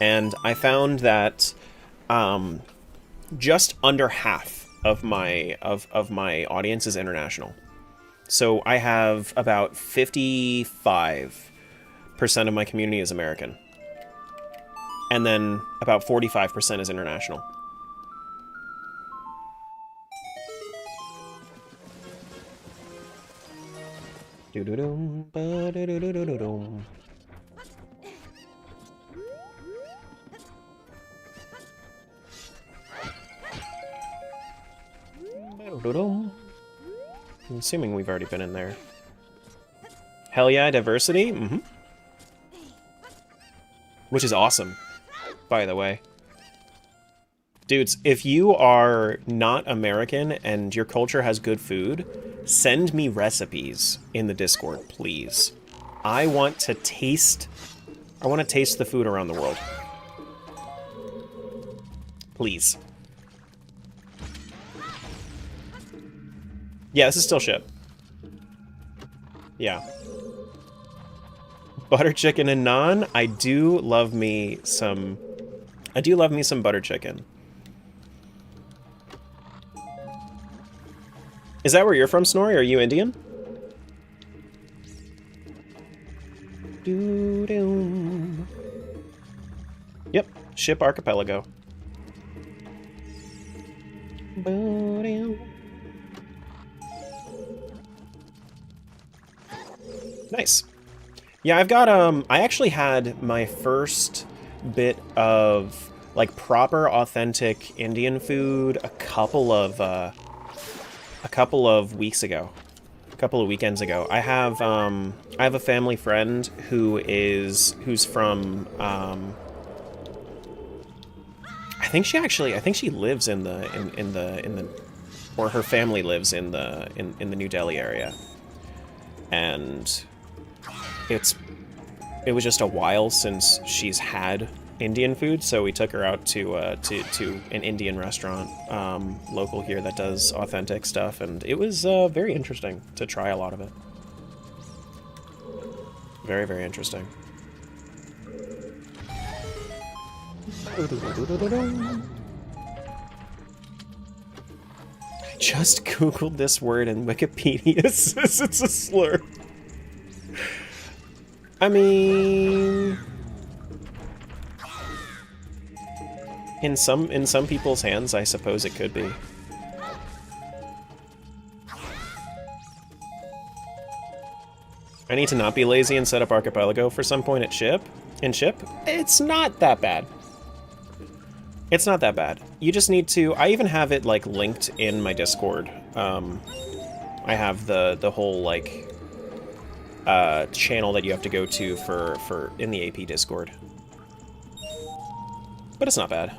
and I found that just under half of my my audience is international. So I have about 55% of my community is American. And then about 45% is international. Do-do-dum, ba-do-do-do-do-dum. Ba-do-do-dum. I'm assuming we've already been in there. Hell yeah, diversity? Mm-hmm. Which is awesome, by the way. Dudes, if you are not American and your culture has good food, send me recipes in the Discord, please. I want to taste the food around the world. Please. Yeah, this is still Ship. Yeah. Butter chicken and naan. I do love me some butter chicken. Is that where you're from, Snorri? Are you Indian? Doo-doo. Yep, Ship Archipelago. Boo-doo. Nice. Yeah, I've got, I actually had my first bit of, like, proper, authentic Indian food a couple of weeks ago. A couple of weekends ago. I have a family friend who's from, I think she lives in the, or her family lives in the New Delhi area. And it was just a while since she's had Indian food, so we took her out to an Indian restaurant local here that does authentic stuff, and it was very interesting to try a lot of it. Very, very interesting. I just googled this word and Wikipedia says it's a slur. I mean, in some people's hands, I suppose it could be. I need to not be lazy and set up Archipelago for some point at Ship. It's not that bad. It's not that bad. You just need to. I even have it like linked in my Discord. I have the whole like channel that you have to go to for in the AP Discord. But it's not bad.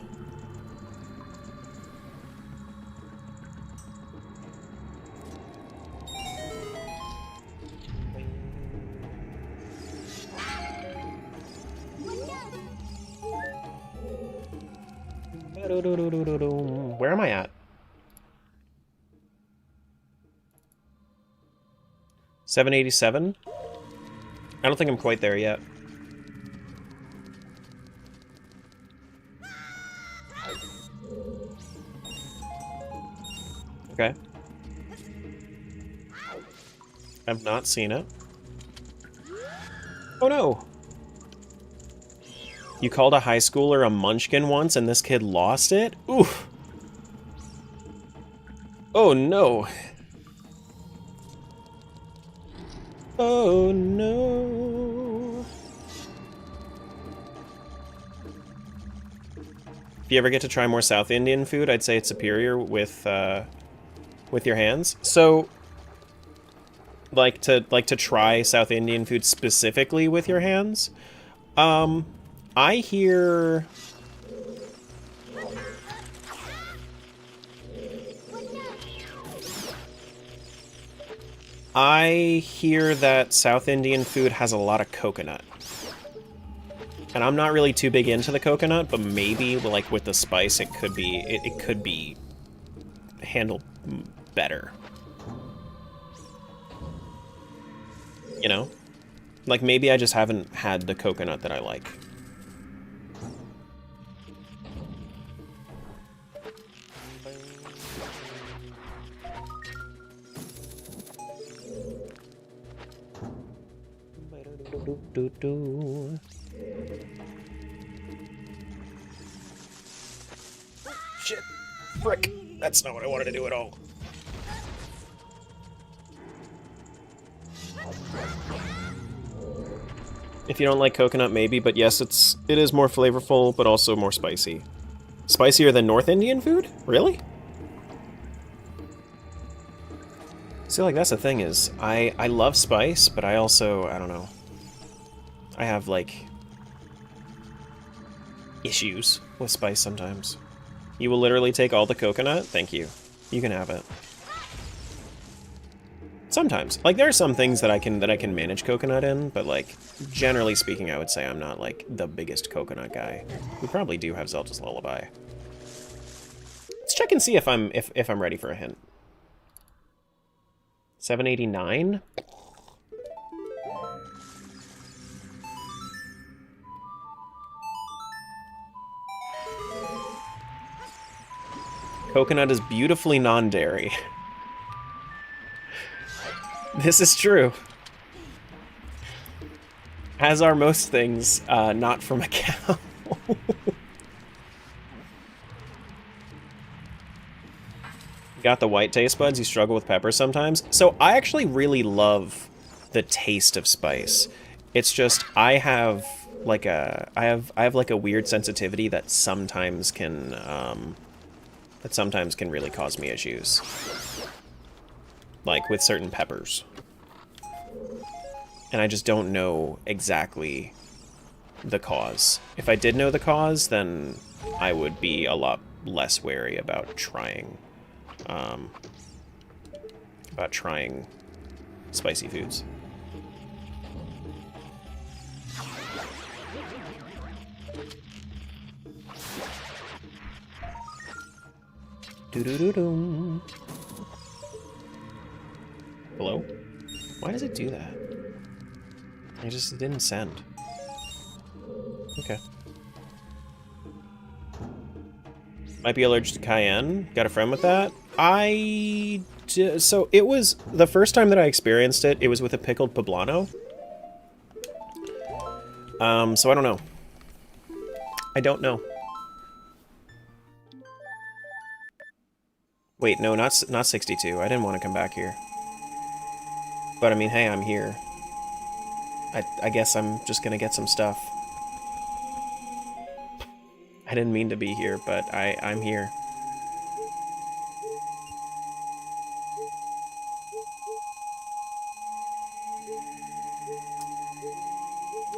Where am I at? 787? I don't think I'm quite there yet. Okay. I've not seen it. Oh no! You called a high schooler a munchkin once and this kid lost it? Oof! Oh no! Oh no! If you ever get to try more South Indian food, I'd say it's superior with your hands. So, like to try South Indian food specifically with your hands. I hear that South Indian food has a lot of coconut. And I'm not really too big into the coconut, but maybe like with the spice it could be handled better. You know? Like, maybe I just haven't had the coconut that I like. Shit. Frick. That's not what I wanted to do at all. If you don't like coconut, maybe, but yes, it is more flavorful, but also more spicy. Spicier than North Indian food? Really? See, like, that's the thing is, I love spice, but I also, I don't know. I have, like, issues with spice sometimes. You will literally take all the coconut? Thank you. You can have it. Sometimes. Like, there are some things that I can manage coconut in, but, like, generally speaking, I would say I'm not, like, the biggest coconut guy. We probably do have Zelda's Lullaby. Let's check and see if I'm ready for a hint. 789? Coconut is beautifully non-dairy. This is true. As are most things, not from a cow. Got the white taste buds, you struggle with peppers sometimes. So I actually really love the taste of spice. It's just I have like a weird sensitivity that sometimes can really cause me issues. Like with certain peppers. And I just don't know exactly the cause. If I did know the cause, then I would be a lot less wary about trying spicy foods. Doo-doo-doo-doo. Hello? Why does it do that? It didn't send. Okay. Might be allergic to cayenne. Got a friend with that? So it was the first time that I experienced it. It was with a pickled poblano. So I don't know. I don't know. Wait, no, not 62. I didn't want to come back here. But I mean, hey, I'm here. I guess I'm just gonna get some stuff. I didn't mean to be here, but I'm here.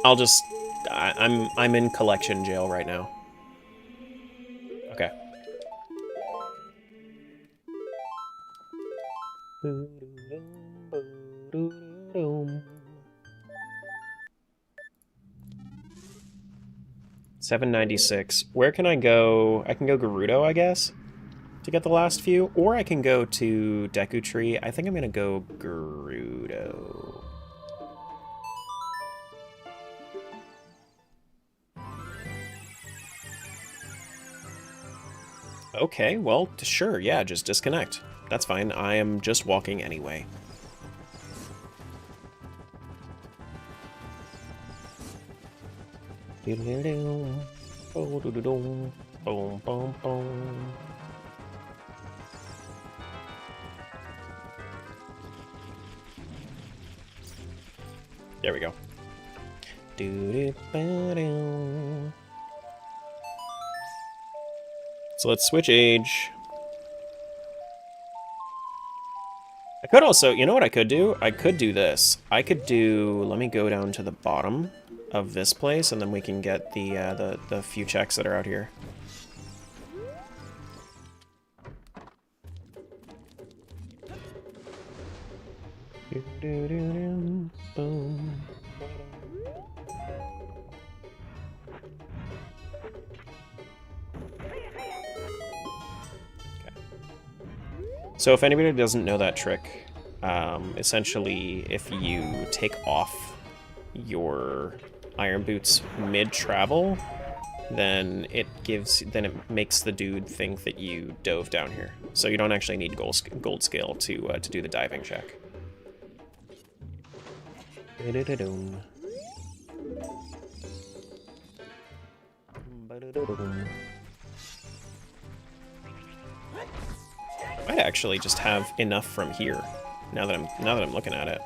I'm in collection jail right now. Okay. 796. Where can I go? I can go Gerudo, I guess, to get the last few. Or I can go to Deku Tree. I think I'm going to go Gerudo. Okay, well, sure, yeah, just disconnect. That's fine. I am just walking anyway. There we go. So let's switch age. I could also, you know what I could do? I could do this. I could do, let me go down to the bottom of this place, and then we can get the few checks that are out here. Boom. So if anybody doesn't know that trick, essentially if you take off your iron boots mid-travel, then it makes the dude think that you dove down here. So you don't actually need gold scale to do the diving check. Might actually just have enough from here. Now that I'm looking at it.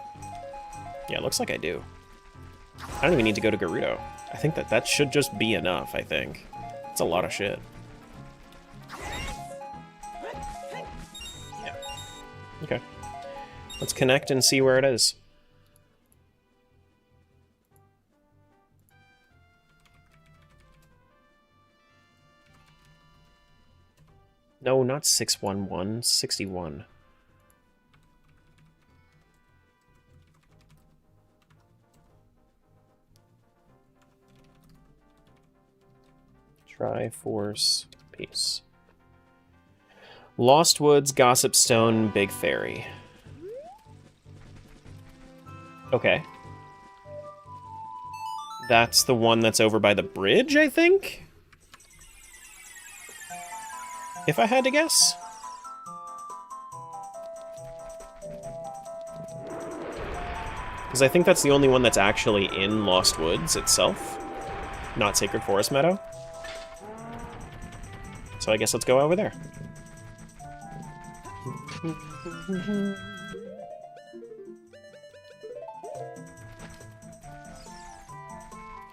Yeah, it looks like I do. I don't even need to go to Gerudo. I think that should just be enough, I think. It's a lot of shit. Yeah. Okay. Let's connect and see where it is. No, not 611, 61. Triforce, peace. Lost Woods, Gossip Stone, Big Fairy. Okay. That's the one that's over by the bridge, I think? If I had to guess. Because I think that's the only one that's actually in Lost Woods itself. Not Sacred Forest Meadow. So I guess let's go over there.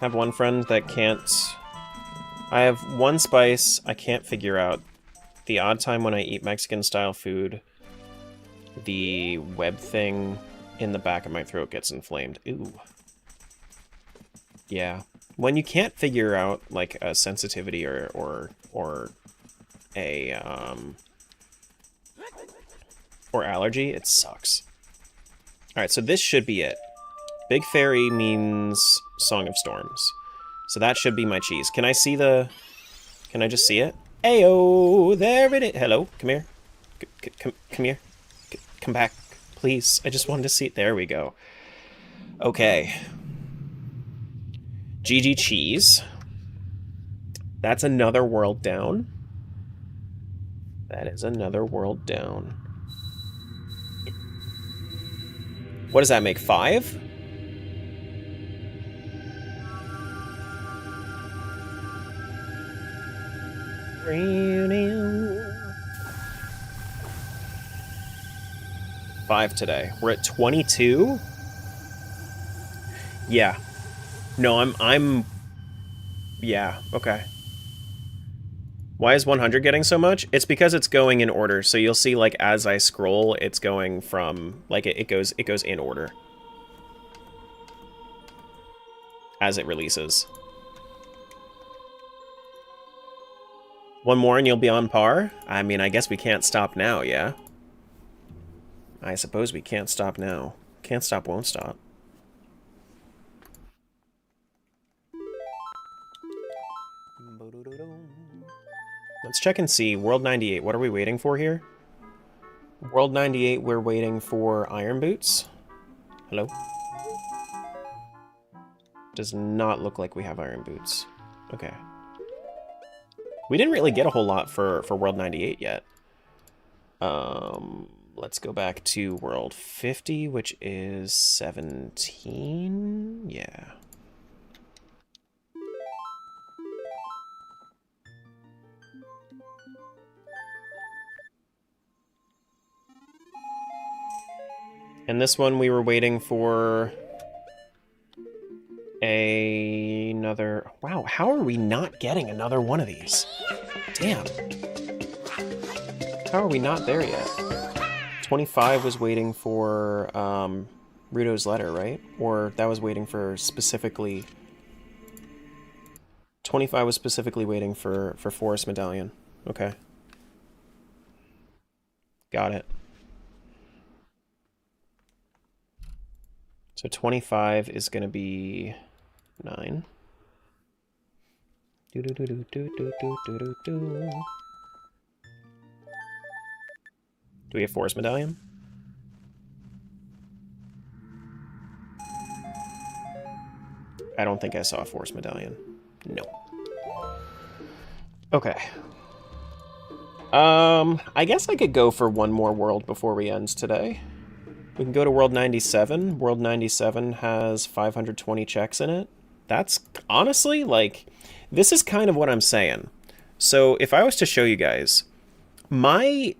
I have one friend that can't... I have one spice I can't figure out. The odd time when I eat Mexican-style food, the web thing in the back of my throat gets inflamed. Ooh. Yeah. When you can't figure out, like, a sensitivity or a, or allergy, it sucks. Alright, so this should be it. Big Fairy means Song of Storms. So that should be my cheese. Can I see the... Can I just see it? Ayo, there it is. Hello, come here. Come here. Come back, please. I just wanted to see it. There we go. Okay. GG cheese. That's another world down. That is another world down. What does that make? 5? Five today. We're at 22? Yeah. No, I'm... Yeah, okay. Why is 100 getting so much? It's because it's going in order. So you'll see, like, as I scroll, it's going from... Like, it goes in order. As it releases. One more and you'll be on par? I mean, I guess we can't stop now, yeah? I suppose we can't stop now. Can't stop, won't stop. Let's check and see. World 98, what are we waiting for here? World 98, we're waiting for Iron Boots. Hello? Does not look like we have Iron Boots. Okay. We didn't really get a whole lot for World 98 yet. Let's go back to World 50, which is 17? Yeah. And this one we were waiting for another... Wow, how are we not getting another one of these? Damn. How are we not there yet? 25 was waiting for Ruto's letter, right? Or that was waiting for specifically... 25 was specifically waiting for Forest Medallion. Okay. Got it. So 25 is going to be 9. Do. Do we have Forest Medallion? I don't think I saw a Force Medallion. No. Okay. I guess I could go for one more world before we end today. We can go to World 97. World 97 has 520 checks in it. That's honestly, like, this is kind of what I'm saying. So if I was to show you guys, my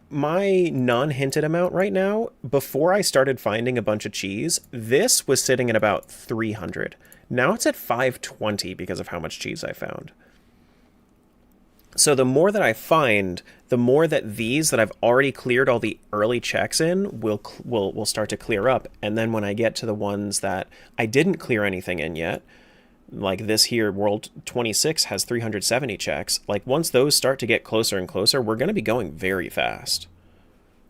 non-hinted amount right now, before I started finding a bunch of cheese, this was sitting at about 300. Now it's at 520 because of how much cheese I found. So the more that I find, the more that these that I've already cleared all the early checks in will start to clear up. And then when I get to the ones that I didn't clear anything in yet, like this here, World 26 has 370 checks. Like once those start to get closer and closer, we're going to be going very fast.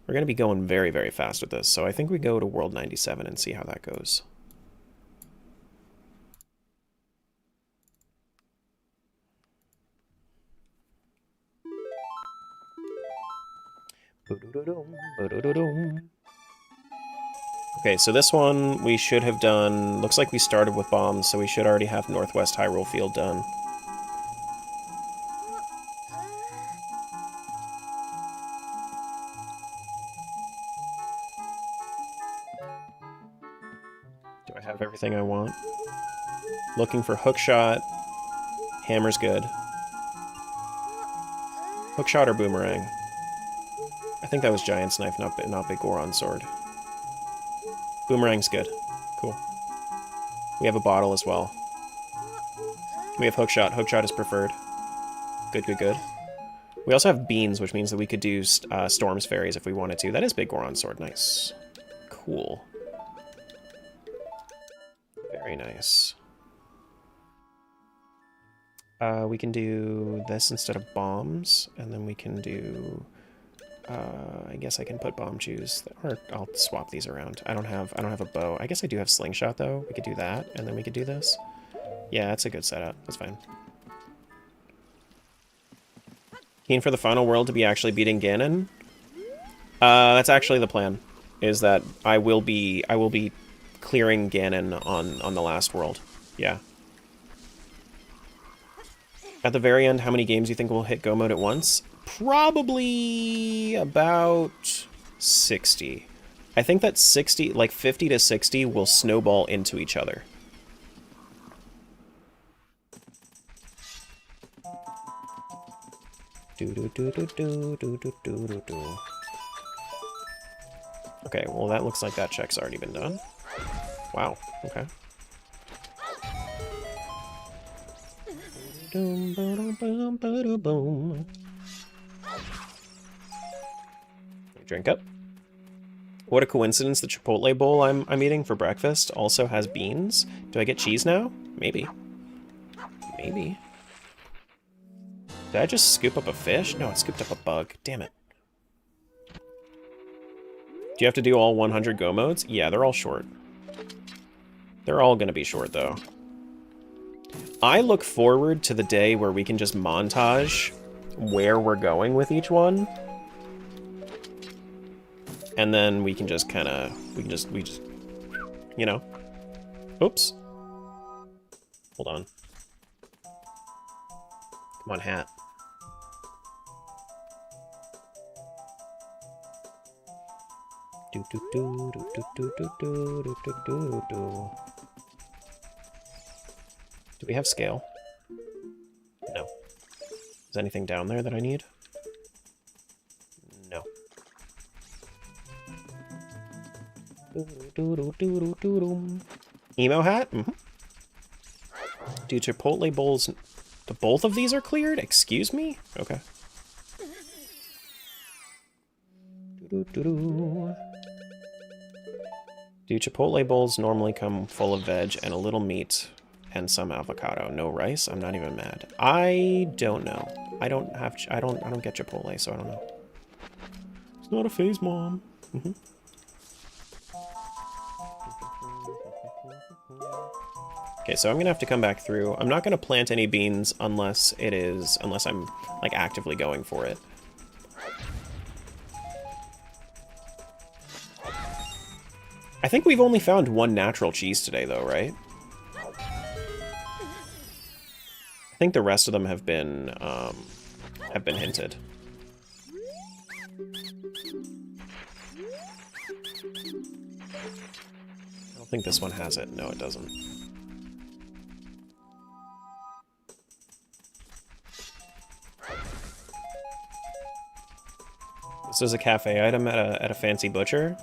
We're going to be going very, very fast with this. So I think we go to World 97 and see how that goes. Okay, so this one we should have done... Looks like we started with bombs, so we should already have Northwest Hyrule Field done. Do I have everything I want? Looking for hookshot. Hammer's good. Hookshot or boomerang? I think that was Giant's Knife, not Big Goron Sword. Boomerang's good. Cool. We have a bottle as well. We have hookshot. Hookshot is preferred. Good, good, good. We also have beans, which means that we could do Storm's Fairies if we wanted to. That is Big Goron Sword. Nice. Cool. Very nice. We can do this instead of bombs, and then we can do... I guess I can put bomb chews, or I'll swap these around. I don't have a bow. I guess I do have slingshot though. We could do that, and then we could do this. Yeah, that's a good setup. That's fine. Keen for the final world to be actually beating Ganon. That's actually the plan. Is that I will be clearing Ganon on the last world. Yeah. At the very end, how many games do you think will hit Go mode at once? Probably about 60. I think that 60, like 50 to 60 will snowball into each other. Okay, well that looks like that check's already been done. Wow, okay. Drink up. What a coincidence, the Chipotle bowl I'm eating for breakfast also has beans. Do I get cheese now? Maybe. Maybe. Did I just scoop up a fish? No, I scooped up a bug. Damn it. Do you have to do all 100 Go modes? Yeah, they're all short. They're all gonna be short, though. I look forward to the day where we can just montage where we're going with each one. And then we can just kind of, you know. Oops. Hold on. Come on, hat. Do do do do do do do do do do do. Do we have scale? No. Is anything down there that I need? No. Emo hat? Mm-hmm. Do Chipotle bowls... The both of these are cleared? Excuse me? Okay. Do Chipotle bowls normally come full of veg and a little meat and some avocado? No rice? I'm not even mad. I don't know. I don't get Chipotle, so I don't know. It's not a phase, Mom. Mm-hmm. Okay, so I'm gonna have to come back through. I'm not gonna plant any beans unless I'm like actively going for it. I think we've only found one natural cheese today though, right? think the rest of them have been hinted. I don't think this one has it. No, it doesn't. This is a cafe item at a fancy butcher.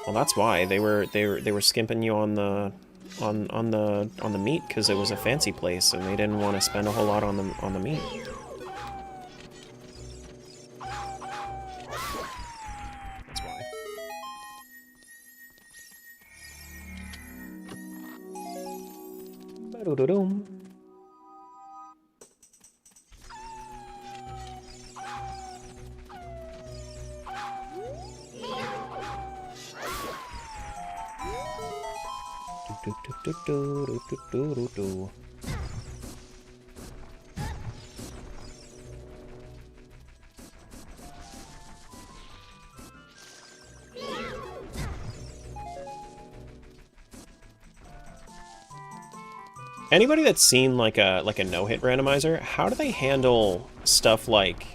Well, that's why they were skimping you on the meat, because it was a fancy place and they didn't want to spend a whole lot on the meat. That's why. Ba-do-do-dum. Anybody that's seen like a no-hit randomizer, how do they handle stuff like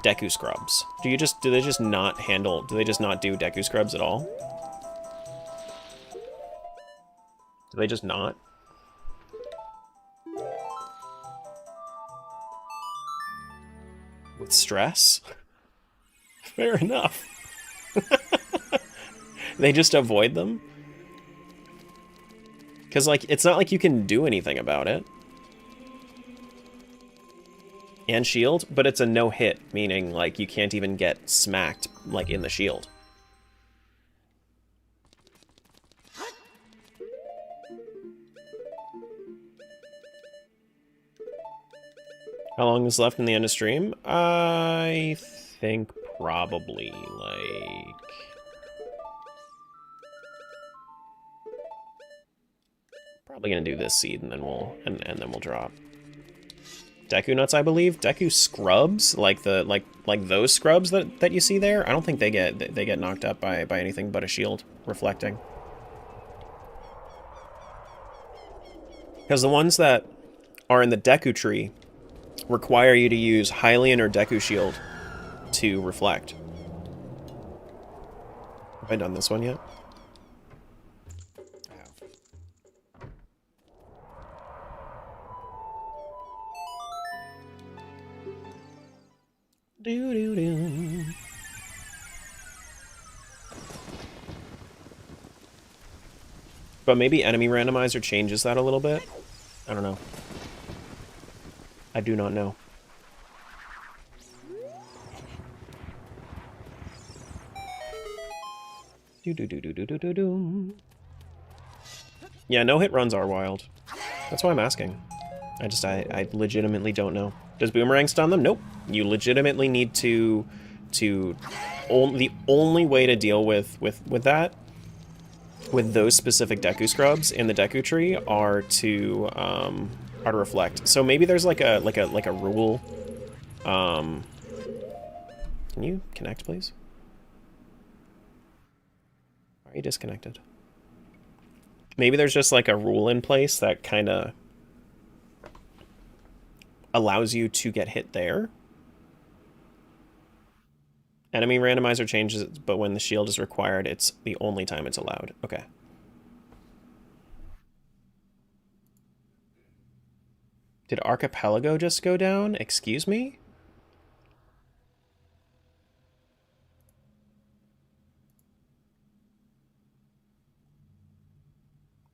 Deku scrubs? Do they just not do Deku scrubs at all? Do they just not? With stress? Fair enough. They just avoid them? Because, like, it's not like you can do anything about it. And shield, but it's a no-hit, meaning, like, you can't even get smacked, like, in the shield. How long is left in the end of stream? I think probably, like... Probably gonna do this seed, and then we'll drop. Deku nuts, I believe. Deku scrubs, like those scrubs that you see there. I don't think they get knocked up by anything but a shield reflecting. Because the ones that are in the Deku tree require you to use Hylian or Deku shield to reflect. Have I done this one yet? Do-do-do. But maybe enemy randomizer changes that a little bit? I don't know. I do not know. Do-do-do-do-do-do-do. Yeah, no-hit runs are wild. That's why I'm asking. I legitimately don't know. Does boomerang stun them? Nope. You legitimately need to the only way to deal with that, with those specific Deku scrubs in the Deku tree, are to reflect. So maybe there's like a rule. Can you connect, please? Are you disconnected? Maybe there's just like a rule in place that kind of allows you to get hit there. Enemy randomizer changes it, but when the shield is required, it's the only time it's allowed. Okay. Did Archipelago just go down? Excuse me?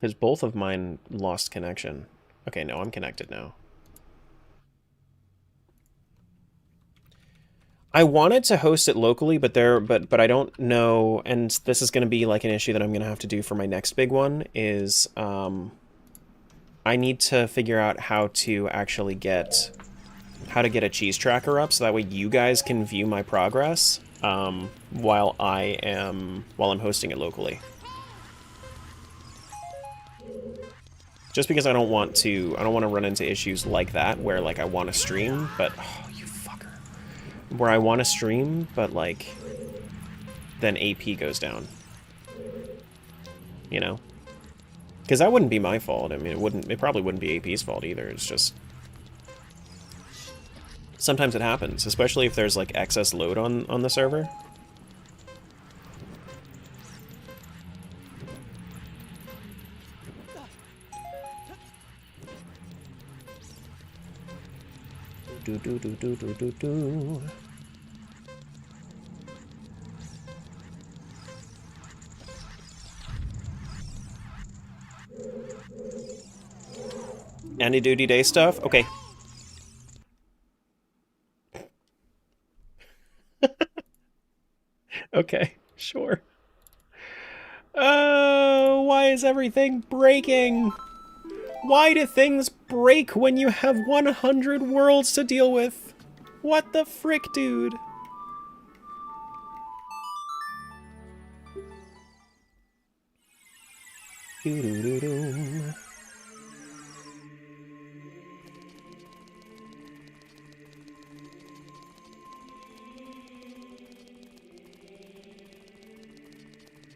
Because both of mine lost connection. Okay, no, I'm connected now. I wanted to host it locally, but I don't know, and this is going to be like an issue that I'm going to have to do for my next big one, is I need to figure out how to actually get a cheese tracker up, so that way you guys can view my progress while I'm hosting it locally. Just because I don't want to run into issues like that where like I want to stream, but where I want to stream, but, like, then AP goes down. You know? Because that wouldn't be my fault. I mean, it probably wouldn't be AP's fault either. It's just... sometimes it happens, especially if there's, like, excess load on the server. Do do do do do do do. Anti-duty day stuff? Okay. Okay, sure. Why is everything breaking? Why do things break when you have 100 worlds to deal with? What the frick, dude? Doo-doo-doo-doo.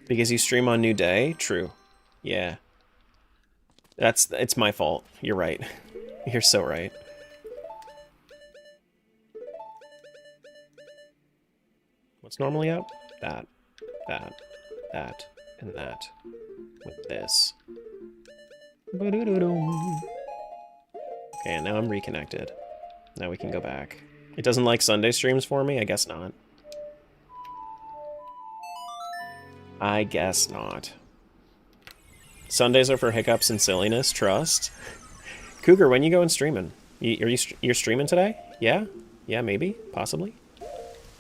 Because you stream on New Day? True. Yeah. It's my fault. You're right. You're so right. What's normally up? That, and that. With this. Ba-doo-doo-doo. Okay, and now I'm reconnected. Now we can go back. It doesn't like Sunday streams for me? I guess not. I guess not. Sundays are for hiccups and silliness, trust. Cougar, when you going streaming? You're streaming today? Yeah? Yeah, maybe? Possibly?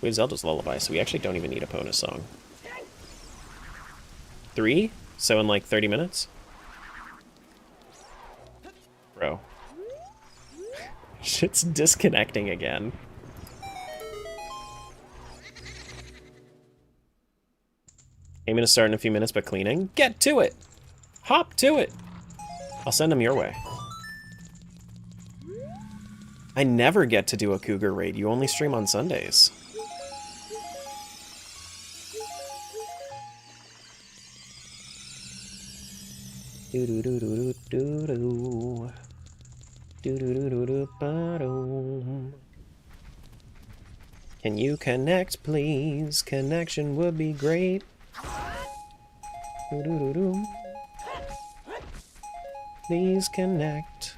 We have Zelda's Lullaby, so we actually don't even need a bonus song. 3? So in like 30 minutes? Bro. Shit's disconnecting again. Aiming to start in a few minutes, but cleaning? Get to it! Hop to it! I'll send them your way. I never get to do a Cougar raid. You only stream on Sundays. Do-do-do-do-do-do-do. Do-do-do-do-do-ba-dum. Can you connect, please? Connection would be great. Do-do-do-do. Please connect.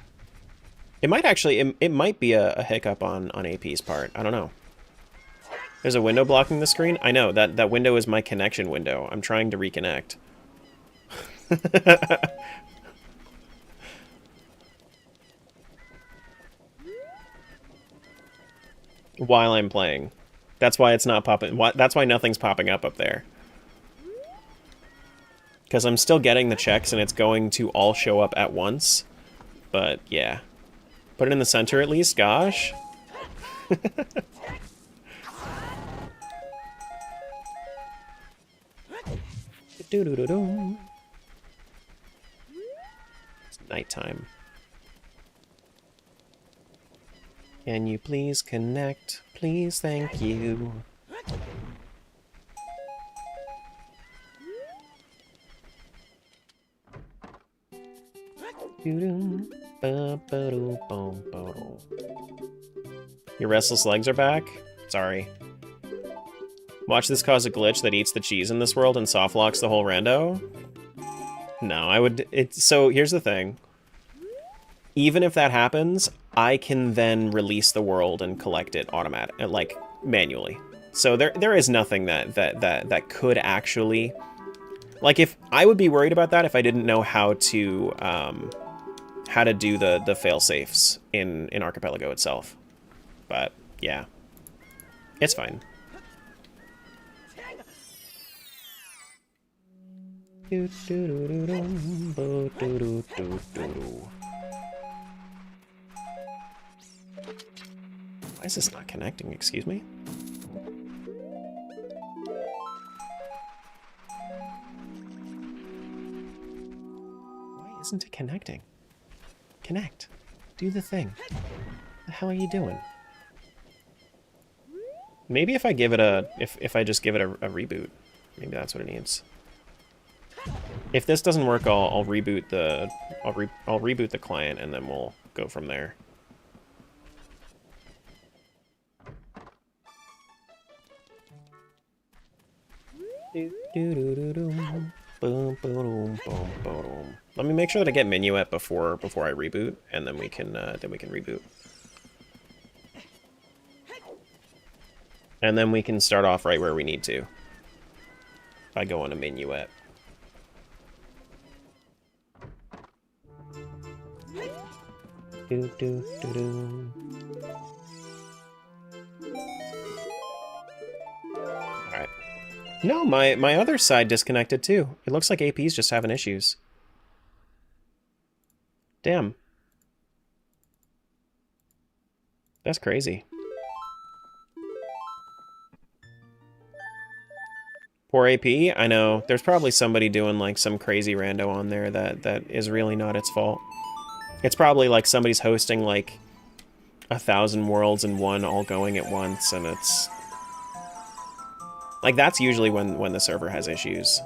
It might actually, it might be a hiccup on AP's part. I don't know. There's a window blocking the screen? I know, that window is my connection window. I'm trying to reconnect. While I'm playing. That's why it's not popping. That's why nothing's popping up there. Because I'm still getting the checks and it's going to all show up at once. But yeah. Put it in the center at least, gosh. Doo-doo-doo-doo. It's nighttime. Can you please connect? Please, thank you. Your restless legs are back? Sorry. Watch this cause a glitch that eats the cheese in this world and soft locks the whole rando? No, I would... So, here's the thing. Even if that happens, I can then release the world and collect it like, manually. So there is nothing that could actually... Like, if... I would be worried about that if I didn't know how to do the fail-safes in Archipelago itself. But, yeah. It's fine. Why is this not connecting? Excuse me? Why isn't it connecting? Connect. Do the thing. What the hell are you doing? Maybe if I give it if I just give it a reboot. Maybe that's what it needs. If this doesn't work, I'll reboot the I'll reboot the client and then we'll go from there. Boom, boom, boom, boom. Let me make sure that I get Minuet before I reboot, and then we can reboot. And then we can start off right where we need to. By going to Minuet. Do, do, do, do. Alright. No, my other side disconnected too. It looks like AP's just having issues. Damn. That's crazy. Poor AP, I know. There's probably somebody doing like some crazy rando on there that is really not its fault. It's probably like somebody's hosting like 1,000 worlds in one all going at once, and it's... Like, that's usually when the server has issues.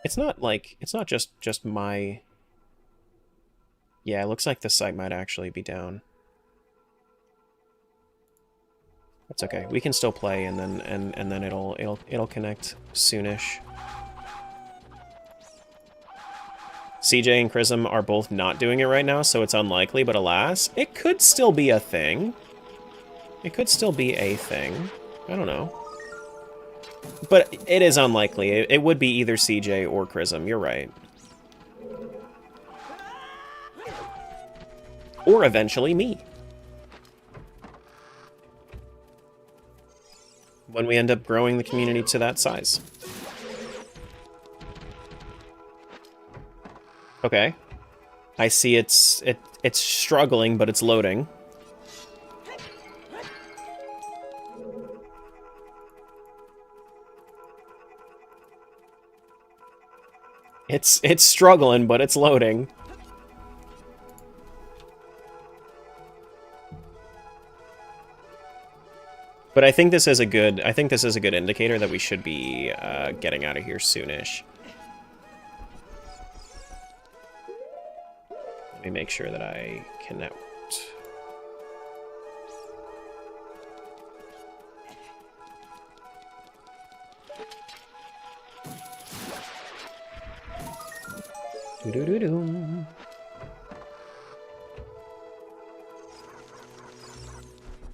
It's not like... It's not just my... Yeah, it looks like the site might actually be down. That's okay. We can still play, and then it'll connect soonish. CJ and Chrism are both not doing it right now, so it's unlikely, but alas, it could still be a thing. It could still be a thing. I don't know. But it is unlikely. It would be either CJ or Chrism. You're right. Or eventually me. When we end up growing the community to that size. Okay. I see it's struggling, but it's loading. It's struggling, but it's loading. But I think this is a good indicator that we should be getting out of here soonish. Let me make sure that I connect. Doo-doo-doo-doo.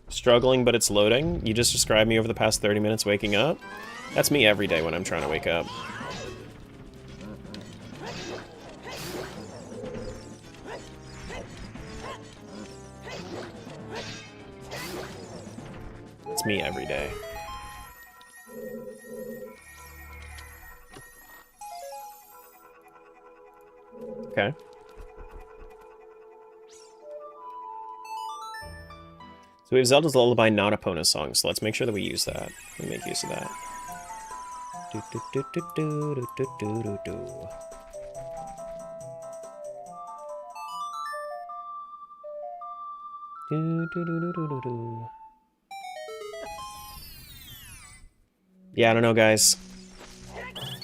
Struggling, but it's loading. You just described me over the past 30 minutes waking up. That's me every day when I'm trying to wake up. It's me every day. Okay. So we have Zelda's Lullaby, not Epona's song, so let's make sure that we use that. We make use of that. Do, do, do, do, do, do, do, do, do. Do, do, do, do, do, do. Yeah, I don't know, guys.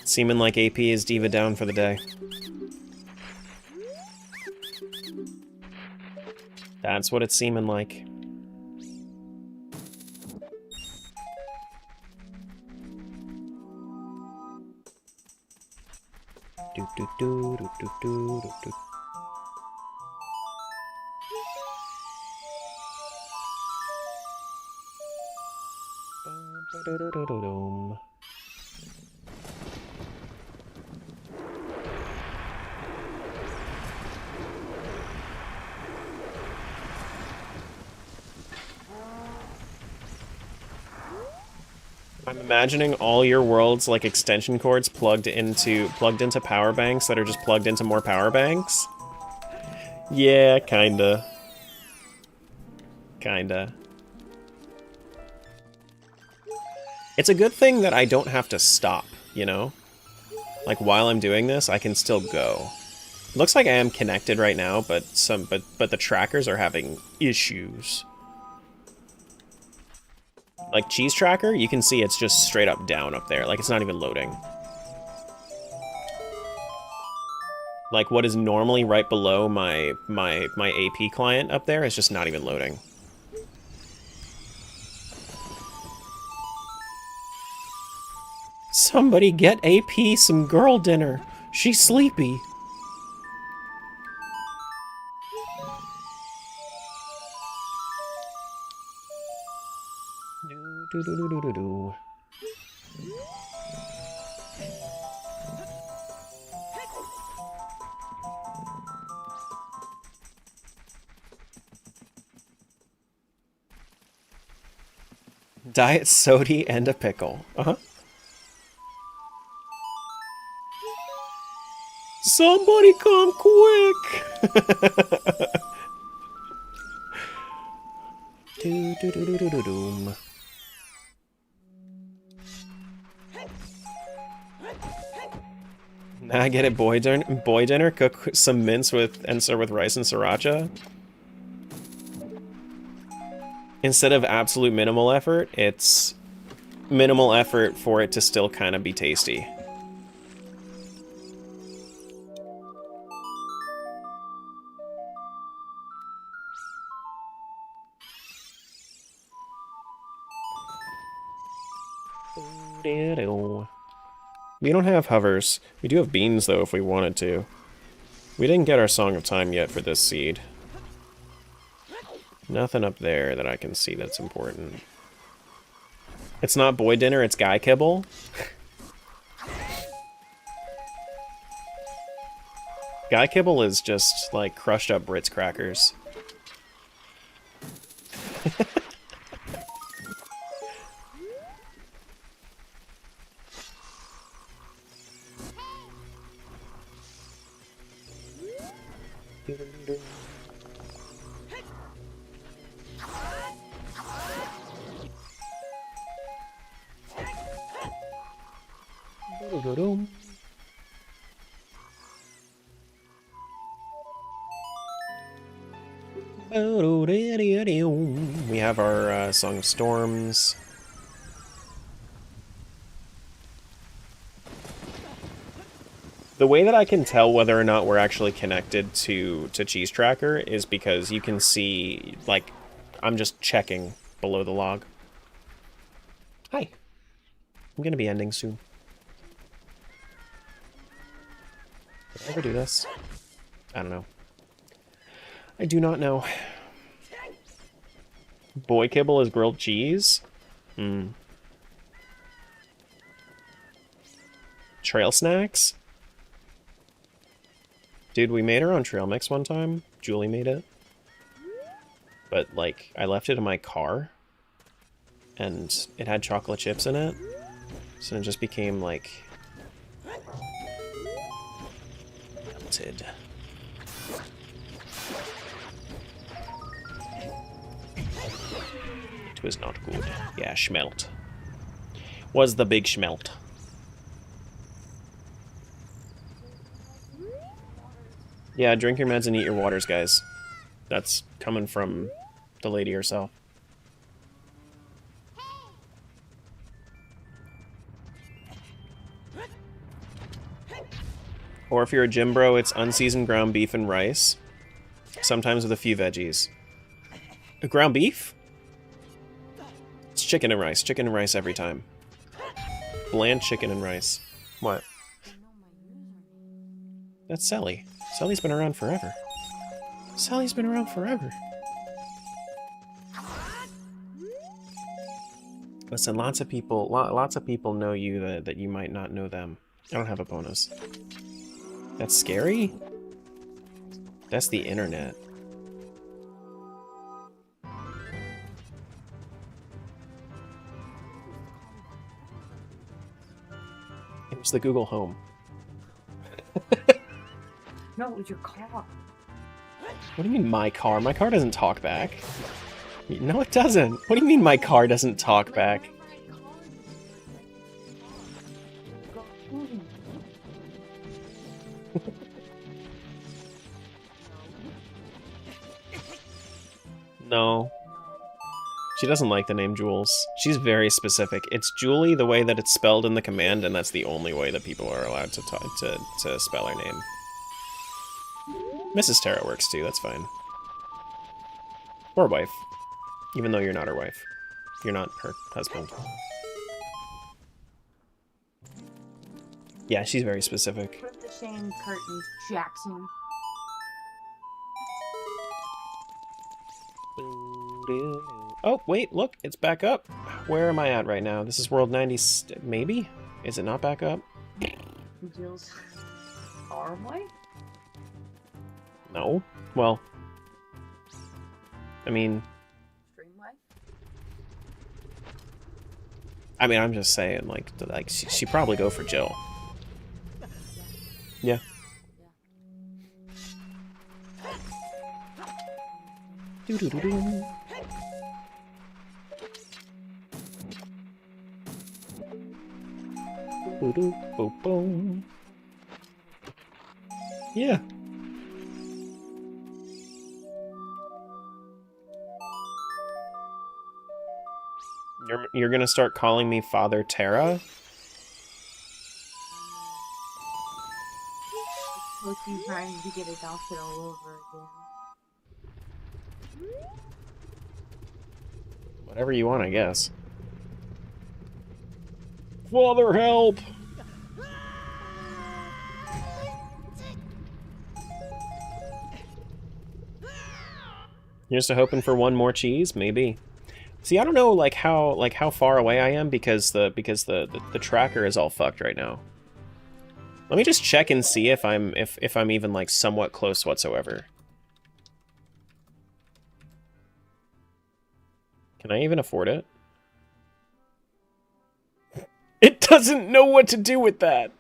Seeming like AP is diva down for the day. That's what it's seeming like. Do, do, do, do, do, do, do, do. Ba-da-da-da-dum. I'm imagining all your worlds like extension cords plugged into power banks that are just plugged into more power banks. Yeah, kinda. Kinda. It's a good thing that I don't have to stop, you know? Like, while I'm doing this, I can still go. Looks like I am connected right now, but the trackers are having issues. Like Cheese Tracker, you can see it's just straight up down up there. Like it's not even loading. Like what is normally right below my AP client up there is just not even loading. Somebody get AP some girl dinner. She's sleepy. Do do do do do do. Diet sody and a pickle. Uh-huh. Somebody come quick! Do do do do do do doom. Now I get it, boy dinner. Cook some mince and serve with rice and sriracha. Instead of absolute minimal effort, it's minimal effort for it to still kind of be tasty. We don't have hovers. We do have beans, though, if we wanted to. We didn't get our Song of Time yet for this seed. Nothing up there that I can see that's important. It's not boy dinner, it's guy kibble. Guy kibble is just, like, crushed up Ritz crackers. We have our Song of Storms. The way that I can tell whether or not we're actually connected to Cheese Tracker is because you can see, like, I'm just checking below the log. Hi. I'm gonna be ending soon. Did I ever do this? I don't know. I do not know. Boy kibble is grilled cheese? Hmm. Trail snacks? Dude, we made our own trail mix one time. Julie made it. But, like, I left it in my car. And it had chocolate chips in it. So it just became, like... melted. It was not good. Yeah, schmelt. Was the big schmelt. Yeah, drink your meds and eat your waters, guys. That's coming from the lady herself. Or if you're a gym bro, it's unseasoned ground beef and rice. Sometimes with a few veggies. Ground beef? It's chicken and rice. Chicken and rice every time. Bland chicken and rice. What? That's Sally. Sally's been around forever. Sally's been around forever. Listen, lots of people know you that you might not know them. I don't have a bonus. That's scary? That's the internet. It was the Google Home. No, it was your car. What do you mean my car? My car doesn't talk back. No, it doesn't. What do you mean my car doesn't talk back? No. She doesn't like the name Jules. She's very specific. It's Julie the way that it's spelled in the command, and that's the only way that people are allowed to to spell her name. Mrs. Terra works too, that's fine. Or wife. Even though you're not her wife. You're not her husband. Yeah, she's very specific. Put the shame curtains, Jackson. Oh, wait, look, it's back up. Where am I at right now? This is world 90, maybe? Is it not back up? Jill's arm wife? No. Well, I mean, Stream wife? I'm just saying, like she probably go for Jill. Yeah. Doo-doo-doo-doo. Boo-doo, boom. Yeah. You're gonna start calling me Father Terra? Coaching trying to get adopted all over again. Whatever you want, I guess. Father, help! You're just hoping for one more cheese? Maybe. See, I don't know like how far away I am because the tracker is all fucked right now. Let me just check and see if I'm even like somewhat close whatsoever. Can I even afford it? It doesn't know what to do with that.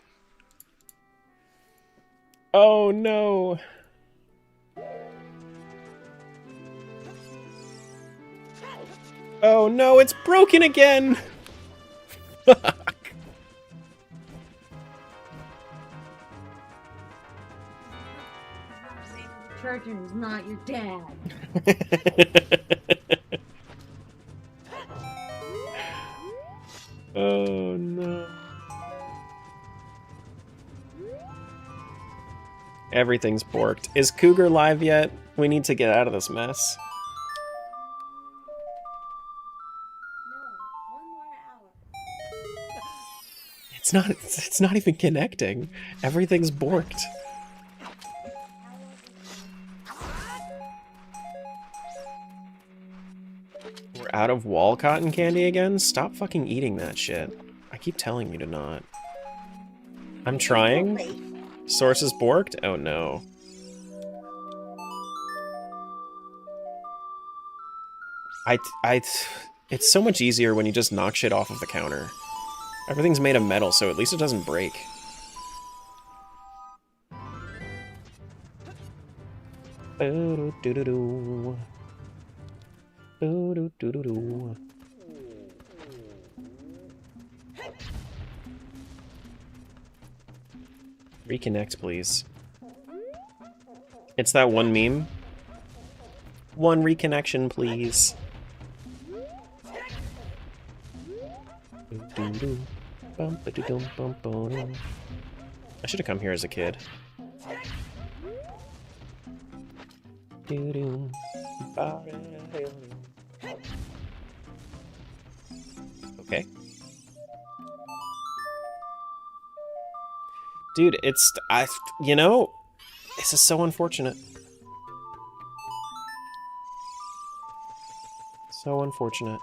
Oh no. Oh no, it's broken again! Fuck. Charger is not your dad. Oh no. Everything's borked. Is Cougar live yet? We need to get out of this mess. No, 1 more hour. It's not even connecting. Everything's borked. We're out of wall cotton candy again? Stop fucking eating that shit. I keep telling you to not. I'm trying. Source is borked? Oh no. It's so much easier when you just knock shit off of the counter. Everything's made of metal, so at least it doesn't break. Boo-doo-doo-doo-doo. Boo-doo-doo-doo-doo. Reconnect, please. It's that one meme. One reconnection, please. I should have come here as a kid. Okay. Dude, you know, this is so unfortunate. So unfortunate.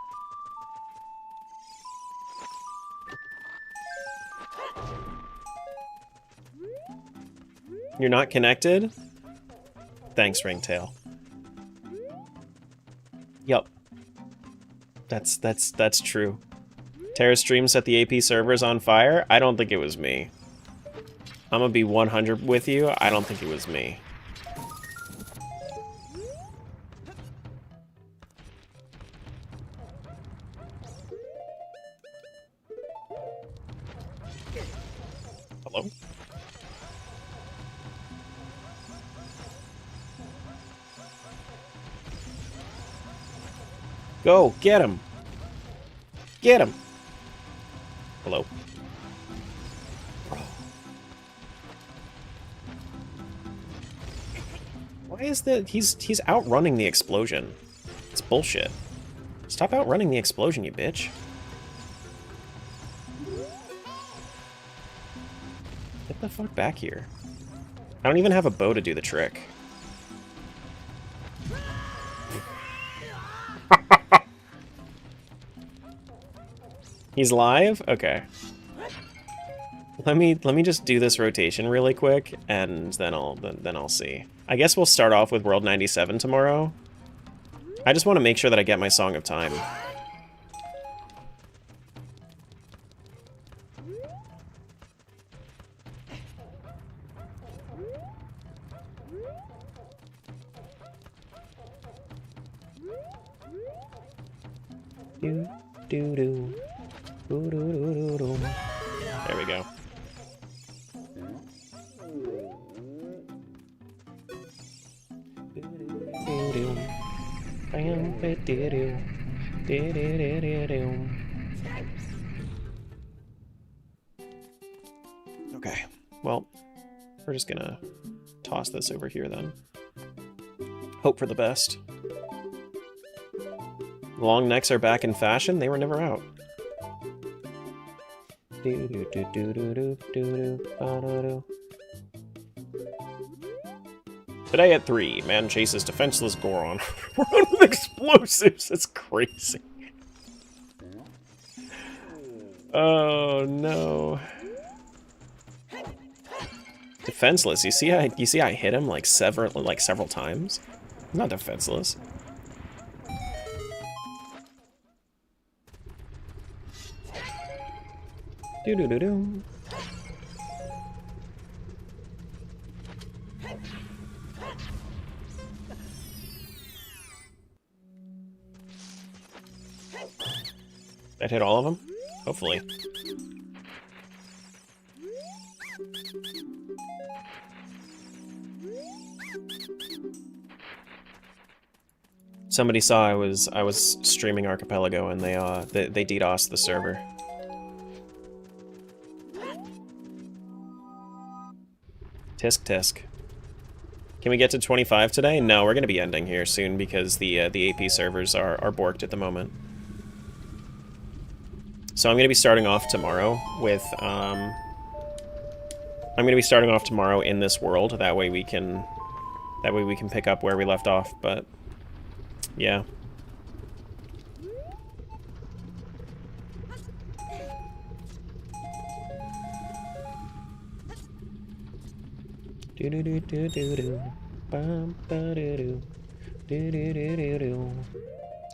You're not connected? Thanks, Ringtail. Yup. That's true. Terra stream set the AP servers on fire? I don't think it was me. I'm gonna be 100 with you. I don't think it was me. Hello? Go, get him. Get him. Hello. Why is that? He's outrunning the explosion. It's bullshit. Stop outrunning the explosion, you bitch. Get the fuck back here. I don't even have a bow to do the trick. He's live? Okay. Let me just do this rotation really quick, and then I'll see. I guess we'll start off with World 97 tomorrow. I just want to make sure that I get my Song of Time. There we go. Okay, well, we're just gonna toss this over here then. Hope for the best. Long necks are back in fashion. They were never out. Today at 3, man chases defenseless Goron. Run with explosives! That's crazy. Oh no. Defenseless. You see I hit him like several times? I'm not defenseless. Do-do-do-do. That hit all of them? Hopefully. Somebody saw I was streaming Archipelago and they DDoSed the server. Tisk tisk. Can we get to 25 today? No, we're gonna be ending here soon because the AP servers are borked at the moment. So I'm gonna be starting off tomorrow with I'm gonna be starting off tomorrow in this world. That way we can pick up where we left off. But yeah.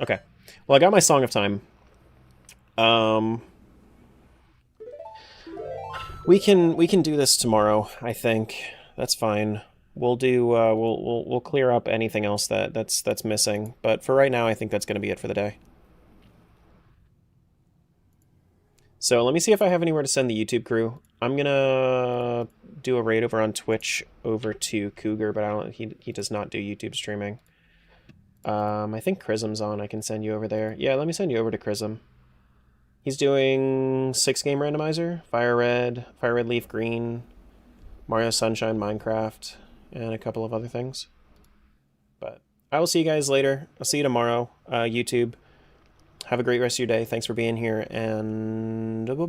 Okay. Well, I got my Song of Time. We can do this tomorrow, I think. That's fine. We'll do we'll clear up anything else that's missing, but for right now I think that's going to be it for the day. So let me see if I have anywhere to send the YouTube crew. I'm gonna do a raid over on Twitch over to Cougar, but he does not do YouTube streaming. I think Chrism's on. I can send you over there. Yeah, let me send you over to Chrism. He's doing 6-game randomizer, Fire Red, Leaf Green, Mario Sunshine, Minecraft, and a couple of other things. But I will see you guys later. I'll see you tomorrow, YouTube. Have a great rest of your day. Thanks for being here, and bye-bye.